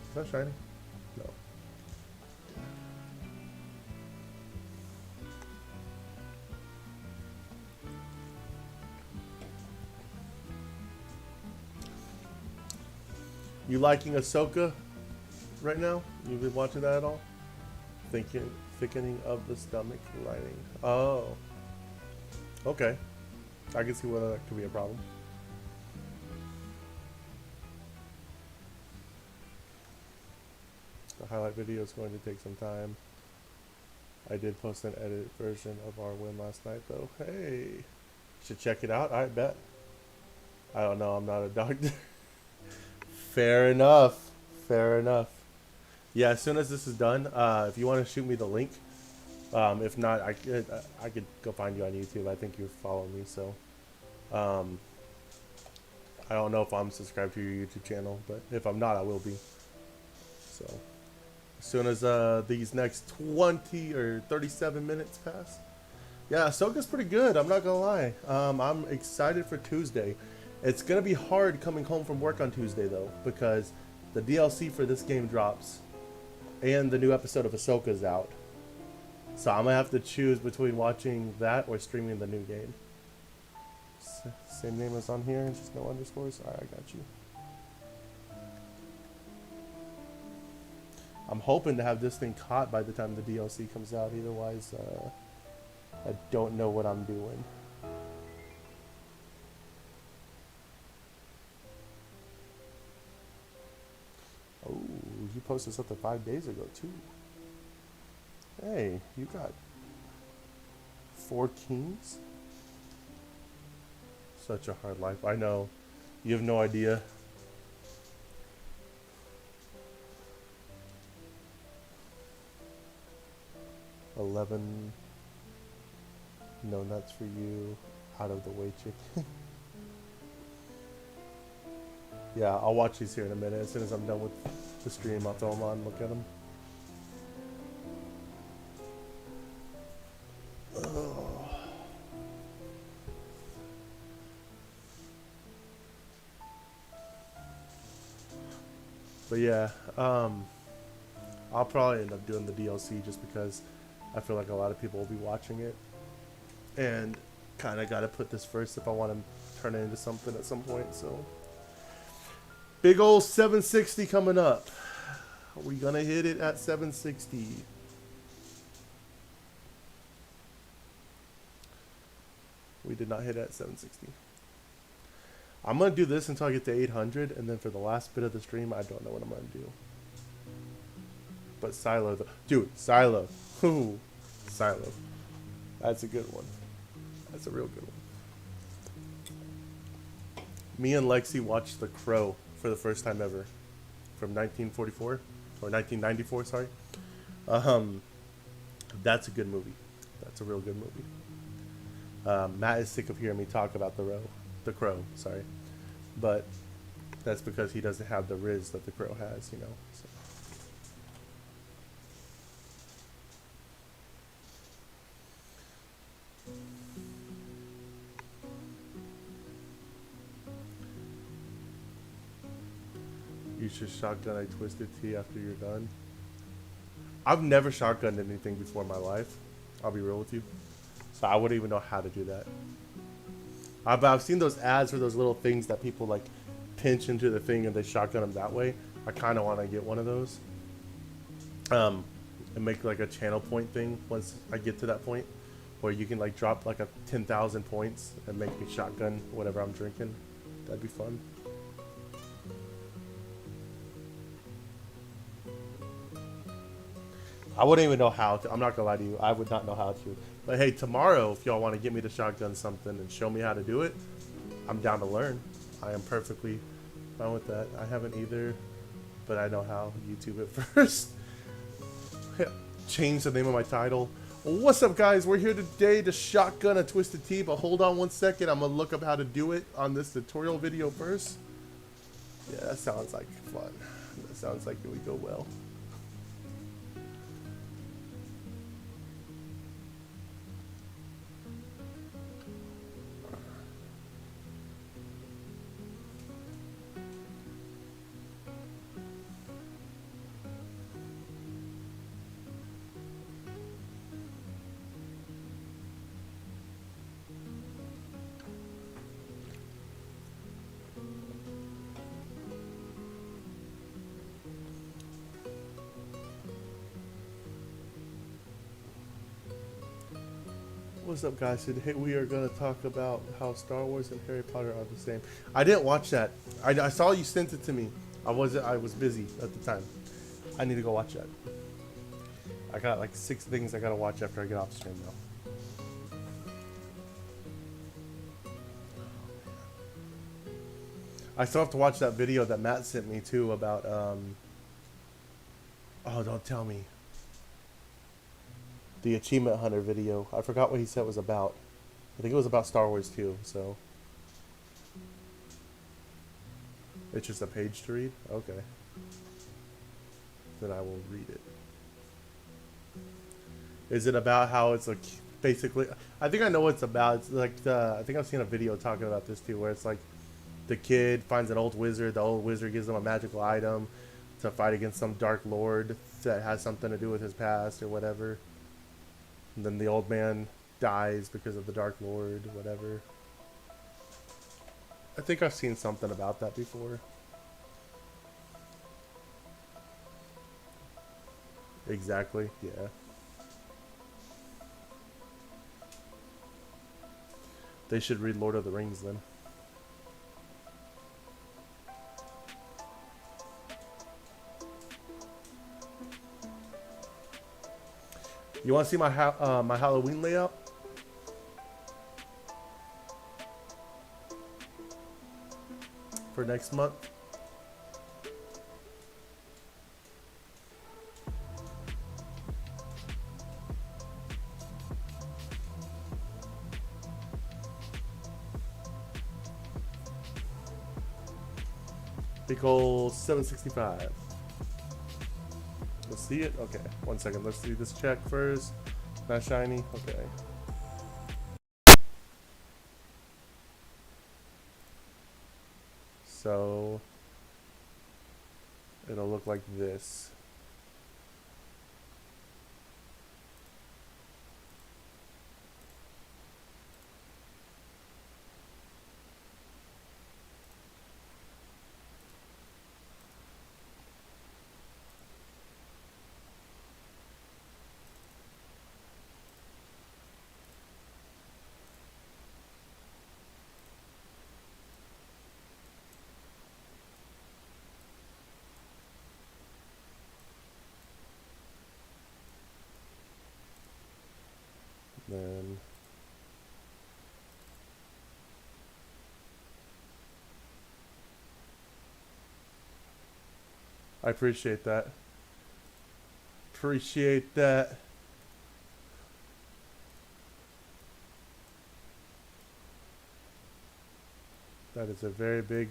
Is that shiny? No. You liking Ahsoka right now? You been watching that at all? Thickening of the stomach lining. Oh. Okay. I can see whether that could be a problem. The highlight video is going to take some time. I did post an edited version of our win last night though. Hey. Should check it out, I bet. I don't know, I'm not a doctor. Fair enough. Fair enough. Yeah, as soon as this is done, if you want to shoot me the link, if not, I could go find you on YouTube. I think you follow me, so I don't know if I'm subscribed to your YouTube channel, but if I'm not, I will be. So as soon as these next 20 or 37 minutes pass, yeah, Ahsoka's pretty good. I'm not gonna lie. I'm excited for Tuesday. It's gonna be hard coming home from work on Tuesday though, because the DLC for this game drops. And the new episode of Ahsoka is out. So I'm going to have to choose between watching that or streaming the new game. Same name as on here, just no underscores? Alright, I got you. I'm hoping to have this thing caught by the time the DLC comes out. Otherwise, I don't know what I'm doing. Oh, you posted something 5 days ago, too. Hey, you got 4 kings? Such a hard life. I know. You have no idea. $11. No nuts for you. Out of the way, chicken. Yeah, I'll watch these here in a minute. As soon as I'm done with the stream, I'll throw them on and look at them. Oh. But yeah, I'll probably end up doing the DLC just because I feel like a lot of people will be watching it. and kind of got to put this first if I want to turn it into something at some point. So big old 760 coming up. Are we gonna hit it at 760? We did not hit it at 760. I'm gonna do this until I get to 800, and then for the last bit of the stream, I don't know what I'm gonna do. But Silo, dude, Silo, ooh, Silo, that's a good one. That's a real good one. Me and Lexi watched The Crow for the first time ever, from 1944 or 1994. Sorry. That's a good movie. That's a real good movie. Matt is sick of hearing me talk about The Crow. Sorry, but that's because he doesn't have the Riz that The Crow has, you know. So. You should shotgun a Twisted Tea after you're done. I've never shotgunned anything before in my life. I'll be real with you. So I wouldn't even know how to do that. I've seen those ads for those little things that people like pinch into the thing and they shotgun them that way. I kind of want to get one of those. And make like a channel point thing once I get to that point. Where you can like drop like a 10,000 points and make me shotgun whatever I'm drinking. That'd be fun. I wouldn't even know how to. I'm not gonna lie to you. I would not know how to. But hey, tomorrow, if y'all want to get me to shotgun something and show me how to do it, I'm down to learn. I am perfectly fine with that. I haven't either, but I know how. YouTube it first. Change the name of my title. What's up, guys? We're here today to shotgun a Twisted Tea, but hold on one second. I'm gonna look up how to do it on this tutorial video first. Yeah, that sounds like fun. That sounds like it would go well. What's up, guys? Today we are going to talk about how Star Wars and Harry Potter are the same. I didn't watch that. I saw you sent it to me. I was busy at the time. I need to go watch that. I got like 6 things I got to watch after I get off stream now. I still have to watch that video that Matt sent me too about oh, don't tell me. The Achievement Hunter video. I forgot what he said it was about. I think it was about Star Wars too, so. It's just a page to read? Okay. Then I will read it. Is it about how it's like, basically, I think I know what it's about. It's like I think I've seen a video talking about this too, where it's like, the kid finds an old wizard, the old wizard gives him a magical item to fight against some dark lord that has something to do with his past or whatever. And then the old man dies because of the Dark Lord, whatever. I think I've seen something about that before. Exactly, yeah. They should read Lord of the Rings then. You want to see my my Halloween layout? For next month? Big ol' 765. Let's see it? Okay, 1 second. Let's do this check first. Not shiny? Okay. So it'll look like this. Then I appreciate that. Appreciate that. That is a very big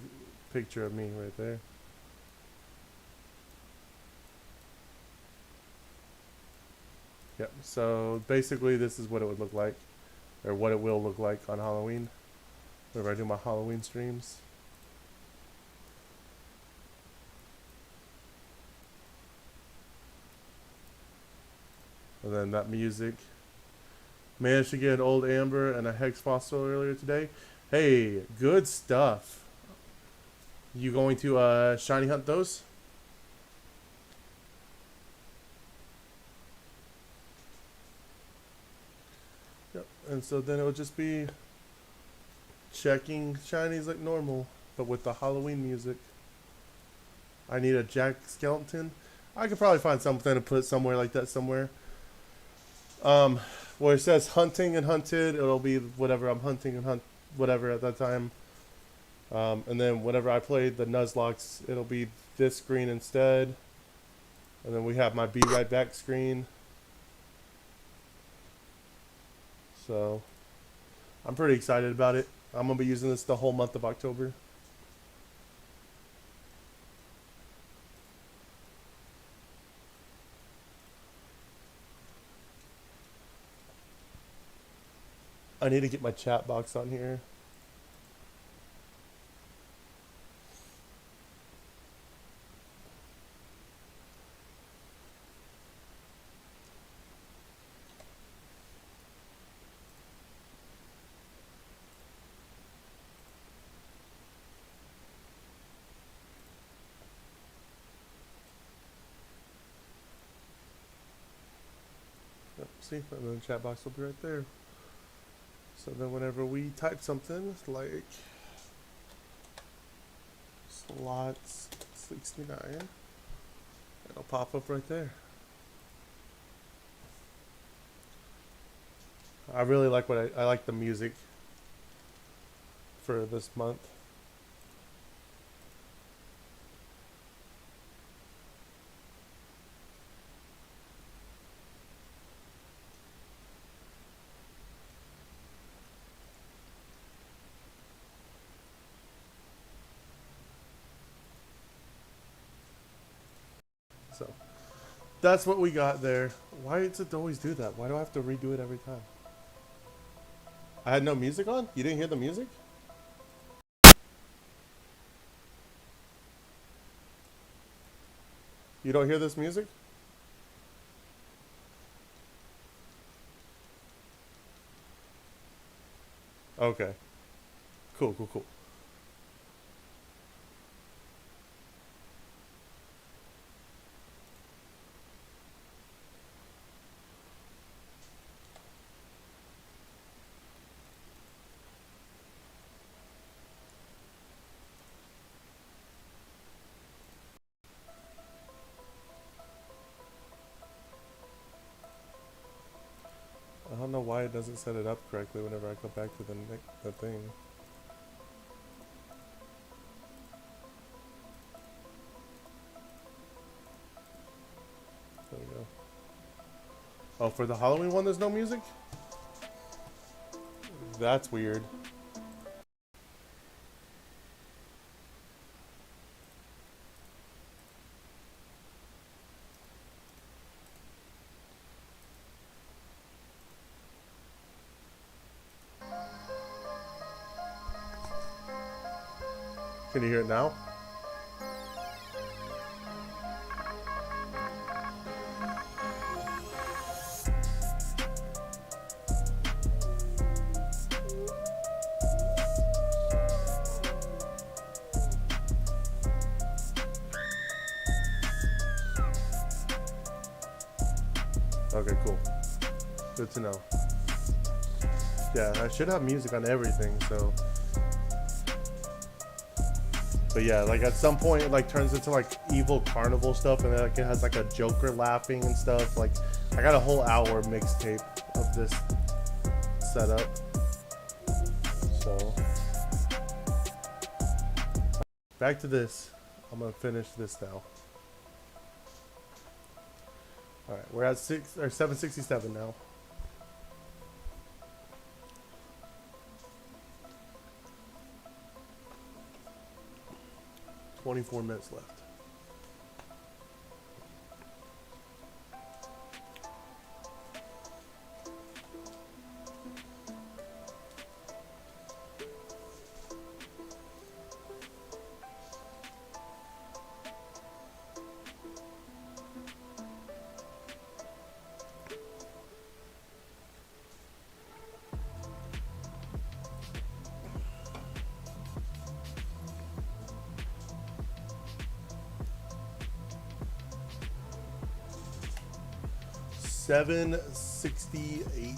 picture of me right there. Yep, so basically this is what it would look like, or what it will look like on Halloween, whenever I do my Halloween streams. And then that music. Managed to get an old amber and a hex fossil earlier today. Hey, good stuff. You going to shiny hunt those? Yep. And so then it would just be checking shinies like normal, but with the Halloween music. I need a Jack Skeleton. I could probably find something to put somewhere like that somewhere. Where it says hunting and hunted, it'll be whatever I'm hunting and hunt whatever at that time. And then whenever I play the Nuzlocke, it'll be this screen instead. And then we have my Be Right Back screen. So I'm pretty excited about it. I'm going to be using this the whole month of October. I need to get my chat box on here. Yep, see, and then the chat box will be right there. So then whenever we type something like slots 69, it'll pop up right there. I really like what I like the music for this month. So that's what we got there. Why does it always do that? Why do I have to redo it every time? I had no music on? You didn't hear the music? You don't hear this music? Okay. Cool, cool, cool. I don't know why it doesn't set it up correctly whenever I go back to the thing. There we go. Oh, for the Halloween one there's no music? That's weird. Can you hear it now? Okay, cool. Good to know. Yeah, I should have music on everything, so. But yeah, like at some point it like turns into like evil carnival stuff, and then like it has like a Joker laughing and stuff. Like I got a whole hour mixtape of this setup. So back to this. I'm gonna finish this now. All right, we're at 767 now. $24 left. $768.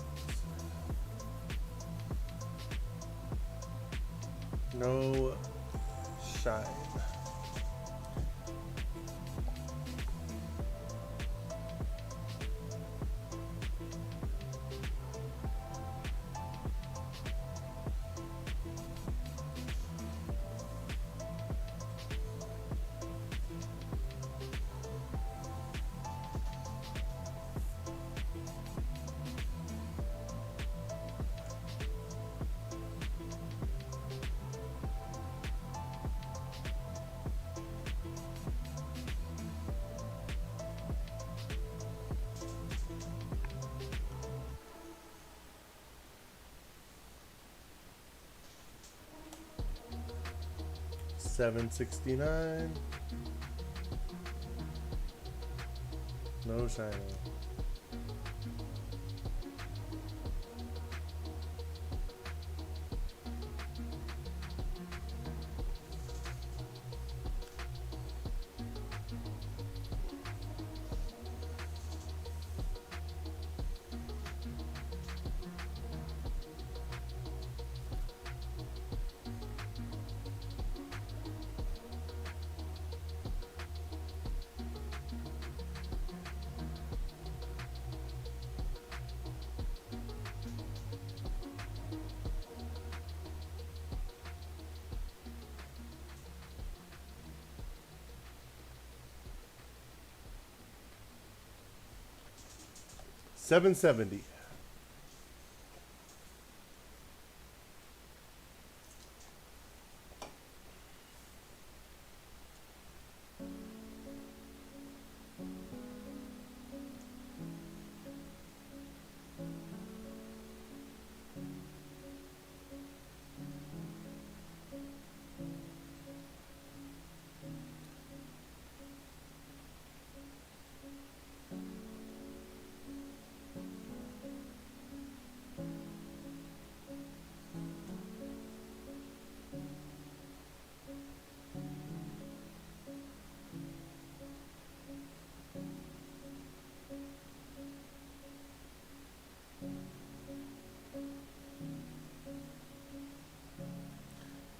No shine. $769. No shiny. $770.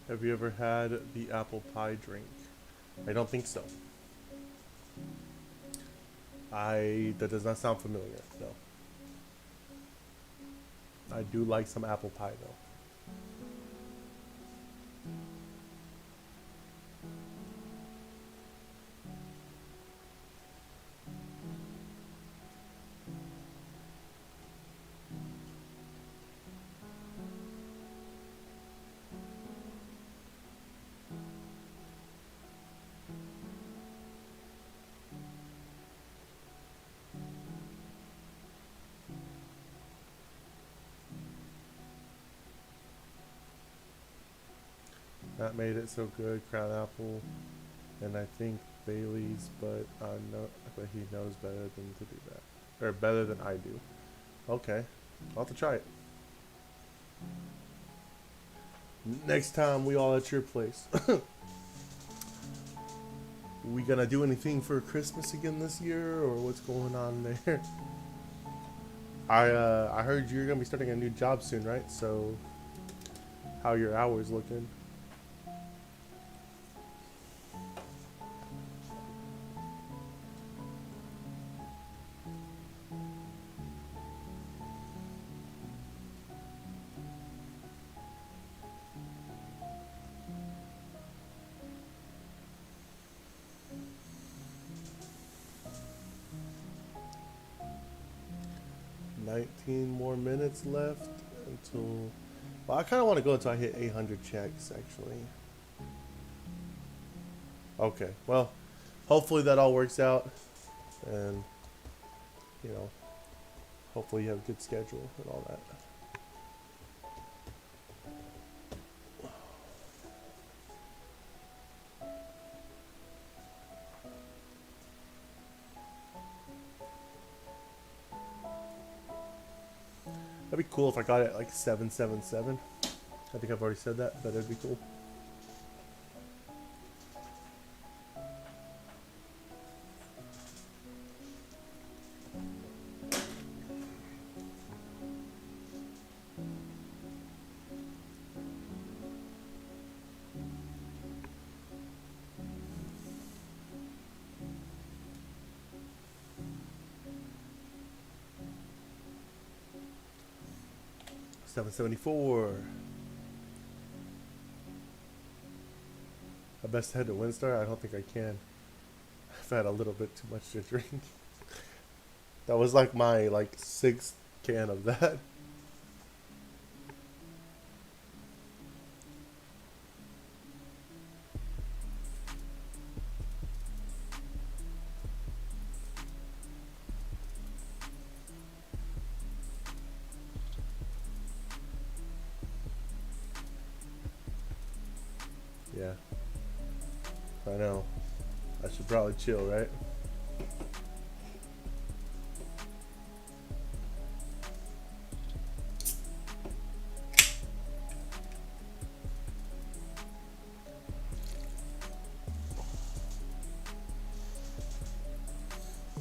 Have you ever had the apple pie drink? I don't think so. That does not sound familiar, no. I do like some apple pie though. That made it so good, Crown Apple, and I think Bailey's, but he knows better than to do that, or better than I do. Okay, I'll have to try it. Next time we all at your place. We gonna do anything for Christmas again this year, or what's going on there? I heard you're gonna be starting a new job soon, right? So, how are your hours looking? 19 more minutes left until. Well, I kind of want to go until I hit 800 checks, actually. Okay, well, hopefully that all works out. And, you know, hopefully you have a good schedule and all that. That'd be cool if I got it like 777. I think I've already said that, but it'd be cool. $774. I best head to Windstar? I don't think I can. I've had a little bit too much to drink. That was like my sixth can of that. Yeah. I know. I should probably chill, right?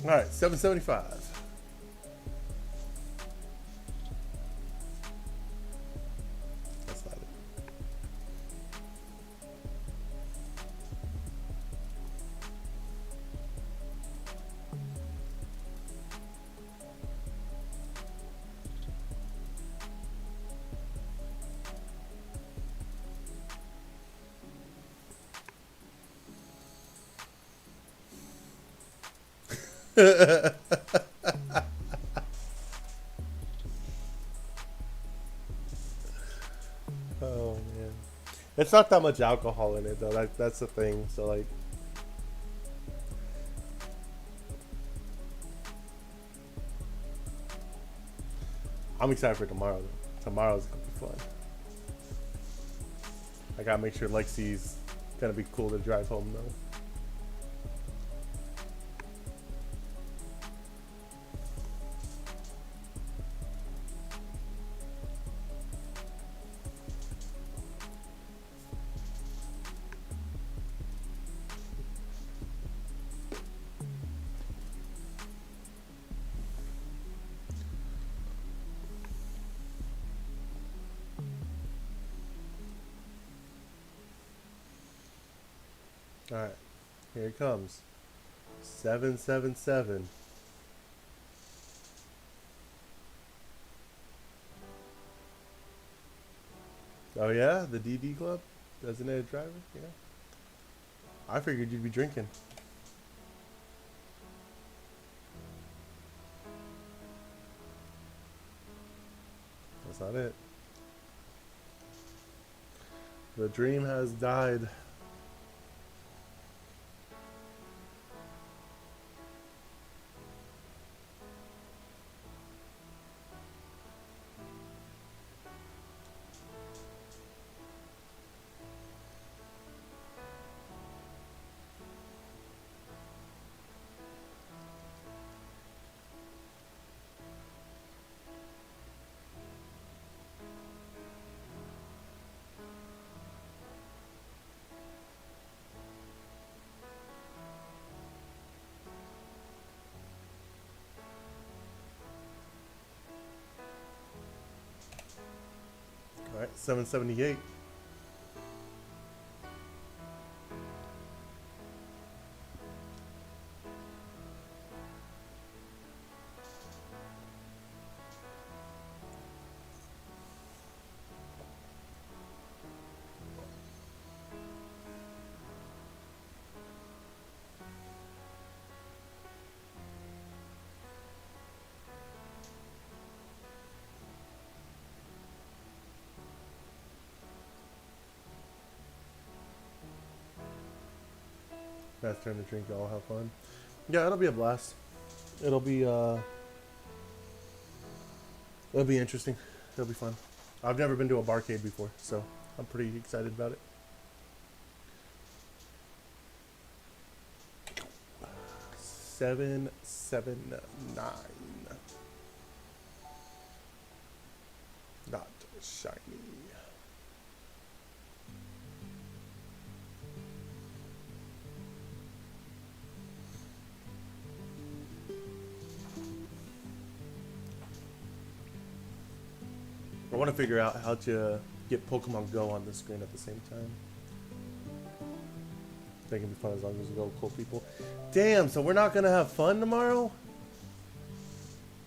Alright, 775. That's not it. Oh man, it's not that much alcohol in it though. That's the thing. So like, I'm excited for tomorrow though. Tomorrow's gonna be fun. I gotta make sure Lexi's gonna be cool to drive home though. All right, here it comes. 777. Oh yeah, the DD Club, designated driver. Yeah, I figured you'd be drinking. That's not it. The dream has died. All right, 778. Pass turn to drink. I'll have fun. Yeah, it'll be a blast. It'll be interesting. It'll be fun. I've never been to a barcade before, so I'm pretty excited about it. 779. Not shiny. I want to figure out how to get Pokemon Go on the screen at the same time. I think it'll be fun as long as we go with cool people. Damn, so we're not gonna have fun tomorrow?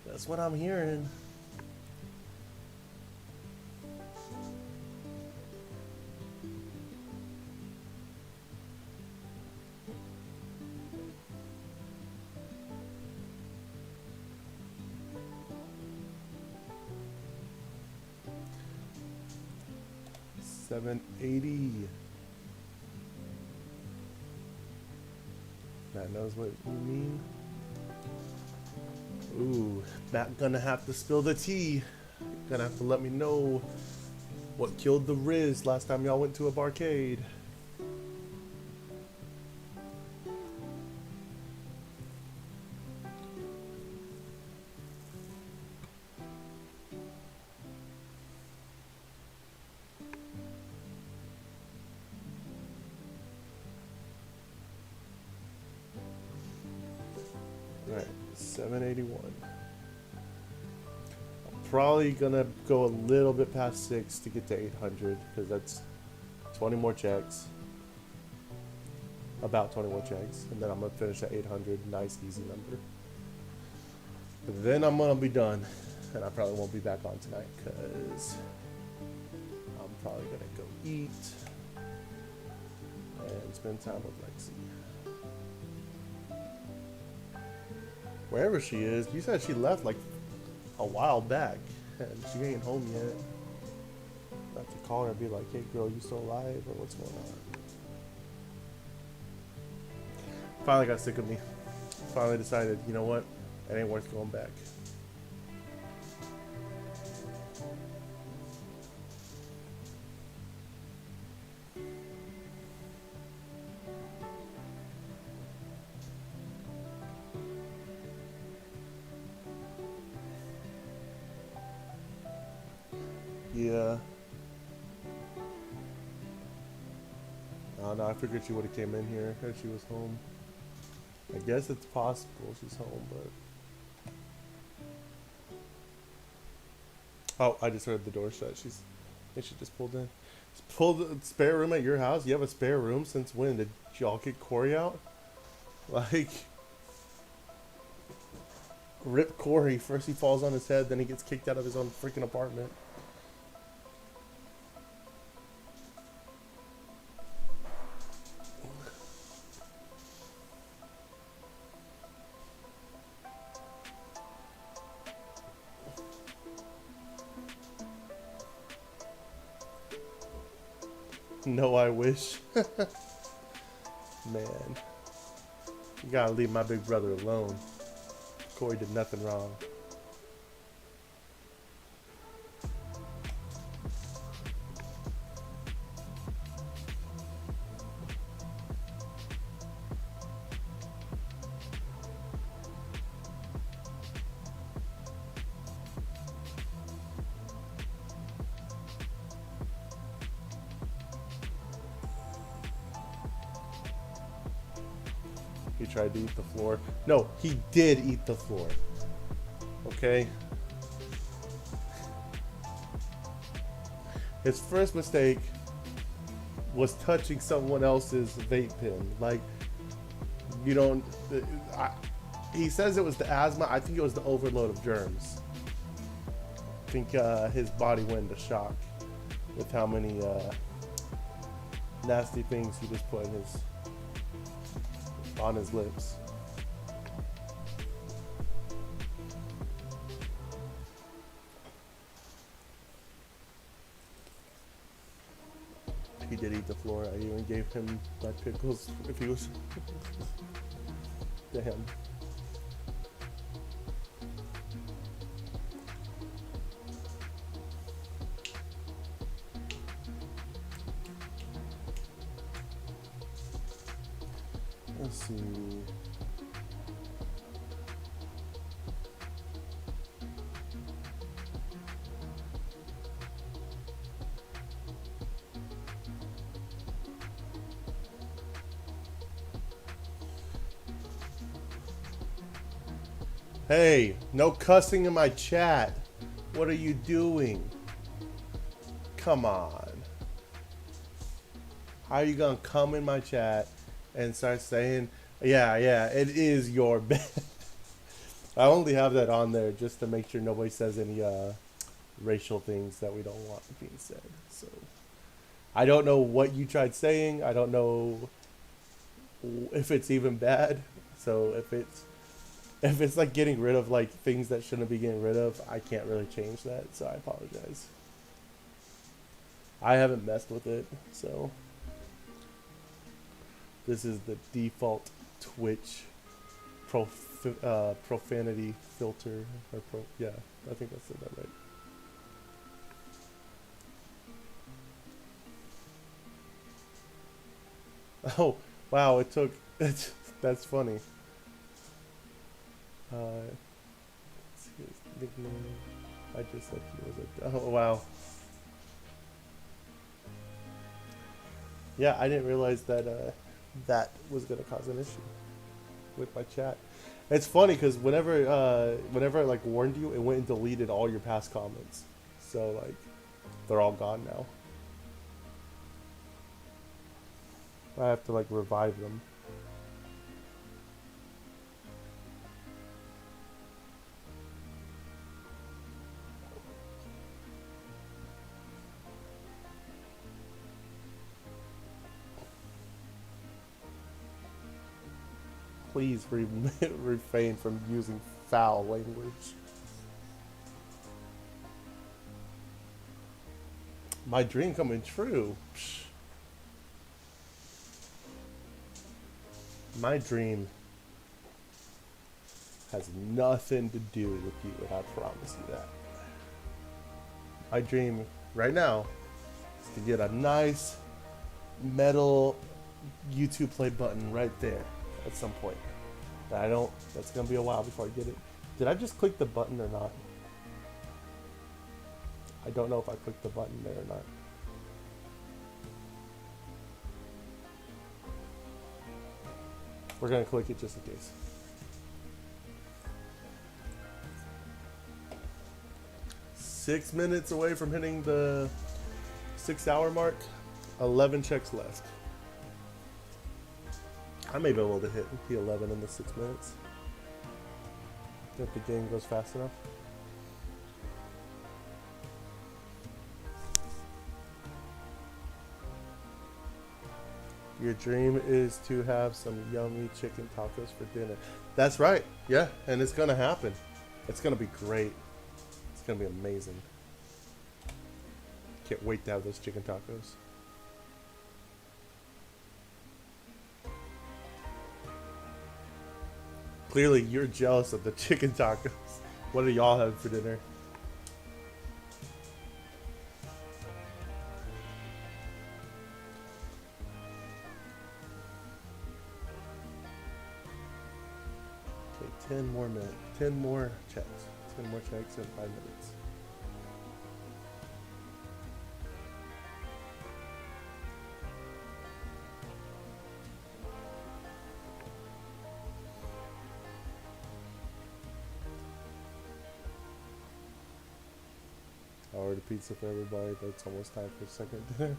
That's what I'm hearing. $780. Matt knows what you mean. Ooh, Matt gonna have to spill the tea. Gonna have to let me know what killed the Riz last time y'all went to a barcade. Alright, 781. I'm probably gonna go a little bit past 6 to get to 800 because that's 20 more checks. About 20 more checks. And then I'm gonna finish at 800. Nice, easy number. But then I'm gonna be done. And I probably won't be back on tonight because I'm probably gonna go eat and spend time with Lexi. Wherever she is, you said she left like a while back, and she ain't home yet. I have to call her and be like, "Hey, girl, you still alive, or what's going on?" Finally got sick of me. Finally decided, you know what? It ain't worth going back. Yeah. Oh no, I figured she would have came in here if she was home. I guess it's possible she's home, but... Oh, I just heard the door shut. I think she just pulled in. Just pulled the spare room at your house? You have a spare room? Since when? Did y'all kick Corey out? Like... Rip Corey. First he falls on his head, then he gets kicked out of his own freaking apartment. No, I wish. Man. You gotta leave my big brother alone. Corey did nothing wrong. He tried to eat the floor. No, he did eat the floor. Okay? His first mistake was touching someone else's vape pen. Like, you don't... he says it was the asthma. I think it was the overload of germs. I think his body went into shock with how many nasty things he just put in on his lips. He did eat the floor. I even gave him my pickles if he was. Damn. Let's see. Hey, no cussing in my chat. What are you doing? Come on. How are you gonna come in my chat and start saying, yeah, it is your bed. I only have that on there just to make sure nobody says any racial things that we don't want being said. So I don't know what you tried saying. I don't know if it's even bad. So if it's like getting rid of like things that shouldn't be getting rid of, I can't really change that. So I apologize. I haven't messed with it, so this is the default Twitch profanity filter, or yeah, I think I said that right. Oh, wow, it took, that's funny. Let's see his nickname. I just said he was a, oh, wow. Yeah, I didn't realize that that was going to cause an issue with my chat. It's funny because whenever I like warned you, it went and deleted all your past comments. So like, they're all gone now. I have to like revive them. Please refrain from using foul language. My dream coming true. Psh. My dream has nothing to do with you, and I promise you that. My dream right now is to get a nice metal YouTube play button right there at some point. I don't, that's gonna be a while before I get it. Did I just click the button or not? I don't know if I clicked the button there or not. We're gonna click it just in case. Six minutes away from hitting the 6 hour mark. 11 checks left. I may be able to hit the 11 in the 6 minutes if the game goes fast enough. Your dream is to have some yummy chicken tacos for dinner. That's right. Yeah, and it's gonna happen. It's gonna be great. It's gonna be amazing. Can't wait to have those chicken tacos. Clearly, you're jealous of the chicken tacos. What do y'all have for dinner? Okay, 10 more minutes. 10 more checks. 10 more checks in 5 minutes. I ordered pizza for everybody, but it's almost time for second dinner.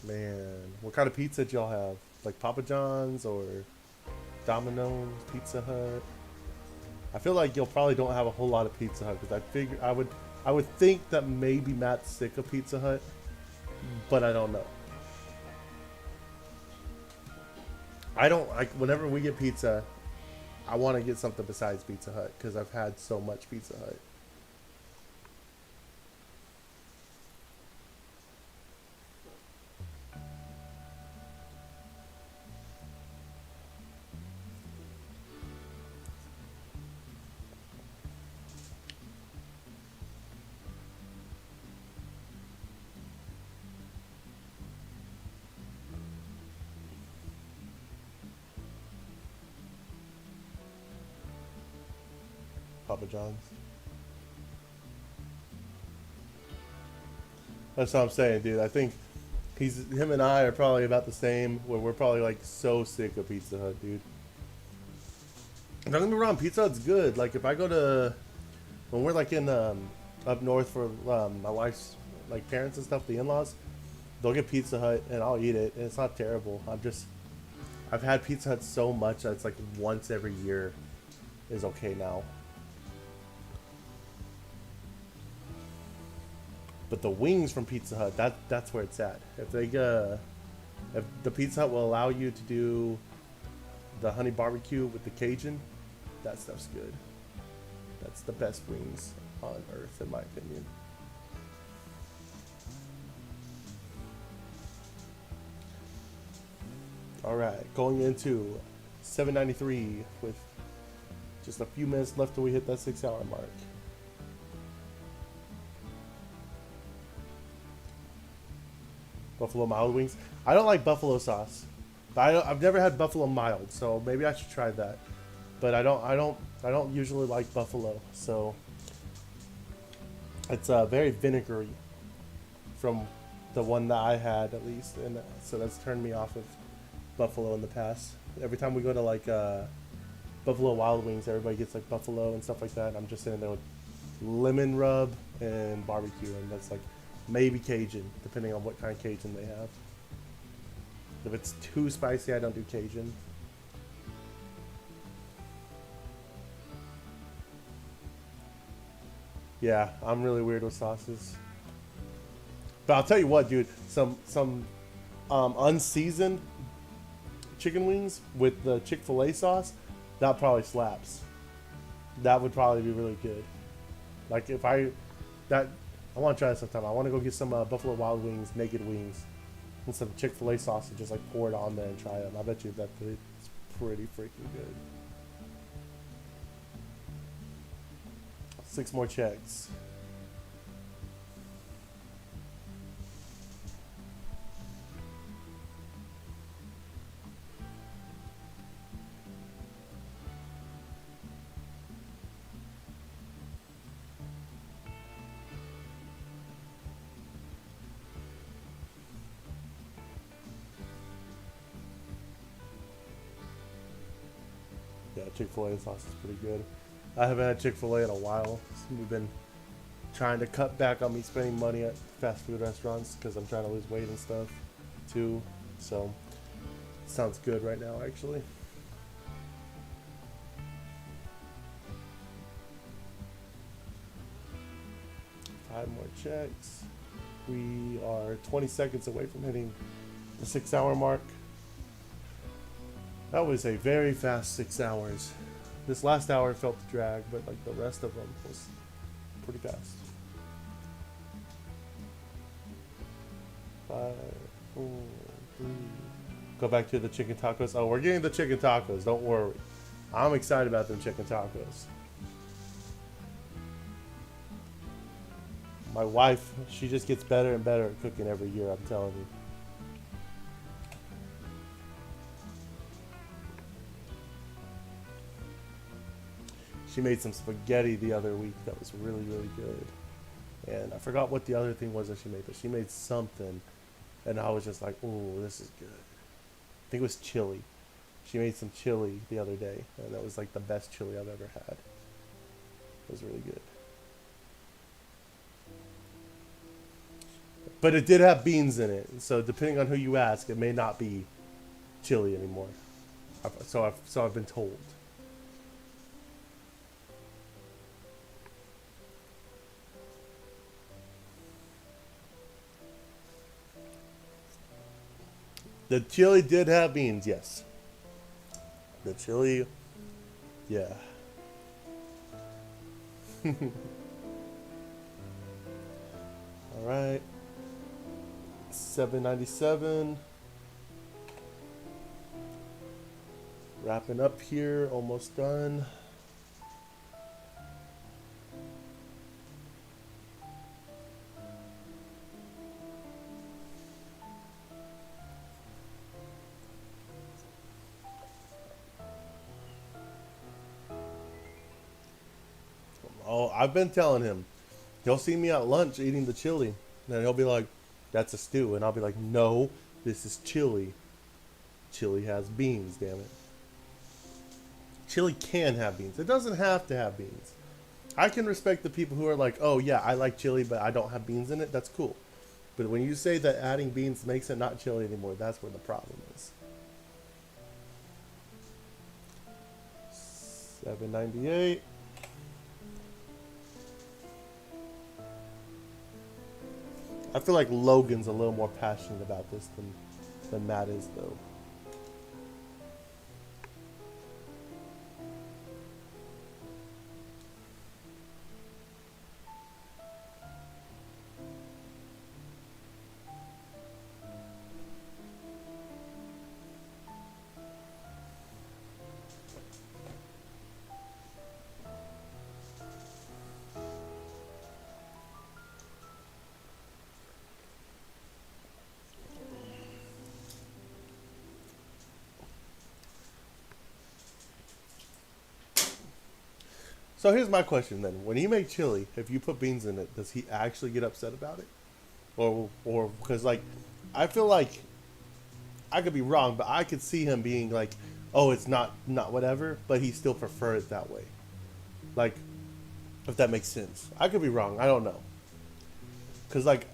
Man, what kind of pizza did y'all have? Like Papa John's or Domino's, Pizza Hut? I feel like you'll probably don't have a whole lot of Pizza Hut because I would think that maybe Matt's sick of Pizza Hut, but I don't know. Whenever we get pizza, I want to get something besides Pizza Hut because I've had so much Pizza Hut. Papa John's. That's what I'm saying, dude. I think him and I are probably about the same. Where we're probably like so sick of Pizza Hut, dude. Don't get me wrong, Pizza Hut's good. Like if I go to when we're like in up north for my wife's like parents and stuff, the in-laws, they'll get Pizza Hut and I'll eat it, and it's not terrible. I've had Pizza Hut so much that it's like once every year is okay now. But the wings from Pizza Hut, that's where it's at. If the Pizza Hut will allow you to do the honey barbecue with the Cajun, that stuff's good. That's the best wings on earth, in my opinion. All right, going into 793 with just a few minutes left till we hit that 6-hour mark. Buffalo mild wings. I don't like buffalo sauce, but I've never had buffalo mild, so maybe I should try that. But I don't usually like buffalo, so it's very vinegary from the one that I had at least, and so that's turned me off of buffalo in the past. Every time we go to like Buffalo Wild Wings, everybody gets like buffalo and stuff like that, and I'm just sitting there with lemon rub and barbecue, and that's like maybe Cajun, depending on what kind of Cajun they have. If it's too spicy, I don't do Cajun. Yeah, I'm really weird with sauces. But I'll tell you what, dude, some unseasoned chicken wings with the Chick-fil-A sauce, that probably slaps. That would probably be really good. Like if I want to try that sometime. I want to go get some Buffalo Wild Wings, naked wings, and some Chick-fil-A sauce and just like pour it on there and try them. I bet you it's pretty freaking good. 6 more checks. Yeah, Chick-fil-A sauce is pretty good. I haven't had Chick-fil-A in a while. We've been trying to cut back on me spending money at fast food restaurants because I'm trying to lose weight and stuff too. So it sounds good right now, actually. Five more checks. We are 20 seconds away from hitting the 6-hour mark. That was a very fast 6 hours. This last hour felt the drag, but like the rest of them was pretty fast. 5, 4, 3. Go back to the chicken tacos. Oh, we're getting the chicken tacos. Don't worry. I'm excited about them chicken tacos. My wife, she just gets better and better at cooking every year, I'm telling you. She made some spaghetti the other week that was really, really good. And I forgot what the other thing was that she made, but she made something. And I was just like, ooh, this is good. I think it was chili. She made some chili the other day, and that was like the best chili I've ever had. It was really good. But it did have beans in it, so depending on who you ask, it may not be chili anymore. So I've been told. The chili did have beans, yes. The chili, yeah. All right. 797. Wrapping up here, almost done. I've been telling him. He'll see me at lunch eating the chili, and he'll be like, "That's a stew," and I'll be like, "No, this is chili. Chili has beans, damn it. Chili can have beans. It doesn't have to have beans. I can respect the people who are like, oh yeah, I like chili, but I don't have beans in it. That's cool. But when you say that adding beans makes it not chili anymore, that's where the problem is. $7.98. I feel like Logan's a little more passionate about this than Matt is, though. So here's my question then: when you make chili, if you put beans in it, does he actually get upset about it, or because like, I feel like I could be wrong, but I could see him being like, oh, it's not whatever, but he still prefer it that way. Like, if that makes sense, I could be wrong. I don't know, because like,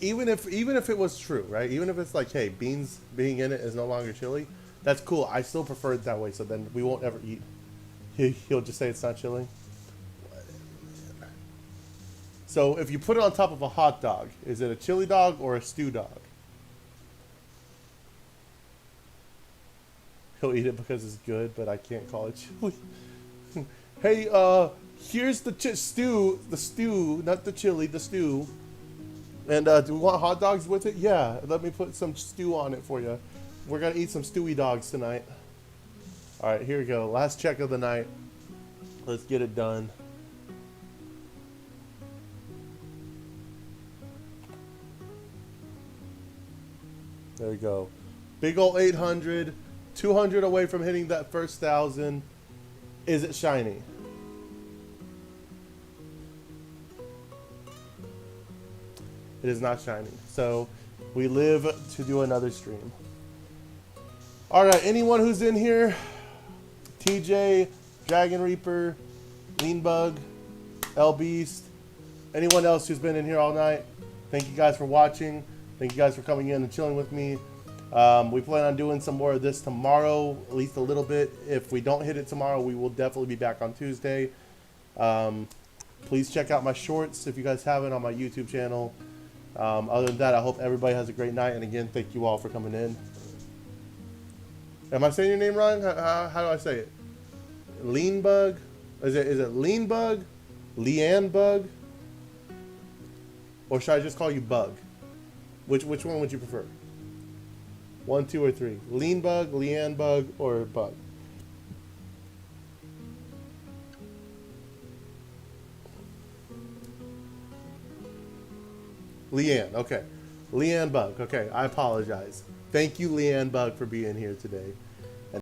even if it was true, right? Even if it's like, hey, beans being in it is no longer chili, that's cool. I still prefer it that way. So then we won't ever eat. He'll just say it's not chili. So if you put it on top of a hot dog, is it a chili dog or a stew dog? He'll eat it because it's good, but I can't call it chili. Hey, here's the stew, not the chili, the stew. And do we want hot dogs with it? Yeah, let me put some stew on it for you. We're gonna eat some stewy dogs tonight. All right, here we go. Last check of the night. Let's get it done. There we go. Big old 800. 200 away from hitting that first 1,000. Is it shiny? It is not shiny. So we live to do another stream. All right, anyone who's in here, TJ, Dragon Reaper, Lean Bug, L Beast, anyone else who's been in here all night, thank you guys for watching. Thank you guys for coming in and chilling with me. We plan on doing some more of this tomorrow, at least a little bit. If we don't hit it tomorrow, we will definitely be back on Tuesday. Please check out my shorts if you guys haven't on my YouTube channel. Other than that, I hope everybody has a great night. And again, thank you all for coming in. Am I saying your name wrong? How do I say it? Lean Bug? Is it Lean Bug? Leanne Bug? Or should I just call you Bug? Which one would you prefer? 1, 2, or 3? Lean Bug, Leanne Bug, or Bug? Leanne, okay. Leanne Bug, okay. I apologize. Thank you, Leanne Bug, for being here today.